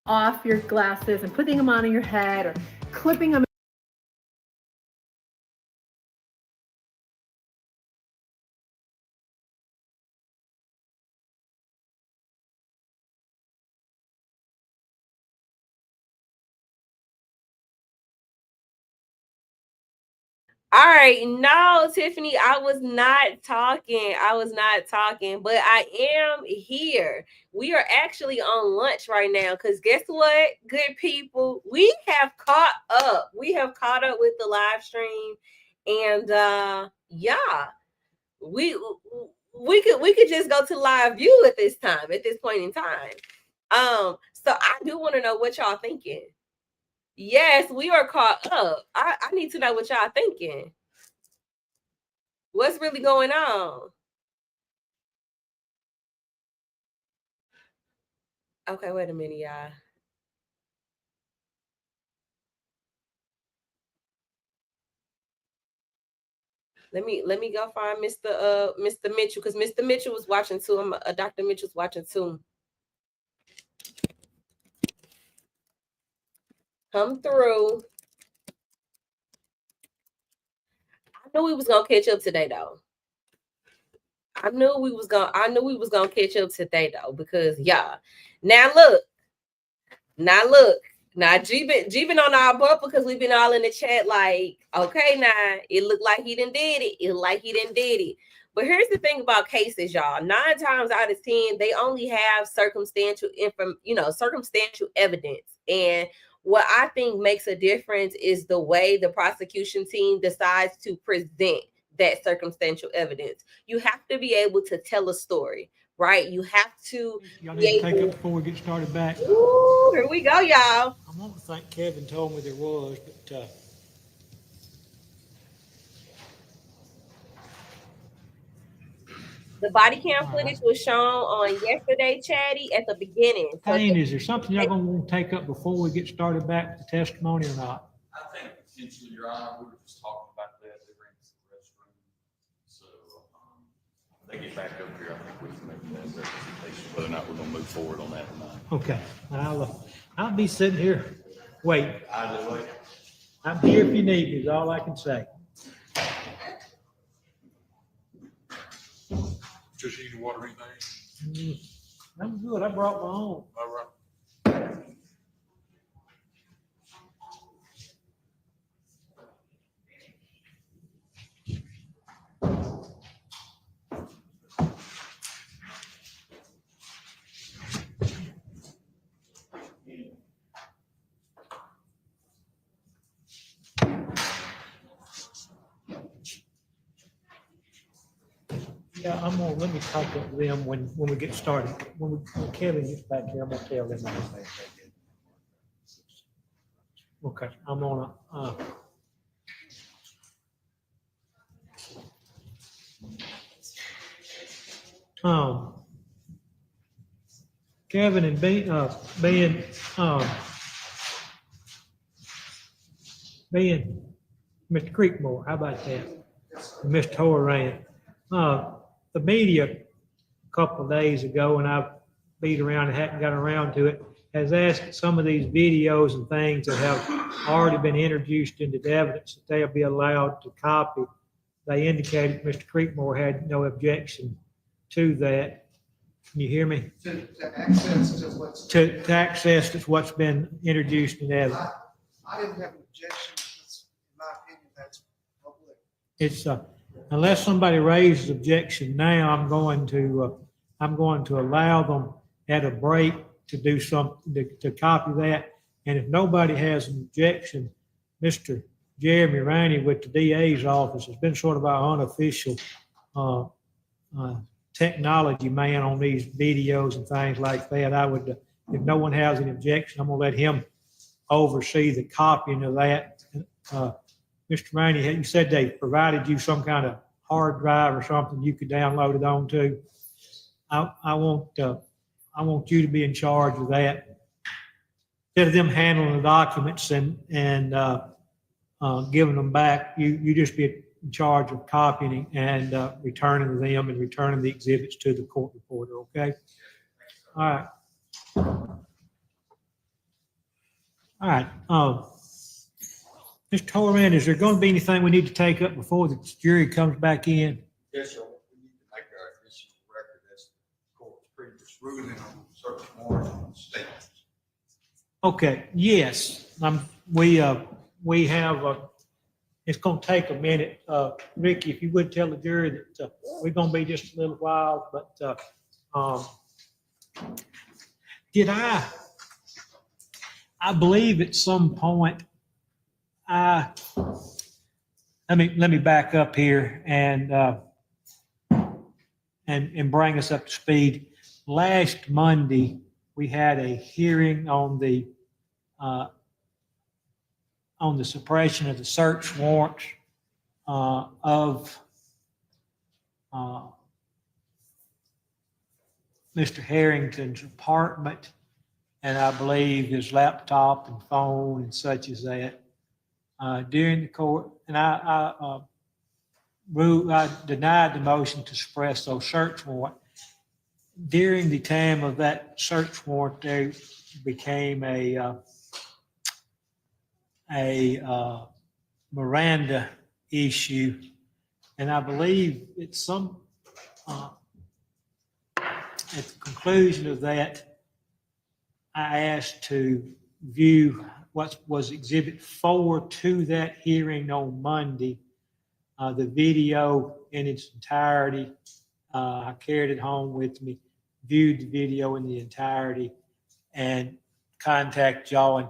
off your glasses and putting them on your head or clipping them. All right, no, Tiffany, I was not talking. I was not talking, but I am here. We are actually on lunch right now because guess what, good people, we have caught up. We have caught up with the live stream, and yeah, we could just go to live view at this time, at this point in time. So I do want to know what y'all thinking. Yes, we are caught up. I need to know what y'all thinking. What's really going on? Okay, wait a minute, y'all. Let me go find Mr. Mitchell, because Mr. Mitchell was watching too. Dr. Mitchell's watching too. Come through. I knew we was gonna catch up today, though. I knew we was gonna catch up today, though, because yeah. Now look. Now G been on our butt because we've been all in the chat like, okay, now it looked like he done did it. It like he done did it. But here's the thing about cases, y'all. 9 times out of 10, they only have circumstantial evidence. And what I think makes a difference is the way the prosecution team decides to present that circumstantial evidence. You have to be able to tell a story, right? You have to. Y'all need to take it before we get started back. Ooh, here we go, y'all. I don't think Kevin told me there was, but The body cam footage was shown on yesterday, Chatty, at the beginning. So Payne, is there something y'all gonna want to take up before we get started back with the testimony or not? I think potentially, Your Honor, we were just talking about that, they ran to the restroom. So, when they get back up here, I think we can make that representation, whether or not we're gonna move forward on that or not. Okay, I'll be sitting here waiting. I'm here if you need me, is all I can say. Just need water or anything? I'm good, I brought my own. All right. Yeah, let me talk to them when we get started. When Kevin gets back here, I'm gonna tell them. Okay, I'm on Kevin and being Mr. Creekmore, how about that? Mr. Horan. The media a couple of days ago, and I've beat around and hadn't got around to it, has asked some of these videos and things that have already been introduced into the evidence that they'll be allowed to copy. They indicated Mr. Creekmore had no objection to that. Can you hear me? To access to what's. To access to what's been introduced in evidence. I didn't have an objection because, in my opinion, that's public. It's unless somebody raises objection now, I'm going to allow them at a break to do something to copy that. And if nobody has an objection, Mr. Jeremy Rainey with the DA's office has been sort of our unofficial technology man on these videos and things like that. I would, if no one has an objection, I'm gonna let him oversee the copying of that. Mr. Rainey, you said they provided you some kind of hard drive or something you could download it onto. I want you to be in charge of that. Instead of them handling the documents and giving them back, you just be in charge of copying and returning them and returning the exhibits to the court reporter, okay? All right. All right. Mr. Tolerman, is there going to be anything we need to take up before the jury comes back in? Yes, sir. We need to make our additional record as the court's previous ruling on search warrant statements. Okay, yes, we have, it's gonna take a minute. Ricky, if you would tell the jury that, we're gonna be just a little while, but, did I believe at some point, let me back up here and bring us up to speed. Last Monday, we had a hearing on the suppression of the search warrant of Mr. Harrington's apartment, and I believe his laptop and phone and such as that. During the court, and I denied the motion to suppress those search warrant. During the time of that search warrant, there became a Miranda issue, and I believe at the conclusion of that, I asked to view what was Exhibit 4 to that hearing on Monday, the video in its entirety. I carried it home with me, viewed the video in the entirety, and contact y'all and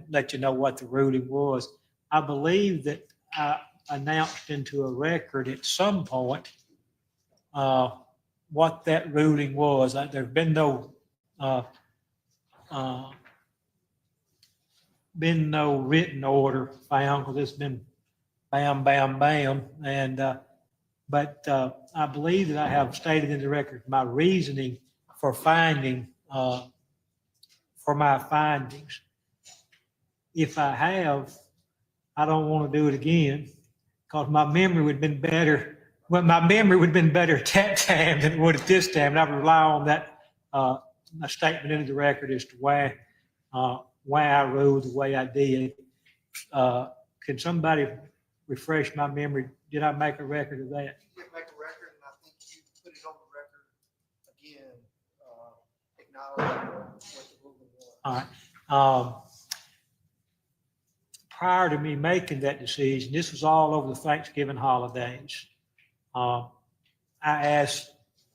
let you know what the ruling was. I believe that I announced into a record at some point what that ruling was. There's been no written order found, because it's been bam, bam, bam. And but I believe that I have stated in the record my reasoning for finding for my findings. If I have, I don't want to do it again, because my memory would have been better. Well, my memory would have been better at that time than it would at this time. And I would rely on that a statement into the record as to why I ruled the way I did. Can somebody refresh my memory? Did I make a record of that? You did make a record, and I think you put it on the record again, acknowledging what the ruling was. All right. Prior to me making that decision, this was all over the Thanksgiving holidays. I asked,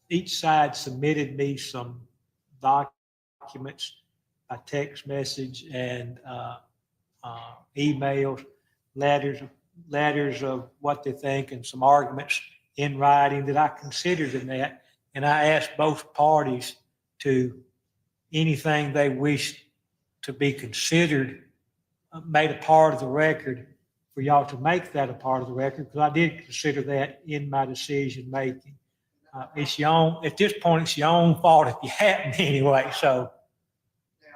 each side submitted me some documents by text message and emails, letters of what they think, and some arguments in writing that I considered in that. And I asked both parties to anything they wished to be considered, made a part of the record, for y'all to make that a part of the record, because I did consider that in my decision making. It's your own, at this point, it's your own fault if you hadn't anyway. So Now,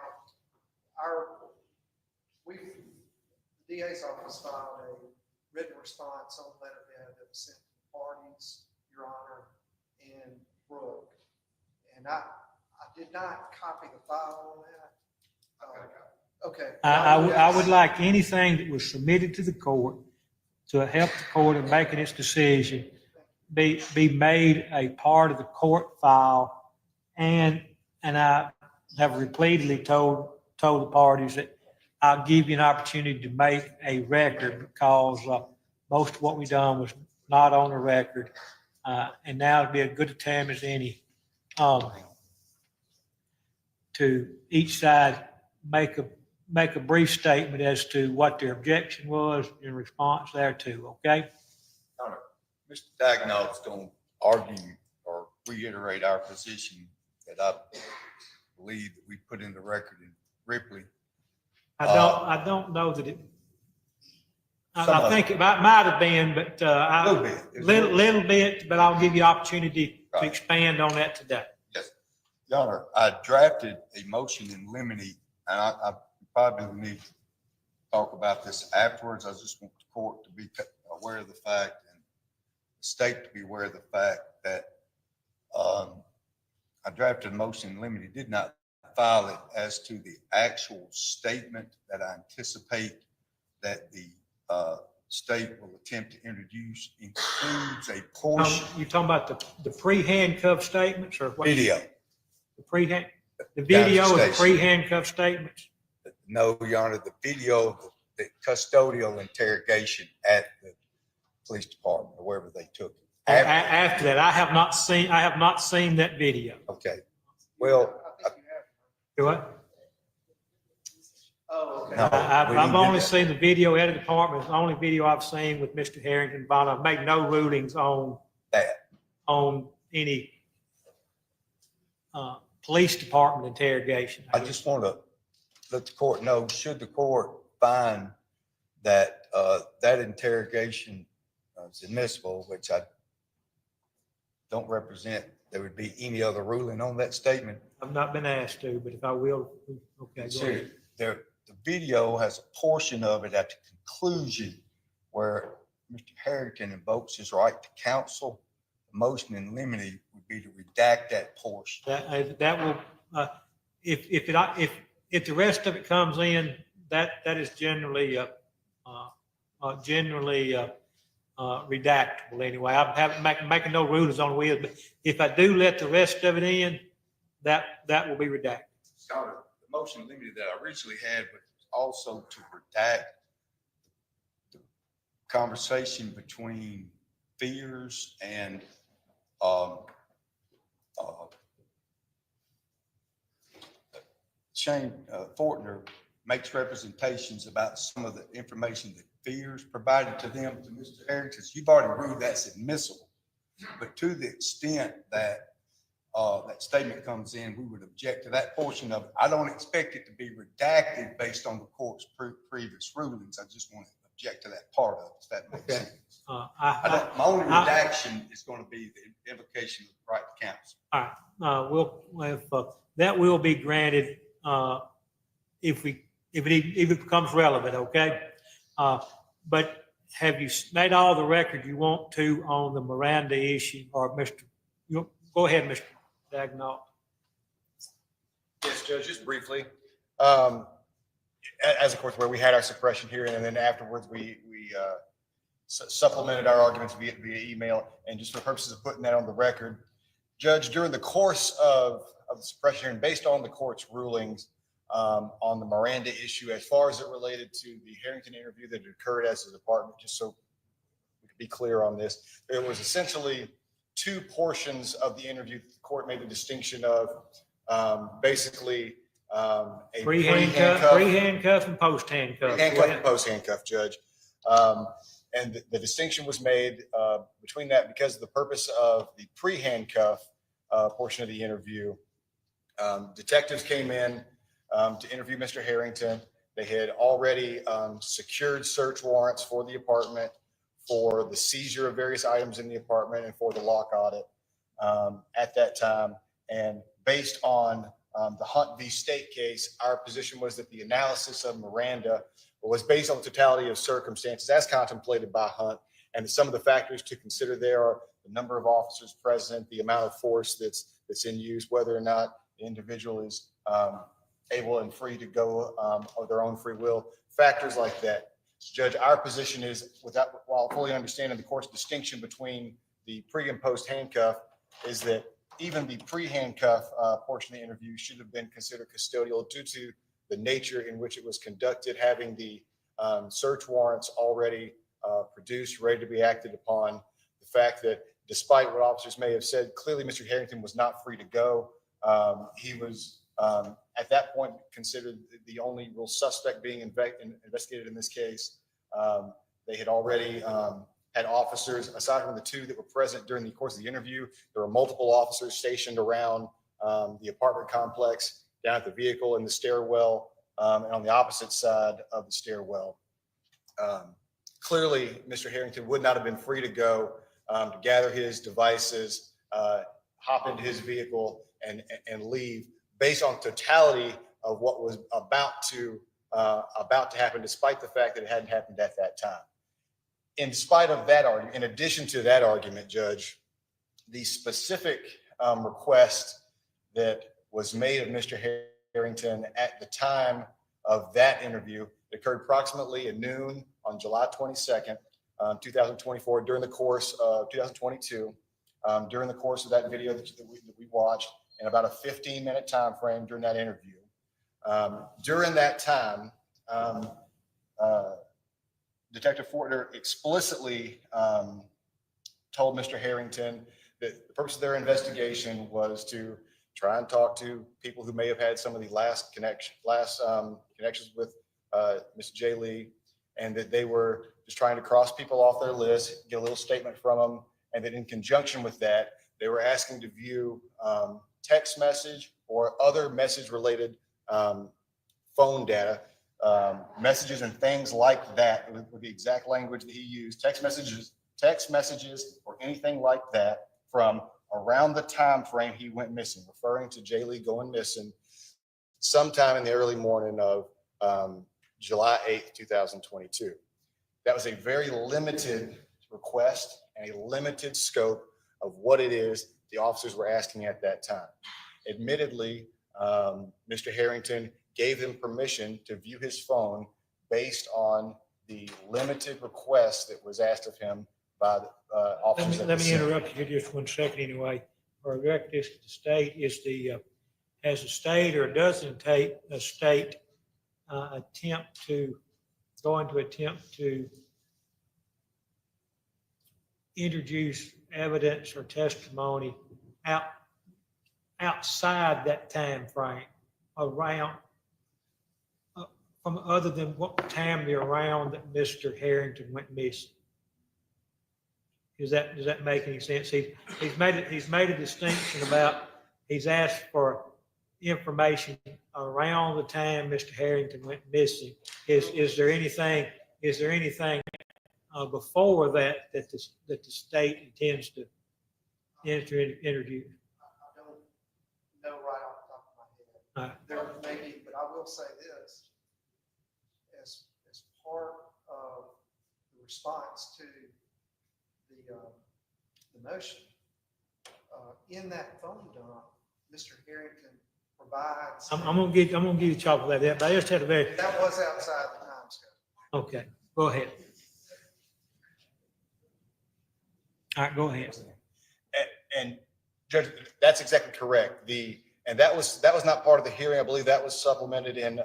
the DA's office filed a written response on letterhead that was sent to the parties, Your Honor, and Brooke. And I did not copy the file on that. Okay. I would like anything that was submitted to the court to help the court in making its decision be made a part of the court file. And I have repeatedly told the parties that I'll give you an opportunity to make a record, because most of what we done was not on the record. And now it'd be a good time as any to each side make a brief statement as to what their objection was in response thereto, okay? Mr. Dagnall's going to argue or reiterate our position that I believe that we put in the record in Ripley. I don't know that it, I think it might have been, but A little bit. little bit, but I'll give you opportunity to expand on that today. Yes. Your Honor, I drafted a motion in limine, and I probably need to talk about this afterwards. I just want the court to be aware of the fact, and state to be aware of the fact that I drafted a motion in limine, did not file it as to the actual statement that I anticipate that the state will attempt to introduce includes a portion. You talking about the pre-handcuff statements or what? Video. The video of the station. pre-handcuff statements? No, Your Honor, the video of the custodial interrogation at the police department or wherever they took it. After that, I have not seen that video. Okay. Well, Do what? Oh, okay. No, we I've didn't only do that. seen the video at the department. It's the only video I've seen with Mr. Harrington Bond. I've made no rulings on that. On any police department interrogation. I just want to let the court know, should the court find that that interrogation is admissible, which I don't represent, there would be any other ruling on that statement. I've not been asked to, but if I will, okay, go ahead. The video has a portion of it at the conclusion where Mr. Harrington invokes his right to counsel. The motion in limine would be to redact that portion. That will, if the rest of it comes in, that is generally redactable anyway. I haven't making no rulings on wheels, but if I do let the rest of it in, that will be redacted. Scholar, the motion limited that I originally had, but also to redact the conversation between Fears and Shane Fortner makes representations about some of the information that Fears provided to them, to Mr. Harrington. You've already ruled that's admissible, but to the extent that that statement comes in, we would object to that portion of it. I don't expect it to be redacted based on the court's previous rulings. I just want to object to that part of it, if that makes sense. My only redaction is going to be the invocation of the right to counsel. All right, that will be granted if it becomes relevant, okay? But have you made all the record you want to on the Miranda issue, or go ahead, Mr. Dagnall. Yes, Judge, just briefly. As of course, where we had our suppression hearing, and then afterwards we supplemented our arguments via email, and just for purposes of putting that on the record, Judge, during the course of the suppression hearing, based on the court's rulings on the Miranda issue, as far as it related to the Harrington interview that occurred as a department, just so we could be clear on this, there was essentially two portions of the interview. The court made the distinction of basically a pre-handcuff and post-handcuff. Pre-handcuff and post-handcuff, Judge. And the distinction was made between that because of the purpose of the pre-handcuff portion of the interview. Detectives came in to interview Mr. Harrington. They had already secured search warrants for the apartment, for the seizure of various items in the apartment, and for the lock audit at that time. And based on the Hunt v. State case, our position was that the analysis of Miranda was based on the totality of circumstances as contemplated by Hunt. And some of the factors to consider there are the number of officers present, the amount of force that's in use, whether or not the individual is able and free to go of their own free will, factors like that. Judge, our position is, while fully understanding the court's distinction between the pre and post handcuff, is that even the pre-handcuff portion of the interview should have been considered custodial due to the nature in which it was conducted, having the search warrants already produced, ready to be acted upon. The fact that despite what officers may have said, clearly Mr. Harrington was not free to go. He was at that point considered the only real suspect being investigated in this case. They had already had officers, aside from the two that were present during the course of the interview, there were multiple officers stationed around the apartment complex, down at the vehicle, in the stairwell, and on the opposite side of the stairwell. Clearly, Mr. Harrington would not have been free to go to gather his devices, hop into his vehicle, and leave based on totality of what was about to happen, despite the fact that it hadn't happened at that time. in spite of that argument, in addition to that argument, Judge, the specific request that was made of Mr. Harrington at the time of that interview occurred approximately at noon on July 22nd, 2024, during the course of 2022, during the course of that video that we watched, in about a 15-minute time frame during that interview. During that time, Detective Fortner explicitly told Mr. Harrington that the purpose of their investigation was to try and talk to people who may have had some of the last connections with Ms. J. Lee, and that they were just trying to cross people off their list, get a little statement from them, and that in conjunction with that, they were asking to view text message or other message-related phone data, messages and things like that, with the exact language that he used, text messages or anything like that from around the time frame he went missing, referring to J. Lee going missing sometime in the early morning of July 8th, 2022. That was a very limited request and a limited scope of what it is the officers were asking at that time. Admittedly, Mr. Harrington gave them permission to view his phone based on the limited request that was asked of him by the officers. Let me interrupt you just 1 second anyway. Or direct this to the state is has the state or doesn't take a state attempt to introduce evidence or testimony outside that time frame, around from other than what time they're around that Mr. Harrington went missing. Does that make any sense? He's made a distinction about he's asked for information around the time Mr. Harrington went missing. Is there anything before that the state intends to interview? I don't know right off the top of my head. There may be, but I will say this, as part of the response to the motion, in that phone dump, Mr. Harrington provides. I'm gonna give you chocolate like that, but I just had a very. That was outside the time scope. Okay, go ahead. All right, go ahead. And Judge, that's exactly correct. And that was not part of the hearing. I believe that was supplemented in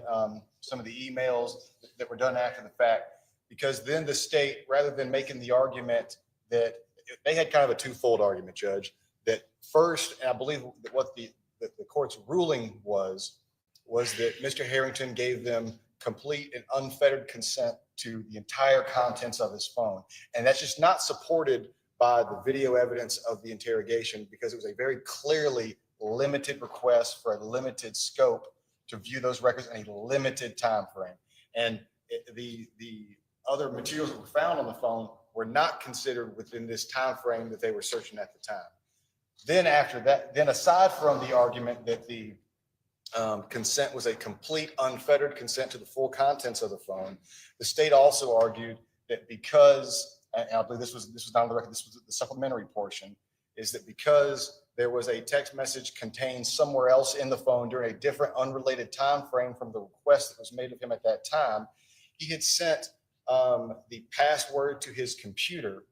some of the emails that were done after the fact, because then the state, rather than making the argument that they had kind of a twofold argument, Judge, that first, and I believe that what the court's ruling was that Mr. Harrington gave them complete and unfettered consent to the entire contents of his phone. And that's just not supported by the video evidence of the interrogation, because it was a very clearly limited request for a limited scope to view those records in a limited time frame. And the other materials that were found on the phone were not considered within this time frame that they were searching at the time. Then after that, then aside from the argument that the consent was a complete unfettered consent to the full contents of the phone, the state also argued that because, and I believe this was not on the record, this was the supplementary portion, is that because there was a text message contained somewhere else in the phone during a different unrelated time frame from the request that was made of him at that time, he had sent the password to his computer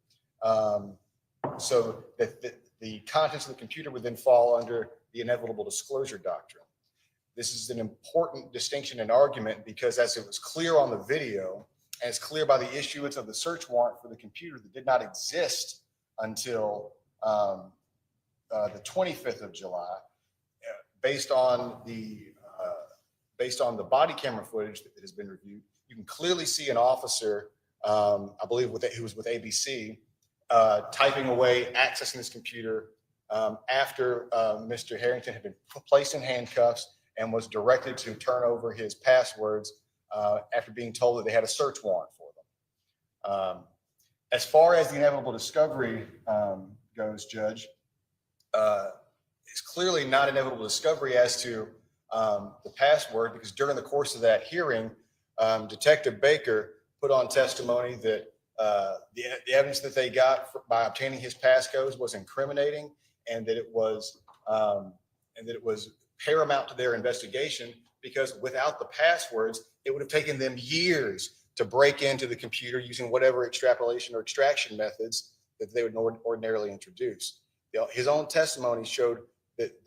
so that the contents of the computer would then fall under the inevitable disclosure doctrine. This is an important distinction and argument because, as it was clear on the video, and it's clear by the issuance of the search warrant for the computer that did not exist until the 25th of July, based on the body camera footage that has been reviewed, you can clearly see an officer, I believe who was with ABC, typing away, accessing this computer after Mr. Harrington had been placed in handcuffs and was directed to turn over his passwords after being told that they had a search warrant for them. As far as the inevitable discovery goes, Judge, it's clearly not inevitable discovery as to the password, because during the course of that hearing, Detective Baker put on testimony that the evidence that they got by obtaining his passcodes was incriminating, and that it was paramount to their investigation, because without the passwords, it would have taken them years to break into the computer using whatever extrapolation or extraction methods that they would ordinarily introduce. His own testimony showed that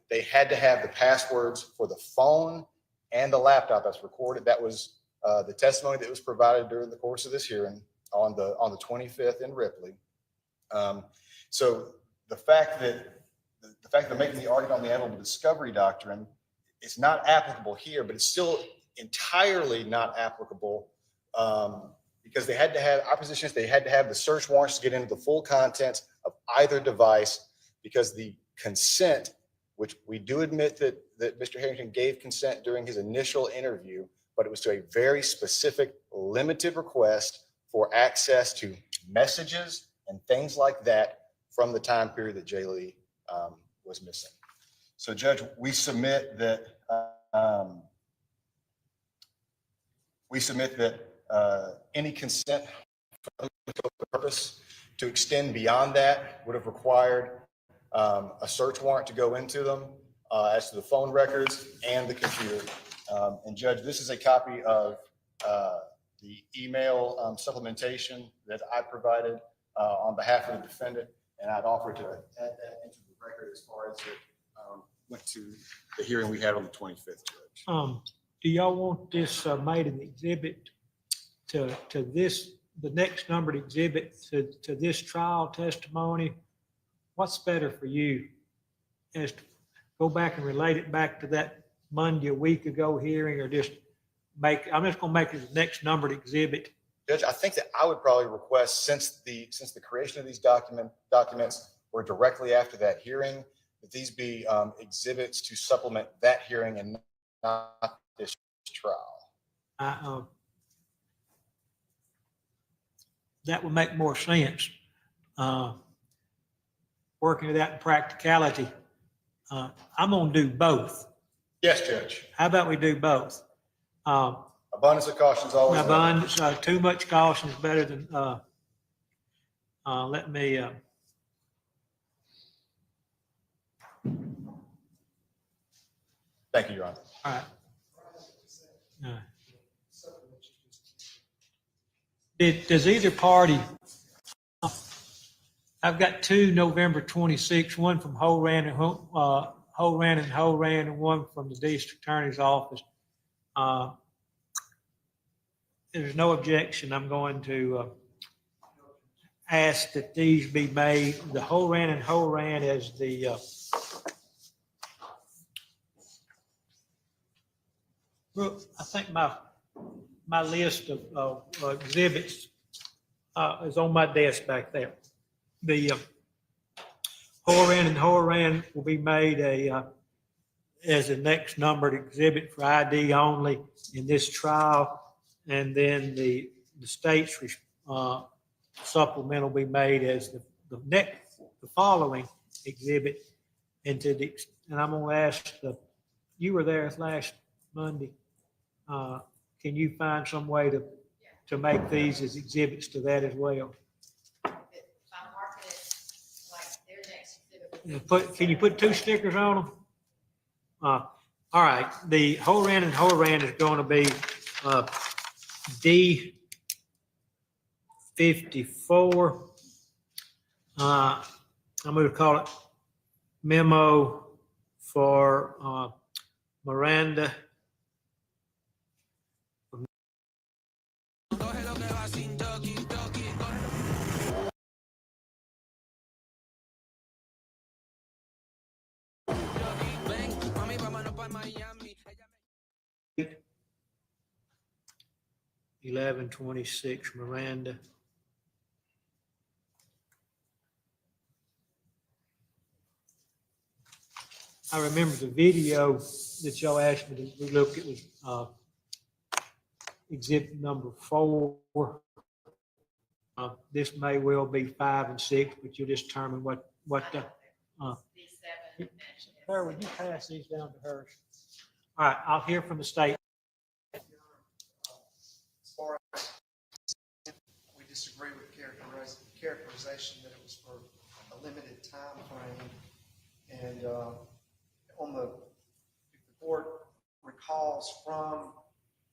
they had to have the passwords for the phone and the laptop that's recorded. That was the testimony that was provided during the course of this hearing on the 25th in Ripley. So the fact that they're making the argument on the inevitable discovery doctrine, it's not applicable here, but it's still entirely not applicable because they had to have, our position is they had to have the search warrants to get into the full contents of either device, because the consent, which we do admit that Mr. Harrington gave consent during his initial interview, but it was to a very specific, limited request for access to messages and things like that from the time period that Jay Lee was missing. So, Judge, we submit that any consent for the purpose to extend beyond that would have required a search warrant to go into them as to the phone records and the computer. And Judge, this is a copy of the email supplementation that I provided on behalf of the defendant, and I'd offer to add that into the record as far as it went to the hearing we had on the 25th, Judge. Do y'all want this made an exhibit to this, the next numbered exhibit to this trial testimony? What's better for you? As to go back and relate it back to that Monday a week ago hearing, or just make, I'm just gonna make it the next numbered exhibit? Judge, I think that I would probably request, since the creation of these documents were directly after that hearing, that these be exhibits to supplement that hearing and not this trial. That would make more sense. Working it out in practicality. I'm gonna do both. Yes, Judge. How about we do both? Abundance of caution is always better. Abundance, too much caution is better than, let me, Thank you, Your Honor. all right. Does either party, I've got two November 26, one from Horan and one from the district attorney's office. There's no objection. I'm going to ask that these be made, the Horan as the I think my list of exhibits is on my desk back there. The Horan will be made as a next numbered exhibit for ID only in this trial, and then the state's supplement will be made as the following exhibit. And I'm going to ask you were there last Monday. Can you find some way to make these as exhibits to that as well? Can you put two stickers on them? All right. The Horan is going to be D54. I'm going to call it memo for Miranda. Miami. 1126 Miranda. I remember the video that y'all asked me to look at was exhibit number 4. This may well be 5 and 6, but you'll just determine what the. Her, would you pass these down to her? All right, I'll hear from the state. As far as we disagree with characterization that it was for a limited time frame. And if the board recalls from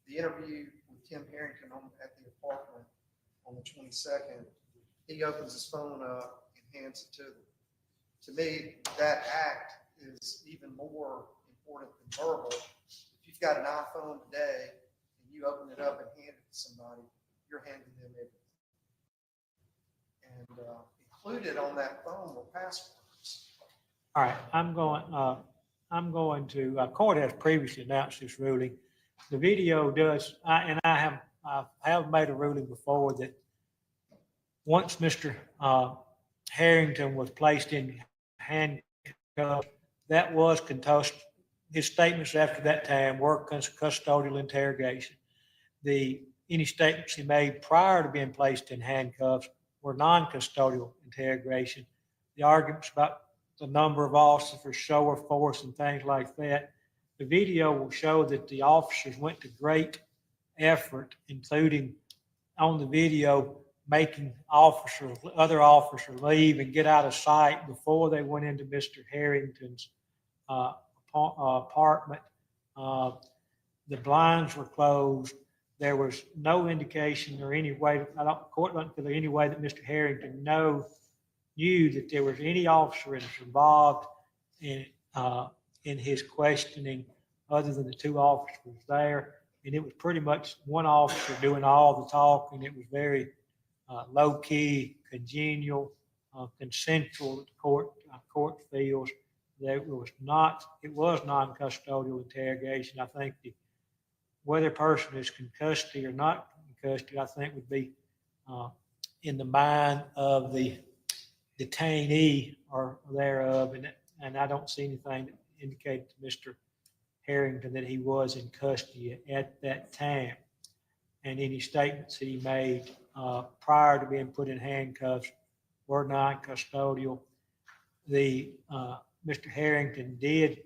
the interview with Tim Harrington at the apartment on the 22nd, he opens his phone up and hands it to them. To me, that act is even more important than verbal. If you've got an iPhone today and you open it up and hand it to somebody, you're handing them everything. And included on that phone were passwords. All right, I'm going to, court has previously announced this ruling. The video does, I have made a ruling before that once Mr. Harrington was placed in handcuffs, that was his statements after that time were custodial interrogation. Any statements he made prior to being placed in handcuffs were non-custodial interrogation. The arguments about the number of officers, show of force, and things like that, the video will show that the officers went to great effort, including on the video, making other officers leave and get out of sight before they went into Mr. Harrington's apartment. The blinds were closed. There was no indication or any way, court doesn't feel any way that Mr. Harrington knew that there was any officer involved in his questioning other than the two officers there. And it was pretty much one officer doing all the talking. It was very low-key, congenial, consensual court feels. It was non-custodial interrogation. I think whether a person is in custody or not in custody, I think would be in the mind of the detainee or thereof, and I don't see anything that indicated to Mr. Harrington that he was in custody at that time. And any statements that he made prior to being put in handcuffs were non-custodial. Mr. Harrington did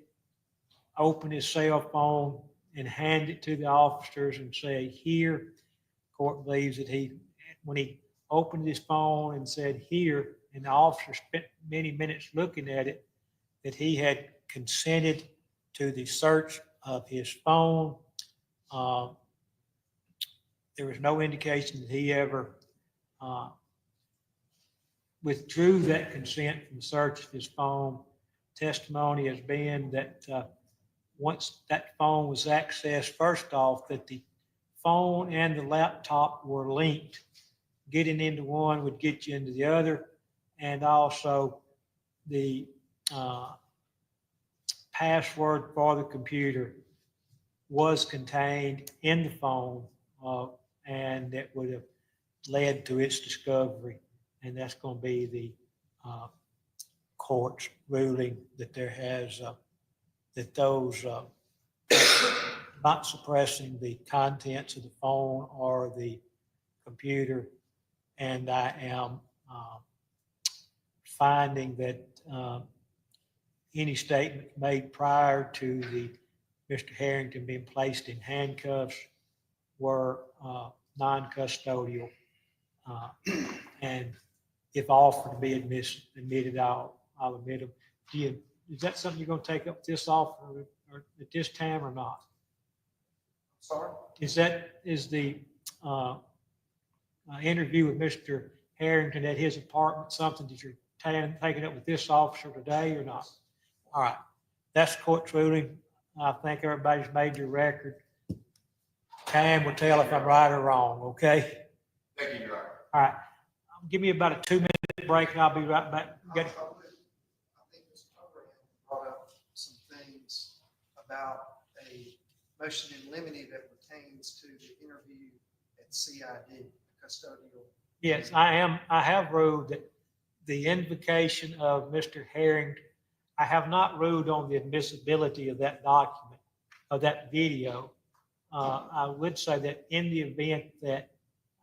open his cell phone and hand it to the officers and say, "Here." Court believes that when he opened his phone and said, "Here," and the officer spent many minutes looking at it, that he had consented to the search of his phone. There was no indication that he ever withdrew that consent from the search of his phone. Testimony has been that once that phone was accessed, first off, that the phone and the laptop were linked. Getting into one would get you into the other. And also the password for the computer was contained in the phone, and that would have led to its discovery. And that's going to be the court's ruling that there has, that those not suppressing the contents of the phone or the computer. And I am finding that any statement made prior to Mr. Harrington being placed in handcuffs were non-custodial. And if offered to be admitted, I'll admit them. Is that something you're going to take up with this offer or at this time or not? Sorry? Is the interview with Mr. Harrington at his apartment something that you're taking up with this officer today or not? All right. That's court's ruling. I think everybody's made your record. Time will tell if I'm right or wrong, okay? Thank you, Your Honor. All right. Give me about a 2-minute break and I'll be right back. I think Mr. Abraham brought up some things about a motion in limine that pertains to the interview at CID, custodial. Yes, I have ruled that the invocation of Mr. Harrington, I have not ruled on the admissibility of that document, of that video. I would say that in the event that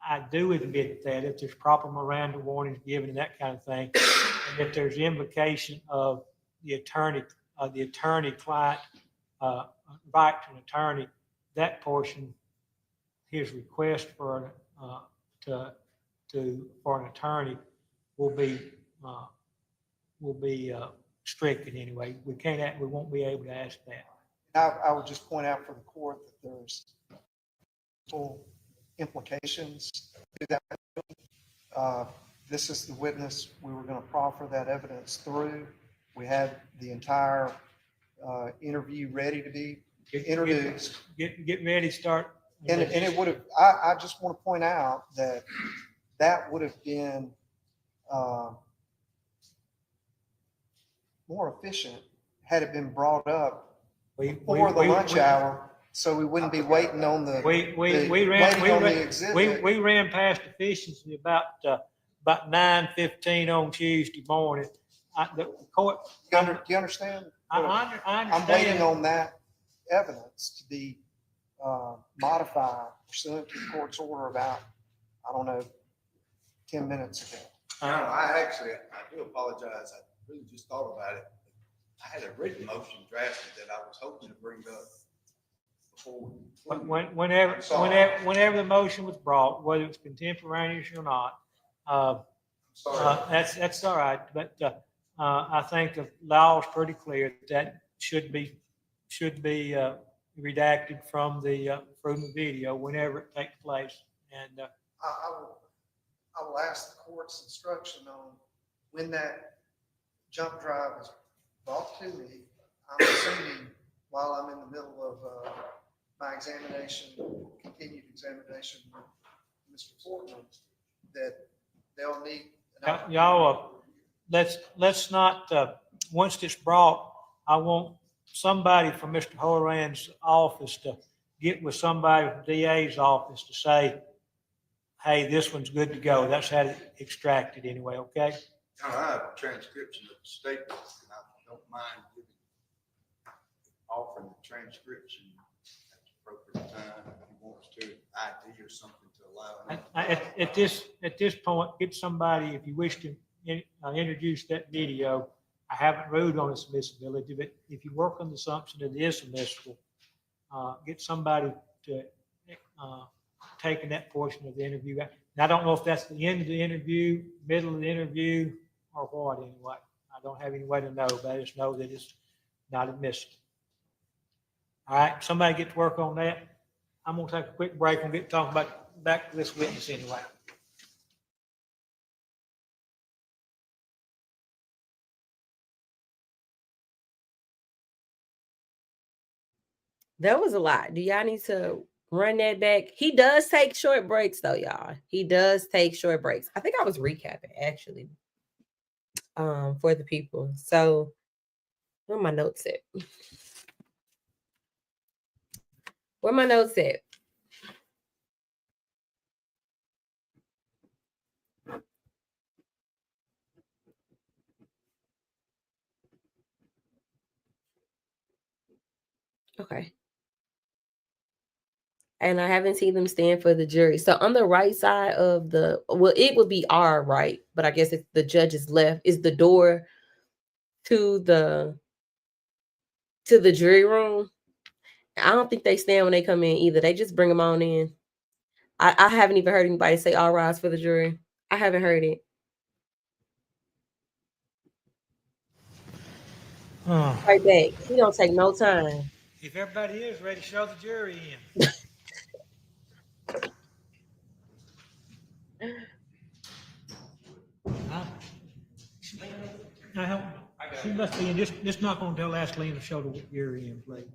I do admit that, if there's proper Miranda warnings given and that kind of thing, and if there's invocation of the attorney-client right to an attorney, that portion, his request for for an attorney will be stricken anyway. We won't be able to ask that. I would just point out for the court that there's full implications to that. This is the witness we were going to proffer that evidence through. We had the entire interview ready to be introduced. Get ready, start. And it would have, I just want to point out that that would have been more efficient had it been brought up before the lunch hour, so we wouldn't be waiting on the exhibit. We ran past efficiency about 9:15 on Tuesday morning. The court. Do you understand? I understand. I'm waiting on that evidence to be modified pursuant to the court's order about, I don't know, 10 minutes ago. I do apologize. I really just thought about it. I had a written motion drafted that I was hoping to bring up before. Whenever the motion was brought, whether it's contemporaneous or not, that's all right. But I think the law is pretty clear that should be redacted from the video whenever it takes place. And I will ask the court's instruction on when that jump drive is brought to me. I'm assuming while I'm in the middle of my examination, continued examination with Mr. Portman, that they'll need. Y'all, let's not, once it's brought, I want somebody from Mr. Horan's office to get with somebody from DA's office to say, hey, this one's good to go. That's how it extracted anyway, okay? I have a transcription of the statement, and I don't mind offering the transcription at the appropriate time if he wants to, ID or something to allow. At this point, get somebody, if you wish to introduce that video. I haven't ruled on its admissibility, but if you work on the assumption that it is admissible, get somebody to taking that portion of the interview. And I don't know if that's the end of the interview, middle of the interview, or what anyway. I don't have any way to know, but I just know that it's not admissible. All right, somebody get to work on that. I'm gonna take a quick break and get talking about back to this witness anyway. That was a lot. Do y'all need to run that back? He does take short breaks though, y'all. He does take short breaks. I think I was recapping actually for the people. So where my notes at? Where my notes at? Okay. And I haven't seen them stand for the jury. So on the right side of the, well, it would be our right, but I guess it's the judge's left is the door to the jury room. I don't think they stand when they come in either. They just bring them on in. I haven't even heard anybody say all rise for the jury. I haven't heard it. Right back. He don't take no time. If everybody is ready, show the jury in. She must be in. Just not going to tell Ashley to show the jury in, please.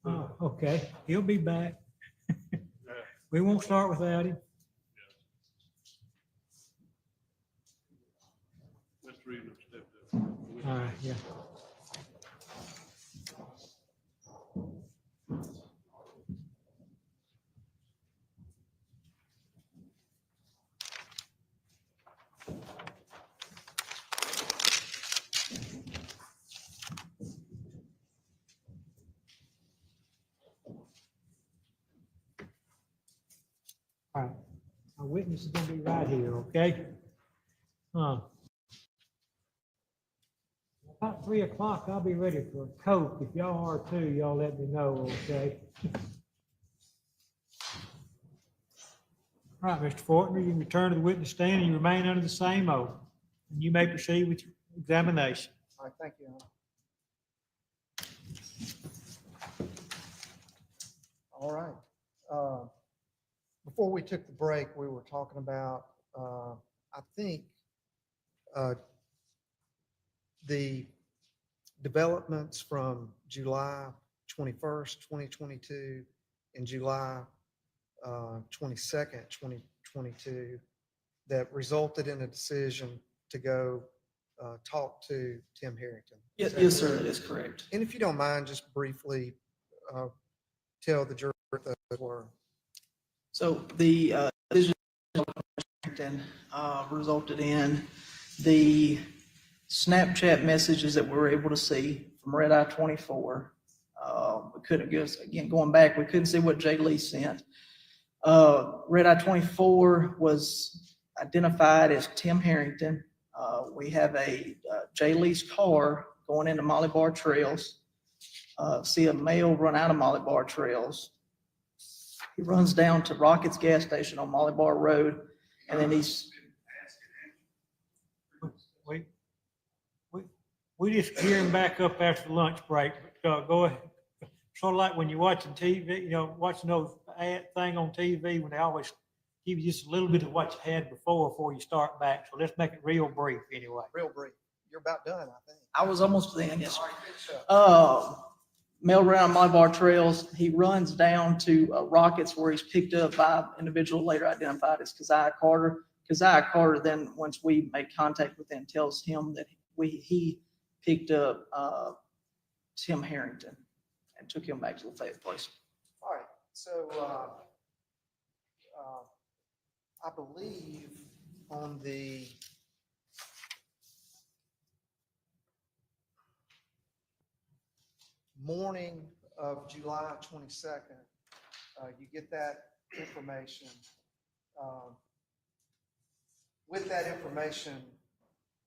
Oh, okay. He'll be back. We won't start without him. All right, yeah. witness is gonna be right here, okay? About 3 o'clock, I'll be ready for a Coke. If y'all are too, y'all let me know, okay? All right, Mr. Fortner, you can return to the witness stand and you remain under the same oath. And you may proceed with your examination. All right, thank you, Your Honor. All right. Before we took the break, we were talking about, I think, the developments from July 21st, 2022 and July 22nd, 2022 that resulted in a decision to go talk to Tim Harrington. Yes, sir, that is correct. And if you don't mind, just briefly tell the jury what those were. So the decision resulted in the Snapchat messages that we were able to see from Red Eye 24. We couldn't give, again, going back, we couldn't see what Jay Lee sent. Red Eye 24 was identified as Tim Harrington. We have a Jay Lee's car going into Molly Bar Trails. See a male run out of Molly Bar Trails. He runs down to Rockets gas station on Molly Bar Road, and then he's. We just gear him back up after the lunch break. Go ahead. Sort of like when you're watching TV, watching those ad thing on TV when they always give you just a little bit of what you had before you start back. So let's make it real brief anyway. Real brief. You're about done, I think. I was almost there, yes. Male around Molly Bar Trails. He runs down to Rockets where he's picked up by an individual later identified as Keziah Carter. Keziah Carter then, once we make contact with him, tells him that he picked up Tim Harrington and took him back to Lafayette Place. All right, so I believe on the morning of July 22nd, you get that information. With that information,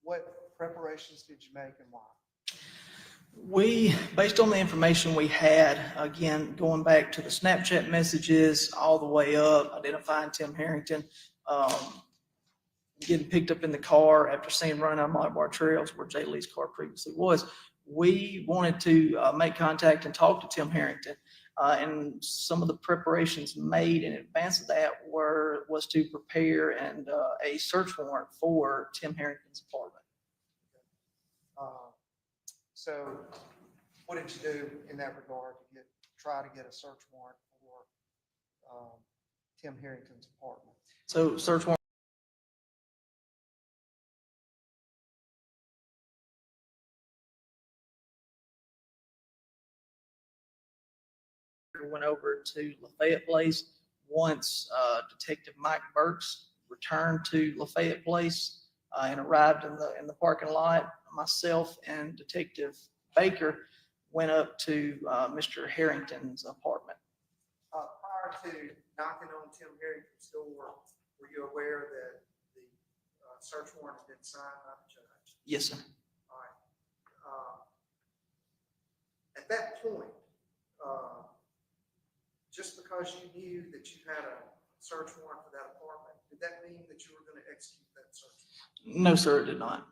what preparations did you make and why? We, based on the information we had, again, going back to the Snapchat messages all the way up, identifying Tim Harrington, getting picked up in the car after seeing running out of Molly Bar Trails where Jay Lee's car previously was, we wanted to make contact and talk to Tim Harrington. And some of the preparations made in advance of that was to prepare a search warrant for Tim Harrington's apartment. So what did you do in that regard to try to get a search warrant for Tim Harrington's apartment? So search warrant. Went over to Lafayette Place once Detective Mike Burks returned to Lafayette Place and arrived in the parking lot. Myself and Detective Baker went up to Mr. Harrington's apartment. Prior to knocking on Tim Harrington's door, were you aware that the search warrant had been signed by the judge? Yes, sir. All right. At that point, just because you knew that you had a search warrant for that apartment, did that mean that you were going to execute that search warrant? No, sir, it did not.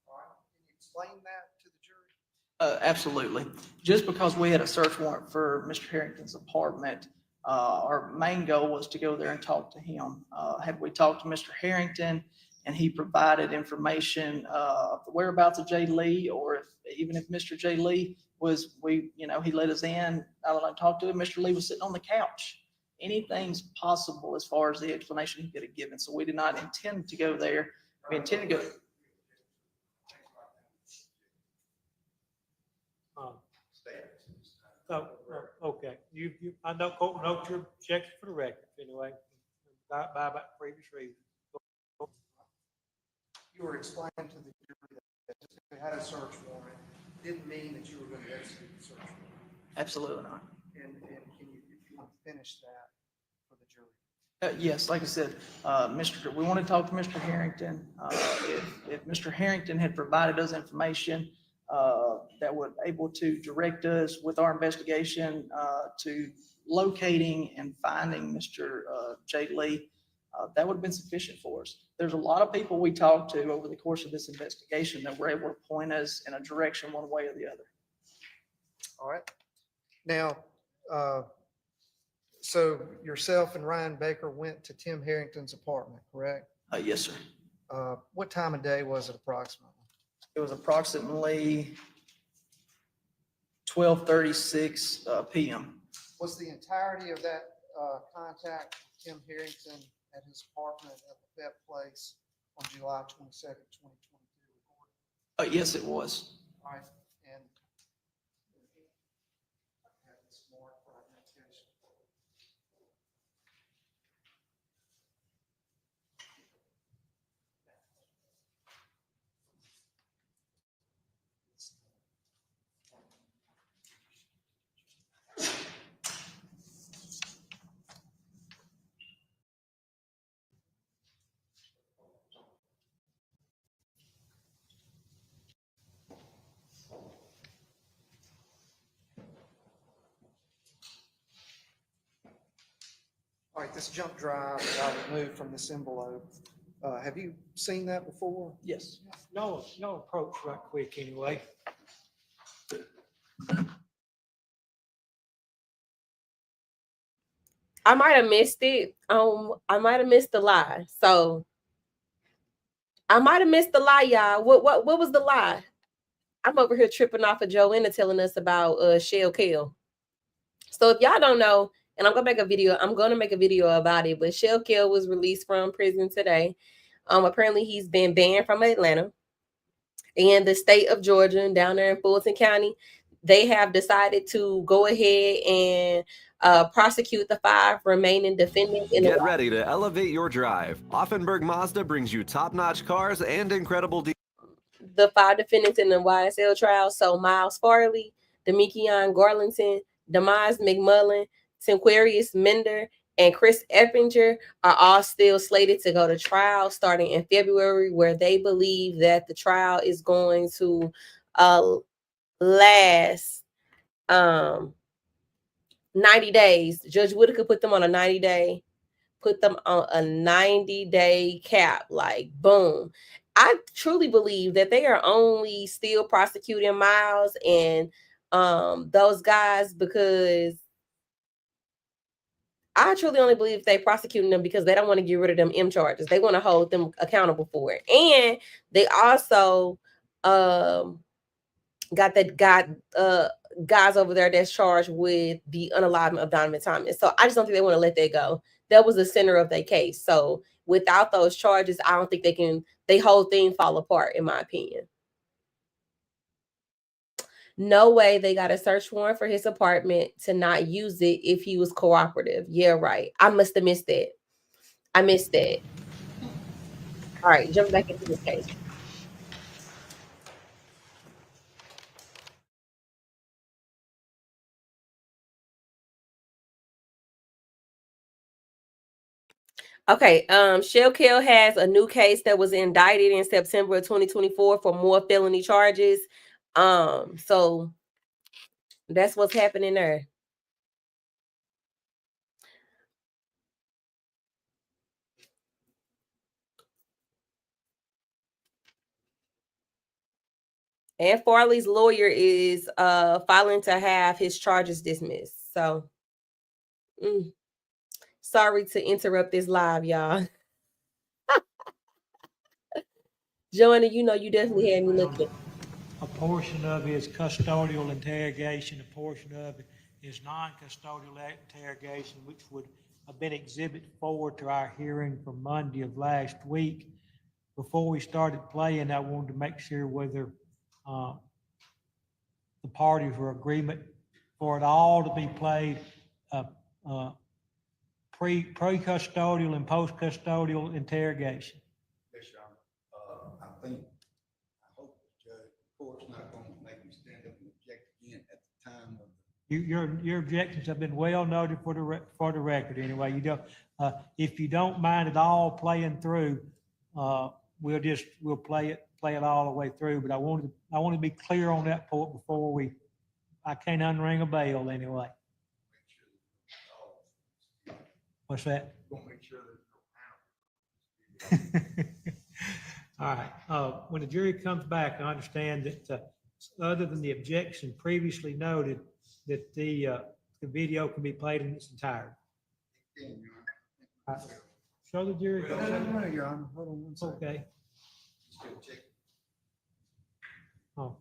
All right. Can you explain that to the jury? Absolutely. Just because we had a search warrant for Mr. Harrington's apartment, our main goal was to go there and talk to him. Had we talked to Mr. Harrington and he provided information of the whereabouts of Jay Lee, or even if Mr. Jay Lee he let us in, I don't know, talk to him, Mr. Lee was sitting on the couch. Anything's possible as far as the explanation he could have given. So we did not intend to go there. We intended to go. Okay, I know, note your objection for the record, anyway, by about previous reasons. You were explaining to the jury that just because you had a search warrant didn't mean that you were going to execute the search warrant. Absolutely not. And can you, if you want to finish that for the jury? Yes, like I said, we want to talk to Mr. Harrington. If Mr. Harrington had provided us information that would able to direct us with our investigation to locating and finding Mr. Jay Lee, that would have been sufficient for us. There's a lot of people we talked to over the course of this investigation that were able to point us in a direction one way or the other. All right. Now, so yourself and Ryan Baker went to Tim Harrington's apartment, correct? Yes, sir. What time of day was it approximately? It was approximately 12:36 p.m. Was the entirety of that contact with Tim Harrington at his apartment at the Pep Place on July 22nd, 2022 recorded? Yes, it was. All right, and I have this marked for identification. All right, this jump drive that I removed from this envelope, have you seen that before? Yes. No approach right quick anyway. I might have missed it. I might have missed the lie. So I might have missed the lie, y'all. What was the lie? I'm over here tripping off of Joanna telling us about Shell Kill. So if y'all don't know, and I'm gonna make a video about it, but Shell Kill was released from prison today. Apparently he's been banned from Atlanta. And the state of Georgia, down there in Fulton County, they have decided to go ahead and prosecute the 5 remaining defendants. Get ready to elevate your drive. Offenburg Mazda brings you top-notch cars and incredible deals. The 5 defendants in the YSL trial. So Miles Farley, Demikion Garlington, Demise McMullen, Tinquarius Mender, and Chris Eppinger are all still slated to go to trial starting in February, where they believe that the trial is going to last 90 days. Judge Whitaker put them on a 90-day cap, like boom. I truly believe that they are only still prosecuting Miles and those guys because I truly only believe they prosecuting them because they don't want to get rid of them M charges. They want to hold them accountable for it. And they also got guys over there that's charged with the unalivement of Donovan Thomas. So I just don't think they want to let that go. That was the center of their case. So without those charges, I don't think they whole thing fall apart, in my opinion. No way they got a search warrant for his apartment to not use it if he was cooperative. Yeah, right. I must have missed that. I missed that. All right, jump back into this case. Okay, Shell Kill has a new case that was indicted in September of 2024 for more felony charges. So that's what's happening there. And Farley's lawyer is filing to have his charges dismissed. So sorry to interrupt this live, y'all. Joanna, you know you definitely had me looking. A portion of it is custodial interrogation, a portion of it is non-custodial interrogation, which would have been Exhibit 4 to our hearing from Monday of last week. Before we started playing, I wanted to make sure whether the parties were agreement for it all to be played pre-custodial and post-custodial interrogation. Yes, Your Honor. I hope the judge, of course, not going to make me stand up and object again at the time of Your objections have been well noted for the record anyway. You don't, if you don't mind at all playing through, we'll play it all the way through. But I want to be clear on that point before I can't unring a bell anyway. What's that? We'll make sure there's no penalty. All right, when the jury comes back, I understand that, other than the objection previously noted, that the video can be played in its entirety. All right. Show the jury. No, Your Honor, hold on one second. Okay. Oh.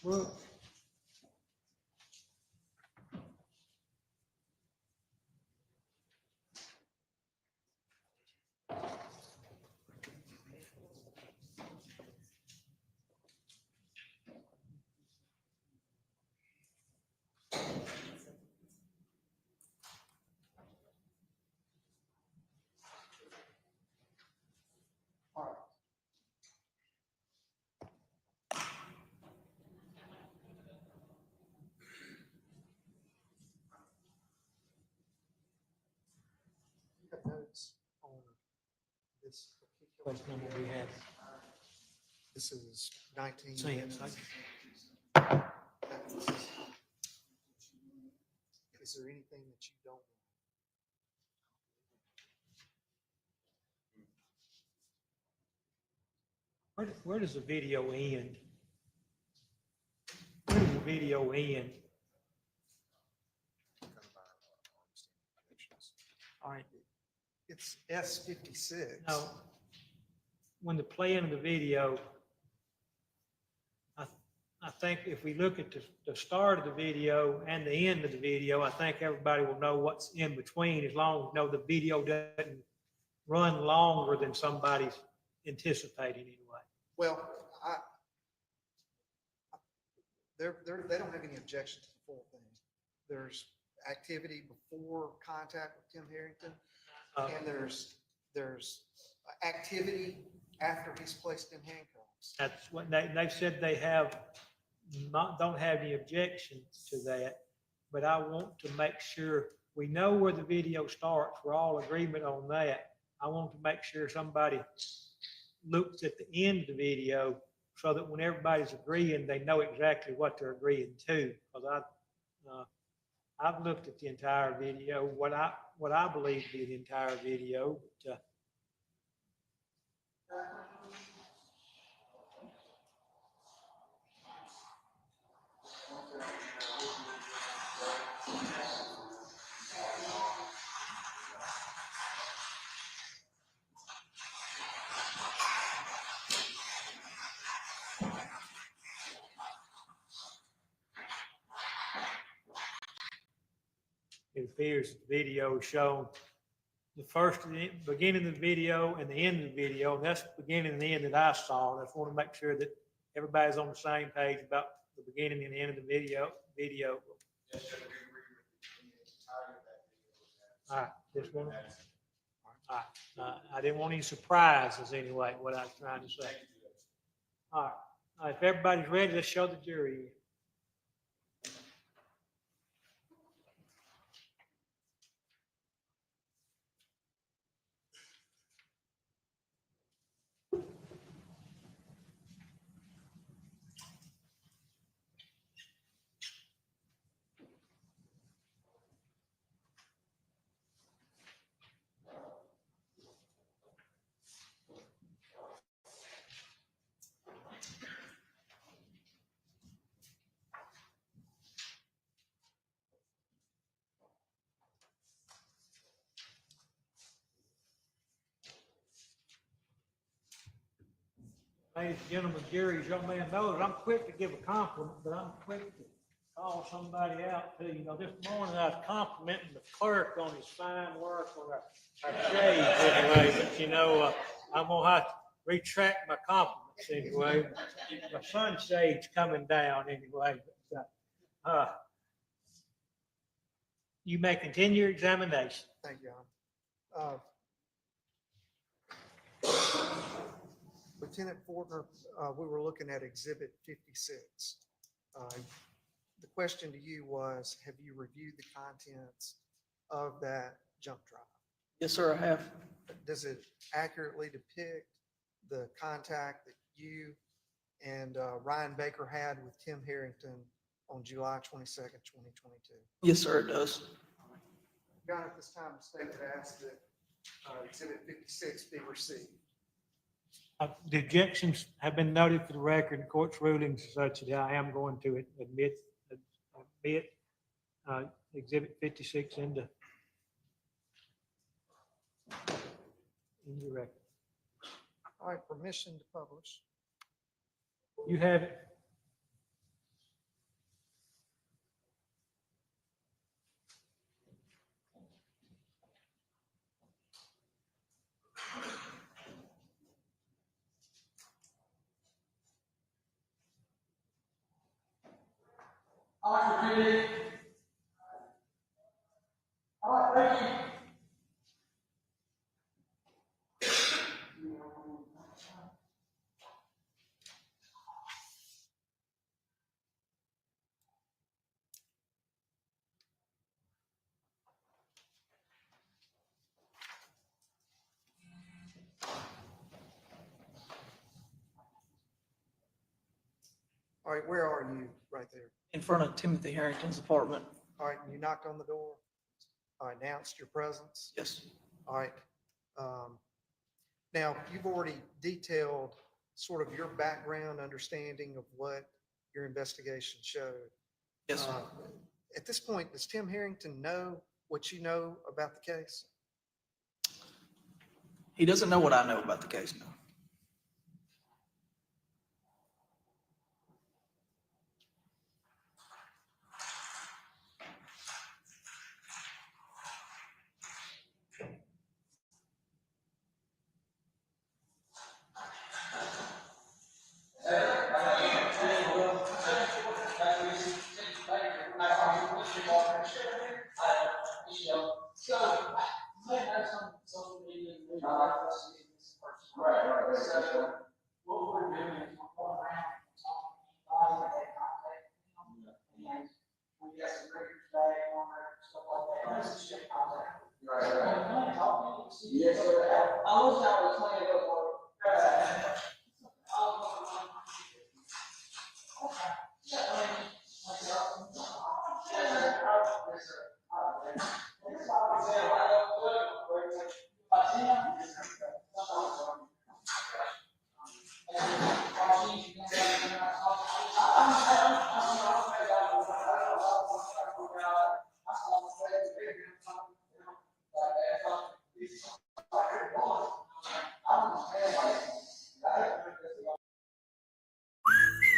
Well, You have notes on this particular Question number we have. This is 19. Since, Is there anything that you don't? Where does the video end? Where does the video end? All right. It's S56. Now, when the playing of the video, I think if we look at the start of the video and the end of the video, I think everybody will know what's in between, as long as you know the video doesn't run longer than somebody's anticipating anyway. Well, they don't have any objection to the full thing. There's activity before contact with Tim Harrington, and there's activity after he's placed in handcuffs. That's what they've said. They don't have any objections to that, but I want to make sure we know where the video starts. We're all agreement on that. I want to make sure somebody looks at the end of the video so that when everybody's agreeing, they know exactly what they're agreeing to. Because I've looked at the entire video, what I believe to be the entire video. But, it appears the video is shown the beginning of the video and the end of the video. And that's the beginning and the end that I saw. And I just want to make sure that everybody's on the same page about the beginning and the end of the video. All right, this one. All right, I didn't want any surprises anyway, what I was trying to say. All right, if everybody's ready, let's show the jury. Ladies and gentlemen, Jerry, as young man knows, I'm quick to give a compliment, but I'm quick to call somebody out too. You know, this morning I was complimenting the clerk on his fine work on our shades anyway, but you know, I'm gonna have to retract my compliments anyway. My sunshade's coming down anyway, but, you may continue your examination. Thank you, Your Honor. Lieutenant Fortner, we were looking at Exhibit 56. The question to you was, have you reviewed the contents of that jump drive? Yes, sir, I have. Does it accurately depict the contact that you and Ryan Baker had with Tim Harrington on July 22nd, 2022? Yes, sir, it does. Your Honor, at this time, the state would ask that Exhibit 56 be received. The objections have been noted for the record, the court's rulings such that I am going to admit Exhibit 56 into the record. All right, permission to publish. You have it. All right, where are you right there? In front of Timothy Harrington's apartment. All right, you knocked on the door. Announced your presence. Yes. All right. Now, you've already detailed sort of your background understanding of what your investigation showed. Yes, sir. At this point, does Tim Harrington know what you know about the case? He doesn't know what I know about the case, no.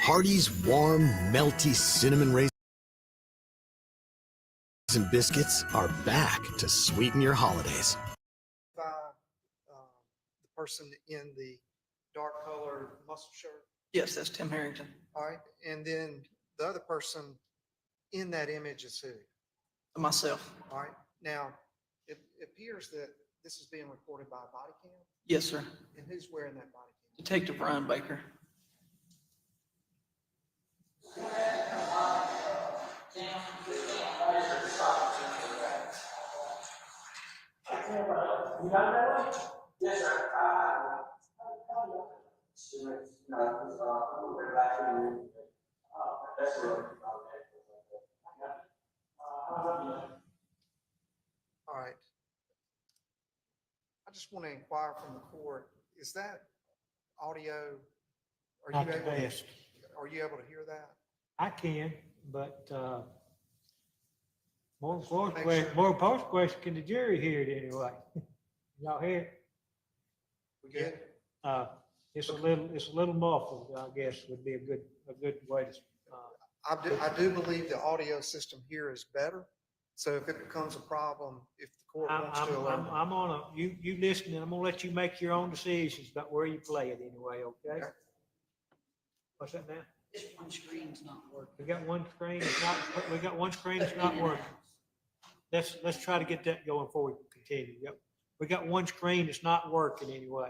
Hardee's warm, melty cinnamon raisin biscuits are back to sweeten your holidays. The person in the dark colored muscle shirt? Yes, that's Tim Harrington. All right, and then the other person in that image is who? Myself. All right, now, it appears that this is being recorded by a body cam? Yes, sir. And who's wearing that body cam? Detective Ryan Baker. Yes, sir. All right. I just want to inquire from the court, is that audio? Not the best. Are you able to hear that? I can, but more Make sure. post question, can the jury hear it anyway? Y'all hear it? We good? It's a little muffled, I guess, would be a good way to, I do believe the audio system here is better. So if it becomes a problem, if the court wants to allow. I'm on you listen, and I'm gonna let you make your own decisions about where you play it anyway, okay? What's that now? One screen's not working. We got one screen that's not working. Let's try to get that going before we continue. Yep. We got one screen that's not working anyway.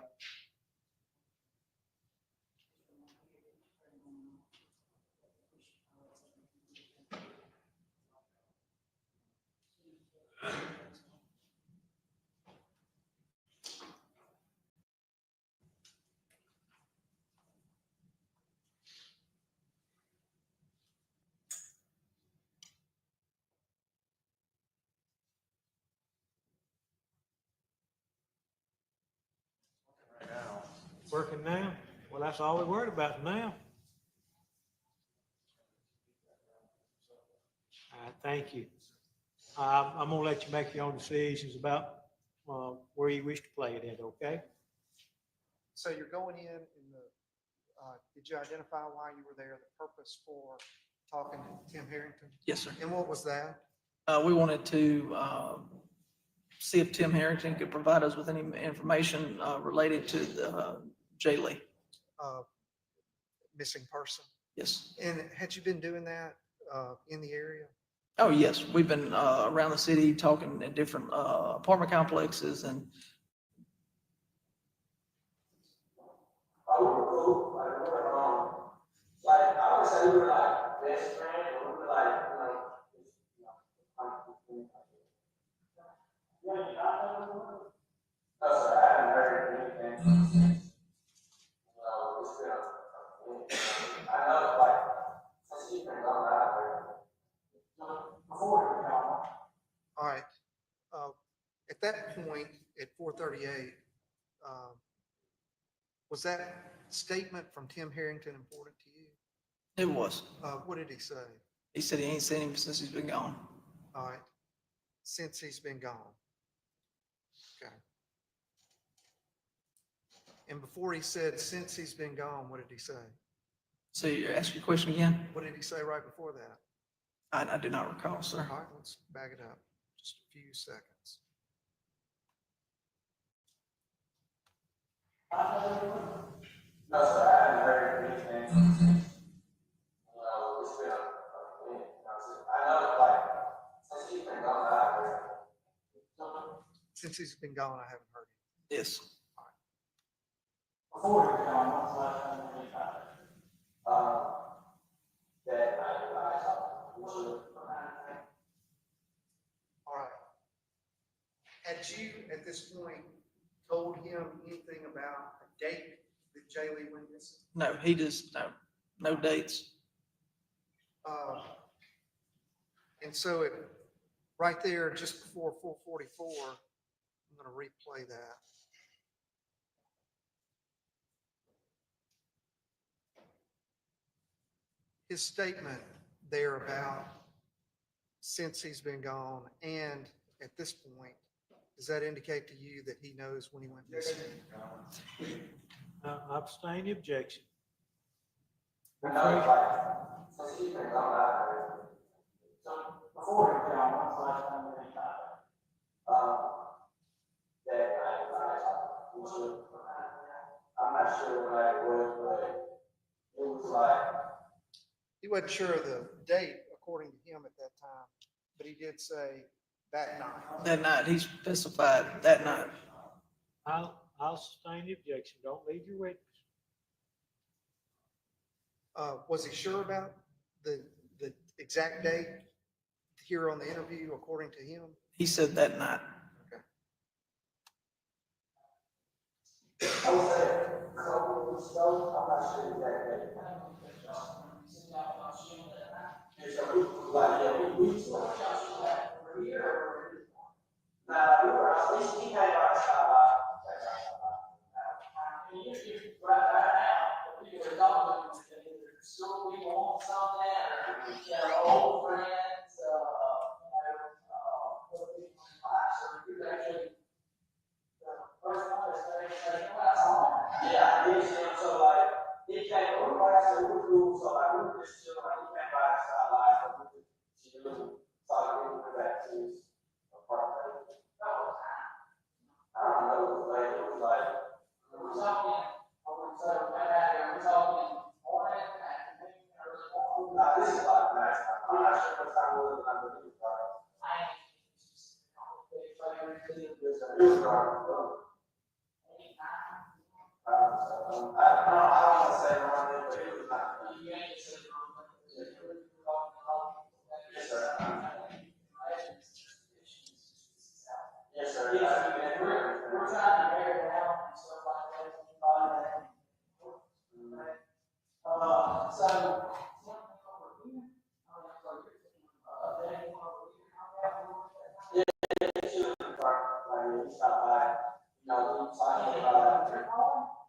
Working now? Well, that's all we're worried about now. All right, thank you. I'm gonna let you make your own decisions about where you wish to play it at, okay? So you're going in did you identify why you were there, the purpose for talking to Tim Harrington? Yes, sir. And what was that? We wanted to see if Tim Harrington could provide us with any information related to the Jaylee. Missing person? Yes. And had you been doing that in the area? Oh, yes. We've been around the city talking in different apartment complexes and Like, I would say we were like best friends, or we were like, no, sir, I haven't heard anything. So it's been, I know, like, since he's been gone out there. Before he was gone. All right. At that point, at 4:38, was that statement from Tim Harrington important to you? it was. What did he say? He said he ain't seen him since he's been gone. All right. Since he's been gone. Okay. And before he said, since he's been gone, what did he say? So you ask your question again? What did he say right before that? I do not recall, sir. All right, let's back it up. Just a few seconds. No, sir, I haven't heard anything. It's been, I know, like, since he's been gone out there. Since he's been gone, I haven't heard him. Yes. Before he was gone, what's the last time you were out there? That I talked to. All right. Had you, at this point, told him anything about a date that Jaylee went missing? No, he just, no dates. And so right there, just before 4:44, I'm going to replay that. His statement there about since he's been gone, and at this point, does that indicate to you that he knows when he went missing? I abstain the objection. I know, like, since he's been gone out there. So before he was gone, what's the last time you were out there? That I talked to. I'm not sure what it was, but it was like. He wasn't sure of the date, according to him at that time, but he did say that night. That night, he specified that night. I'll sustain the objection. Don't leave your witness. Was he sure about the exact date here on the interview, according to him? He said that night. I would say, so I'm not sure exactly. Like, yeah, we were here. Now, we were, at least he came outside. And you right now, we were talking, still we want something, you know, old friends, actually, the first one is Yeah, I did see him, so like, he came over, like I said, we were cool, so like, we were just chilling, like, he came by and started like, we were just chilling, so like, we went back to his apartment. I don't know, it was like, we were talking, so, we talking morning, afternoon, early morning. This is like, nice, I'm not sure what time it was, but I believe it was. It was dark. I don't want to say wrong, but it was not. Yes, sir. Yes, sir. We're trying to bear it out and stuff like that. So. Yeah, like, stop by, you know, we talking about it.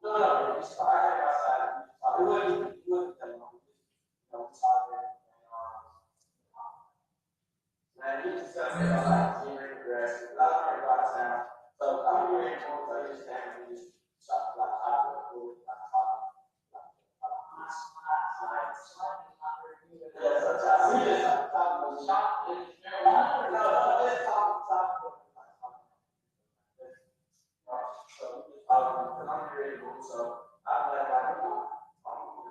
No, it's fine, I came outside, it wouldn't, you know, talking, and he just said, like, he regressed, but I'm very about town, so I'm here in town, so he just came and just shot, like, talking, yeah, so we just talking, shop, no, just talking. So, because I'm here, so I'm like,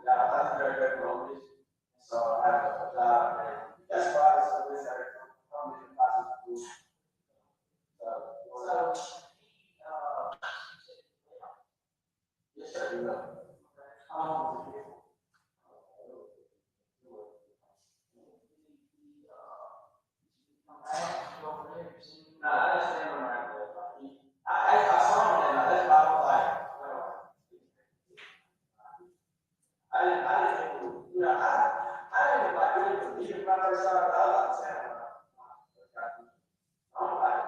that's very good for me. So I have a job, and that's why I said this, I'm in the process of doing. Yes, sir, you know. Nah, that's the same one right there. I saw him, and that's why I was like, I didn't, you know, I didn't like really believe my first time, but I was like, saying, I'm like,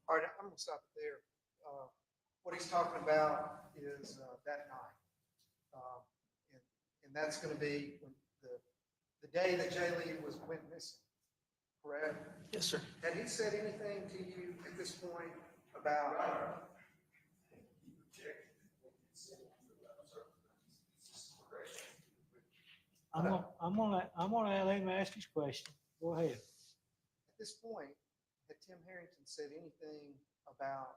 All right, I'm gonna stop it there. What he's talking about is that night. And that's gonna be when the day that Jay Lee went missing, correct? Yes, sir. Had he said anything to you at this point about? I'm gonna let him ask his question. Go ahead. At this point, had Tim Harrington said anything about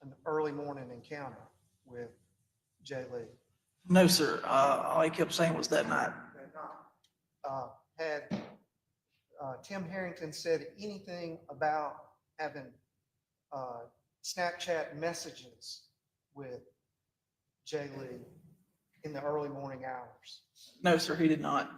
an early morning encounter with Jay Lee? No, sir. All he kept saying was that night. Had Tim Harrington said anything about having Snapchat messages with Jay Lee in the early morning hours? No, sir, he did not.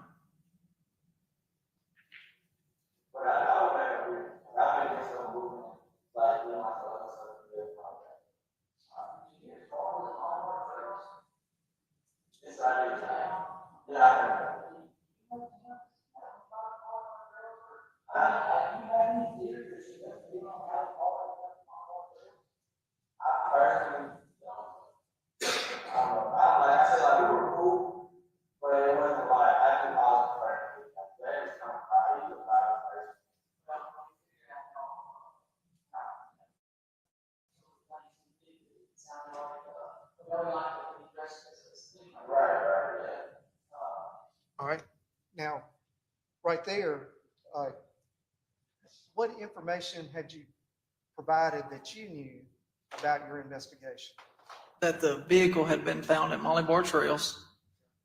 All right. Now, right there, what information had you provided that you knew about your investigation? That the vehicle had been found at Molly Bar Trails,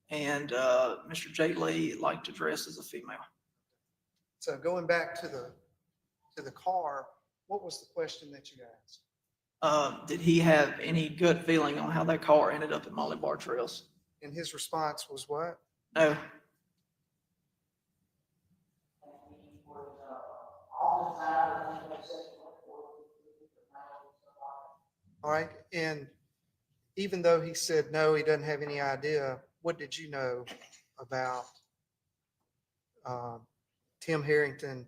and Mr. Jay Lee liked to dress as a female. So going back to the car, what was the question that you asked? Did he have any gut feeling on how that car ended up at Molly Bar Trails? And his response was what? No. All right. And even though he said no, he doesn't have any idea, what did you know about Tim Harrington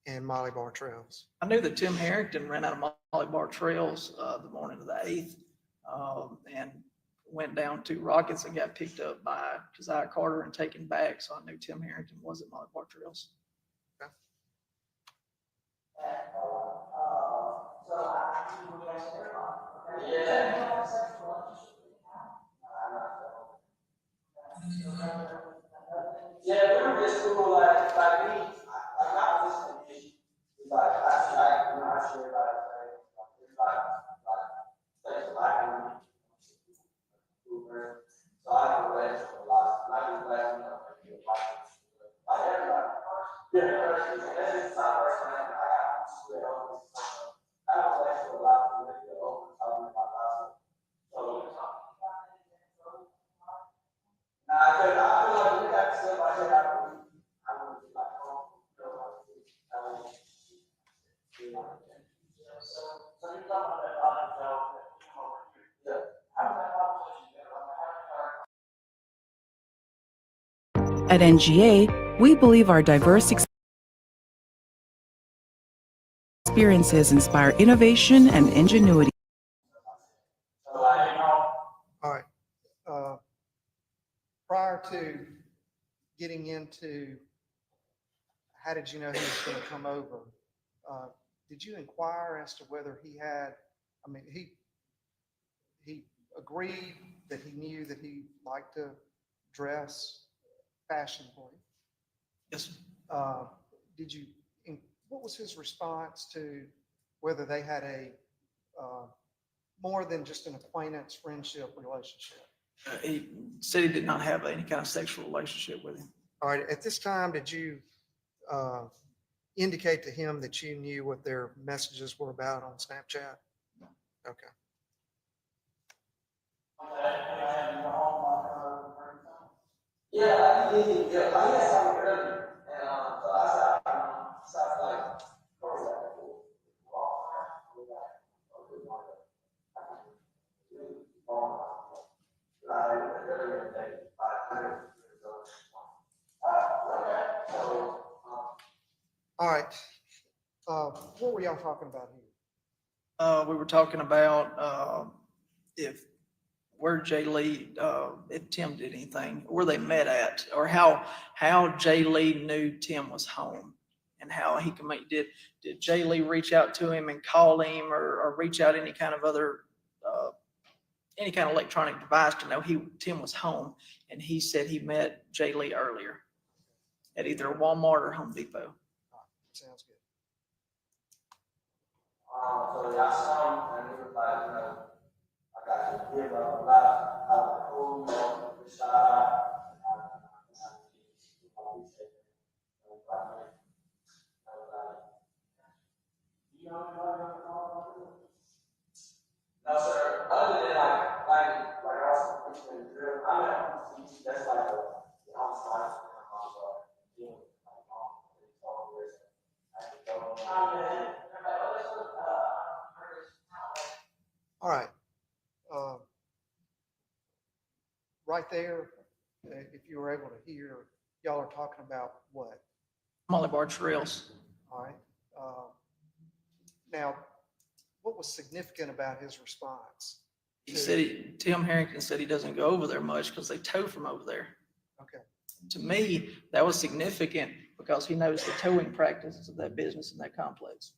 and Molly Bar Trails? I knew that Tim Harrington ran out of Molly Bar Trails the morning of the 8th and went down to Rockets and got picked up by Josiah Carter and taken back. So I knew Tim Harrington was at Molly Bar Trails. Okay. Yeah, At NGA, we believe our diverse experiences inspire innovation and ingenuity. All right. Prior to getting into how did you know he was going to come over, did you inquire as to whether he had, I mean, he agreed that he knew that he liked to dress fashionably. Yes. Did you, what was his response to whether they had a more than just an acquaintance, friendship, relationship? He said he did not have any kind of sexual relationship with him. All right. At this time, did you indicate to him that you knew what their messages were about on Snapchat? Okay. Yeah, he had something earlier, and so I started like, All right. What were y'all talking about here? We were talking about where Jay Lee, if Tim did anything, where they met at, or how Jay Lee knew Tim was home, and how he could make, did Jay Lee reach out to him and call him, or reach out any kind of other, any kind of electronic device to know Tim was home. And he said he met Jay Lee earlier at either Walmart or Home Depot. Sounds good. so yeah, I saw him, and he was like, I got to give up about how cool you are, the side. No, sir. Other than like also in the drill, I'm at home. That's like the outside. All right. Right there, if you were able to hear, y'all are talking about what? Molly Bar Trails. All right. Now, what was significant about his response? He said Tim Harrington said he doesn't go over there much because they tow from over there. Okay. To me, that was significant because he knows the towing practices of that business and that complex.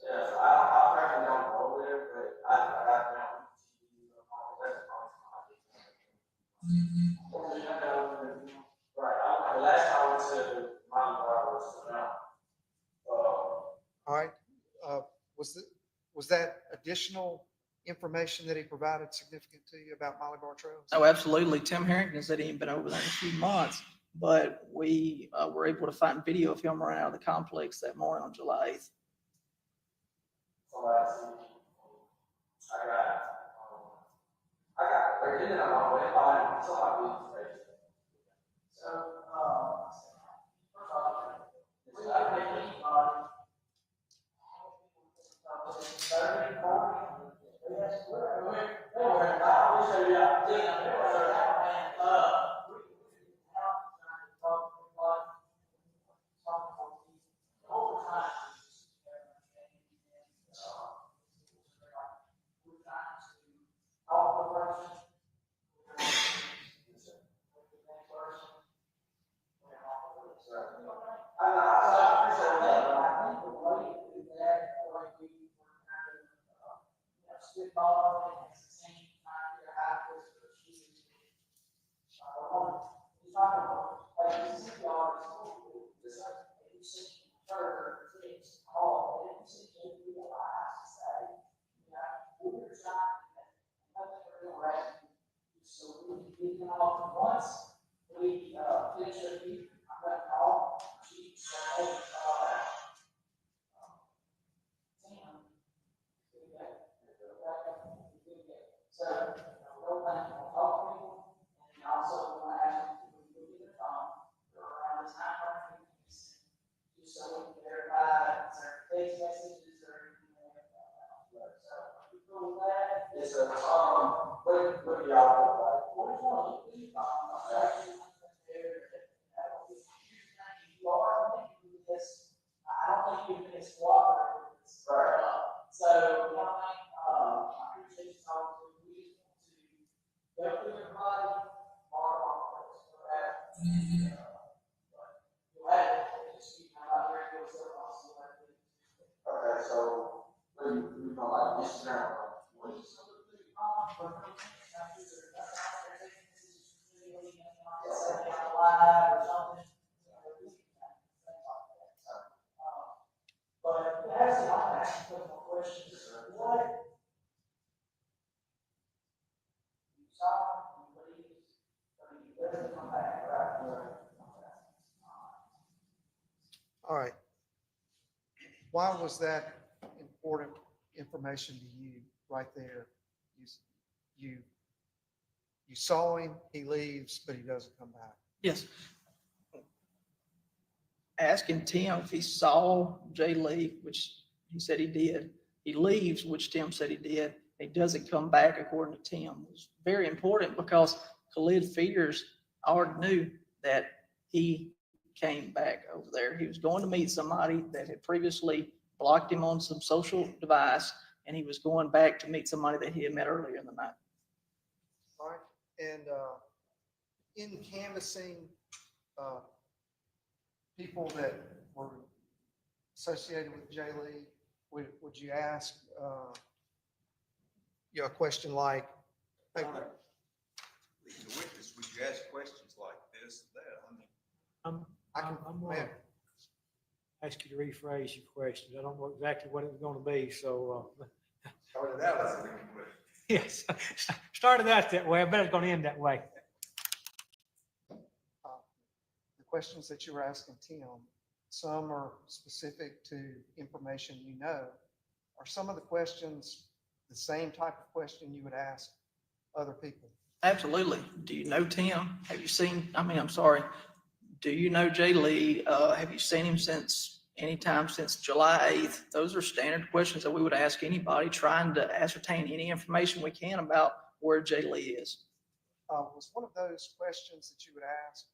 Yeah, so I personally don't go over there, but I got down. Right. The last time I went to Mountain Bar was around. All right. Was that additional information that he provided significant to you about Molly Bar Trails? Oh, absolutely. Tim Harrington said he ain't been over there in a few months, but we were able to find video of him running out of the complex that morning on July 8th. But actually, I'm asking a couple more questions. What? You saw, you believe, I mean, it doesn't come back, right? All right. Why was that important information to you right there? You, you saw him, he leaves, but he doesn't come back. Yes. Asking Tim if he saw Jay leave, which he said he did. He leaves, which Tim said he did. He doesn't come back, according to Tim. It was very important because Khalid Fears already knew that he came back over there. He was going to meet somebody that had previously blocked him on some social device, and he was going back to meet somebody that he had met earlier in the night. All right. And in canvassing people that were associated with Jay Lee, would you ask a question like, hey, Leading the witness, would you ask questions like this, that? I mean, I'm gonna ask you to rephrase your questions. I don't know exactly what it was gonna be, so, started out as a leading witness. yes, started out that way. I bet it's gonna end that way. the questions that you were asking Tim, some are specific to information you know. Are some of the questions the same type of question you would ask other people? Absolutely. Do you know Tim? Have you seen, I'm sorry. Do you know Jay Lee? Have you seen him since anytime since July 8th? Those are standard questions that we would ask anybody trying to ascertain any information we can about where Jay Lee is. Was one of those questions that you would ask,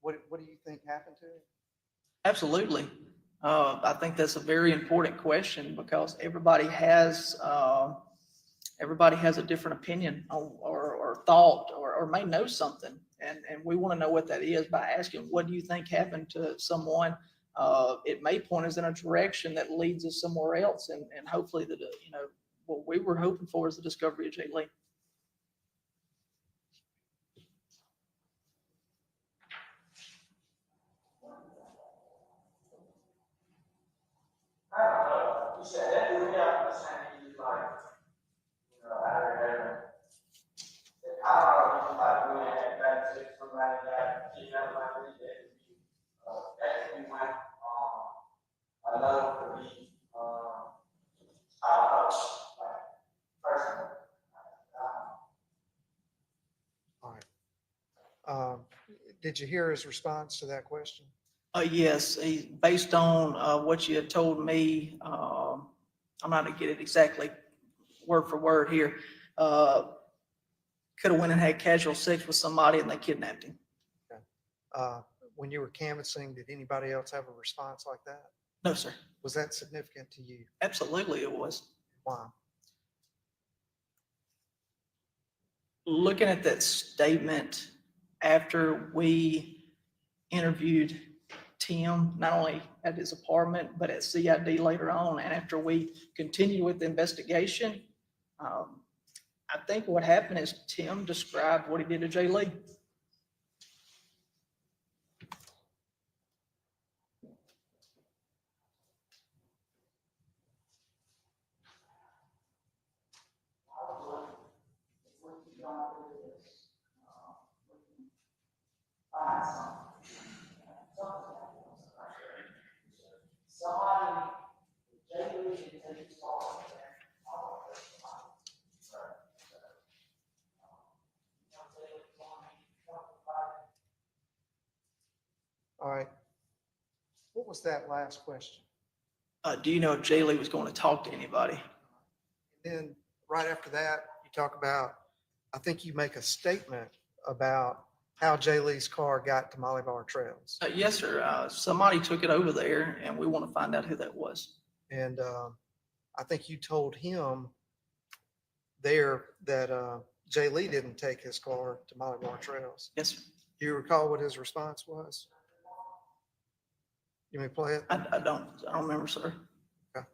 what do you think happened to him? Absolutely. I think that's a very important question because everybody has a different opinion or thought or may know something. And we want to know what that is by asking, what do you think happened to someone? It may point us in a direction that leads us somewhere else. And hopefully what we were hoping for is the discovery of Jay Lee. You said that we have the same, like, out of there. I don't know, like, we had that six somebody that, you know, like, that we went, another could be, I don't know, like, personal. All right. Did you hear his response to that question? Yes, based on what you had told me, I'm not gonna get it exactly word for word here. Could have went and had casual sex with somebody and they kidnapped him. When you were canvassing, did anybody else have a response like that? No, sir. Was that significant to you? Absolutely, it was. Why? Looking at that statement after we interviewed Tim, not only at his apartment, but at CID later on, and after we continued with the investigation, I think what happened is Tim described what he did to Jay Lee. All right. What was that last question? Do you know if Jay Lee was going to talk to anybody? Then right after that, you talk about, I think you make a statement about how Jay Lee's car got to Molly Bar Trails. Yes, sir. Somebody took it over there and we want to find out who that was. And I think you told him there that Jay Lee didn't take his car to Molly Bar Trails. Yes, sir. Do you recall what his response was? You may play it. I don't remember, sir. Okay.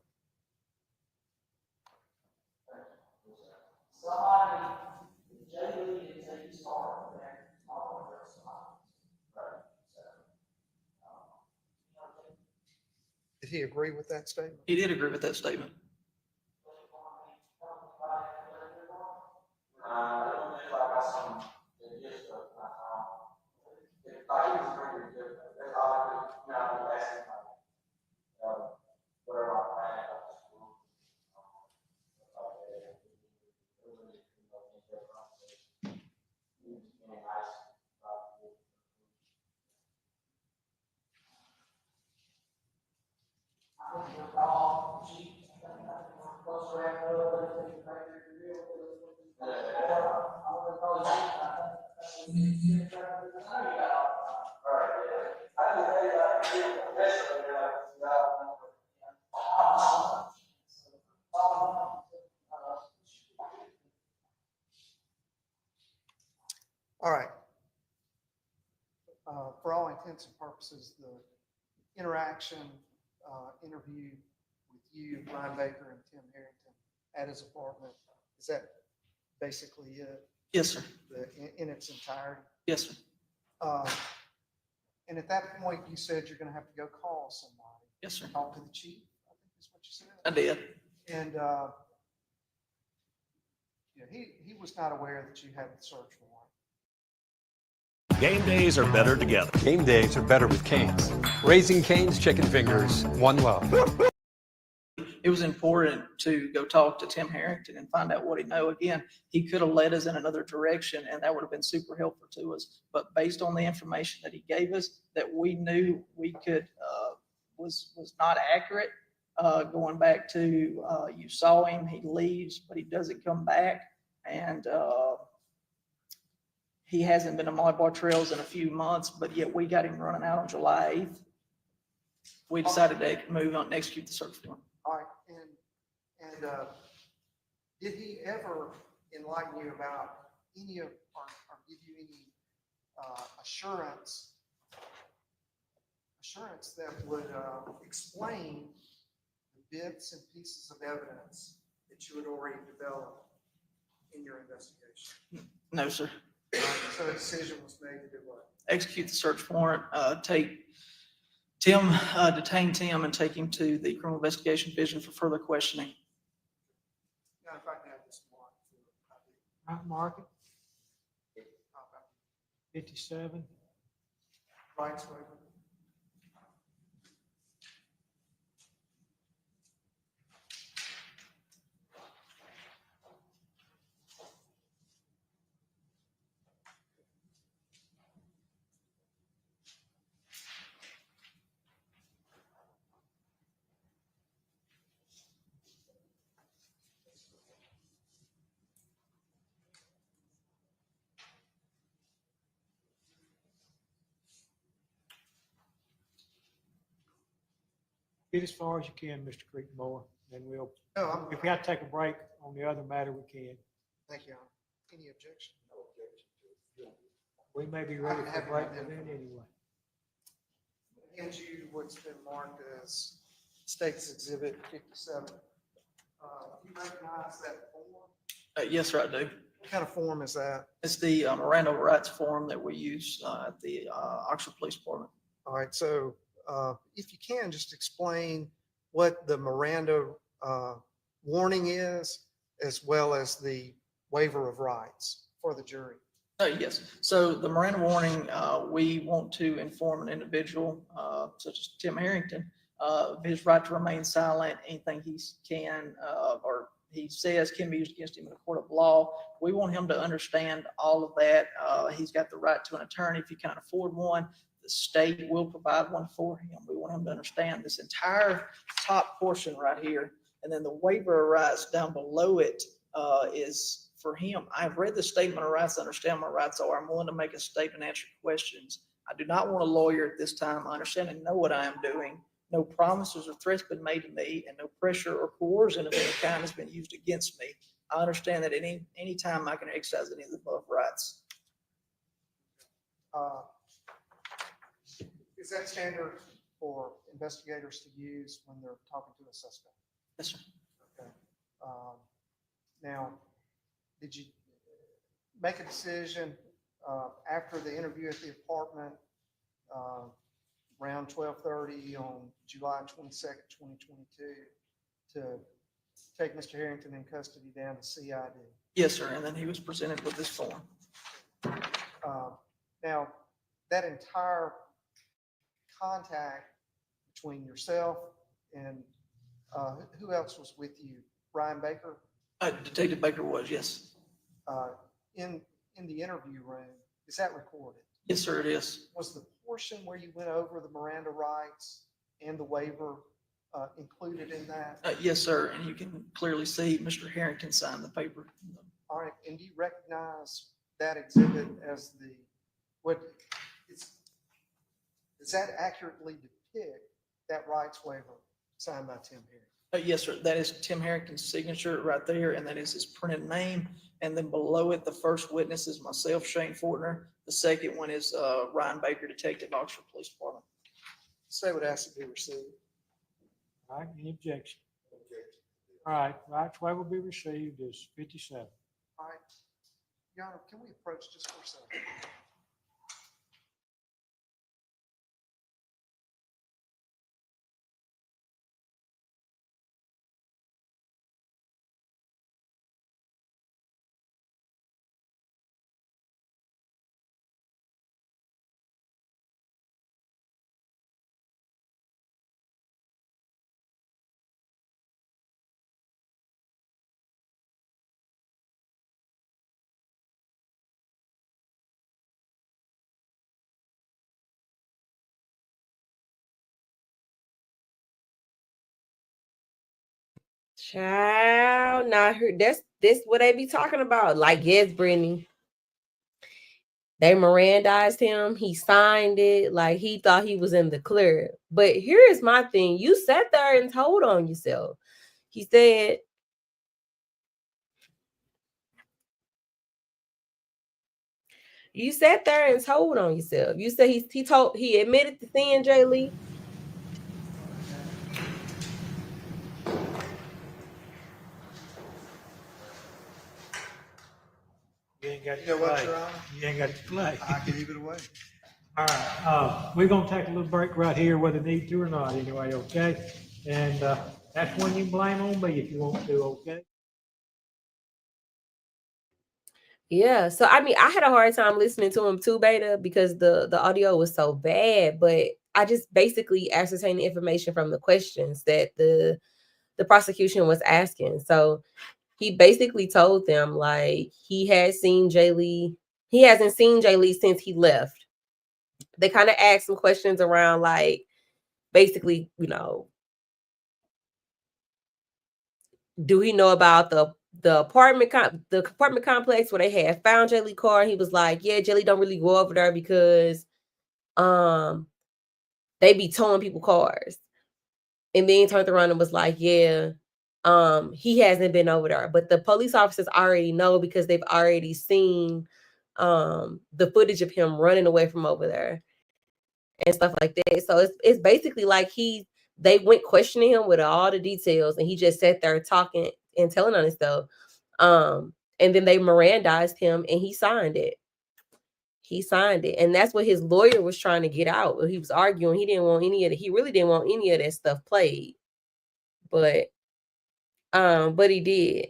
he agree with that statement? He did agree with that statement. All right. For all intents and purposes, the interaction, interview with you, Brian Baker and Tim Harrington at his apartment, is that basically it? Yes, sir. In its entirety? Yes, sir. And at that point, you said you're gonna have to go call somebody. Yes, sir. Talk to the chief, I think is what you said. I did. And, yeah, he was not aware that you had the search warrant. Game days are better together. Game days are better with Canes. Raising Canes chicken fingers, one love. It was important to go talk to Tim Harrington and find out what he knew. Again, he could have led us in another direction and that would have been super helpful to us. But based on the information that he gave us, that we knew we could, was not accurate. Going back to, you saw him, he leaves, but he doesn't come back. And, he hasn't been to Molly Bar Trails in a few months, but yet we got him running out on July 8th. We decided to move on and execute the search warrant. All right, and did he ever enlighten you about any of, or give you any assurance that would explain the bits and pieces of evidence that you had already developed in your investigation? No, sir. So a decision was made to do what? Execute the search warrant, detain Tim and take him to the Criminal Investigation Division for further questioning. Now, if I can have this mark. Mark it. 57. Rights waiver. Get as far as you can, Mr. Creekmore, then we'll, No, if we have to take a break on the other matter, we can. Thank you, Your Honor. Any objection? No objection. We may be ready I for have a break it. by then anyway. Hands you what's been marked as State's Exhibit 57. You recognize that form? Yes, sir, I do. What kind of form is that? It's the Miranda rights form that we use at the Oxford Police Department. All right, so if you can, just explain what the Miranda warning is, as well as the waiver of rights for the jury. Yes. So the Miranda warning, we want to inform an individual such as Tim Harrington of his right to remain silent. Anything he can or he says can be used against him in a court of law. We want him to understand all of that. He's got the right to an attorney if he can't afford one. The state will provide one for him. We want him to understand this entire top portion right here. And then the waiver of rights down below it is for him. I've read the statement of rights, understand my rights are. I'm willing to make a statement and answer questions. I do not want a lawyer at this time. I understand and know what I am doing. No promises or threats been made to me, and no pressure or coercion of any kind has been used against me. I understand that at any time I can exercise any of the above rights. Is that standard for investigators to use when they're talking to a suspect? Yes, sir. Okay. Now, did you make a decision after the interview at the apartment, around 12:30 on July 22nd, 2022, to take Mr. Harrington in custody down to CID. Yes, sir. And then he was presented with this form. Now, that entire contact between yourself and who else was with you? Ryan Baker? Detective Baker was, yes. In the interview room, is that recorded? Yes, sir, it is. Was the portion where you went over the Miranda rights and the waiver included in that? Yes, sir. And you can clearly see Mr. Harrington signed the paper. All right, and do you recognize that exhibit as does that accurately depict that rights waiver signed by Tim Harrington? Yes, sir. That is Tim Harrington's signature right there, and that is his printed name. And then below it, the first witness is myself, Shane Fortner. The second one is Ryan Baker, Detective, Oxford Police Department. Say would ask to be received. All right, any objection? All right, rights waiver will be received is 57. All right, Your Honor, can we approach just for a second? Child, not her. This what they be talking about. Like, yes, Brittany. They Mirandized him. He signed it. Like, he thought he was in the clear. But here's my thing. You sat there and told on yourself. He said, you sat there and told on yourself. You said he admitted to seeing Jay Lee. You ain't got You to know what, play. Your Honor? You ain't got to play. I can give it away. All right, we're gonna take a little break right here, whether need to or not, anyway, okay? And that's when you blame on me if you want to, okay? Yeah. So I mean, I had a hard time listening to him too, Beta, because the audio was so bad. But I just basically ascertained the information from the questions that the prosecution was asking. So he basically told them like he had seen Jay Lee. He hasn't seen Jay Lee since he left. They kind of asked some questions around like basically, you know, do he know about the apartment complex where they had found Jay Lee car? He was like, yeah, Jay Lee don't really go over there because they be towing people cars. And then he turned around and was like, yeah, he hasn't been over there. But the police officers already know because they've already seen the footage of him running away from over there and stuff like that. So it's basically like they went questioning him with all the details, and he just sat there talking and telling on himself. And then they Mirandized him, and he signed it. He signed it, and that's what his lawyer was trying to get out. He was arguing he didn't want any of it. He really didn't want any of that stuff played, but he did.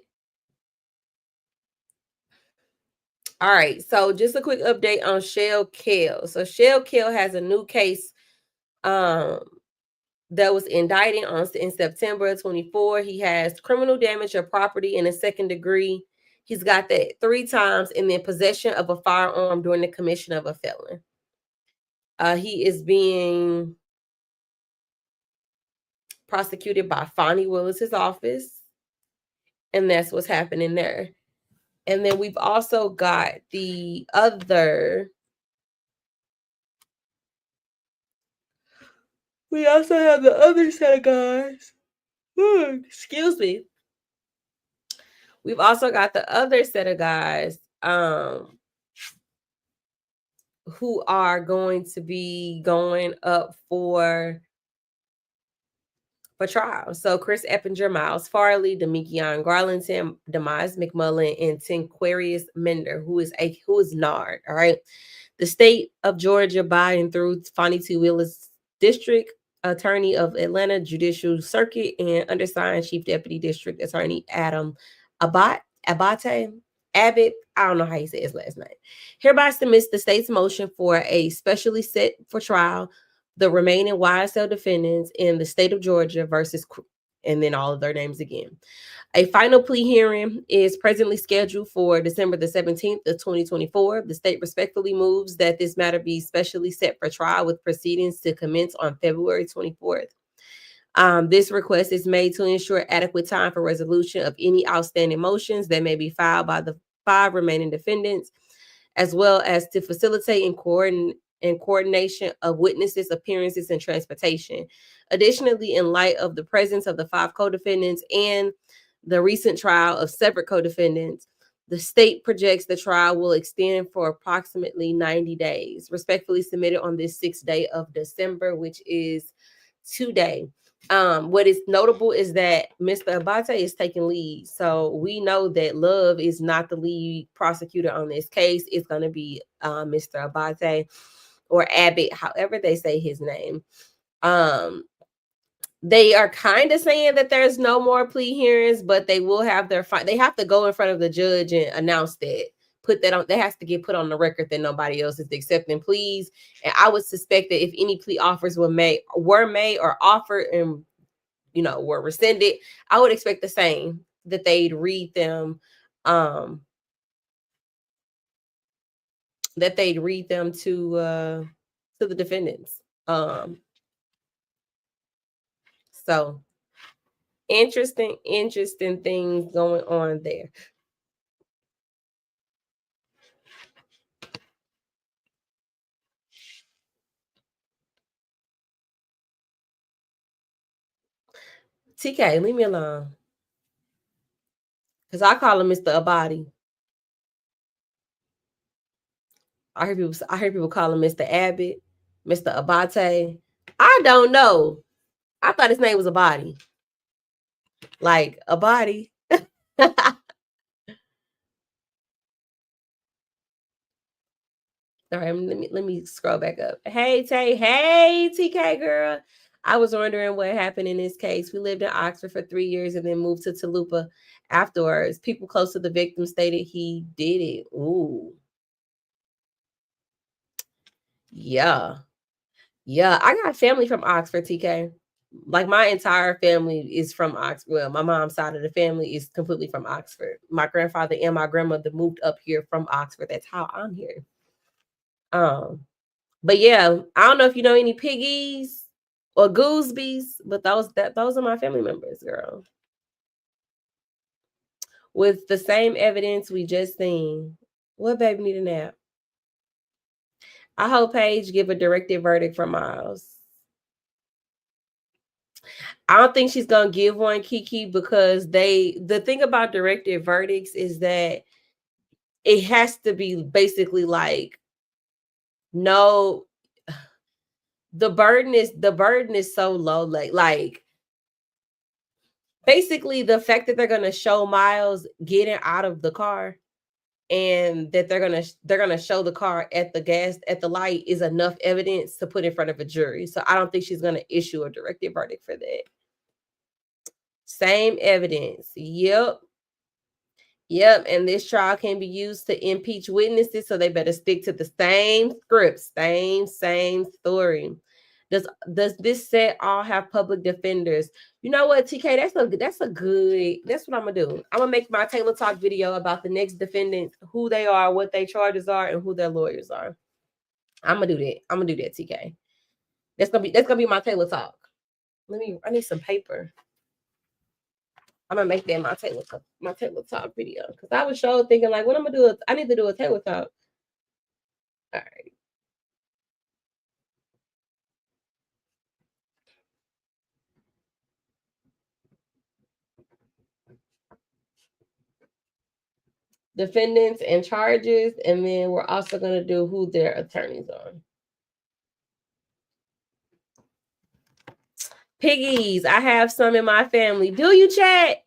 All right, so just a quick update on Shell Kell. So Shell Kell has a new case that was indicted in September 24. He has criminal damage of property in a second degree. He's got that 3 times, and then possession of a firearm during the commission of a felon. He is being prosecuted by Fonnie Willis's office, and that's what's happening there. And then we've also got the other. We also have the other set of guys. Excuse me. We've also got the other set of guys who are going to be going up for trial. So Chris Eppinger, Miles Farley, Demekion Garlington, Demise McMullen, and Tinquarius Mender, who is Nard. All right. The state of Georgia, by and through Fonnie T. Willis District Attorney of Atlanta Judicial Circuit, and undersigned Chief Deputy District Attorney Adam Abbott. Abbott, I don't know how you say his last name, hereby submits the state's motion for a specially set for trial the remaining YSL defendants in the state of Georgia versus, and then all of their names again. A final plea hearing is presently scheduled for December the 17th of 2024. The state respectfully moves that this matter be specially set for trial with proceedings to commence on February 24th. This request is made to ensure adequate time for resolution of any outstanding motions that may be filed by the 5 remaining defendants, as well as to facilitate and coordination of witnesses, appearances, and transportation. Additionally, in light of the presence of the 5 co-defendants and the recent trial of separate co-defendants, the state projects the trial will extend for approximately 90 days. Respectfully submitted on this 6th day of December, which is today. What is notable is that Mr. Abate is taking lead. So we know that Love is not the lead prosecutor on this case. It's going to be Mr. Abate or Abbott, however they say his name. They are kind of saying that there's no more plea hearings, but they will have their they have to go in front of the judge and announce that. Put that on, that has to get put on the record that nobody else is accepting pleas. And I would suspect that if any plea offers were made or offered and were rescinded, I would expect the same, that they'd read them to the defendants. So interesting things going on there. TK, leave me alone. Because I call him Mr. Abadi. I hear people call him Mr. Abbott, Mr. Abate. I don't know. I thought his name was Abadi. Like a body. All right, let me scroll back up. Hey, Tay. Hey, TK girl. I was wondering what happened in this case. We lived in Oxford for 3 years and then moved to Toluca afterwards. People close to the victim stated he did it. Ooh. Yeah. Yeah, I got family from Oxford, TK. Like my entire family is from Oxford. Well, my mom's side of the family is completely from Oxford. My grandfather and my grandmother moved up here from Oxford. That's how I'm here. But yeah, I don't know if you know any Piggies or Goosebees, but those are my family members, girl. With the same evidence we just seen. What baby need a nap? I hope Paige give a directed verdict for Miles. I don't think she's gonna give one, Kiki, because the thing about directed verdicts is that it has to be basically like, no, the burden is so low, like basically the fact that they're gonna show Miles getting out of the car and that they're gonna show the car at the light is enough evidence to put in front of a jury. So I don't think she's gonna issue a directed verdict for that. Same evidence. Yep. And this trial can be used to impeach witnesses, so they better stick to the same script, same story. Does this set all have public defenders? You know what, TK? That's what I'm gonna do. I'm gonna make my Taylor Talk video about the next defendants, who they are, what their charges are, and who their lawyers are. I'm gonna do that, TK. That's gonna be my Taylor Talk. I need some paper. I'm gonna make that my Taylor Talk video, because I was sure thinking like, what I'm gonna do? I need to do a Taylor Talk. All right. Defendants and charges, and then we're also gonna do who their attorneys are. Piggies, I have some in my family. Do you, chat?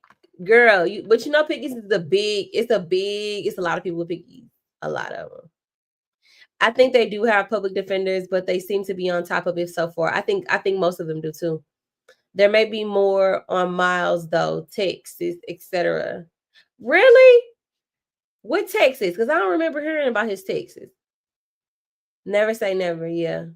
Girl, but Piggies is it's a lot of people with Piggies. A lot of them. I think they do have public defenders, but they seem to be on top of it so far. I think most of them do too. There may be more on Miles though, Texas, etc. Really? What Texas? Because I don't remember hearing about his Texas. Never say never, yeah.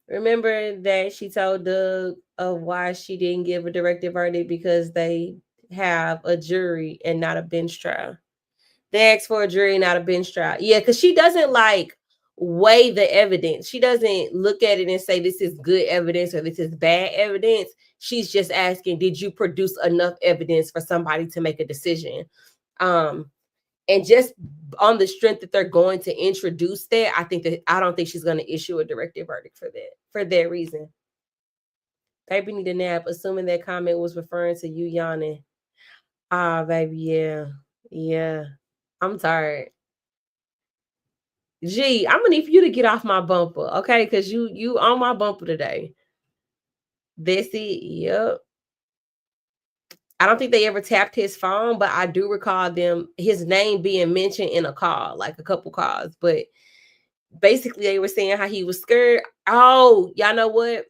Remember that she told Doug of why she didn't give a directed verdict because they have a jury and not a bench trial. They asked for a jury, not a bench trial. Yeah, because she doesn't like weigh the evidence. She doesn't look at it and say this is good evidence or this is bad evidence. She's just asking, did you produce enough evidence for somebody to make a decision? And just on the strength that they're going to introduce that, I don't think she's going to issue a directed verdict for that reason. Baby need a nap, assuming that comment was referring to you yawning. Ah, baby, yeah. I'm tired. Gee, I'm gonna need for you to get off my bumper, okay? Because you on my bumper today. That's it. Yep. I don't think they ever tapped his phone, but I do recall his name being mentioned in a call, like a couple calls. But basically, they were saying how he was scared. Oh, y'all know what?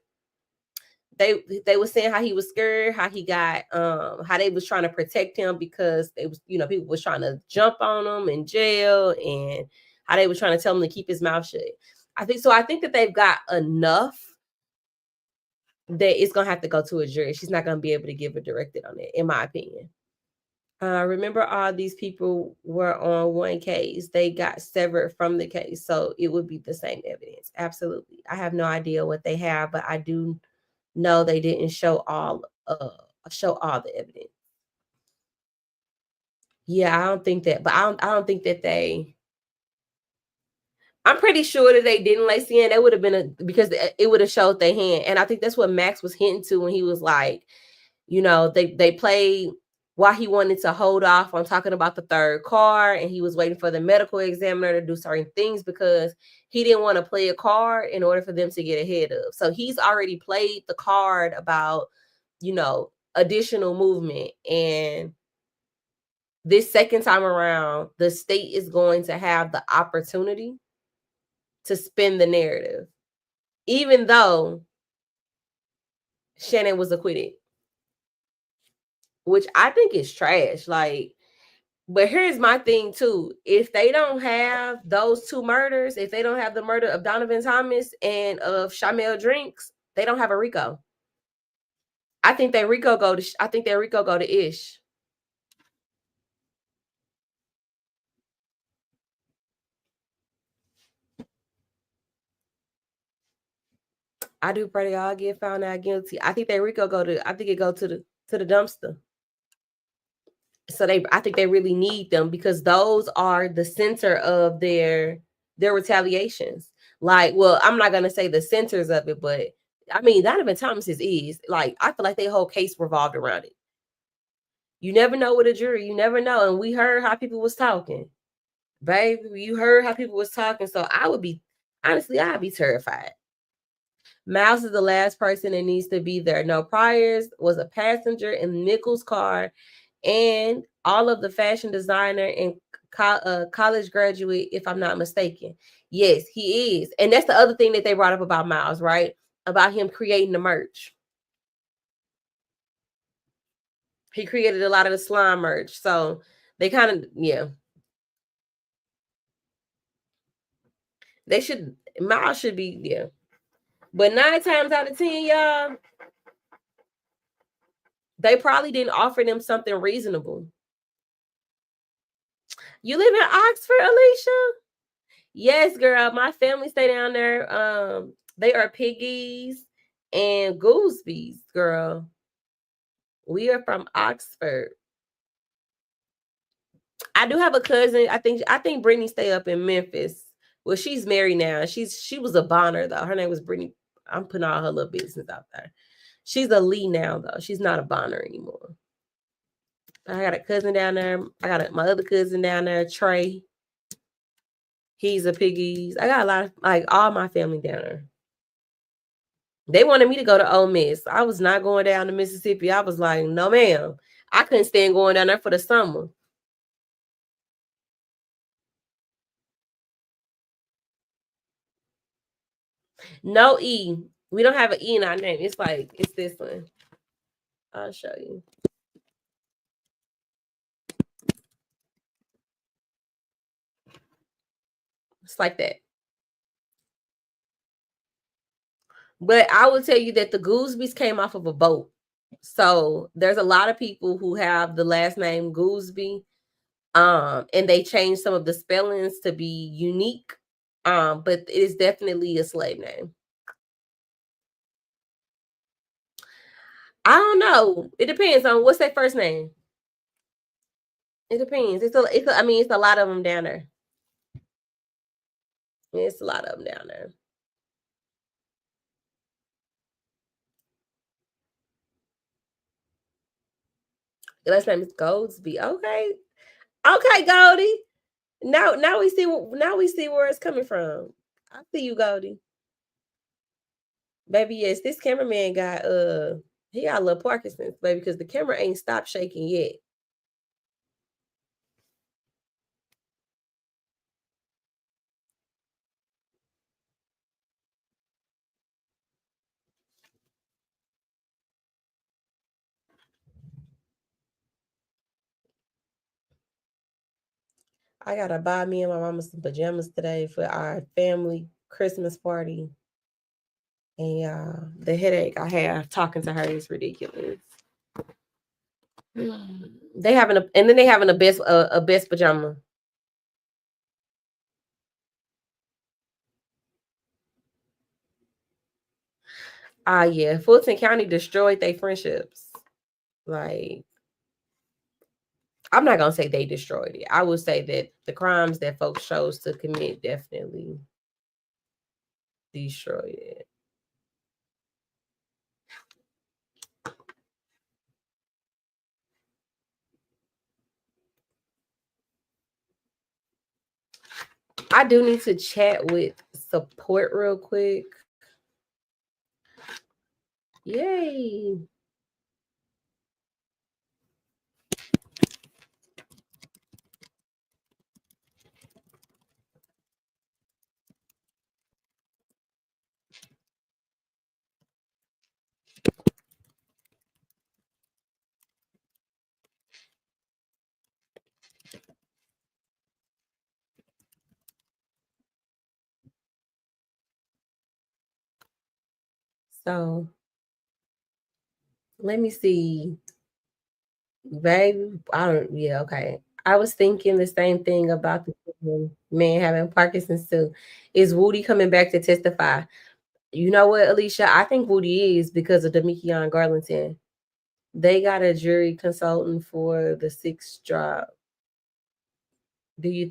They were saying how he was scared, how he got how they was trying to protect him because they was, people was trying to jump on him in jail, and how they were trying to tell him to keep his mouth shut. I think that they've got enough that it's gonna have to go to a jury. She's not gonna be able to give a directed on it, in my opinion. Remember, all these people were on one case. They got severed from the case, so it would be the same evidence. Absolutely. I have no idea what they have, but I do know they didn't show all the evidence. Yeah, I don't think that, but I don't think that I'm pretty sure that they didn't Lacey in. That would have been because it would have showed their hand. And I think that's what Max was hinting to when he was like, they played while he wanted to hold off on talking about the third card, and he was waiting for the medical examiner to do certain things because he didn't want to play a card in order for them to get ahead of. So he's already played the card about, additional movement. And this second time around, the state is going to have the opportunity to spin the narrative, even though Shannon was acquitted, which I think is trash. But here's my thing too. If they don't have those two murders, if they don't have the murder of Donovan Thomas and of Shamel Drinks, they don't have a RICO. I think that RICO go to Ish. I do pray they all get found out guilty. I think that RICO I think it go to the dumpster. So I think they really need them because those are the center of their retaliations. Well, I'm not gonna say the centers of it, but I mean Donovan Thomas's is I feel like their whole case revolved around it. You never know with a jury, you never know. And we heard how people was talking. Baby, you heard how people was talking. So I'd be terrified. Miles is the last person that needs to be there. No, Priors was a passenger in Nichols' car, and all of the fashion designer and college graduate, if I'm not mistaken. Yes, he is. And that's the other thing that they brought up about Miles, right? About him creating the merch. He created a lot of the slime merch. So they kind of, Miles should be, But 9 times out of 10, y'all, they probably didn't offer them something reasonable. You live in Oxford, Alicia? Yes, girl. My family stay down there. They are Piggies and Goosebys, girl. We are from Oxford. I do have a cousin. I think Brittany stay up in Memphis. Well, she's married now. She was a Bonner though. Her name was Brittany. I'm putting all her little business out there. She's a Lee now though. She's not a Bonner anymore. I got a cousin down there. I got my other cousin down there, Trey. He's a Piggies. I got a lot of all my family down there. They wanted me to go to Ole Miss. I was not going down to Mississippi. I was like, no, ma'am. I couldn't stand going down there for the summer. No E. We don't have an E in our name. It's like, it's this one. I'll show you. It's like that. But I will tell you that the Goosebys came off of a boat. So there's a lot of people who have the last name Gooseby. And they changed some of the spellings to be unique. But it is definitely a slave name. I don't know. It depends on what's their first name. It depends. I mean, it's a lot of them down there. It's a lot of them down there. The last name is Goldsby. Okay. Okay, Goldie. Now we see where it's coming from. I see you, Goldie. Baby, yes, this cameraman got he got a little Parkinson's, baby, because the camera ain't stopped shaking yet. I gotta buy me and my mama some pajamas today for our family Christmas party. And the headache I have talking to her is ridiculous. They having a best pajama. Yeah, Fulton County destroyed their friendships. Like, I'm not gonna say they destroyed it. I would say that the crimes that folks chose to commit definitely destroyed it. I do need to chat with support real quick. Yay. So let me see. Baby, okay. I was thinking the same thing about the man having Parkinson's too. Is Woody coming back to testify? You know what, Alicia? I think Woody is because of Demikion Garlington. They got a jury consultant for the 6th job. Do you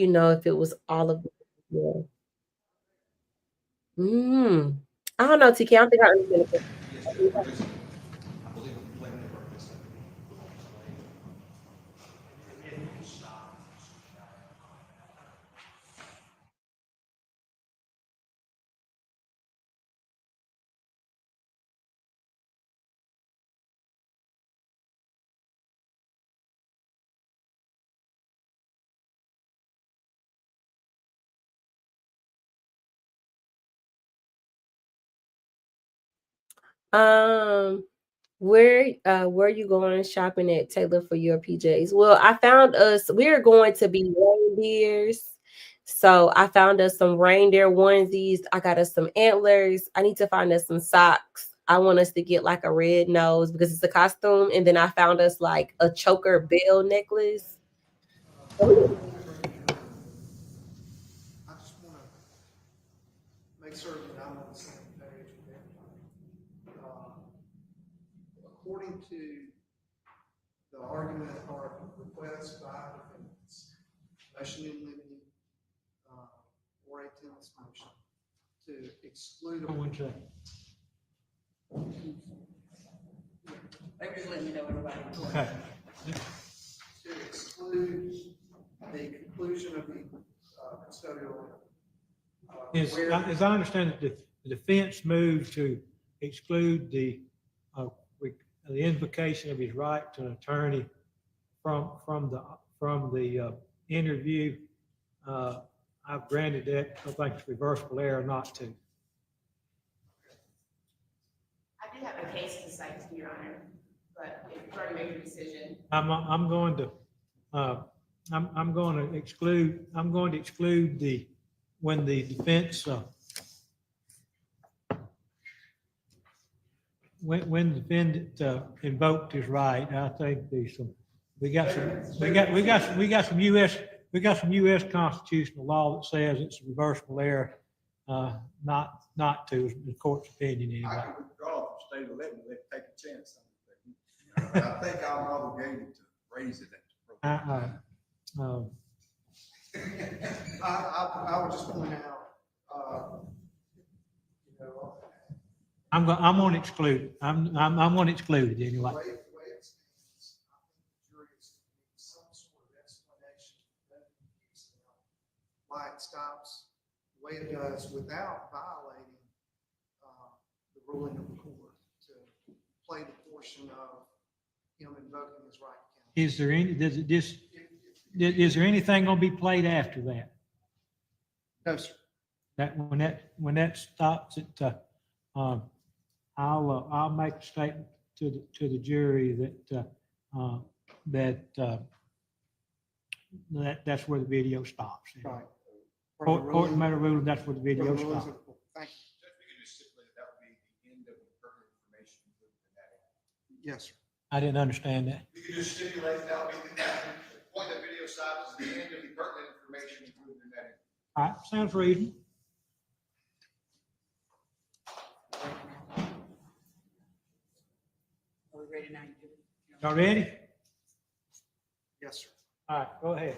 know if it was all of them? Yeah. I don't know, TK. I don't think I understand it. Where are you going shopping at, Taylor, for your PJs? Well, we're going to be reindeers. So I found us some reindeer onesies. I got us some antlers. I need to find us some socks. I want us to get like a red nose because it's a costume. And then I found us like a choker bell necklace. I just want to make certain that I'm on the same page with everybody. According to the argument or request by defendants, motion in limine, or a tenant's motion to exclude. Maybe just letting you know, everybody. Okay. To exclude the conclusion of the custodial. As I understand it, the defense moved to exclude the invocation of his right to an attorney from the interview I've granted that. I think it's reversible error not to. I do have a case to cite to Your Honor, but if you've already made your decision. I'm going to, I'm going to exclude the, when the defense, when the defendant invoked his right, I think there's some, we got some US constitutional law that says it's a reversible error, not to, the court's opinion I anyway. can withdraw from state of let me take a chance on it. I think I'm obligated to raise it at the program. I would just point out, you know, I'm going to exclude it. I'm going to exclude it anyway. the way it stands, I think the jury is need some sort of explanation that gives them why it stops the way it does without violating the ruling of the court to play the portion of him invoking his right to counsel. Is there any, is there anything going to be played after that? No, sir. That when that stops it, I'll make a statement to the jury that's where the video stops. Right. Court made a ruling, that's where the video stops. Thank you. Judge, we can just stipulate that would be the end of the pertinent information included in that. Yes, sir. I didn't understand that. We can just stipulate that would be the point that video stops is the end of the pertinent information included in that. All right, sounds reasonable. Are we ready now? Y'all ready? Yes, sir. All right, go ahead.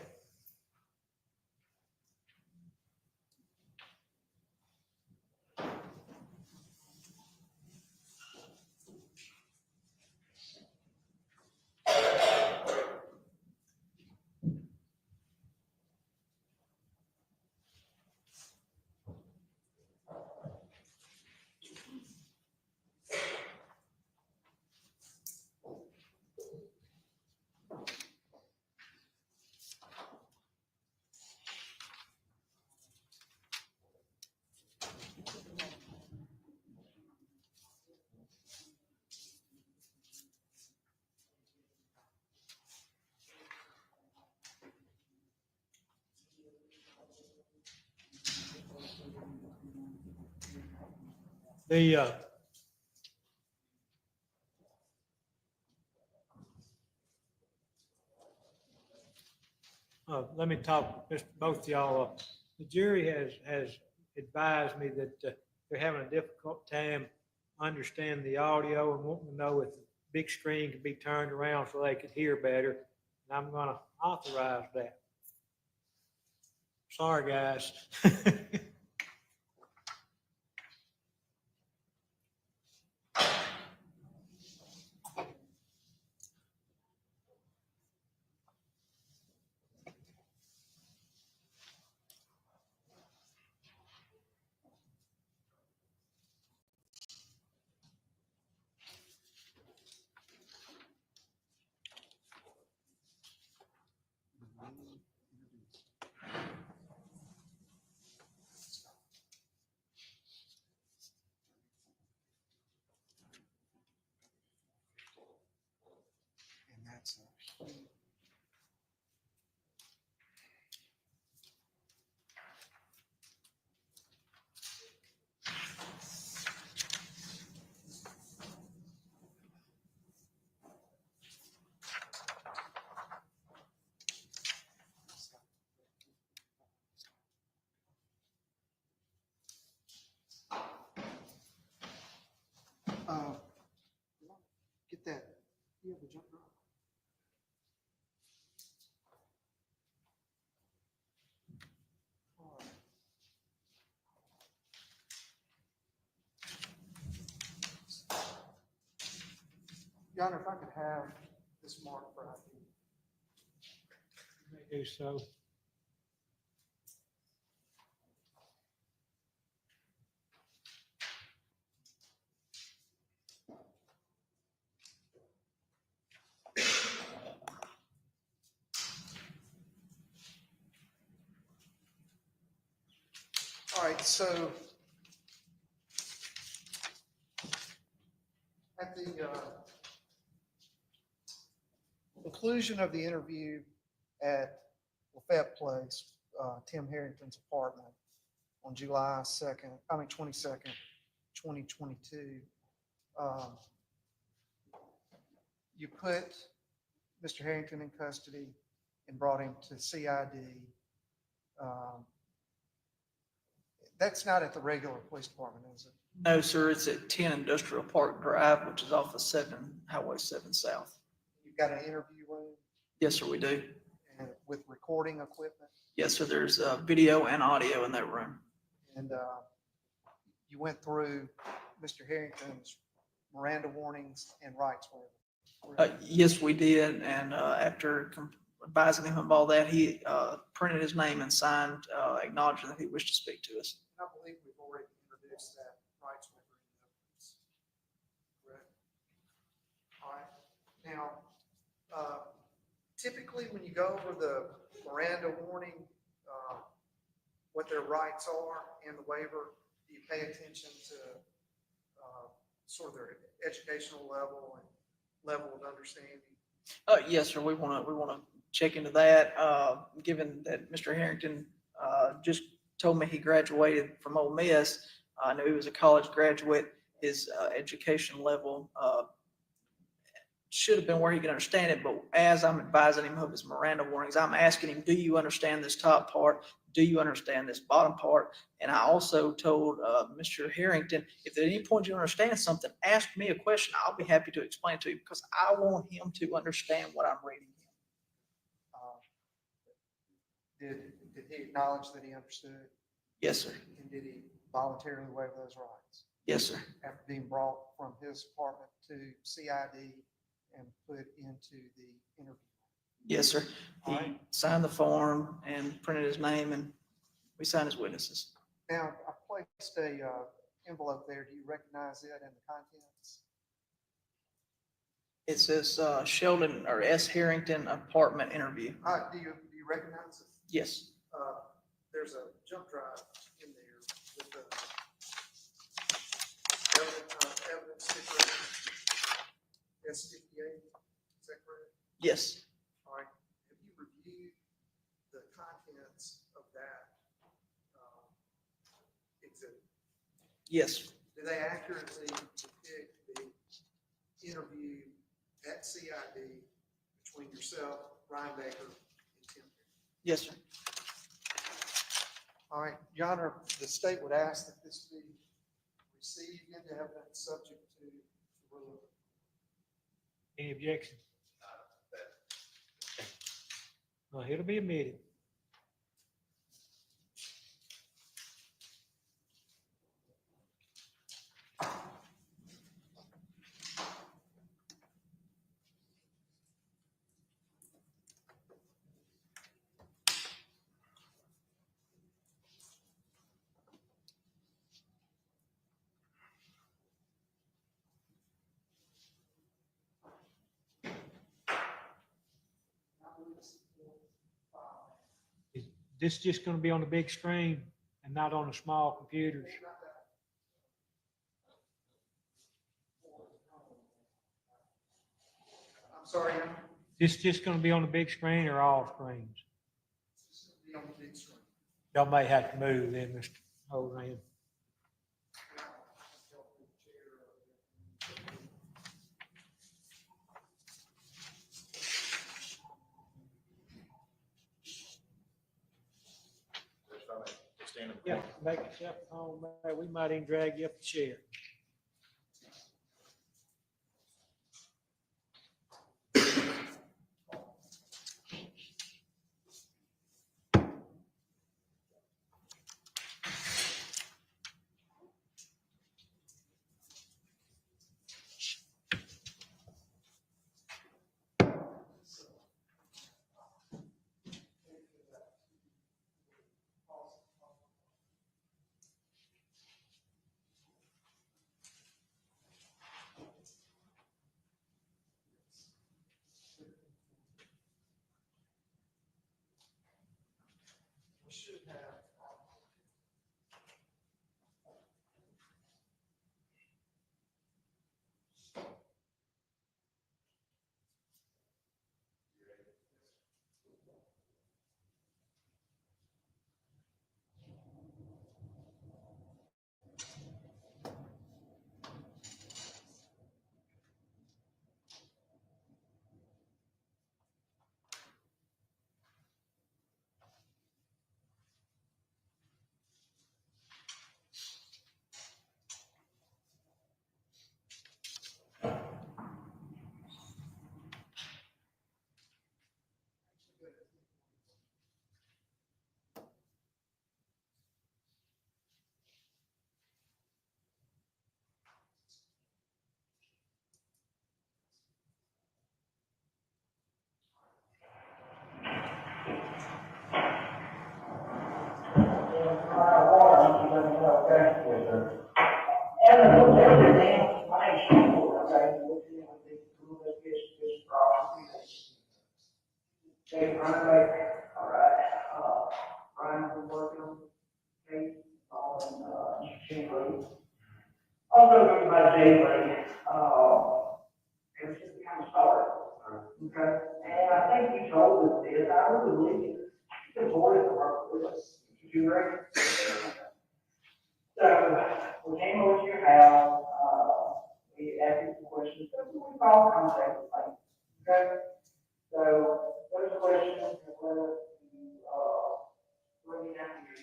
The let me talk, just both of y'all. The jury has advised me that they're having a difficult time understanding the audio and wanting to know if the big screen could be turned around so they could hear better. And I'm going to authorize that. Sorry, guys. And that's get that. You have a jump drive. All right. Your Honor, if I could have this mark for ID. May do so. right, so at the conclusion of the interview at Lafayette Place, Tim Harrington's apartment on July 22nd, 2022, you put Mr. Harrington in custody and brought him to CID. That's not at the regular police department, is it? No, sir, it's at 10 Industrial Park Drive, which is off of Highway 7 South. You've got an interview room Yes, sir, we do. and with recording equipment, Yes, sir, there's video and audio in that room. and you went through Mr. Harrington's Miranda warnings and rights waiver. Yes, we did, and after advising him of all that, he printed his name and signed acknowledging that he wished to speak to us. I believe we've already introduced that rights waiver in the evidence. Correct. All right. Now, typically when you go over the Miranda warning, what their rights are and the waiver, you pay attention to sort of their educational level and level of understanding. Yes, sir, we want to check into that, given that Mr. Harrington just told me he graduated from Ole Miss. I knew he was a college graduate. His education level should have been where he could understand it, but as I'm advising him of his Miranda warnings, I'm asking him, do you understand this top part? Do you understand this bottom part? And I also told Mr. Harrington, if at any point you understand something, ask me a question. I'll be happy to explain to you because I want him to understand what I'm reading him. Did he acknowledge that he understood? Yes, sir. And did he voluntarily waive those rights? Yes, sir. After being brought from his apartment to CID and put into the interview? Yes, sir. He All right. signed the form and printed his name, and we signed as witnesses. Now, I placed a envelope there. Do you recognize it and the contents? It says Sheldon or S. Harrington apartment interview. Do you recognize it? Yes. There's a jump drive in there with the evidence sticker, S58. Is that correct? Yes. All right. Have you reviewed the contents of that exhibit? Yes. Do they accurately depict the interview at CID between yourself, Ryan Baker, and Tim? Yes, sir. All right, Your Honor, the state would ask that this be received into evidence subject to ruling. Any objection? Well, it'll be admitted. Is this just gonna be on the big screen and not on the small computers? I'm sorry, Your Honor. This just gonna be on the big screen or all screens? This will be on the big screen. Y'all may have to move then, Mr. Holdman. Yeah, make yourself at home, man. We might even drag you up the chair. Okay. Yes, sir. And the name, my name's Sean Ford, okay, with the criminal investigation for officer. Okay, Brian Baker, all right, Brian, we're working on the case on, January. Also, goes by January, it's just kind of started, okay? And I think you told us this, I really believe it. It's important to work with us. You agree? So, we came over to your house, we asked you some questions, so we call contact, like, okay? So, those questions, let us, bring it down here.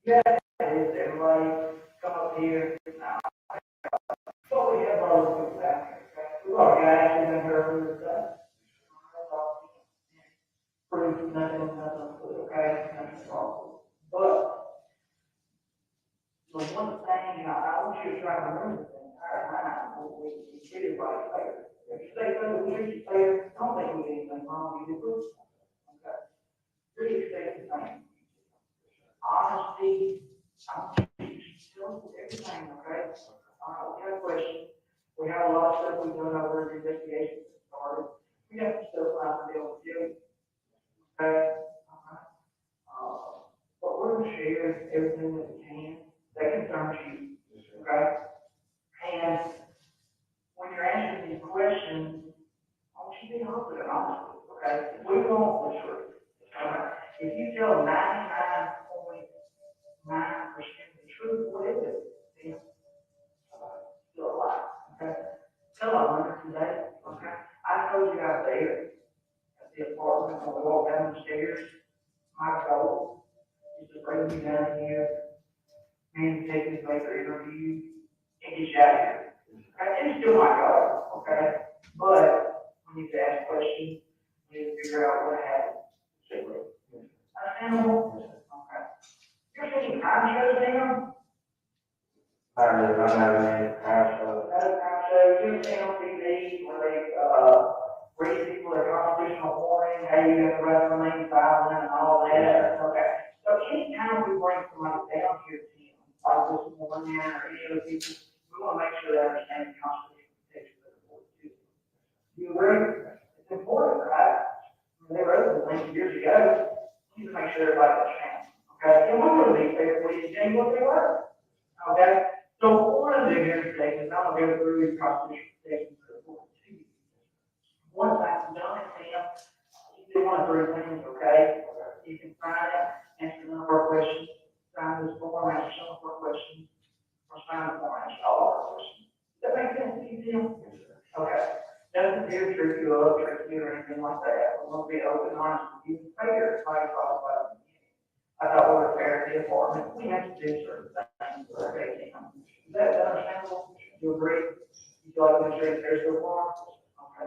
Yeah, is everybody come up here? So we have all the people down here, okay? We've already asked you to hear this stuff. Proof, nothing, okay? Nothing wrong. But, the one thing, I want you to try to remember this entire time, we treat everybody fair. If you say something, we treat you fair, don't think we did anything wrong, you did proof. Okay? Really expect the same. Honesty, still everything, okay? We have a question. We have a lot of stuff we've done over the investigation started. We have some stuff out to deal with you. Okay? But we're going to share everything that we can that concerns you. Okay? And when you're answering these questions, I want you to be open and honest. Okay? We want the truth. Alright? If you tell 99.9% of the truth, what is it? Then, still alive. Okay? Tell 100 today. Okay? I told you out there at the apartment when we walked down the stairs, my goal is to bring you down here and take this later interview and get you out of here. Okay? It's still my goal. Okay? But we need to ask questions. We need to figure out what happened. Understandable? Okay. You're taking crime shows now? I'm not having any crime shows. Crime shows, you've seen on TV where they, read people their constitutional warning, hey, you have to remain silent and all that. Okay. So anytime we bring somebody down here to you, like this morning or any other people, we want to make sure they understand the constitutional protection of the board too. You agree? It's important, right? I mean, there were other things years ago. You need to make sure everybody understands. Okay? And we're going to be fair for you to tell you what they were. Okay? So what we're going to do here today is I'm going to go through the constitutional protection for the board to you. Once that's done, Sam, you do one of three things, okay? You can sign it, answer none of our questions, sign this form, answer some of our questions, or sign the form, answer all of our questions. Does that make sense to you, Tim? Okay. Doesn't do trick you up, trick you or anything like that. We want to be open, honest with you, fair, like I talked about. I thought we were fair at the apartment. We have to do certain things. Okay, Tim. Is that understandable? You agree? You feel like we're fair so far? Okay.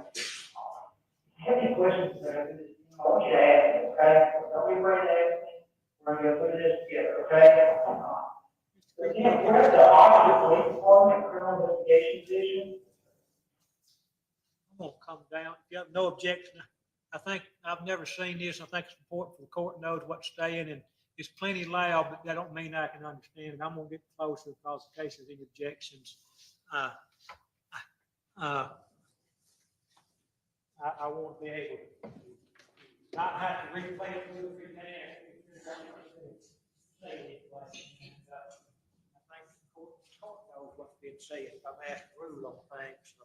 Have any questions that I want you to ask me, okay? Don't be afraid to ask me. We're going to go through this together, okay? So again, we're at the Oxford Police Department Criminal Investigation Division. I'm gonna come down, if you have no objection, I think, I've never seen this, I think it's important for the court to know what's staying, and it's plenty loud, but that don't mean I can understand, and I'm gonna get closer because in case there's any objections. I want to be able to not have to replay it 2 or 3 times. Say it, but, I think the court knows what's being said, I'm asking rule on things, so.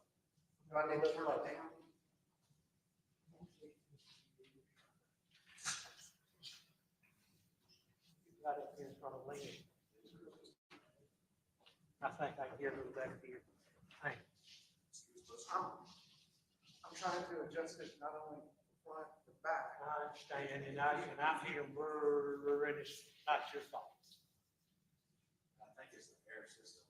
Do I need to turn it down? Right up here in front of Lynn. I think I can hear a little better here. Hey. I'm trying to adjust it not only front but back. I understand, and I'm here, and it's not your fault. I think it's the air system.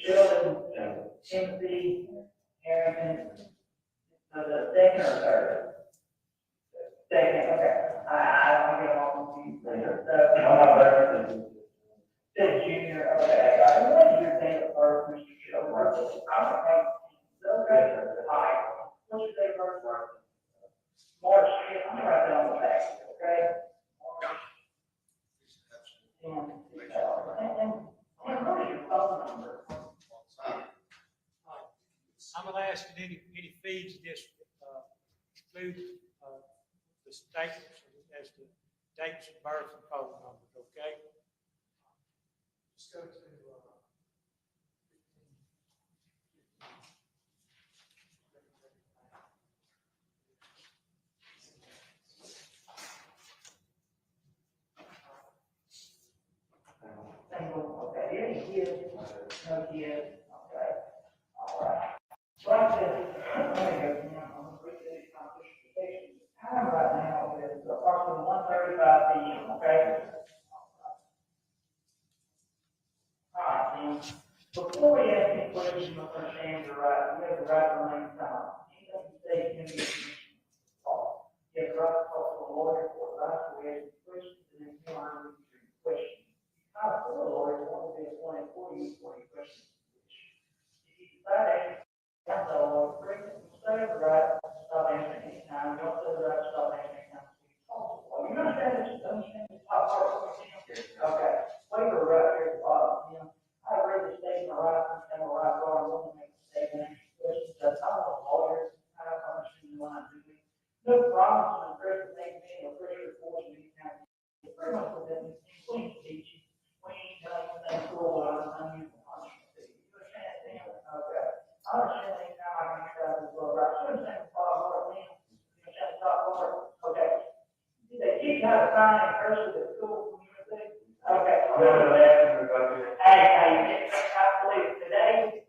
Sheldon, Timothy, Harrington, the second or third? Second, okay. I don't get all confused later. So, I'm not there. The junior, okay. What is your date of birth, Mr. Sheldon? I'm okay. Okay. All right. What's your date of birth? March 5th. I'm gonna write that on the back, okay? And what is your phone number? I'm gonna ask that any feeds just, include, the statements as to dates of birth and phone numbers, okay? Just go to, Single, okay, any kids, no kids, okay, all right. Well, I said, I'm gonna read these conversations. Time right now is approximately 1:35 p.m., okay? All right, then, before we ask any questions, you must understand your right, you have the right to remain silent. Anything you say can be false. You have the right to talk to a lawyer or advice to ask questions, and then you are answering your questions. How a lawyer wants to be appointed for you for your questions. If you decide to ask a frequent mistake, the right to stop answering anytime, you also have the right to stop answering anytime. Well, you understand this, this top part? Okay, waiver right here at the bottom, you know, I read the statement, right, I'm a right guard, I'm going to make a statement, questions, I'm a lawyer, I don't understand why I'm doing it. No promises and pressure things, or pressure reports, and these kind of things. Pretty much what that means, clean teaching. We ain't done anything cool, I'm using punishment. You understand that? Okay. I understand anytime I can try this little right. You understand the bottom part, man? You understand the top part? Okay. They teach how to sign in cursive at school. Okay. Hey, I believe today,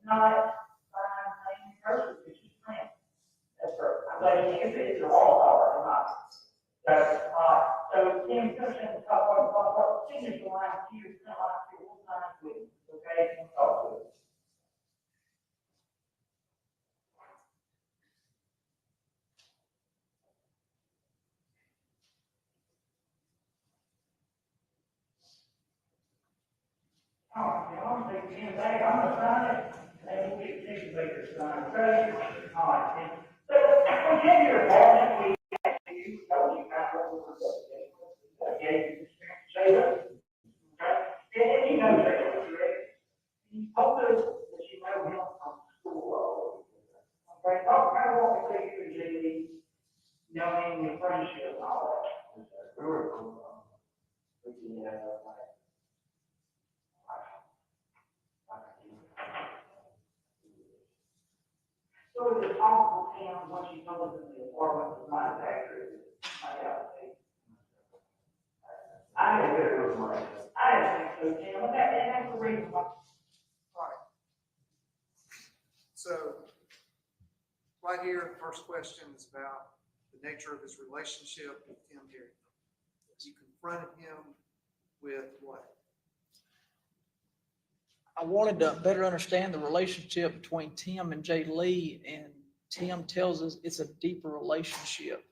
not sign in cursive, it's just print. That's right. I'm glad you used it, it's all power, not. So, Tim, you understand the top part, the bottom part, signature line here, print line here, we'll sign it with, okay, and talk to it. All right, now I'm gonna take Tim back, I'm gonna sign it, and we'll get Tim Baker to sign, okay? All right, Tim. So, we came to your apartment, we asked you, told you kind of what we were doing. Okay, say that. And you know that, correct? You told us that you know him from school. Okay, talk kind of what we take you to JD, knowing your friendship and all that. Very cool. So is it possible, Tim, once you told us in the apartment was not accurate? I didn't think it was mine. I didn't think so, Tim, and that's the reason why. right. So, right here, the first question is about the nature of his relationship with Tim Harrington. You confronted him with what? I wanted to better understand the relationship between Tim and Jay Lee, and Tim tells us it's a deeper relationship.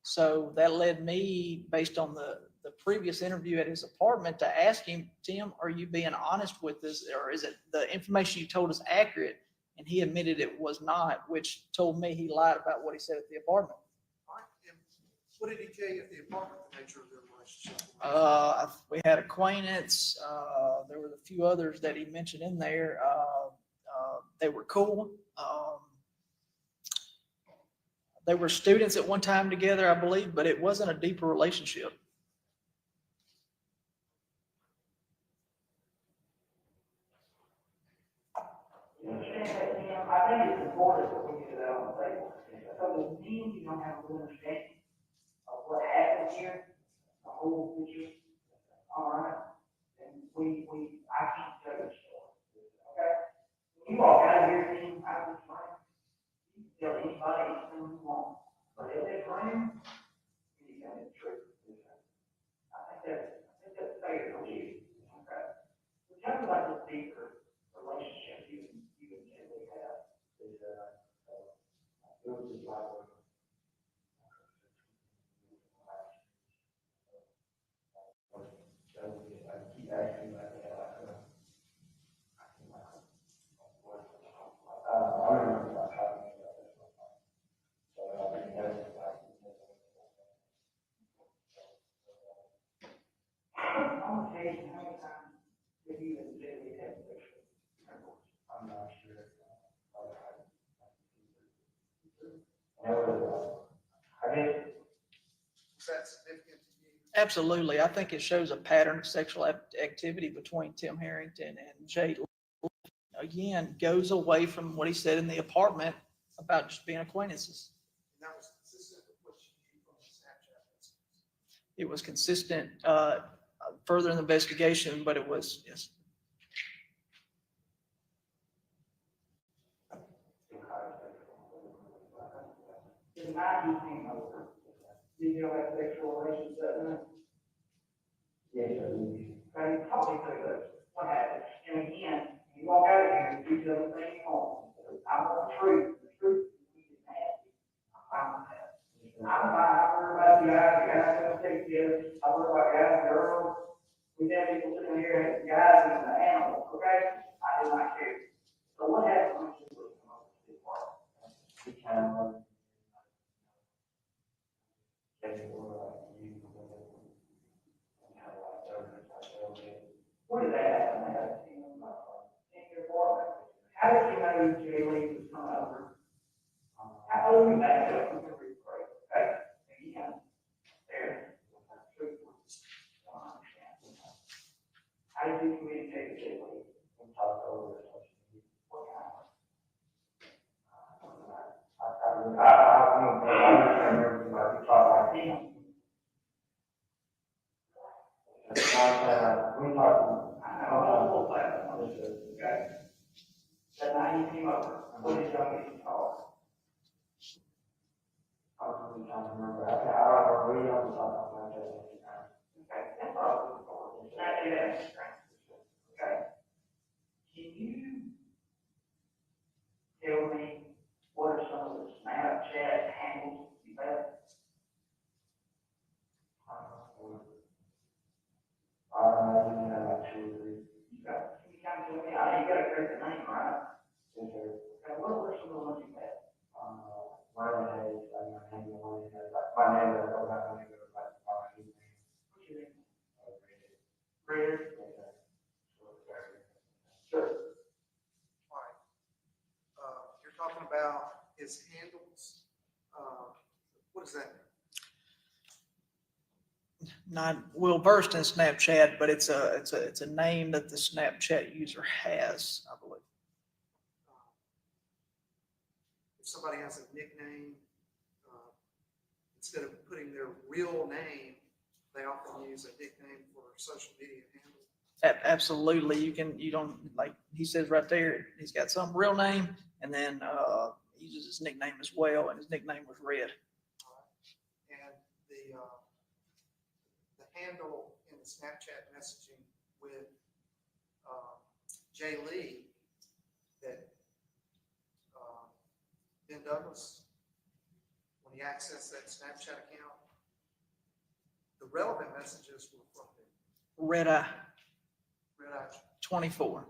So that led me, based on the previous interview at his apartment, to ask him, Tim, are you being honest with this, or is it the information you told us accurate? And he admitted it was not, which told me he lied about what he said at the apartment. All right, and what did he tell you at the apartment, the nature of their relationship? We had acquaintance. There were a few others that he mentioned in there. They were cool. They were students at one time together, I believe, but it wasn't a deeper relationship. You understand that, Tim? I think it's important that we get that on the table. Because it means you don't have a good understanding of what happened here, the whole picture. All right? And I can't tell you the story. Okay? When you walk out of here, Tim, I was trying. You can tell anybody anything you want. But if they bring, you got the truth. I think that's fair to you. Okay? We talk about this deeper. And it was, I guess, Is that significant to you? Absolutely. I think it shows a pattern of sexual activity between Tim Harrington and Jay. Again, goes away from what he said in the apartment about just being acquaintances. And that was consistent with what you knew from the Snapchat messages. It was consistent, further in the investigation, but it was, yes. in my evening over, did you have sexual relations that night? Yes, sir. Okay, talk me through this. What happened? And again, you walk out of here, you do everything home. I want the truth. The truth is we didn't have it. I'm fine with that. I'm fine. I worry about you guys don't take care. I worry about guys and girls. We have people sitting here, guys and the animals, okay? I do not care. So what happened when you were come over to the park? We kind of what did that happen? In your apartment? How did you know Jay Lee was coming over? How old are you back up? Okay, again, there. How did you communicate with Jay Lee? We talked over what kind of? I remember we talked like him. We talked, okay. That night you came over, what did y'all get to talk? I was really trying to remember. I don't remember, we only talked about that. Okay, that's all. Okay. Can you tell me what are some of the Snapchat handles you have? You have like 2 or 3. You got, can you kind of tell me, you got a great name, right? Yes, sir. Okay, what were some of the ones you had? Mine has, like, my name, like, my name, I don't have my name, like, what's your name? Fred? Sure. All right. You're talking about his handles. What does that mean? Not well versed in Snapchat, but it's a name that the Snapchat user has, I believe. If somebody has a nickname, instead of putting their real name, they often use a nickname for social media handle. Absolutely, you don't, like he says right there, he's got some real name, and then he uses his nickname as well, and his nickname was Red. And the handle in the Snapchat messaging with Jay Lee that Ben Douglas, when he accessed that Snapchat account, the relevant messages were from the Red Eye Red Eye. 24.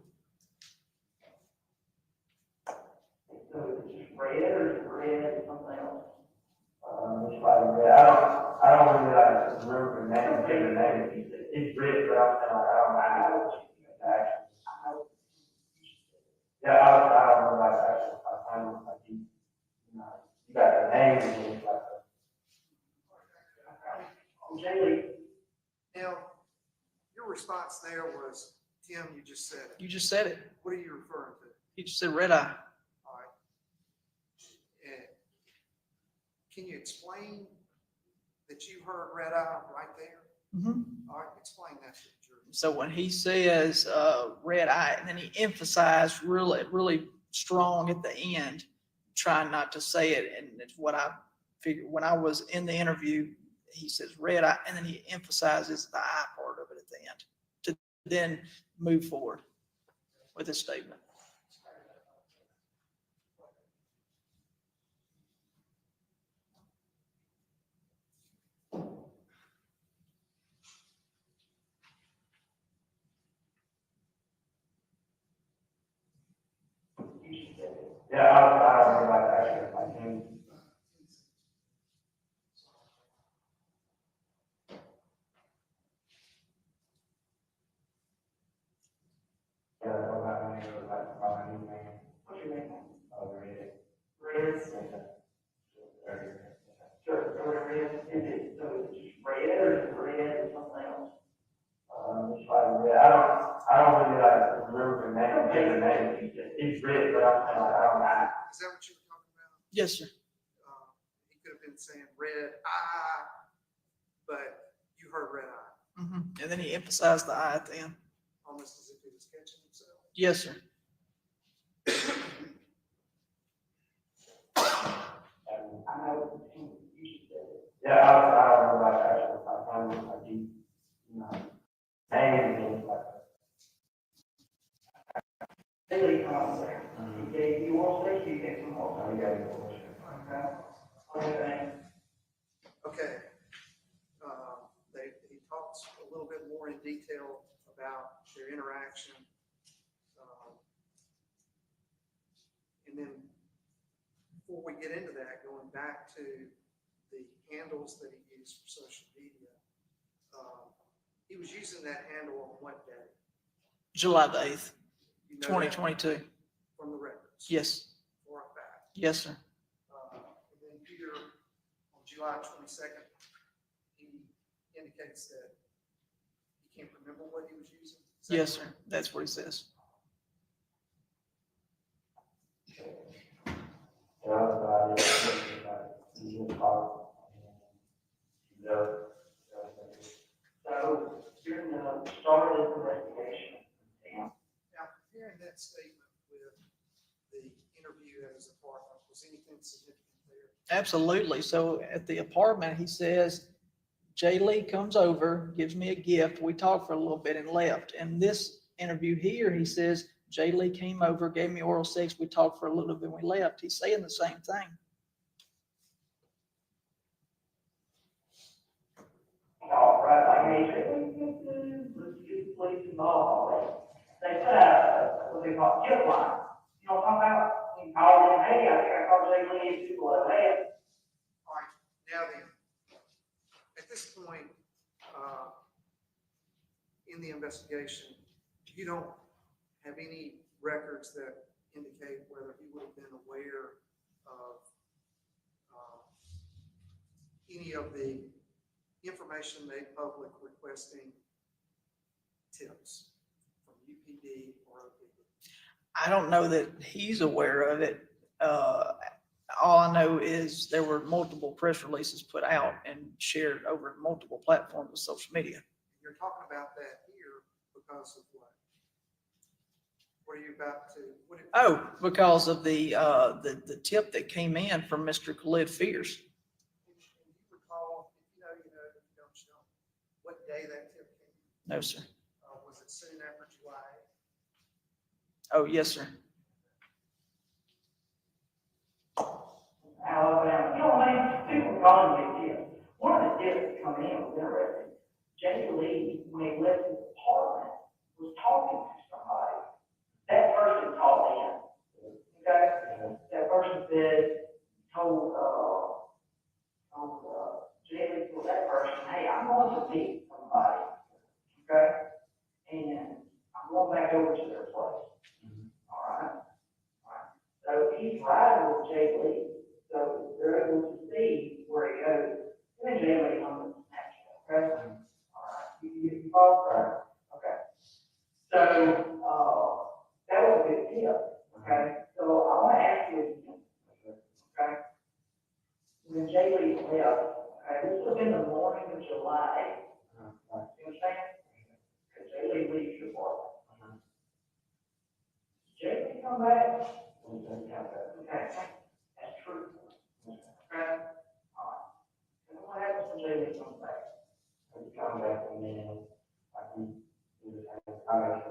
So it's just red or red or something else? It's like red. I don't really like remember the name. It's red, but I don't know. Yeah, I don't know about actual. I don't know like you got the name and it's like Jay, now, your response there was, Tim, you just said it. You just said it. What are you referring to? He just said Red Eye. All right. And can you explain that you heard red eye right there? Mm-hmm. All right, explain that to the jury. So when he says Red Eye, and then he emphasized really strong at the end, trying not to say it, and it's what I figured when I was in the interview. He says Red Eye, and then he emphasizes the eye part of it at the end to then move forward with his statement. yeah, I don't know about actually like him. Yeah, I don't have any like my name. What's your name? Red. Red. He's red, but I'm saying, like, I don't know. Is that what you were talking about? Yes, sir. He could have been saying red but you heard red eye, And then he emphasized the I at the end. almost as if he was catching himself. Yes, sir. I know you said it. Yeah, I don't know about actual, I know, like, you know, names, like. Really, he gave you all six, you get some more. I got you. Okay. Okay. He talks a little bit more in detail about their interaction. And then before we get into that, going back to the handles that he used for social media, he was using that handle on what day? July the 8th, You know that 2022. from the records? Yes. For a fact. Yes, sir. And then here on July 22nd, he indicates that he can't remember what he was using. Is that Yes, correct? sir. That's what he says. So during the start of the investigation, Now, comparing that statement with the interview at his apartment, was anything significant there? Absolutely. So at the apartment, he says, Jay Lee comes over, gives me a gift. We talked for a little bit and left. And this interview here, he says, Jay Lee came over, gave me oral sex. We talked for a little bit and we left. He's saying the same thing. all right, like they say, let's get the police involved. They put out what they call tip line. You know what I'm talking about? You call them, hey, I think I called Jay Lee, people like that. All right, now then, at this point, in the investigation, you don't have any records that indicate whether he would have been aware of any of the information made public requesting tips from UPD or OPD. I don't know that he's aware of it. All I know is there were multiple press releases put out and shared over multiple platforms of social media. You're talking about that here because of what? What are you about to? Oh, because of the tip that came in from Mr. Khalid Fears. Can you recall, if you know, if you don't show, what day that tip came in? No, sir. Was it soon after July? Oh, yes, sir. Alabama, you know what I mean? People calling me tips. One of the tips that come in was interesting. Jay Lee, when he left his apartment, was talking to somebody. That person called in. Okay? That person said, told Jay Lee told that person, hey, I'm going to meet somebody. Okay? And I'm going back over to their place. All right? So he's riding with Jay Lee. So they're able to see where he goes. And then Jay Lee comes and snatches him. Okay? All right. You follow? Right. Okay. So that was a good tip. Okay. So I want to ask you again. Okay. When Jay Lee left, okay, this was in the morning of July 8th. You understand? Because Jay Lee leaves your apartment. Jay Lee come back? Okay. That's true. Okay? All right. And what happens when Jay Lee comes back? He comes back and then, like, he was having comments.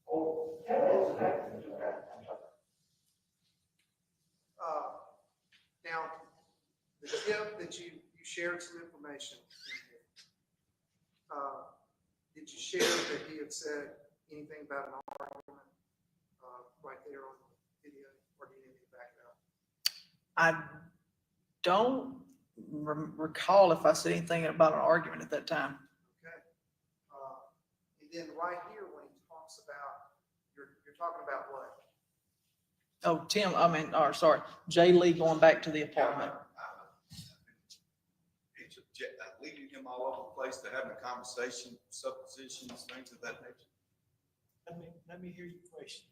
Oh, tell us okay. Now, the tip that you shared some information in here. Did you share that he had said anything about an argument right there on the video, or do you need to back it up? I don't recall if I said anything about an argument at that time. Okay. And then right here, when he talks about, you're talking about what? Oh, Jay Lee going back to the apartment. Leading him all over the place, they're having a conversation, suppositions, things of that nature. let me hear your question.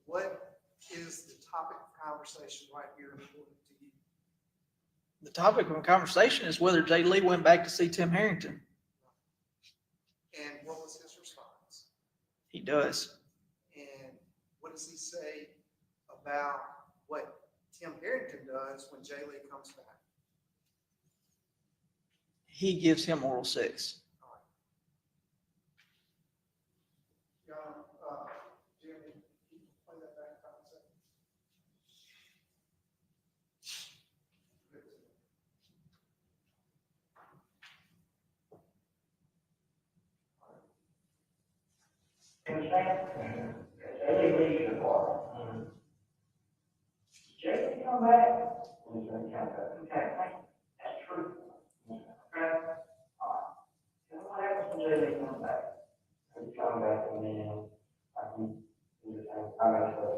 What is the topic of conversation right here important to you? The topic of conversation is whether Jay Lee went back to see Tim Harrington. And what was his response? He does. And what does he say about what Tim Harrington does when Jay Lee comes back? He gives him oral sex. Jeremy, can you play that back for a second? Jay, come back. Okay, that's true. Okay, all right. And what happens when Jay comes back? He comes back and then I can do the same. I make sure.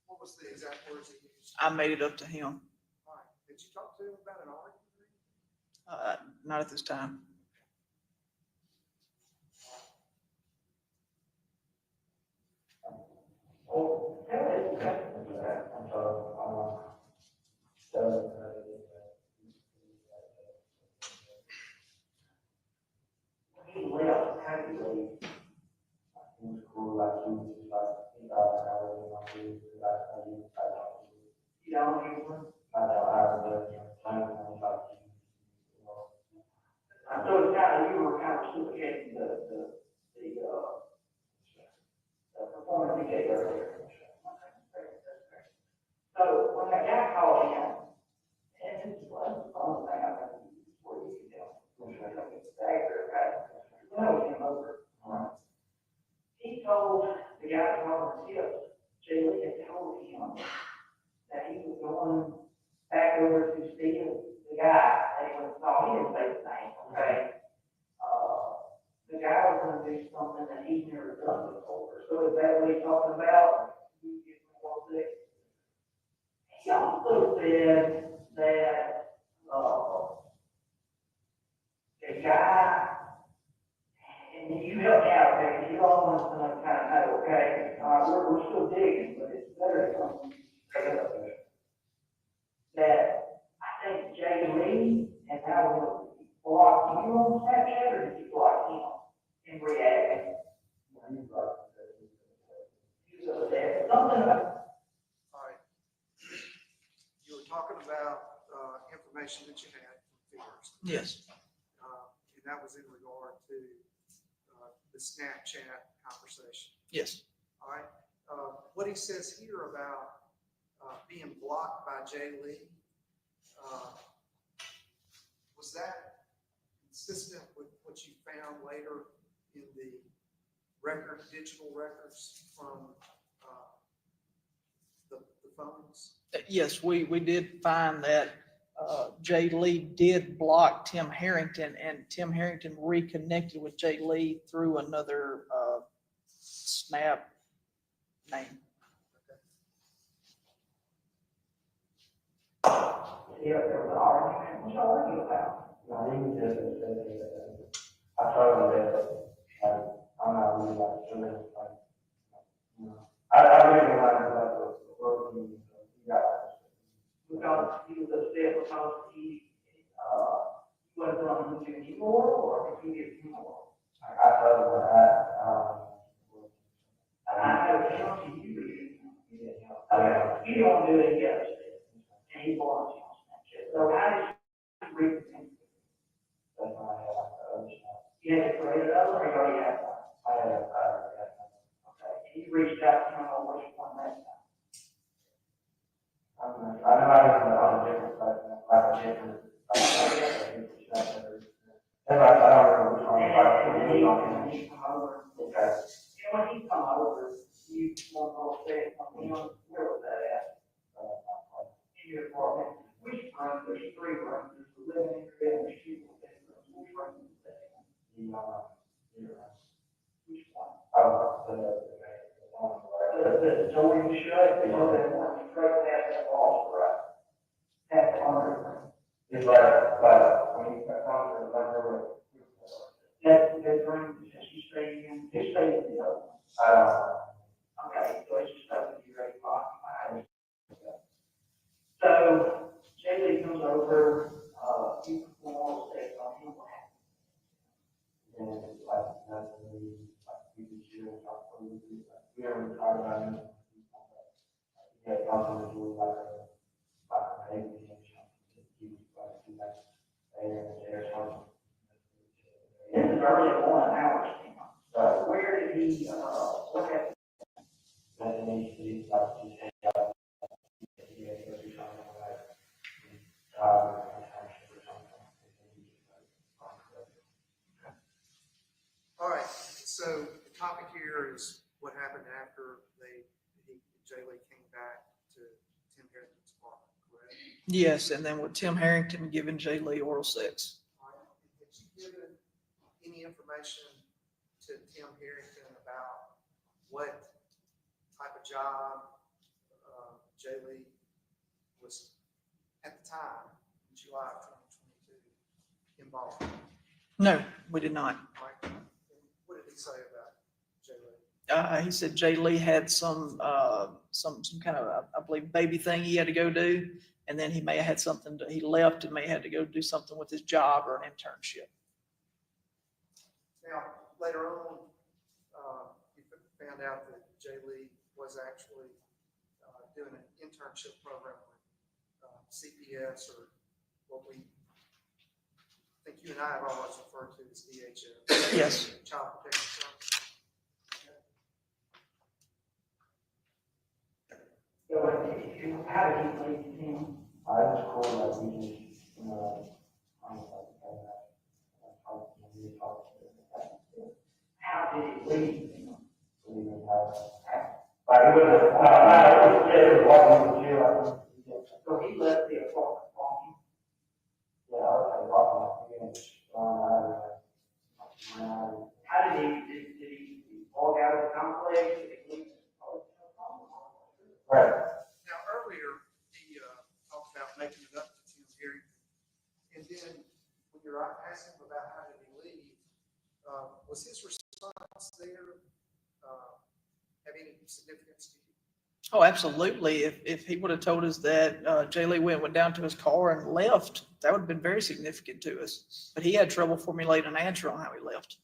What was the exact words he used? I made it up to him. All right. Did you talk to him about an argument? Not at this time. Oh, tell me the question to that. He left, how did he leave? He was cool, like he was just like, he thought I was going to do, like, I don't know. You don't know? I don't know, I thought you were kind of reciprocating the performance he gave earlier. So when that guy called in, and this was the only thing I think where you can tell, okay, him over. He told the guy from the tips, Jay Lee had told him that he was going back over to see the guy, and he didn't say the name, okay? The guy was going to do something that he's never done before. So is that what he's talking about? He also said that the guy, and you help me out, okay? You all want to kind of know, okay? We're still digging, but it's better to come straight up there. That I think Jay Lee and how we block you on Snapchat, or did you block him in reality? Something about. All right. You were talking about information that you had from figures. Yes. And that was in regard to the Snapchat conversation. Yes. All right. What he says here about being blocked by Jay Lee, was that consistent with what you found later in the digital records from the phones? Yes, we did find that Jay Lee did block Tim Harrington, and Tim Harrington reconnected with Jay Lee through another Snap name. Yeah, there was an argument. What's y'all arguing about? No, he was just, I told him that, I'm not really like, I really like the working, because he was upset because he wasn't going to do any more, or if he did more. I told him that I know him, you don't do it yet, and he belongs to Snapchat. So how did you read the thing? That's why I have to understand. You had to create another, or you already have one? I have okay, and you reached out to him on which one that time? I know I have a different, like a different, and I don't remember which one. And he come over. Okay. And when he come over, you want to say something, where was that at? In your apartment. Which room? There's three rooms. There's the living area and there's two bedrooms. Which room is that? Which one? Oh, the door you shut, the door that went straight past that wall, right? That's the under room. It's like, when you come to the under room. That's And like, that's really, like, we can share and talk for you. We already talked about it. Yeah, also do like a baby and something to keep, like, do like, there, something. This is already 1 hour. So where did he, what happened? That needs to be, like, he said, yeah, he'll do something like, or something. All right, so the topic here is what happened after Jay Lee came back to Tim Harrington's apartment, correct? Yes, and then with Tim Harrington giving Jay Lee oral sex. All right, had you given any information to Tim Harrington about what type of job Jay Lee was at the time, in July of 2022, involved in? No, we did not. Right? And what did he say about Jay Lee? He said Jay Lee had some kind of, I believe, baby thing he had to go do. And then he may have had something, he left and may have had to go do something with his job or an internship. Now, later on, you found out that Jay Lee was actually doing an internship program with CPS, or what we think you and I have always referred to as DHS. Yes. Child Protection Service. So how did he leave him? I was cool, like, we just, how did he leave him? Like, it was, it was walking the jail. So he left the apartment, walking. Yeah, okay, walking. How did he walk out of the complex? Right. Now, earlier, he talked about making it up to Tim Harrington. And then, when you're asking him about how did he leave, was his response there have any significance to you? Oh, absolutely. If he would have told us that Jay Lee went down to his car and left, that would have been very significant to us. But he had trouble formulating an answer on how he left.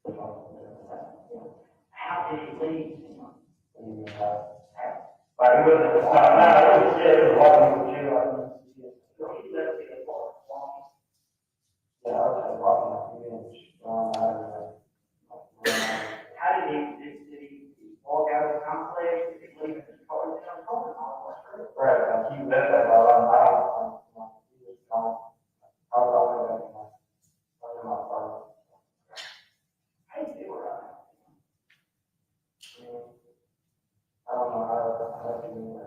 And how did he leave? Like, it was, it was walking the jail. So he left the apartment, walking. Yeah, I was walking. How did he walk out of the complex? Did he leave his car? Right, like, he left that while he was gone. I was in my apartment. How do you do it? I don't know how to do it.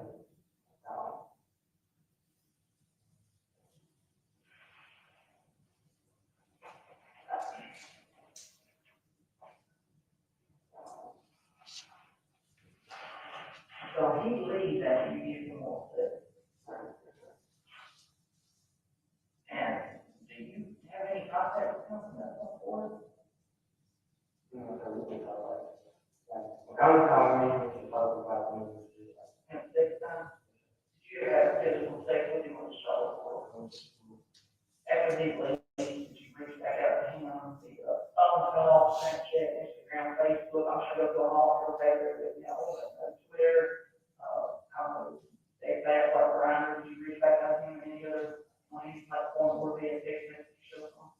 So he leaves after you give him all this. And do you have any contact with him from that point forward? I was telling me to talk about me. And next time, did you have physical sex with him on the shoulder? After he leaves, did you reach back out to him on the phone call, Snapchat, Instagram, Facebook? I'm sure they'll go all over there, you know, Twitter, I don't know, they back like around, did you reach back out to him any other, on any platform where they have text message or something?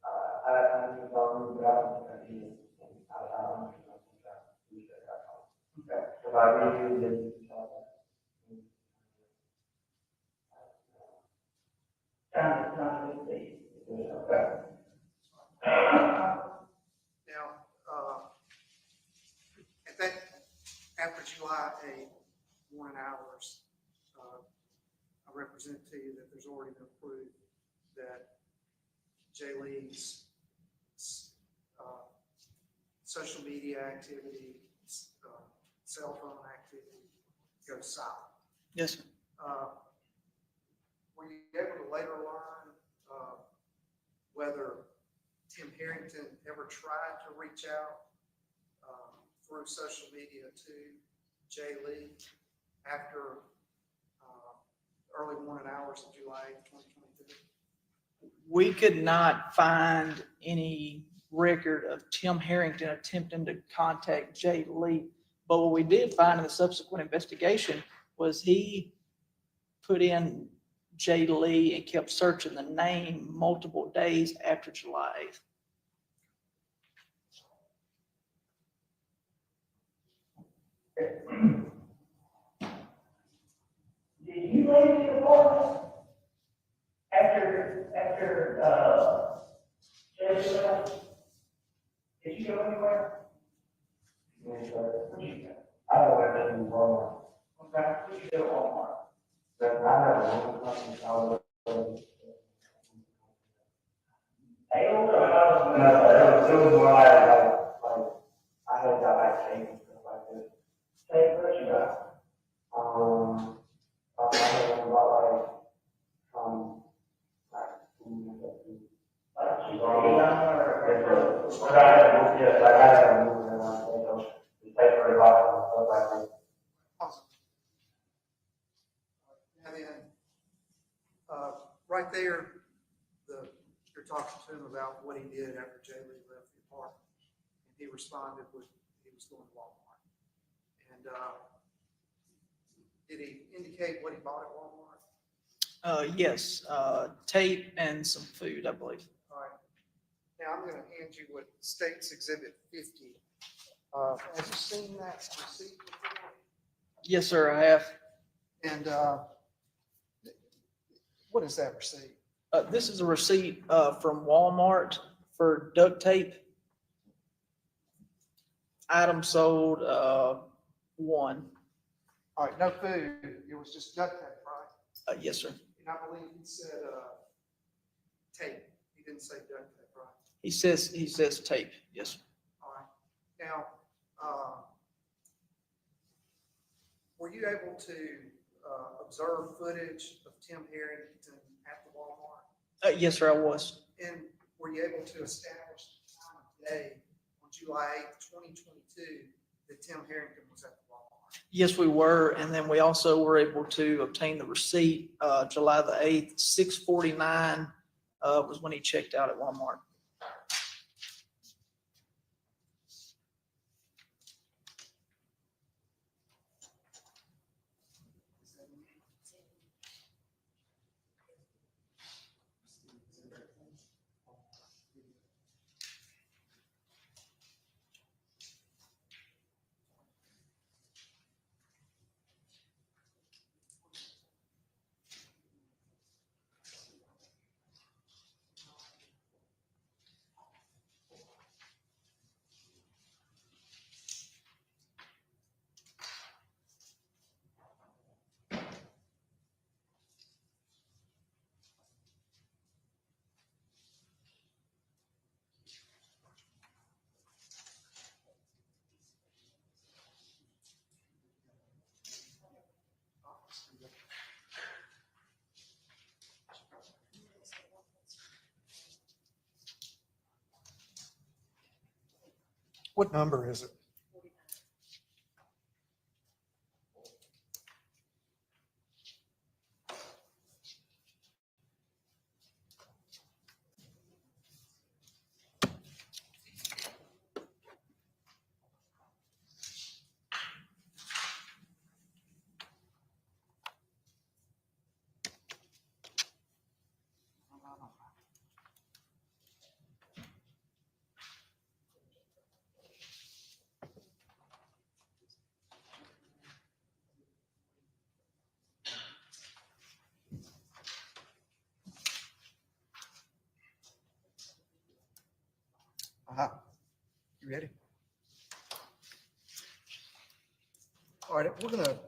I just don't know about it. Okay, so I really did. Okay. now, at that, after July 8th, 1 hours, I represent to you that there's already been proof that Jay Lee's social media activity, cell phone activity goes south. Yes, sir. Were you able to later learn whether Tim Harrington ever tried to reach out through social media to Jay Lee after early morning hours of July 2022. We could not find any record of Tim Harrington attempting to contact Jay Lee. But what we did find in the subsequent investigation was he put in Jay Lee and kept searching the name multiple days after July 8th. Did you leave the apartment after Jesse left? Did you go anywhere? I don't know if that's wrong. Okay, what you do at Walmart? But I never went to something, I was. It was more like I had got like tape and stuff like this. Tape, what you got? I had about like Awesome. And then, right there, you're talking to him about what he did after Jay Lee left the apartment. And he responded with, he was going to Walmart. And, did he indicate what he bought at Walmart? Yes, tape and some food, I believe. All right. Now I'm gonna hand you what State's Exhibit 50. Have you seen that receipt before? Yes, sir, I have. And, what is that receipt? This is a receipt from Walmart for duct tape. Item sold, one. All right, no food, it was just duct tape, right? Yes, sir. And I believe he said, tape, he didn't say duct tape, right? He says tape, yes, sir. All right, now, were you able to observe footage of Tim Harrington at the Walmart? Yes, sir, I was. And were you able to establish the time of day on July 8th, 2022, that Tim Harrington was at the Walmart? Yes, we were, and then we also were able to obtain the receipt, July the 8th, 6:49 was when he checked out at Walmart. What number is it? You ready? All right, we're gonna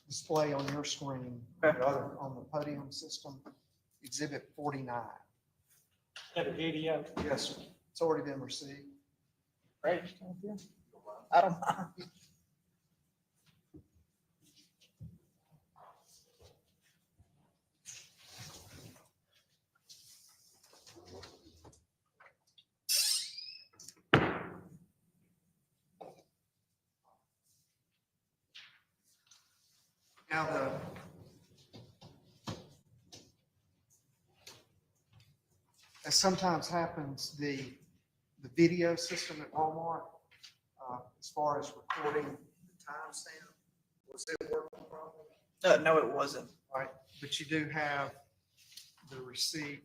display on your screen, on the podium system, Exhibit 49. Have a video. Yes, sir. It's already been received. Right? I don't mind. as sometimes happens, the video system at Walmart, as far as recording the timestamp, was it working properly? No, it wasn't. All right, but you do have the receipt.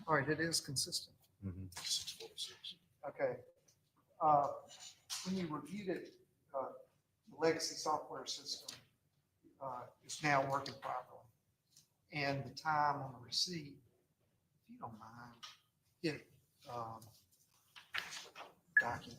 All right, it is consistent. Okay. When you reviewed it, the legacy software system is now working properly. And the time on the receipt, if you don't mind, hit document.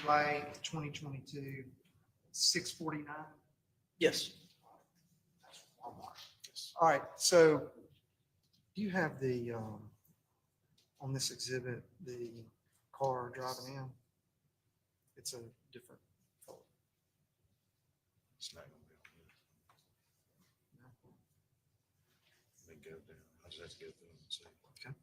July 2022, 6:49. Yes. All right, so do you have the, on this exhibit, the car driving in? It's a different color. It's not gonna be on this. Let me go down. I just have to go through and see. Okay.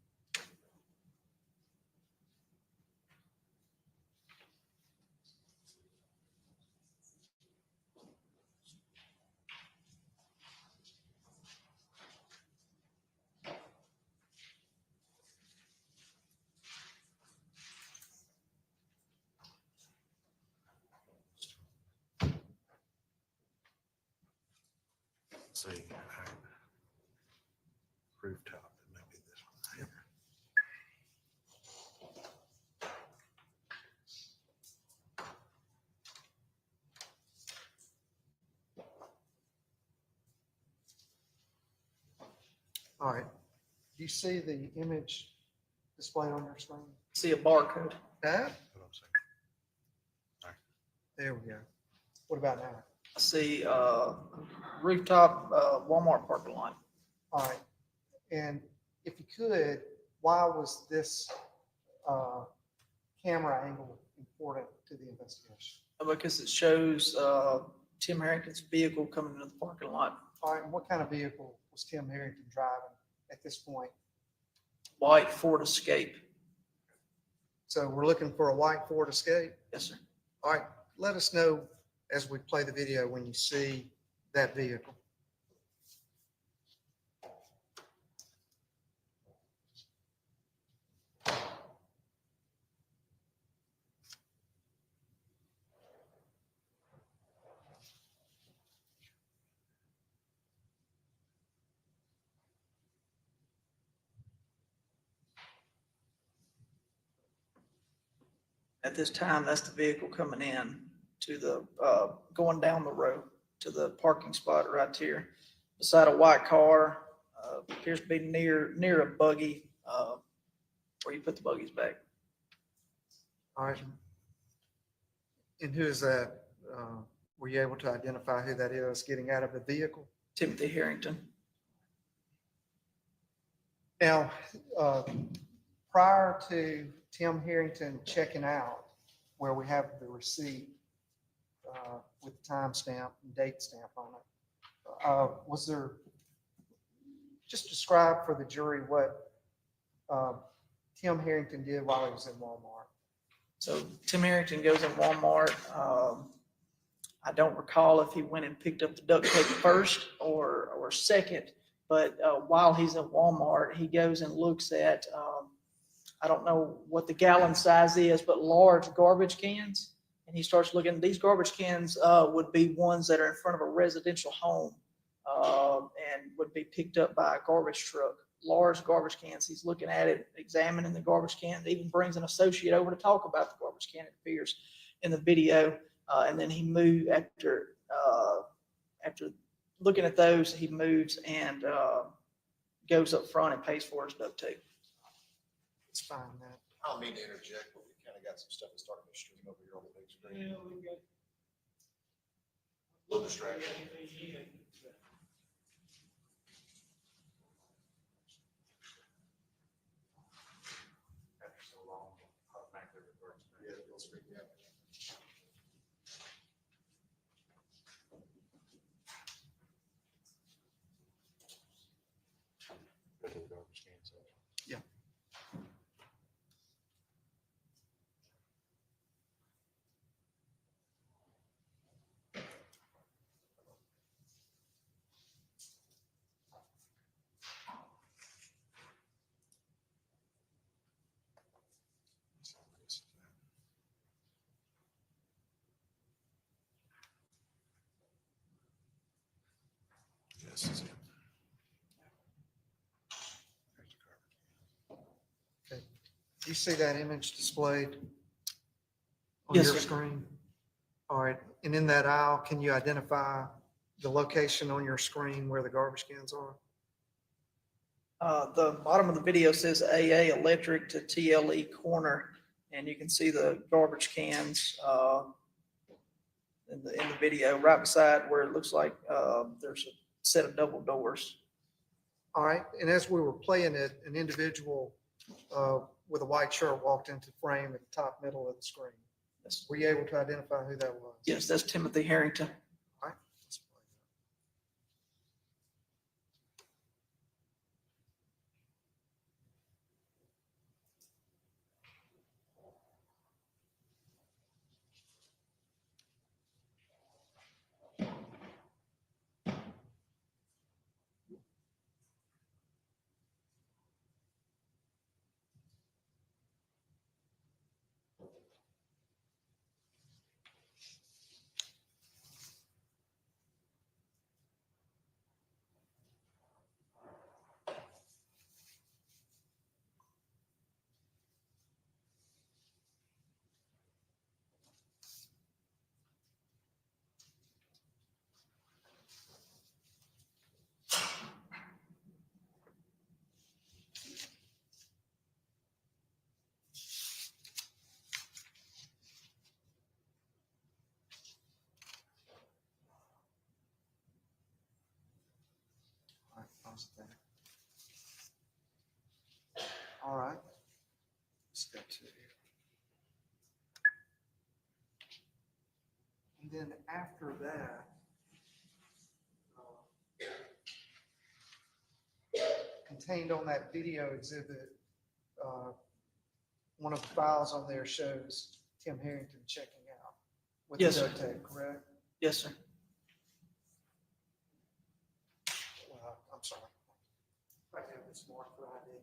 See, rooftop, it may be this one here. All right. Do you see the image displayed on your screen? See a barcode. That? There we go. What about now? I see rooftop Walmart parking lot. All right. And if you could, why was this camera angle important to the investigation? Because it shows Tim Harrington's vehicle coming into the parking lot. All right. And what kind of vehicle was Tim Harrington driving at this point? White Ford Escape. So we're looking for a white Ford Escape? Yes, sir. All right. Let us know as we play the video when you see that vehicle. At this time, that's the vehicle coming in to the, going down the road to the parking spot right here. Beside a white car, appears to be near a buggy, where you put the buggies back. All right. And who is that? Were you able to identify who that is getting out of the vehicle? Timothy Harrington. Now, prior to Tim Harrington checking out, where we have the receipt with the timestamp and date stamp on it, was there, just describe for the jury what Tim Harrington did while he was in Walmart. So Tim Harrington goes in Walmart. I don't recall if he went and picked up the duct tape first or second, but while he's in Walmart, he goes and looks at, I don't know what the gallon size is, but large garbage cans. And he starts looking, these garbage cans would be ones that are in front of a residential home and would be picked up by a garbage truck. Large garbage cans. He's looking at it, examining the garbage can, even brings an associate over to talk about the garbage can, it appears in the video. And then he moved after looking at those, he moves and goes up front and pays for his duct tape. It's fine, man. I don't mean to interject, but we kind of got some stuff that's starting to stream over here on the big screen. A little distraction. this is it. Okay. Do you see that image displayed on Yes, your sir. screen? All right, and in that aisle, can you identify the location on your screen where the garbage cans are? The bottom of the video says AA Electric to TLE Corner, and you can see the garbage cans in the video right beside where it looks like there's a set of double doors. All right, and as we were playing it, an individual with a white shirt walked into frame at the top middle of the screen. Yes. Were you able to identify who that was? Yes, that's Timothy Harrington. All right. All right, pause it there. All right. Let's go to here. And then after that, contained on that video exhibit, one of the files on there shows Tim Harrington checking out with the Yes, sir. duct tape, correct? Yes, sir. I'm sorry. I have this marked for ID.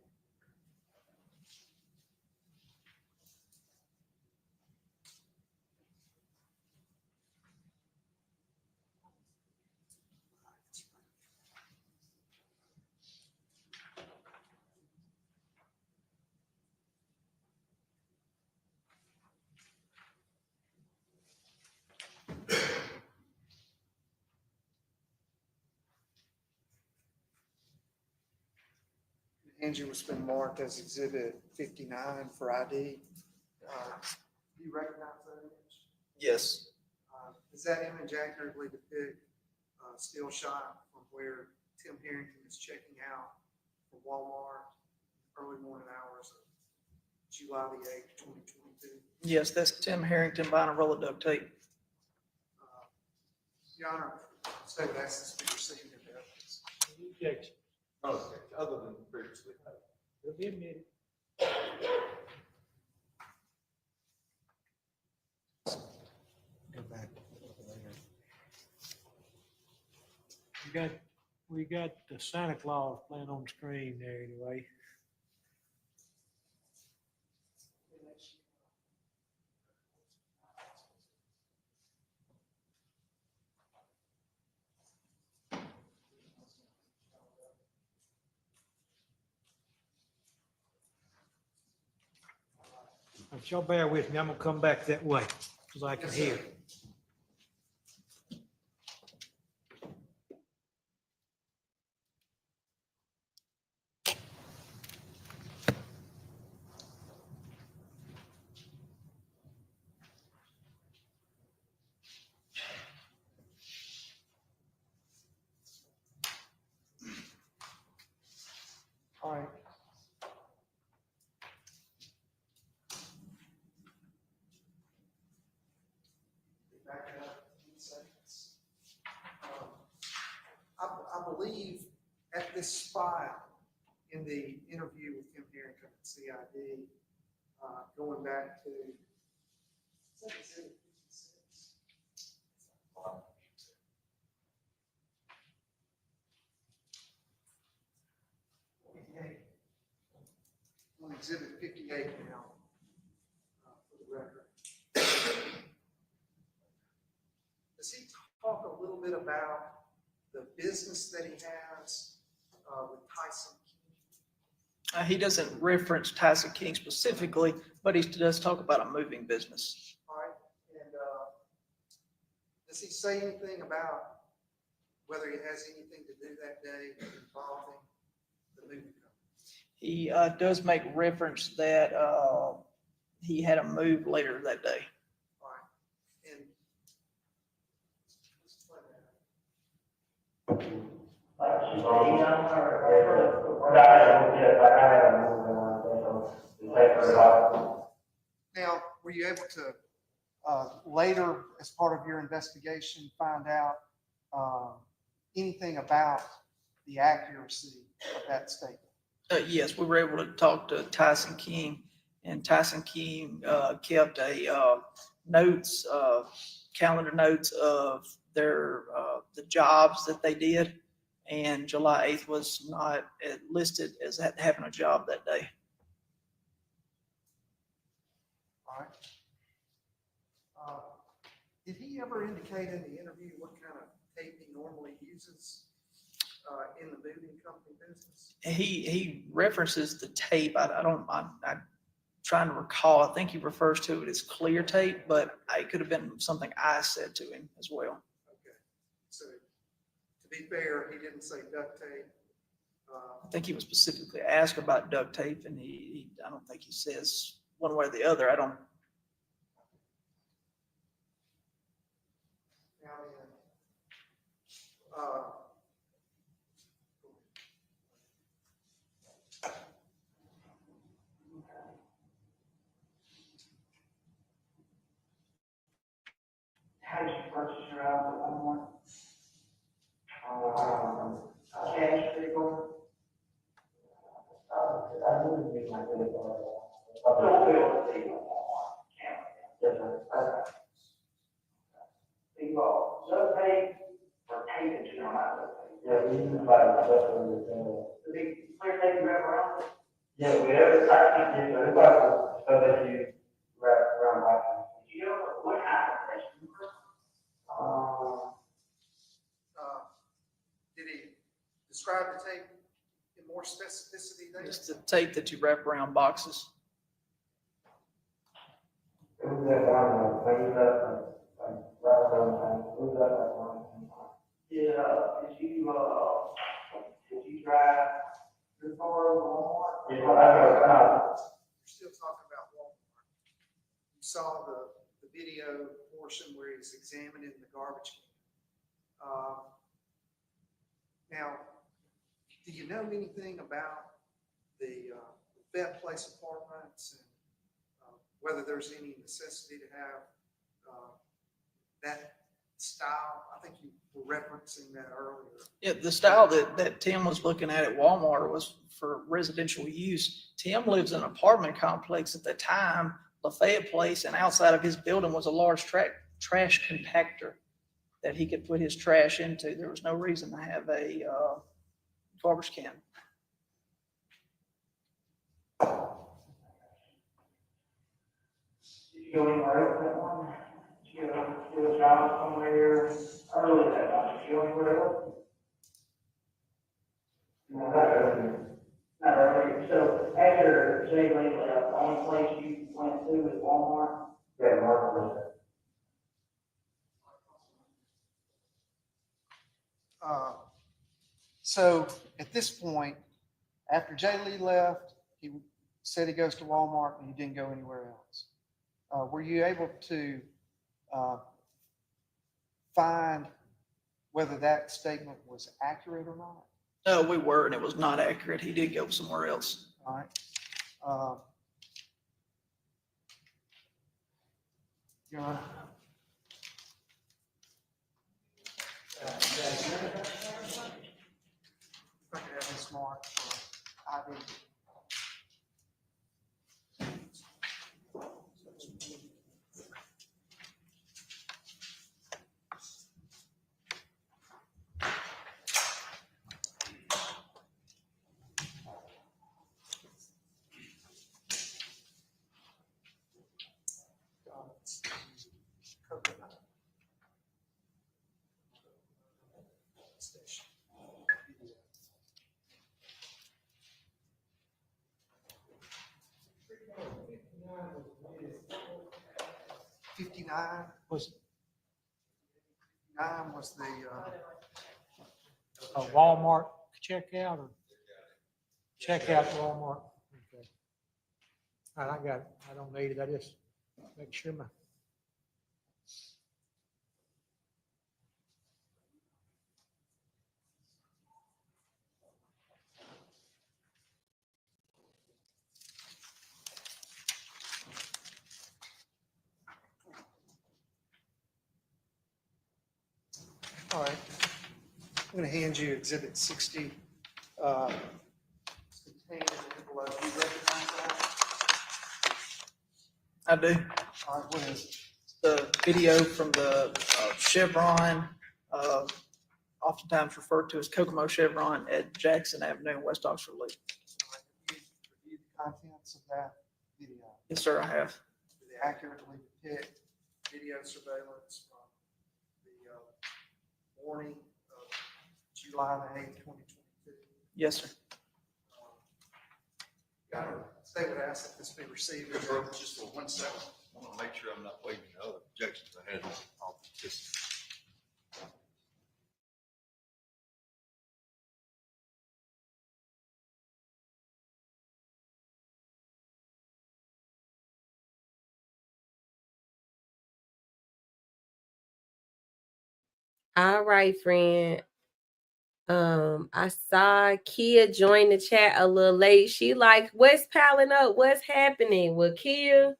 Angie was been marked as exhibit 59 for ID. Do you recognize that image? Yes. Does that image accurately depict a still shot from where Tim Harrington is checking out for Walmart early morning hours of July the 8th, 2022? Yes, that's Tim Harrington buying a roll of duct tape. Your Honor, state would ask this to be received into evidence. Objection. Other than previously. It'll be admitted. Go back later. We got the Santa Claus playing on the screen there anyway. If y'all bear with me, I'm gonna come back that way, because I can hear. All right. Back it up in seconds. I believe at this spot in the interview with Tim Harrington at CID, going back to. Is that exhibit 56? On exhibit 58 now, for the record. Does he talk a little bit about the business that he has with Tyson King? He doesn't reference Tyson King specifically, but he does talk about a moving business. All right, and does he say anything about whether he has anything to do that day involving the moving company? He does make reference that he had a move later that day. All right, and let's play that. Now, were you able to later, as part of your investigation, find out anything about the accuracy of that statement? Yes, we were able to talk to Tyson King, and Tyson King kept a notes, calendar notes of their the jobs that they did, and July 8th was not listed as having a job that day. All right. Did he ever indicate in the interview what kind of tape he normally uses in the moving company business? He references the tape. I'm trying to recall. I think he refers to it as clear tape, but it could have been something I said to him as well. Okay. So to be fair, he didn't say duct tape. I think he was specifically asked about duct tape, and I don't think he says one way or the other. I don't. Now, how did you purchase your house at Walmart? Cash vehicle? I wouldn't use my credit card. People, duct tape or tape that you don't have duct tape? Yeah, we use like the big clear tape you wrap around it? Yeah, we have it. I can't get it. It's like so that you wrap around my. You know what happened? did he describe the tape in more specificity there? Just the tape that you wrap around boxes. It was that one, like, right around time. It was that one. Did you drive your car over Walmart? Yeah, I You're still talking about Walmart. You saw the video portion where he's examining the garbage can. Now, do you know anything about the vet place apartments and whether there's any necessity to have that style? I think you were referencing that earlier. Yeah, the style that Tim was looking at Walmart was for residential use. Tim lives in an apartment complex at the time, Lafayette Place, and outside of his building was a large trash compactor that he could put his trash into. There was no reason to have a garbage can. Did you go anywhere else that one? Did you do a job somewhere early that night? Did you go anywhere else? No, not early. Not early. So after Jay Lee left, the only place you went to was Walmart? Yeah, Mark. So at this point, after Jay Lee left, he said he goes to Walmart and he didn't go anywhere else. Were you able to find whether that statement was accurate or not? No, we were, and it was not accurate. He did go somewhere else. All right. Your Honor. If I could have this mark for ID. station. 59 Was the, a Walmart checkout or checkout at Walmart? Okay. All right, I got it. I don't need it. I just make sure my. all right. I'm going to hand you Exhibit 60. It's contained in the envelope. You recognize that? I do. All right, what is it? The video from the Chevron, oftentimes referred to as Kokomo Chevron at Jackson Avenue in West Oxford Loop. You reviewed the contents of that video. Yes, sir, I have. Do they accurately depict video surveillance from the morning of July the 8th, 2022? Yes, sir. They would ask that this be received. Just for 1 second, I want to make sure I'm not waiving other objections I had on this. All right, friend. I saw Kia join the chat a little late. She like, what's piling up? What's happening? Well, Kia,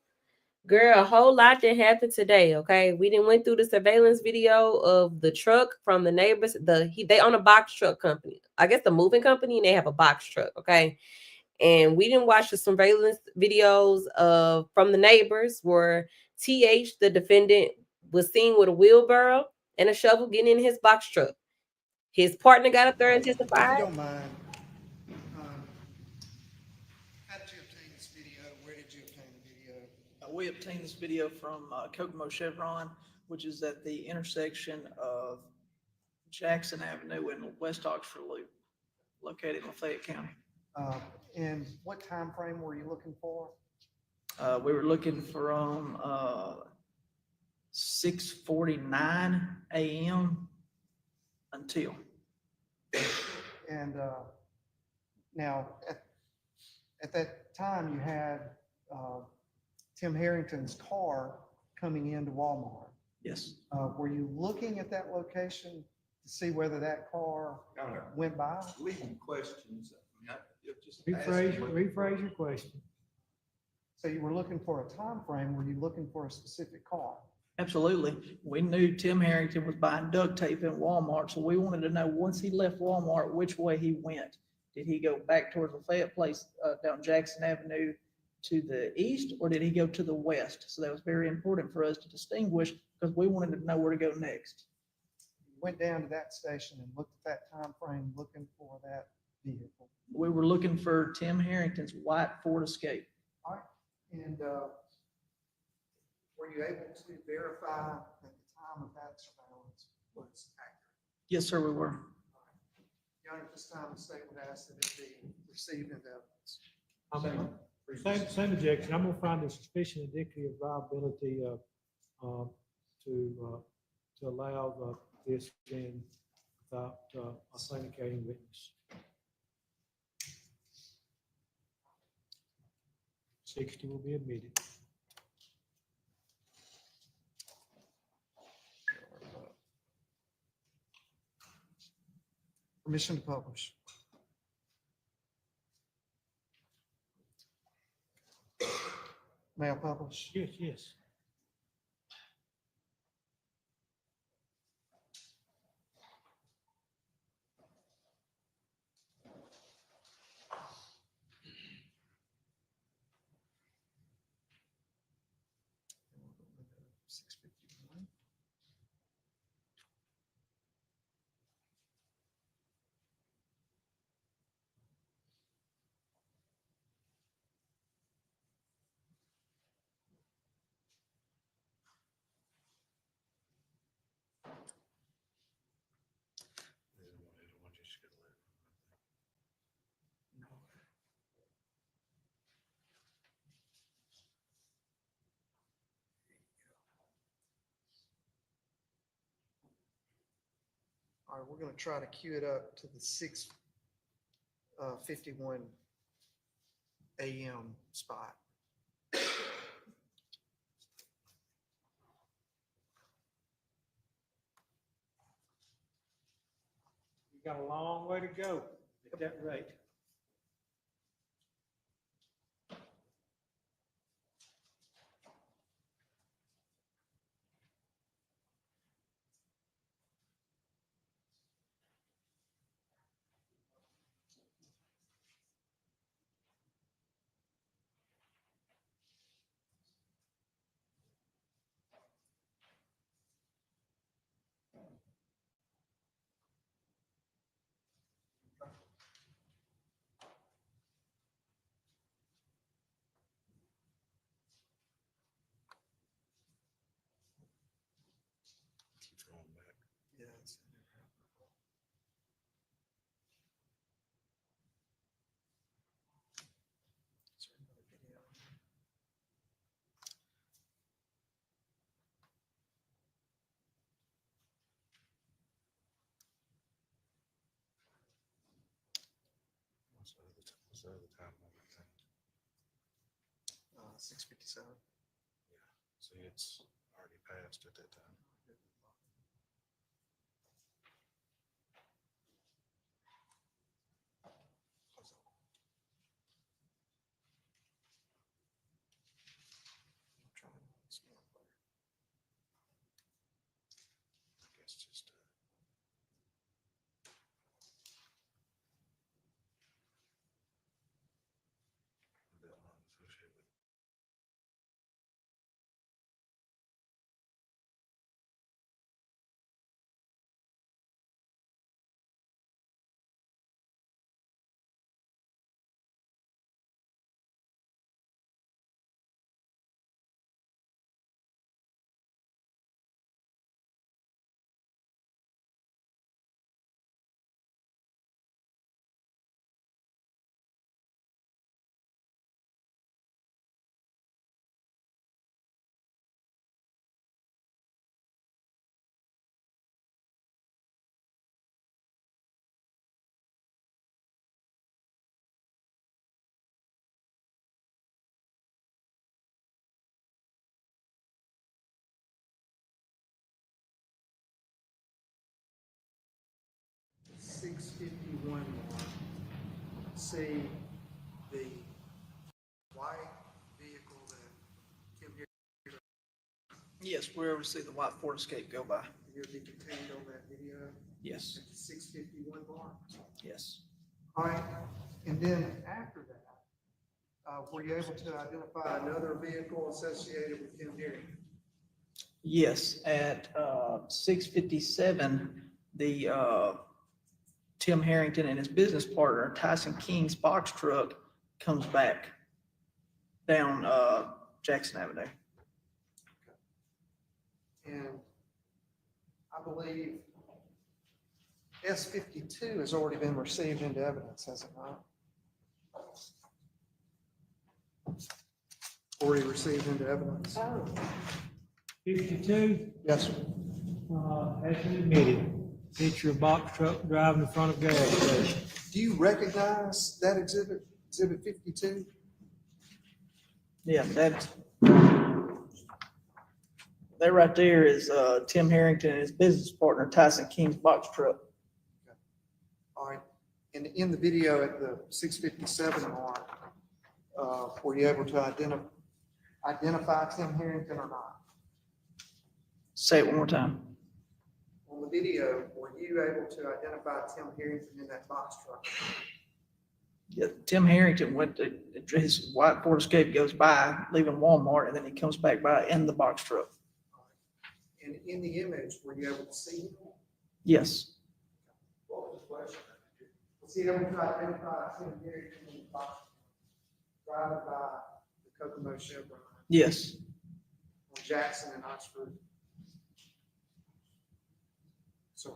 girl, a whole lot didn't happen today. Okay, we didn't went through the surveillance video of the truck from the neighbors. They own a box truck company. I guess the moving company, and they have a box truck. Okay, and we didn't watch the surveillance videos of from the neighbors where TH, the defendant, was seen with a wheelbarrow and a shovel getting in his box truck. His partner got up there and If testified. you don't mind, how did you obtain this video? Where did you obtain the video? We obtained this video from Kokomo Chevron, which is at the intersection of Jackson Avenue and West Oxford Loop, located in Lafayette County. And what time frame were you looking for? We were looking from 6:49 a.m. until. And now, at that time, you had Tim Harrington's car coming into Walmart. Yes. Were you looking at that location to see whether that car went by? Leading questions. Rephrase your question. So you were looking for a time frame. Were you looking for a specific car? Absolutely. We knew Tim Harrington was buying duct tape in Walmart, so we wanted to know once he left Walmart, which way he went. Did he go back towards Lafayette Place down Jackson Avenue to the east, or did he go to the west? So that was very important for us to distinguish because we wanted to know where to go next. You went down to that station and looked at that time frame, looking for that vehicle. We were looking for Tim Harrington's white Ford Escape. All right. And were you able to verify that the time of that surveillance was accurate? Yes, sir, we were. Your Honor, at this time, the state would ask that it be received into evidence. Same objection. I'm gonna find the suspicion indicative of liability to allow this in without authenticating witness. 60 will be admitted. Permission to publish. May I publish? Yes, yes. right, we're gonna try to queue it up to the 6:51 a.m. spot. You got a long way to go at that rate. Yeah, it's- Is there another video? What's the other time? 6:57. See, it's already passed at that time. I guess just, deadline associated with .651 mark. See the white vehicle that Kim here. Yes, we ever see the white Ford Escape go by. You'll be contained on that video. Yes, At the 6:51 mark. yes. All right, and then after that, were you able to identify another vehicle associated with Kim Harrington? Yes, at 6:57, the Tim Harrington and his business partner Tyson King's box truck comes back down Jackson Avenue. And I believe S52 has already been received into evidence, has it not? Already received into evidence. 52, Yes, sir. has been admitted. Picture of box truck driving in front of gas station. Do you recognize that exhibit, exhibit 52? Yeah, that right there is Tim Harrington and his business partner Tyson King's box truck. All right, and in the video at the 6:57 mark, were you able to identify Tim Harrington or not? Say it one more time. On the video, were you able to identify Tim Harrington in that box truck? Yeah, Tim Harrington went to, his white Ford Escape goes by, leaving Walmart, and then he comes back by in the box truck. And in the image, were you able to see him? Yes, What was the question? Was he able to identify Tim Harrington in the box truck driving by the Kokomo Chevron yes. on Jackson and Oxford? So.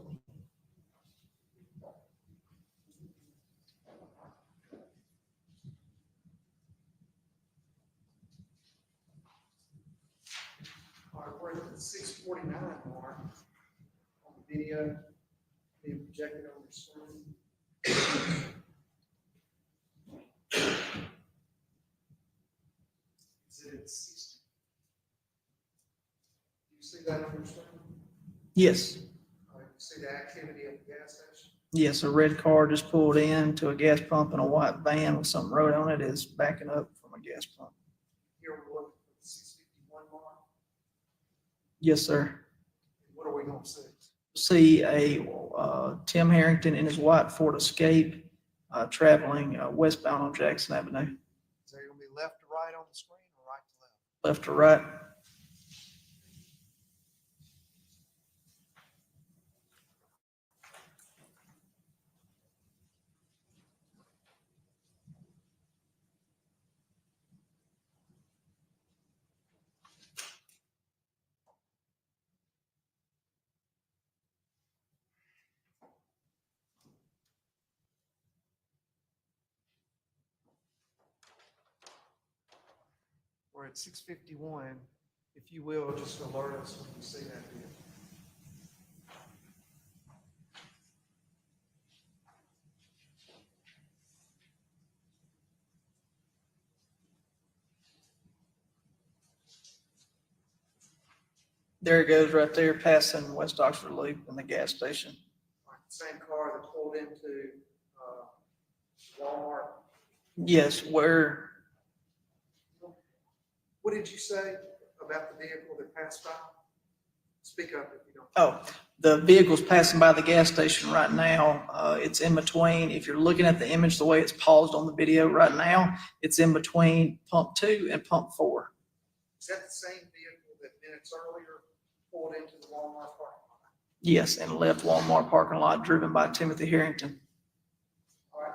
All right, we're at the 6:49 mark on the video. being projected on your screen. Exhibit 60. Do you see that on your screen? Yes, All right, you see the activity at the gas station? yes, a red car just pulled in to a gas pump and a white van with something wrote on it is backing up from a gas pump. Here we're looking for the 651 mark. Yes, sir. What are we going to see? See a Tim Harrington in his white Ford Escape traveling westbound on Jackson Avenue, Is there going to be left to right on the screen or right to left? left to right. We're at 651. If you will, just alert us when you see that vehicle. There it goes right there, passing West Oxford Loop and the gas station. Like the same car that pulled into Walmart. Yes, where, What did you say about the vehicle that passed by? Speak up if you don't. oh, the vehicle's passing by the gas station right now. It's in between, if you're looking at the image, the way it's paused on the video right now, it's in between pump 2 and pump 4. Is that the same vehicle that minutes earlier pulled into the Walmart parking lot? Yes, and left Walmart parking lot driven by Timothy Harrington. All right.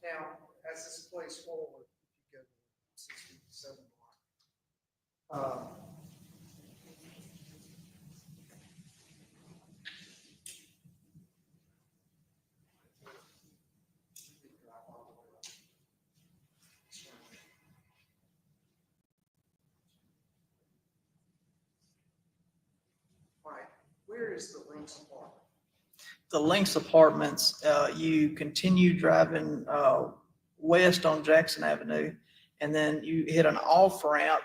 Now, as this plays forward, if you go to 67 mark. All right, where is the Lynx apartment? The Lynx Apartments, you continue driving west on Jackson Avenue, and then you hit an off ramp,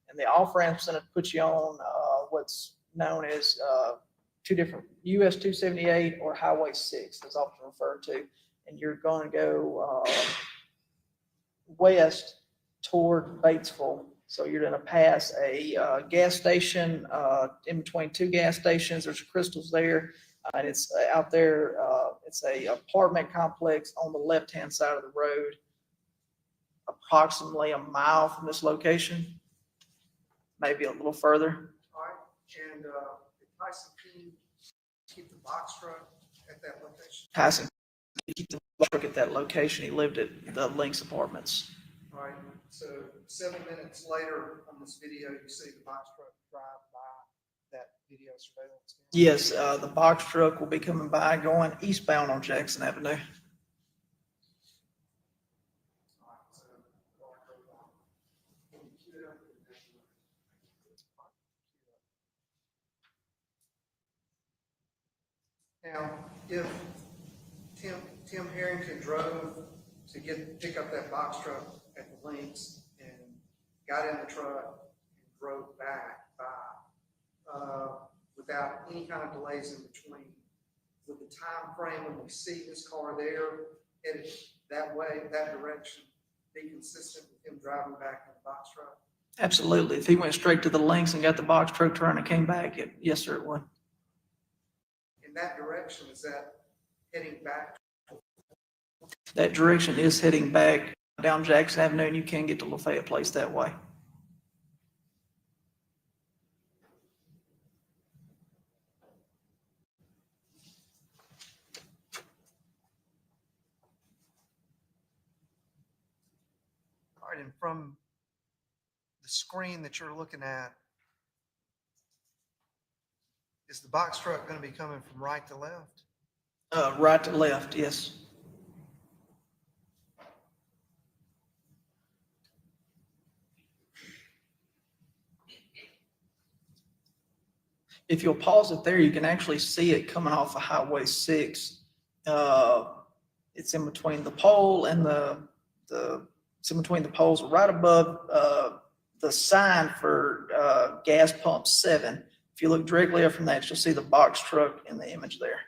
and the off ramp's going to put you on what's known as two different US 278 or Highway 6, as often referred to, and you're going to go west toward Batesville. So you're going to pass a gas station in between two gas stations. There's crystals there. And it's out there, it's a apartment complex on the left-hand side of the road, approximately a mile from this location, maybe a little further. All right, and did Tyson King keep the box truck at that location? Tyson, keep the truck at that location. He lived at the Lynx Apartments. All right, so 7 minutes later on this video, you see the box truck drive by that video surveillance camera? Yes, the box truck will be coming by going eastbound on Jackson Avenue. Now, if Tim Harrington drove to pick up that box truck at the Lynx and got in the truck and drove back by, without any kind of delays in between, would the time frame when we see this car there headed that way, that direction, be consistent with him driving back in the box truck? Absolutely. If he went straight to the Lynx and got the box truck turn and came back, yes, sir, it would. In that direction, is that heading back? That direction is heading back down Jackson Avenue, and you can get to Lafayette Place that way. All right, and from the screen that you're looking at, is the box truck going to be coming from right to left? Right to left, yes. If you'll pause it there, you can actually see it coming off of Highway 6. It's in between the pole and it's in between the poles right above the sign for gas pump 7. If you look directly up from that, you'll see the box truck in the image there.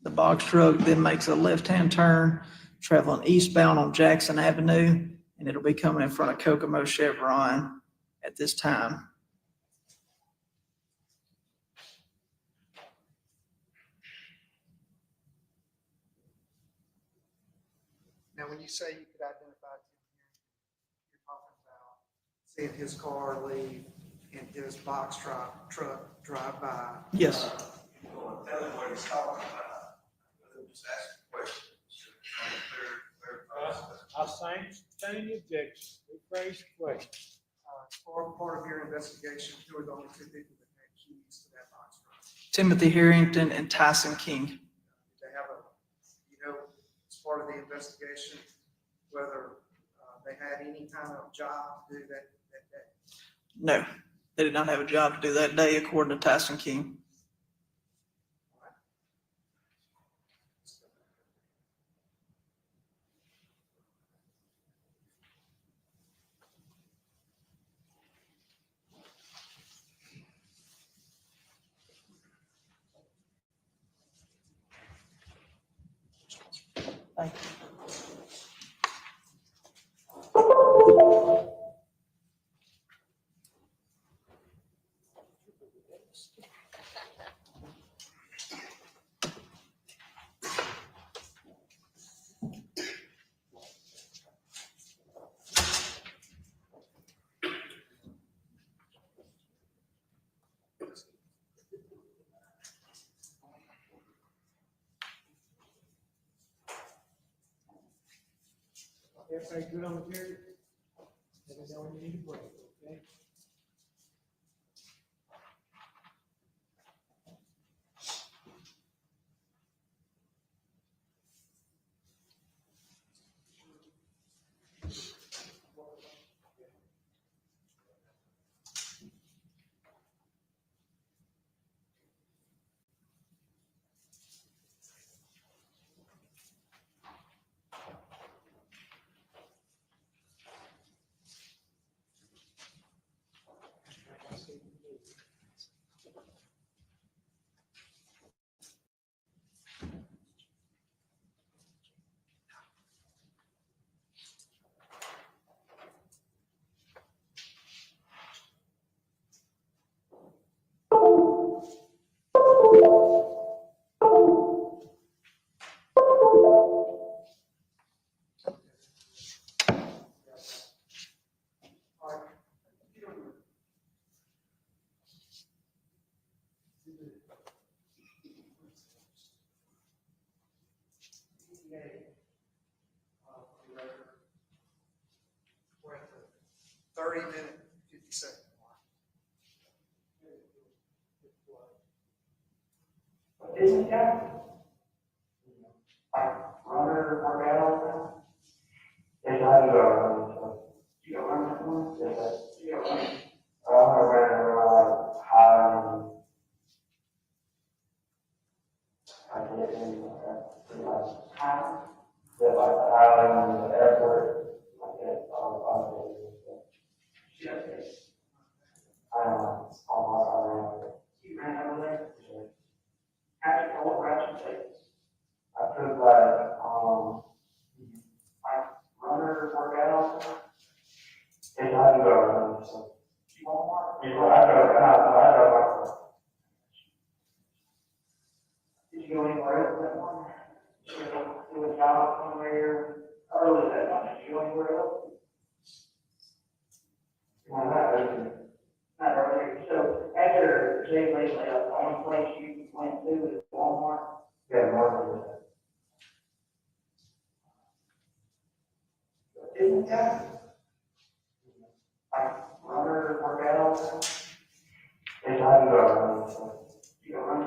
The box truck then makes a left-hand turn, traveling eastbound on Jackson Avenue, and it'll be coming in front of Kokomo Chevron at this time. Now, when you say you could identify Tim here, you're talking about seeing his car leave and his box truck drive by. Yes. Tell him what he's talking about. Just ask a question. I'll sustain the objection, rephrase the question. Part of your investigation, who are the only two people that had keys to that box truck? Timothy Harrington and Tyson King. They have as part of the investigation, whether they had any kind of job to do that day? No, they did not have a job to do that day, according to Tyson King. Thank you. Everybody good on the jury? Let me know when you need a break, okay? We're at the 30-minute, 50-second mark. Isn't that runner work out? Yes, I do run. You don't run that one? Yes, I do. I'm gonna run high. I get in high. Yeah, like the Highland and the airport. Like that. You ran over there? How did you know what route you take? I took like runner workout. Yes, I do run. So. You want more? Yeah, I go. Did you go anywhere else that morning? Did you go do a job somewhere early that morning? Did you go anywhere else? Well, not early. Not early. So after Jay Lee left, the only place you went to is Walmart? Yeah, Walmart. Isn't that runner workout? Yes, I do go. You go run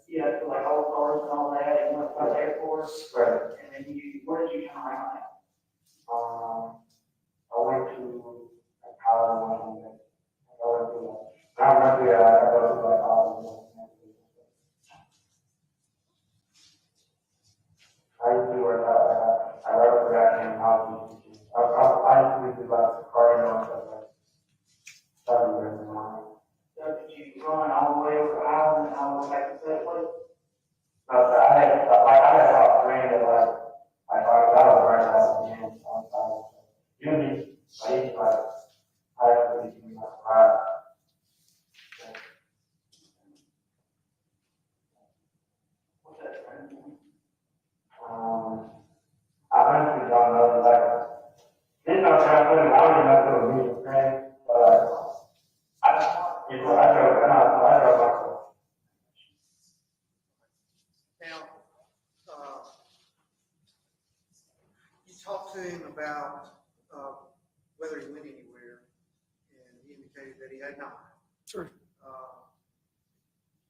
Yeah, so like old cars and all that, you went to the airport. Right. And then where did you turn around at? I went to college, Washington. I went to like college. I used to work out, I wrote production and housekeeping. I used to do like cardio and stuff like that. Study during the morning. So did you run all the way over the island and all the way back to the place? No, so I had about 3 that I was right out the end on side. Usually, I used to I have to be like right. What's that? I honestly don't know, this not trying to put it, I don't even know if it was me, okay? But, I drove myself. Now, you talked to him about whether he went anywhere, and he indicated that he had not. Sure.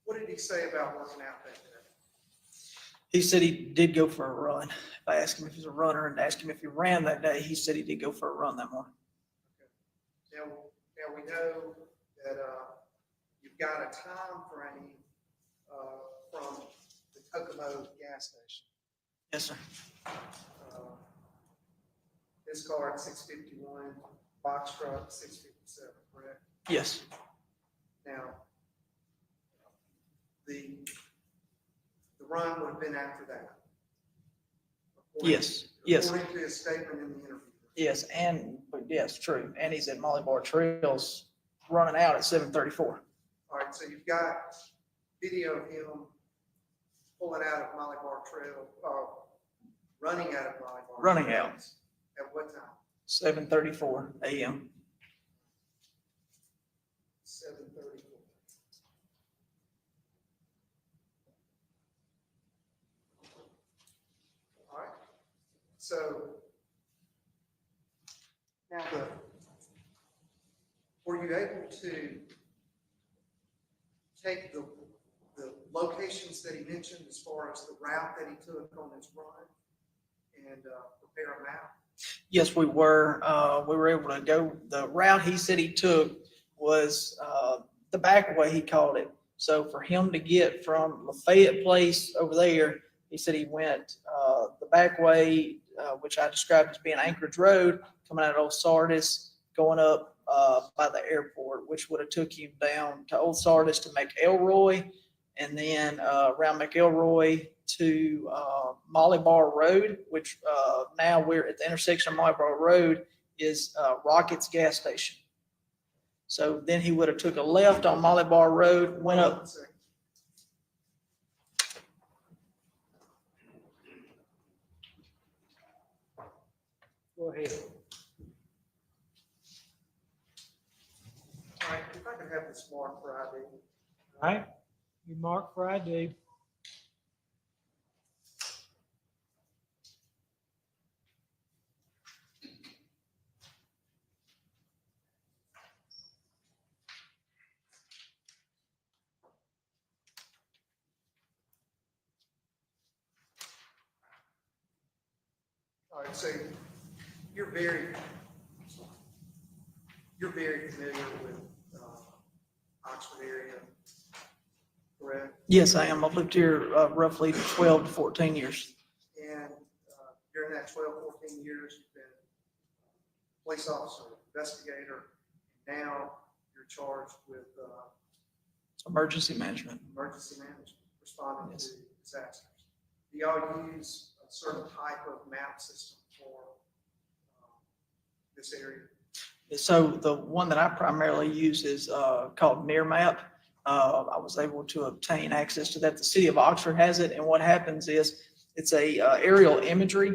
What did he say about working out that day? He said he did go for a run. I asked him if he's a runner and asked him if he ran that day. He said he did go for a run that morning. Now we know that you've got a time frame from the Kokomo gas station. Yes, sir. This car at 6:51, box truck 6:57, correct? Yes. Now, the run would have been after that. Yes. Yes. According to his statement in the interview. Yes, yes, true. And he's at Molly Bar Trails running out at 7:34. All right, so you've got video of him pulling out of Molly Bar Trail, running out of Molly Bar. Running out. At what time? 7:34 a.m. 7:34. All right. So now were you able to take the locations that he mentioned as far as the route that he took on his run and prepare a map? Yes, we were. We were able to go. The route he said he took was the back way, he called it. So for him to get from Lafayette Place over there, he said he went the back way, which I described as being Anchorage Road, coming out of Old Sardis, going up by the airport, which would have took him down to Old Sardis to McElroy, and then around McElroy to Molly Bar Road, which now we're at the intersection of Molly Bar Road is Rockets gas station. So then he would have took a left on Molly Bar Road, went up. Go ahead. All right, if I could have this marked for ID. All right, you mark for ID. All right, so you're very familiar with Oxford area, correct? Yes, I am. I've lived here roughly 12 to 14 years. And during that 12, 14 years, you've been a police officer, investigator. Now you're charged with Emergency management. Responding to disasters. Do y'all use a certain type of map system for this area? So the one that I primarily use is called NearMap. I was able to obtain access to that. The city of Oxford has it, and what happens is it's a aerial imagery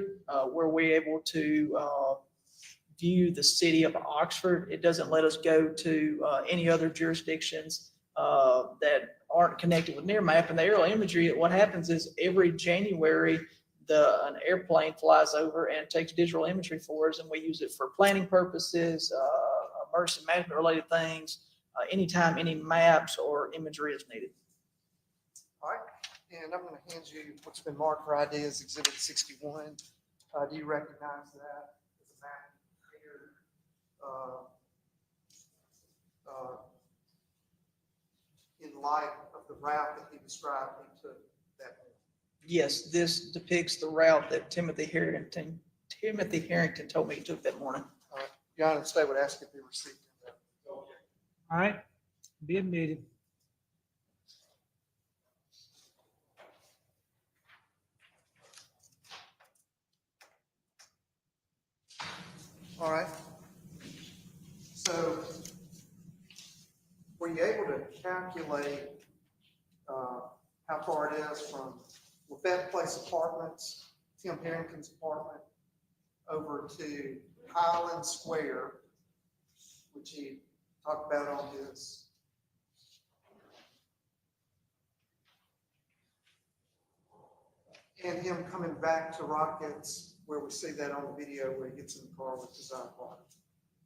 where we're able to view the city of Oxford. It doesn't let us go to any other jurisdictions that aren't connected with NearMap. And the aerial imagery, what happens is every January, an airplane flies over and takes digital imagery for us, and we use it for planning purposes, emergency management related things, anytime any maps or imagery is needed. All right, and I'm going to hand you what's been marked for ID as Exhibit 61. Do you recognize that as a map here? In light of the route that he described, he took that morning. Yes, this depicts the route that Timothy Harrington told me he took that morning. All right, Your Honor, the state would ask if he received it. All right, be admitted. All right. So were you able to calculate how far it is from Lafayette Place Apartments, Tim Harrington's apartment, over to Highland Square, which he talked about on his and him coming back to Rockets, where we see that on the video where he gets in the car with his iPod?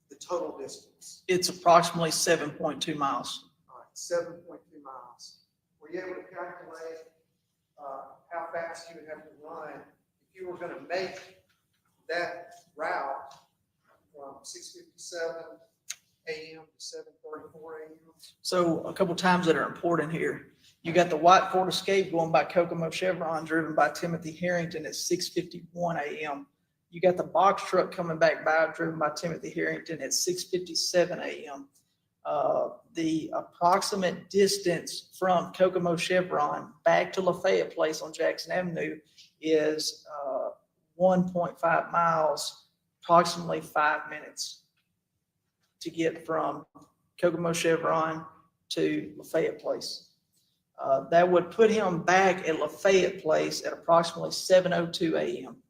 The total distance. It's approximately 7.2 miles. All right, 7.2 miles. Were you able to calculate how fast you would have to run if you were going to make that route from 6:57 a.m. to 7:34 a.m.? So a couple times that are important here. You got the white Ford Escape going by Kokomo Chevron, driven by Timothy Harrington at 6:51 a.m. You got the box truck coming back by, driven by Timothy Harrington at 6:57 a.m. The approximate distance from Kokomo Chevron back to Lafayette Place on Jackson Avenue is 1.5 miles, approximately 5 minutes to get from Kokomo Chevron to Lafayette Place. That would put him back at Lafayette Place at approximately 7:02 a.m.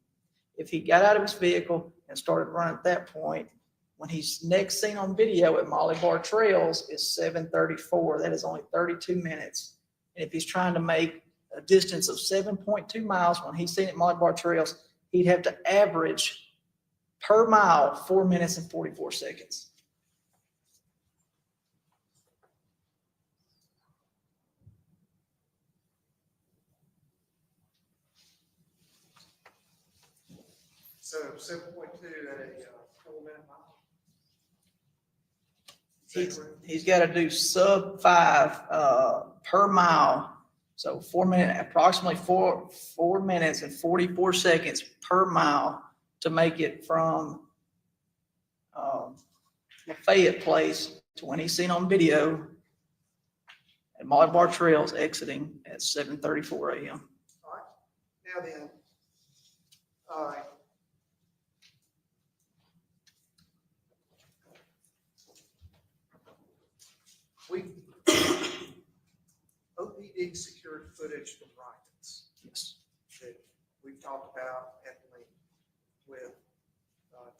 If he got out of his vehicle and started running at that point, when he's next seen on video at Molly Bar Trails is 7:34. That is only 32 minutes. And if he's trying to make a distance of 7.2 miles when he's seen at Molly Bar Trails, he'd have to average per mile 4 minutes and 44 seconds. So 7.2 at a 4-minute mile. He's got to do sub 5 per mile. So approximately four minutes and 44 seconds per mile to make it from Lafayette Place to when he's seen on video at Molly Bar Trails exiting at 7:34 a.m. All right. Now then, we OPD secured footage from Rockets. Yes. That we've talked about at length with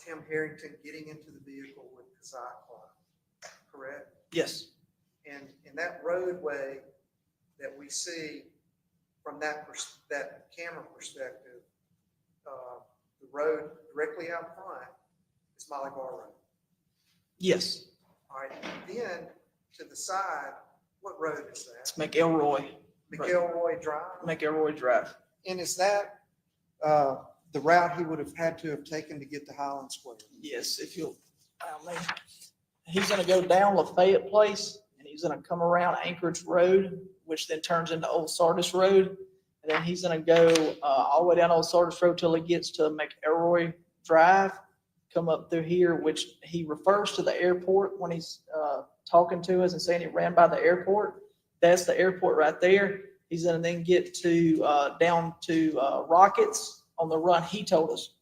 Tim Harrington getting into the vehicle with Kazai Clark, correct? Yes. And in that roadway that we see from that camera perspective, the road directly out front is Molly Bar Road. Yes. All right. Then to the side, what road is that? It's McElroy. McElroy Drive. McElroy Drive. And is that the route he would have had to have taken to get to Highland Square? Yes, if you'll allow me. He's going to go down Lafayette Place and he's going to come around Anchorage Road, which then turns into Old Sardis Road. And then he's going to go all the way down Old Sardis Road till he gets to McElroy Drive, come up through here, which he refers to the airport when he's talking to us and saying he ran by the airport. That's the airport right there. He's going to then get to down to Rockets on the run he told us.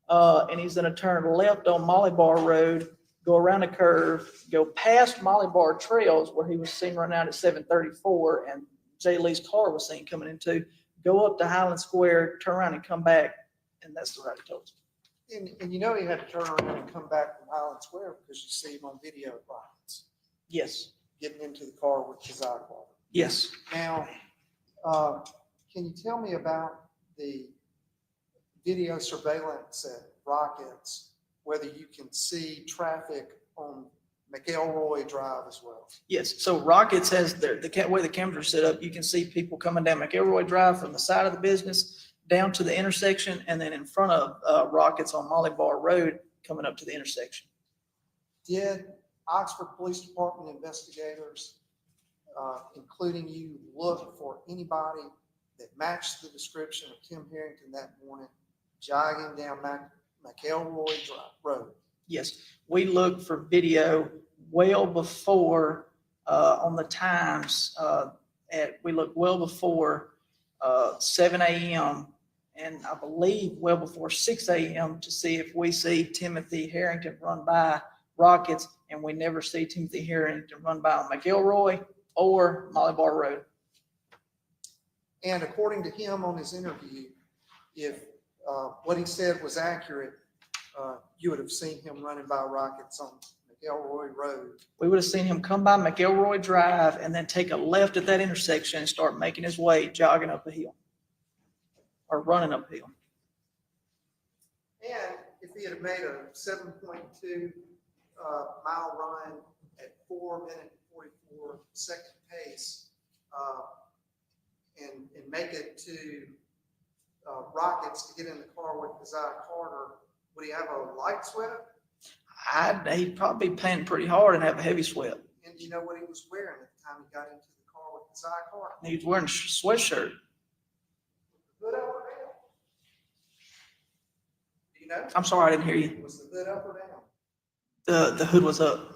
And he's going to turn left on Molly Bar Road, go around a curve, go past Molly Bar Trails where he was seen running out at 7:34 and Jay Lee's car was seen coming into, go up to Highland Square, turn around and come back. And that's the route he told us. And you know he had to turn around and come back from Highland Square because you see him on video at Rockets. Yes. Getting into the car with his iCloud. Yes. Now, can you tell me about the video surveillance at Rockets, whether you can see traffic on McElroy Drive as well. Yes, so Rockets has the way the cameras are set up, you can see people coming down McElroy Drive from the side of the business down to the intersection, and then in front of Rockets on Molly Bar Road coming up to the intersection. Did Oxford Police Department investigators, including you, look for anybody that matched the description of Kim Harrington that morning jogging down McElroy Road? Yes, we looked for video well before, on the times, we looked well before 7 a.m. and I believe well before 6 a.m. to see if we see Timothy Harrington run by Rockets, and we never see Timothy Harrington run by on McElroy or Molly Bar Road. And according to him on his interview, if what he said was accurate, you would have seen him running by Rockets on McElroy Road. We would have seen him come by McElroy Drive and then take a left at that intersection and start making his way jogging up a hill or running uphill. And if he had made a 7.2 mile run at 4-minute 44-second pace and make it to Rockets to get in the car with Keziah Carter, would he have a light sweat? He'd probably be panting pretty hard and have a heavy sweat. And you know what he was wearing at the time he got into the car with Keziah Carter? He was wearing a sweatshirt. Hood up or down? Do you know? I'm sorry, I didn't hear you. Was the hood up or down? The hood was up.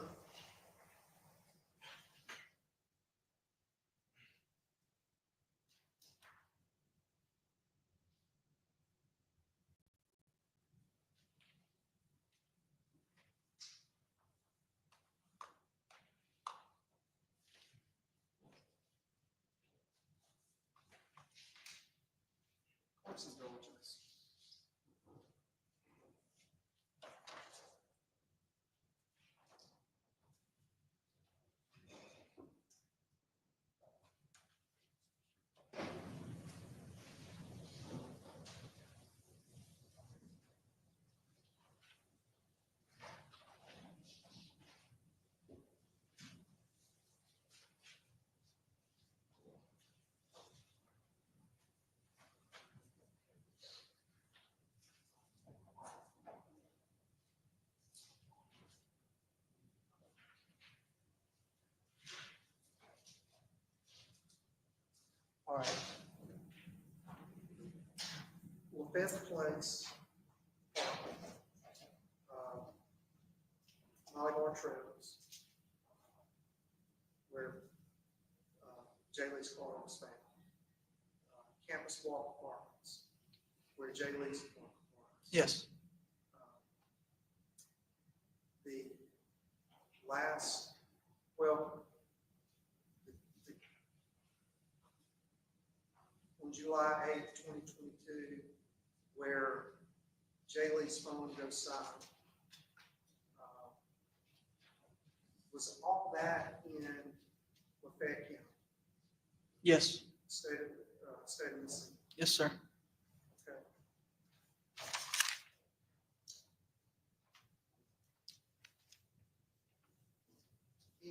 Horses diligence. All right. Well, fifth place, Molly Bar Trails, where Jaylee's car was found. Campus Walk Apartments, where Jaylee's car was. Yes. The last, well, on July 8th, 2022, where Jaylee's phone goes silent. Was all that in Lafayette County? Yes. State of Mississippi? Yes, sir. Okay.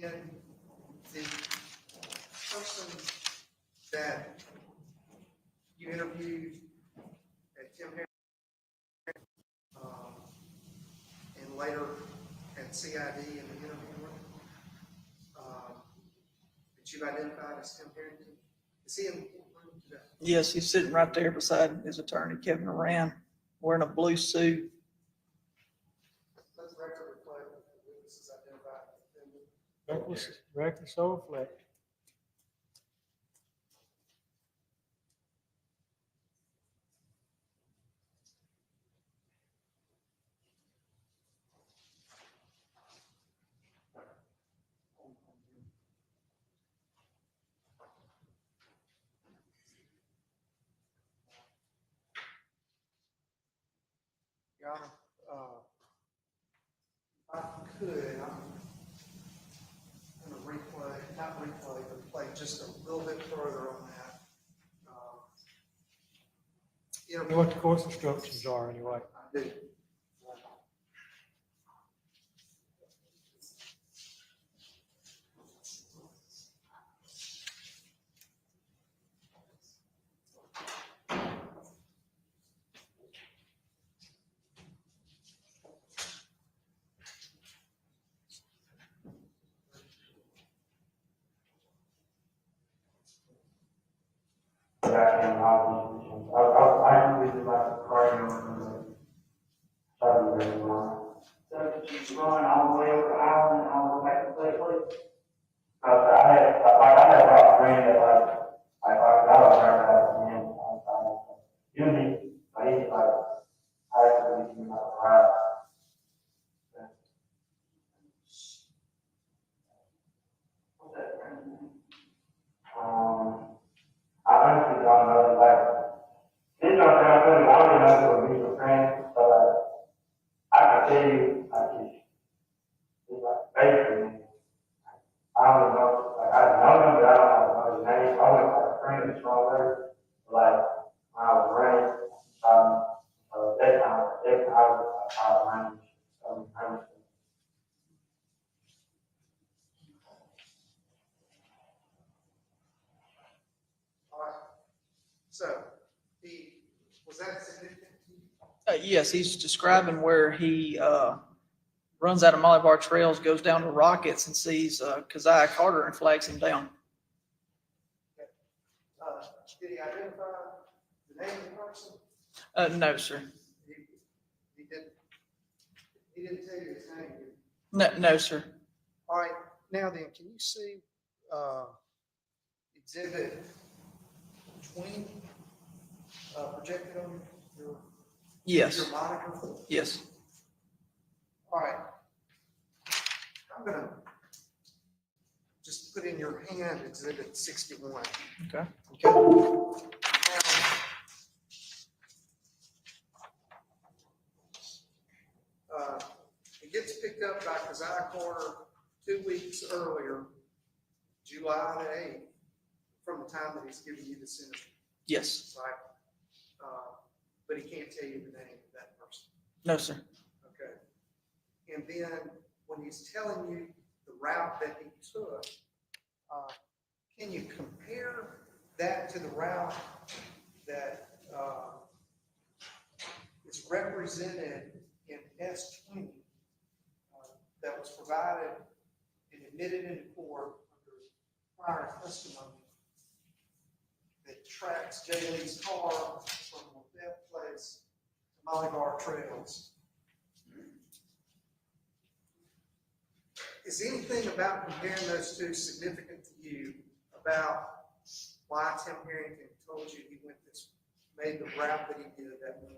And the person that you interviewed at Tim Harris, and later at CID in the interview room, that you've identified as Tim Harrington, is he in the room today? Yes, he's sitting right there beside his attorney, Kevin Moran, wearing a blue suit. Let's record reflect that the witness is identified. Record so reflect. Your Honor, if I could, I'm going to not replay, but play just a little bit further on that. You know what the course instructions are anyway. I do. this already, like, when I was raised, that time I was managed, managed. All right. So, was that significant to you? Yes, he's describing where he runs out of Molly Bar Trails, goes down to Rockets and sees Keziah Carter and flags him down. Did he identify the name of the person? No, sir. He didn't. He didn't tell you his name. Did he? No, sir. All right. Now then, can you see exhibit 20 projected on your Yes. your monitor? Yes. All right. I'm gonna just put in your hand exhibit 61. Okay. It gets picked up by Keziah Carter 2 weeks earlier, July the 8th, from the time that he's giving you the sentence. Yes. Right? But he can't tell you the name of that person. No, sir. Okay. And then when he's telling you the route that he took, can you compare that to the route that is represented in S20 that was provided and admitted into court under prior testimony that tracks Jay Lee's car from Lafayette Place to Molly Bar Trails? Is anything about comparing those two significant to you about why Tim Harrington told you he made the route that he did that morning?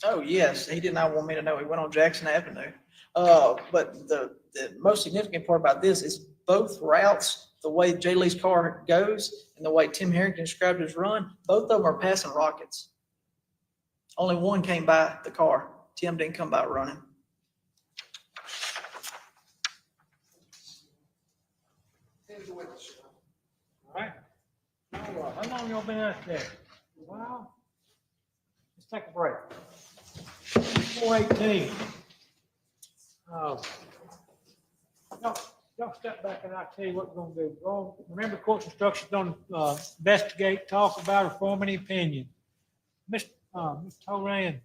Oh, yes. He did not want me to know. He went on Jackson Avenue. But the most significant part about this is both routes, the way Jay Lee's car goes and the way Tim Harrington described his run, both of them are passing Rockets. Only one came by the car. Tim didn't come by running. All right. How long y'all been out there? A while? Let's take a break. 4:18. Y'all step back and I'll tell you what we're gonna do. Remember court instructions don't investigate, talk about, or form any opinion. Mr. Toran.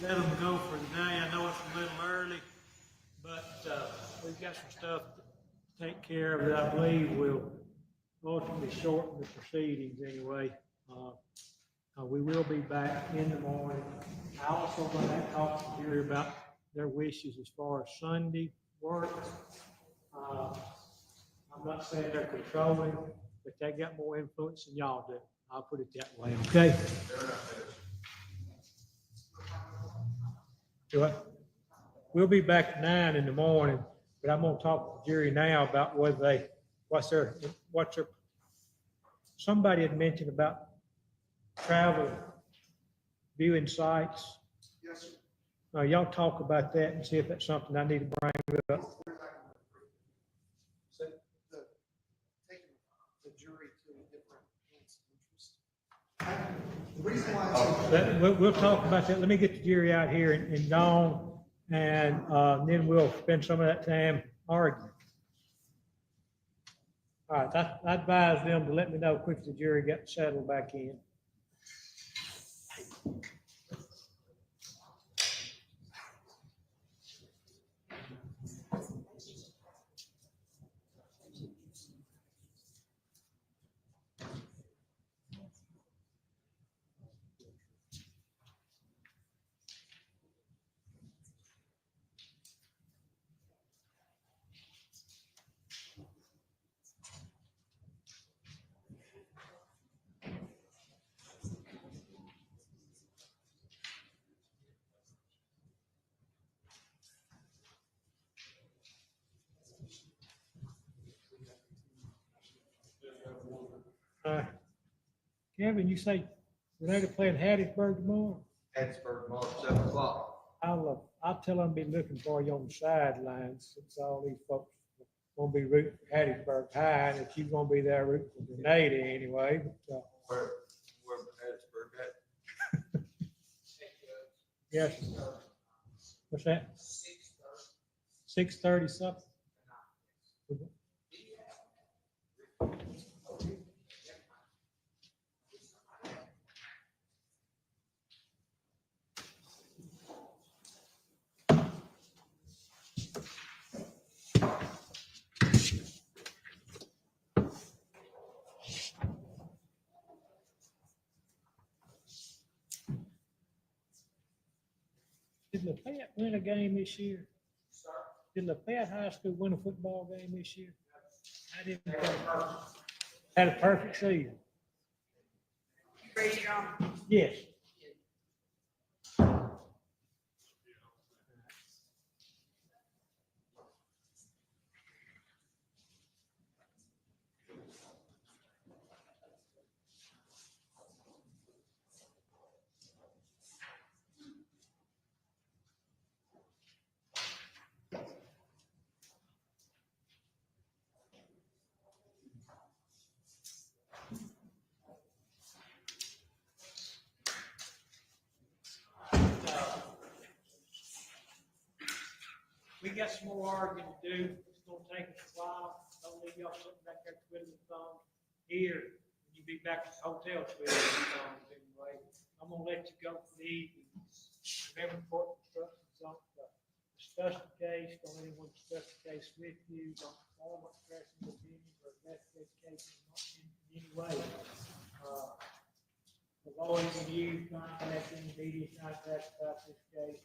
let them go for the day. I know it's a little early, but we've got some stuff to take care of that I believe will ultimately shorten the proceedings anyway. We will be back in the morning. I also want to talk to Jerry about their wishes as far as Sunday work. I'm not saying they're controlling, but they got more influence than y'all do. I'll put it that way, okay? Do I? We'll be back at 9 in the morning, but I'm gonna talk to Jerry now about whether what's their, somebody had mentioned about travel, viewing sites. Yes, sir. Y'all talk about that and see if that's something I need to bring up. So taking the jury to a different interest. The reason why I say We'll talk about that. Let me get the Jerry out here and Dawn, and then we'll spend some of that time arguing. All right, I advise them to let me know quick the jury got settled back in. Kevin, you say Renee playing Hattiesburg tomorrow? Hattiesburg tomorrow at 7 o'clock. I'll tell them to be looking for you on the sidelines, since all these folks gonna be rooting for Hattiesburg High, and if you're gonna be there rooting for Grenada anyway. But, Where Hattiesburg at? yes. What's that? 6:30 something? Did Lafayette win a game this year? Did Lafayette High School win a football game this year? I didn't think. Had a perfect season. Yes. We got some more arguing to do. It's gonna take us a while. Don't leave y'all sitting back there twiddling the thumbs. Here, when you be back at the hotel twiddling the thumbs anyway. I'm gonna let you go for the evening. Remember important instructions on the discuss the case. Don't let anyone discuss the case with you. Don't form a expressing opinion or investigate the case in any way. Avoiding you contacting media contact about this case.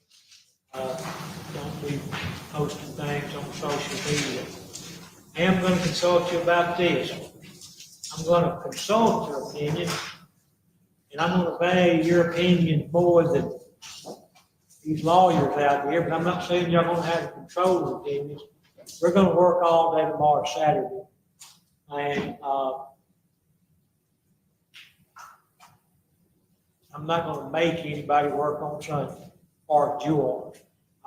Don't be posting things on social media. I am going to consult you about this. I'm going to consult your opinion, and I'm going to value your opinion more than these lawyers out here, but I'm not saying you're going to have control of opinions. We're going to work all day tomorrow, Saturday. And I'm not going to make anybody work on Sunday or yours.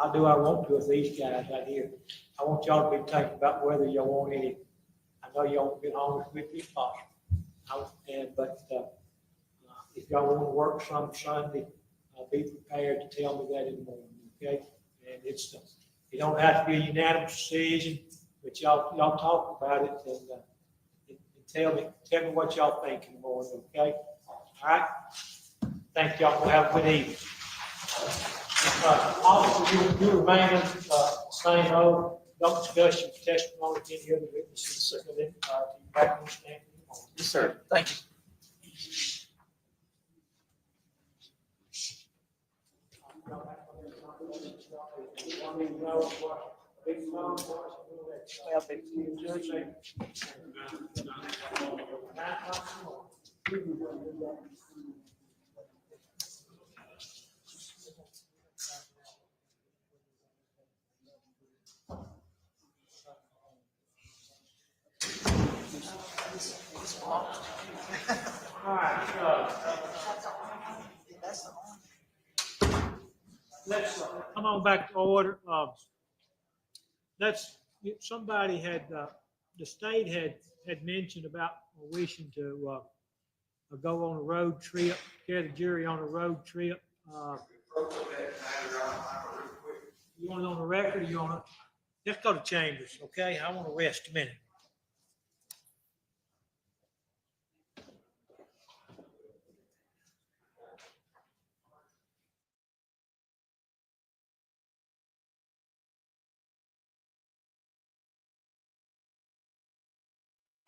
I'll do what I want to with these guys out here. I want y'all to be thinking about whether you want any. I know you won't get honest with me if possible. But if y'all want to work some Sunday, be prepared to tell me that in the morning, okay? And it don't have to be a unanimous decision, but y'all talk about it and tell me what y'all think in the morning, okay? All right? Thank y'all. Have a good evening. Officer, you remain in same role, don't discuss your testimony with any other witnesses, so then, you back on the stand. Yes, sir. Thank you. Let's come on back to order. Somebody had, the state had mentioned about wishing to go on a road trip, carry the jury on a road trip. You want it on the record, or you want to, let's go to chambers, okay? I want to rest a minute.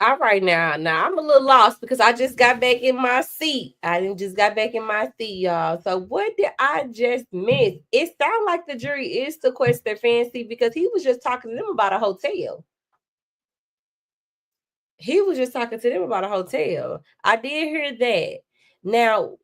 All right, now I'm a little lost because I just got back in my seat. I didn't just got back in my seat, y'all. So what did I just miss? It sounds like the jury is to question their fancy because he was just talking to them about a hotel. He was just talking to them about a hotel. I did hear that. Now,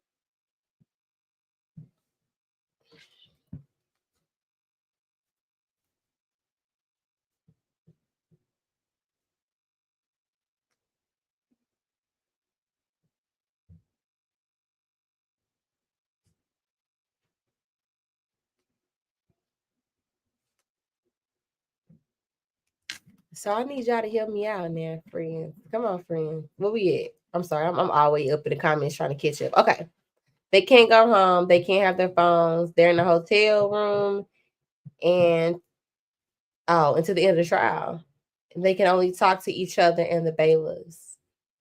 so I need y'all to help me out now, friends. Come on, friends. Where we at? I'm sorry. I'm all the way up in the comments trying to catch up. Okay. They can't go home. They can't have their phones. They're in the hotel room. And until the end of the trial. They can only talk to each other and the bailiffs.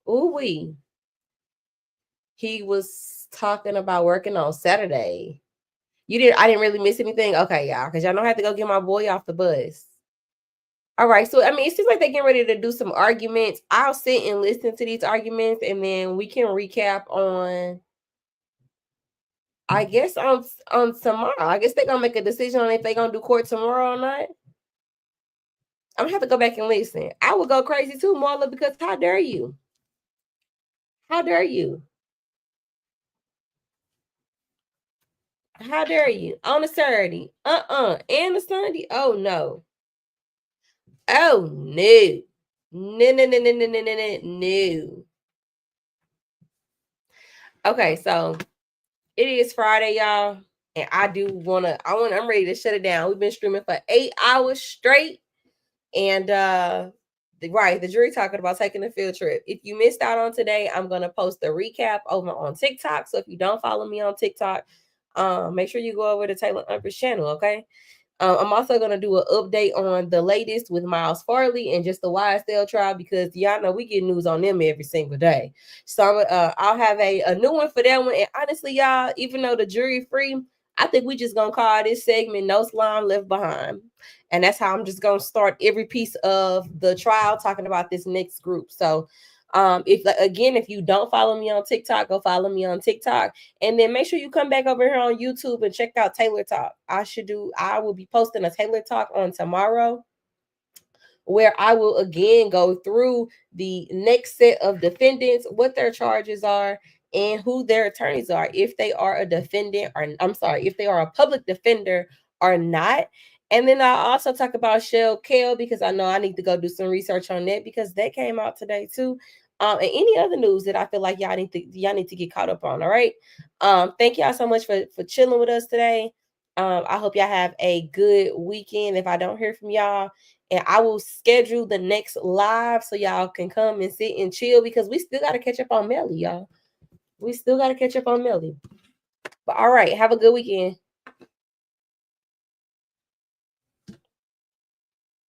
Ooh-wee. He was talking about working on Saturday. I didn't really miss anything? Okay, y'all, because y'all know I have to go get my boy off the bus. All right, so I mean, it seems like they're getting ready to do some arguments. I'll sit and listen to these arguments, and then we can recap on, I guess, on tomorrow. I guess they're gonna make a decision on if they're gonna do court tomorrow or not. I'm gonna have to go back and listen. I would go crazy too, Marla, because how dare you? How dare you? How dare you? On a Saturday. And a Sunday? Oh no. Oh no. No. Okay, so it is Friday, y'all. And I'm ready to shut it down. We've been streaming for 8 hours straight. And the jury talking about taking a field trip. If you missed out on today, I'm gonna post a recap over on TikTok. So if you don't follow me on TikTok, make sure you go over to Taylor Umper's channel, okay? I'm also going to do an update on the latest with Miles Farley and just the YSL trial because y'all know we get news on them every single day. So I'll have a new one for that one. And honestly, y'all, even though the jury free, I think we just going to call this segment No Slime Left Behind. And that's how I'm just going to start every piece of the trial talking about this next group. So if you don't follow me on TikTok, go follow me on TikTok, and then make sure you come back over here on YouTube and check out Taylor Talk. I will be posting a Taylor Talk on tomorrow, where I will again go through the next set of defendants, what their charges are, and who their attorneys are, if they are a defendant, or if they are a public defender or not. And then I'll also talk about Shell Kell because I know I need to go do some research on that because that came out today too. And any other news that I feel like y'all need to get caught up on. All right. Thank y'all so much for chilling with us today. I hope y'all have a good weekend. If I don't hear from y'all, and I will schedule the next live so y'all can come and sit and chill because we still got to catch up on Melly, y'all. We still got to catch up on Melly. But all right, have a good weekend.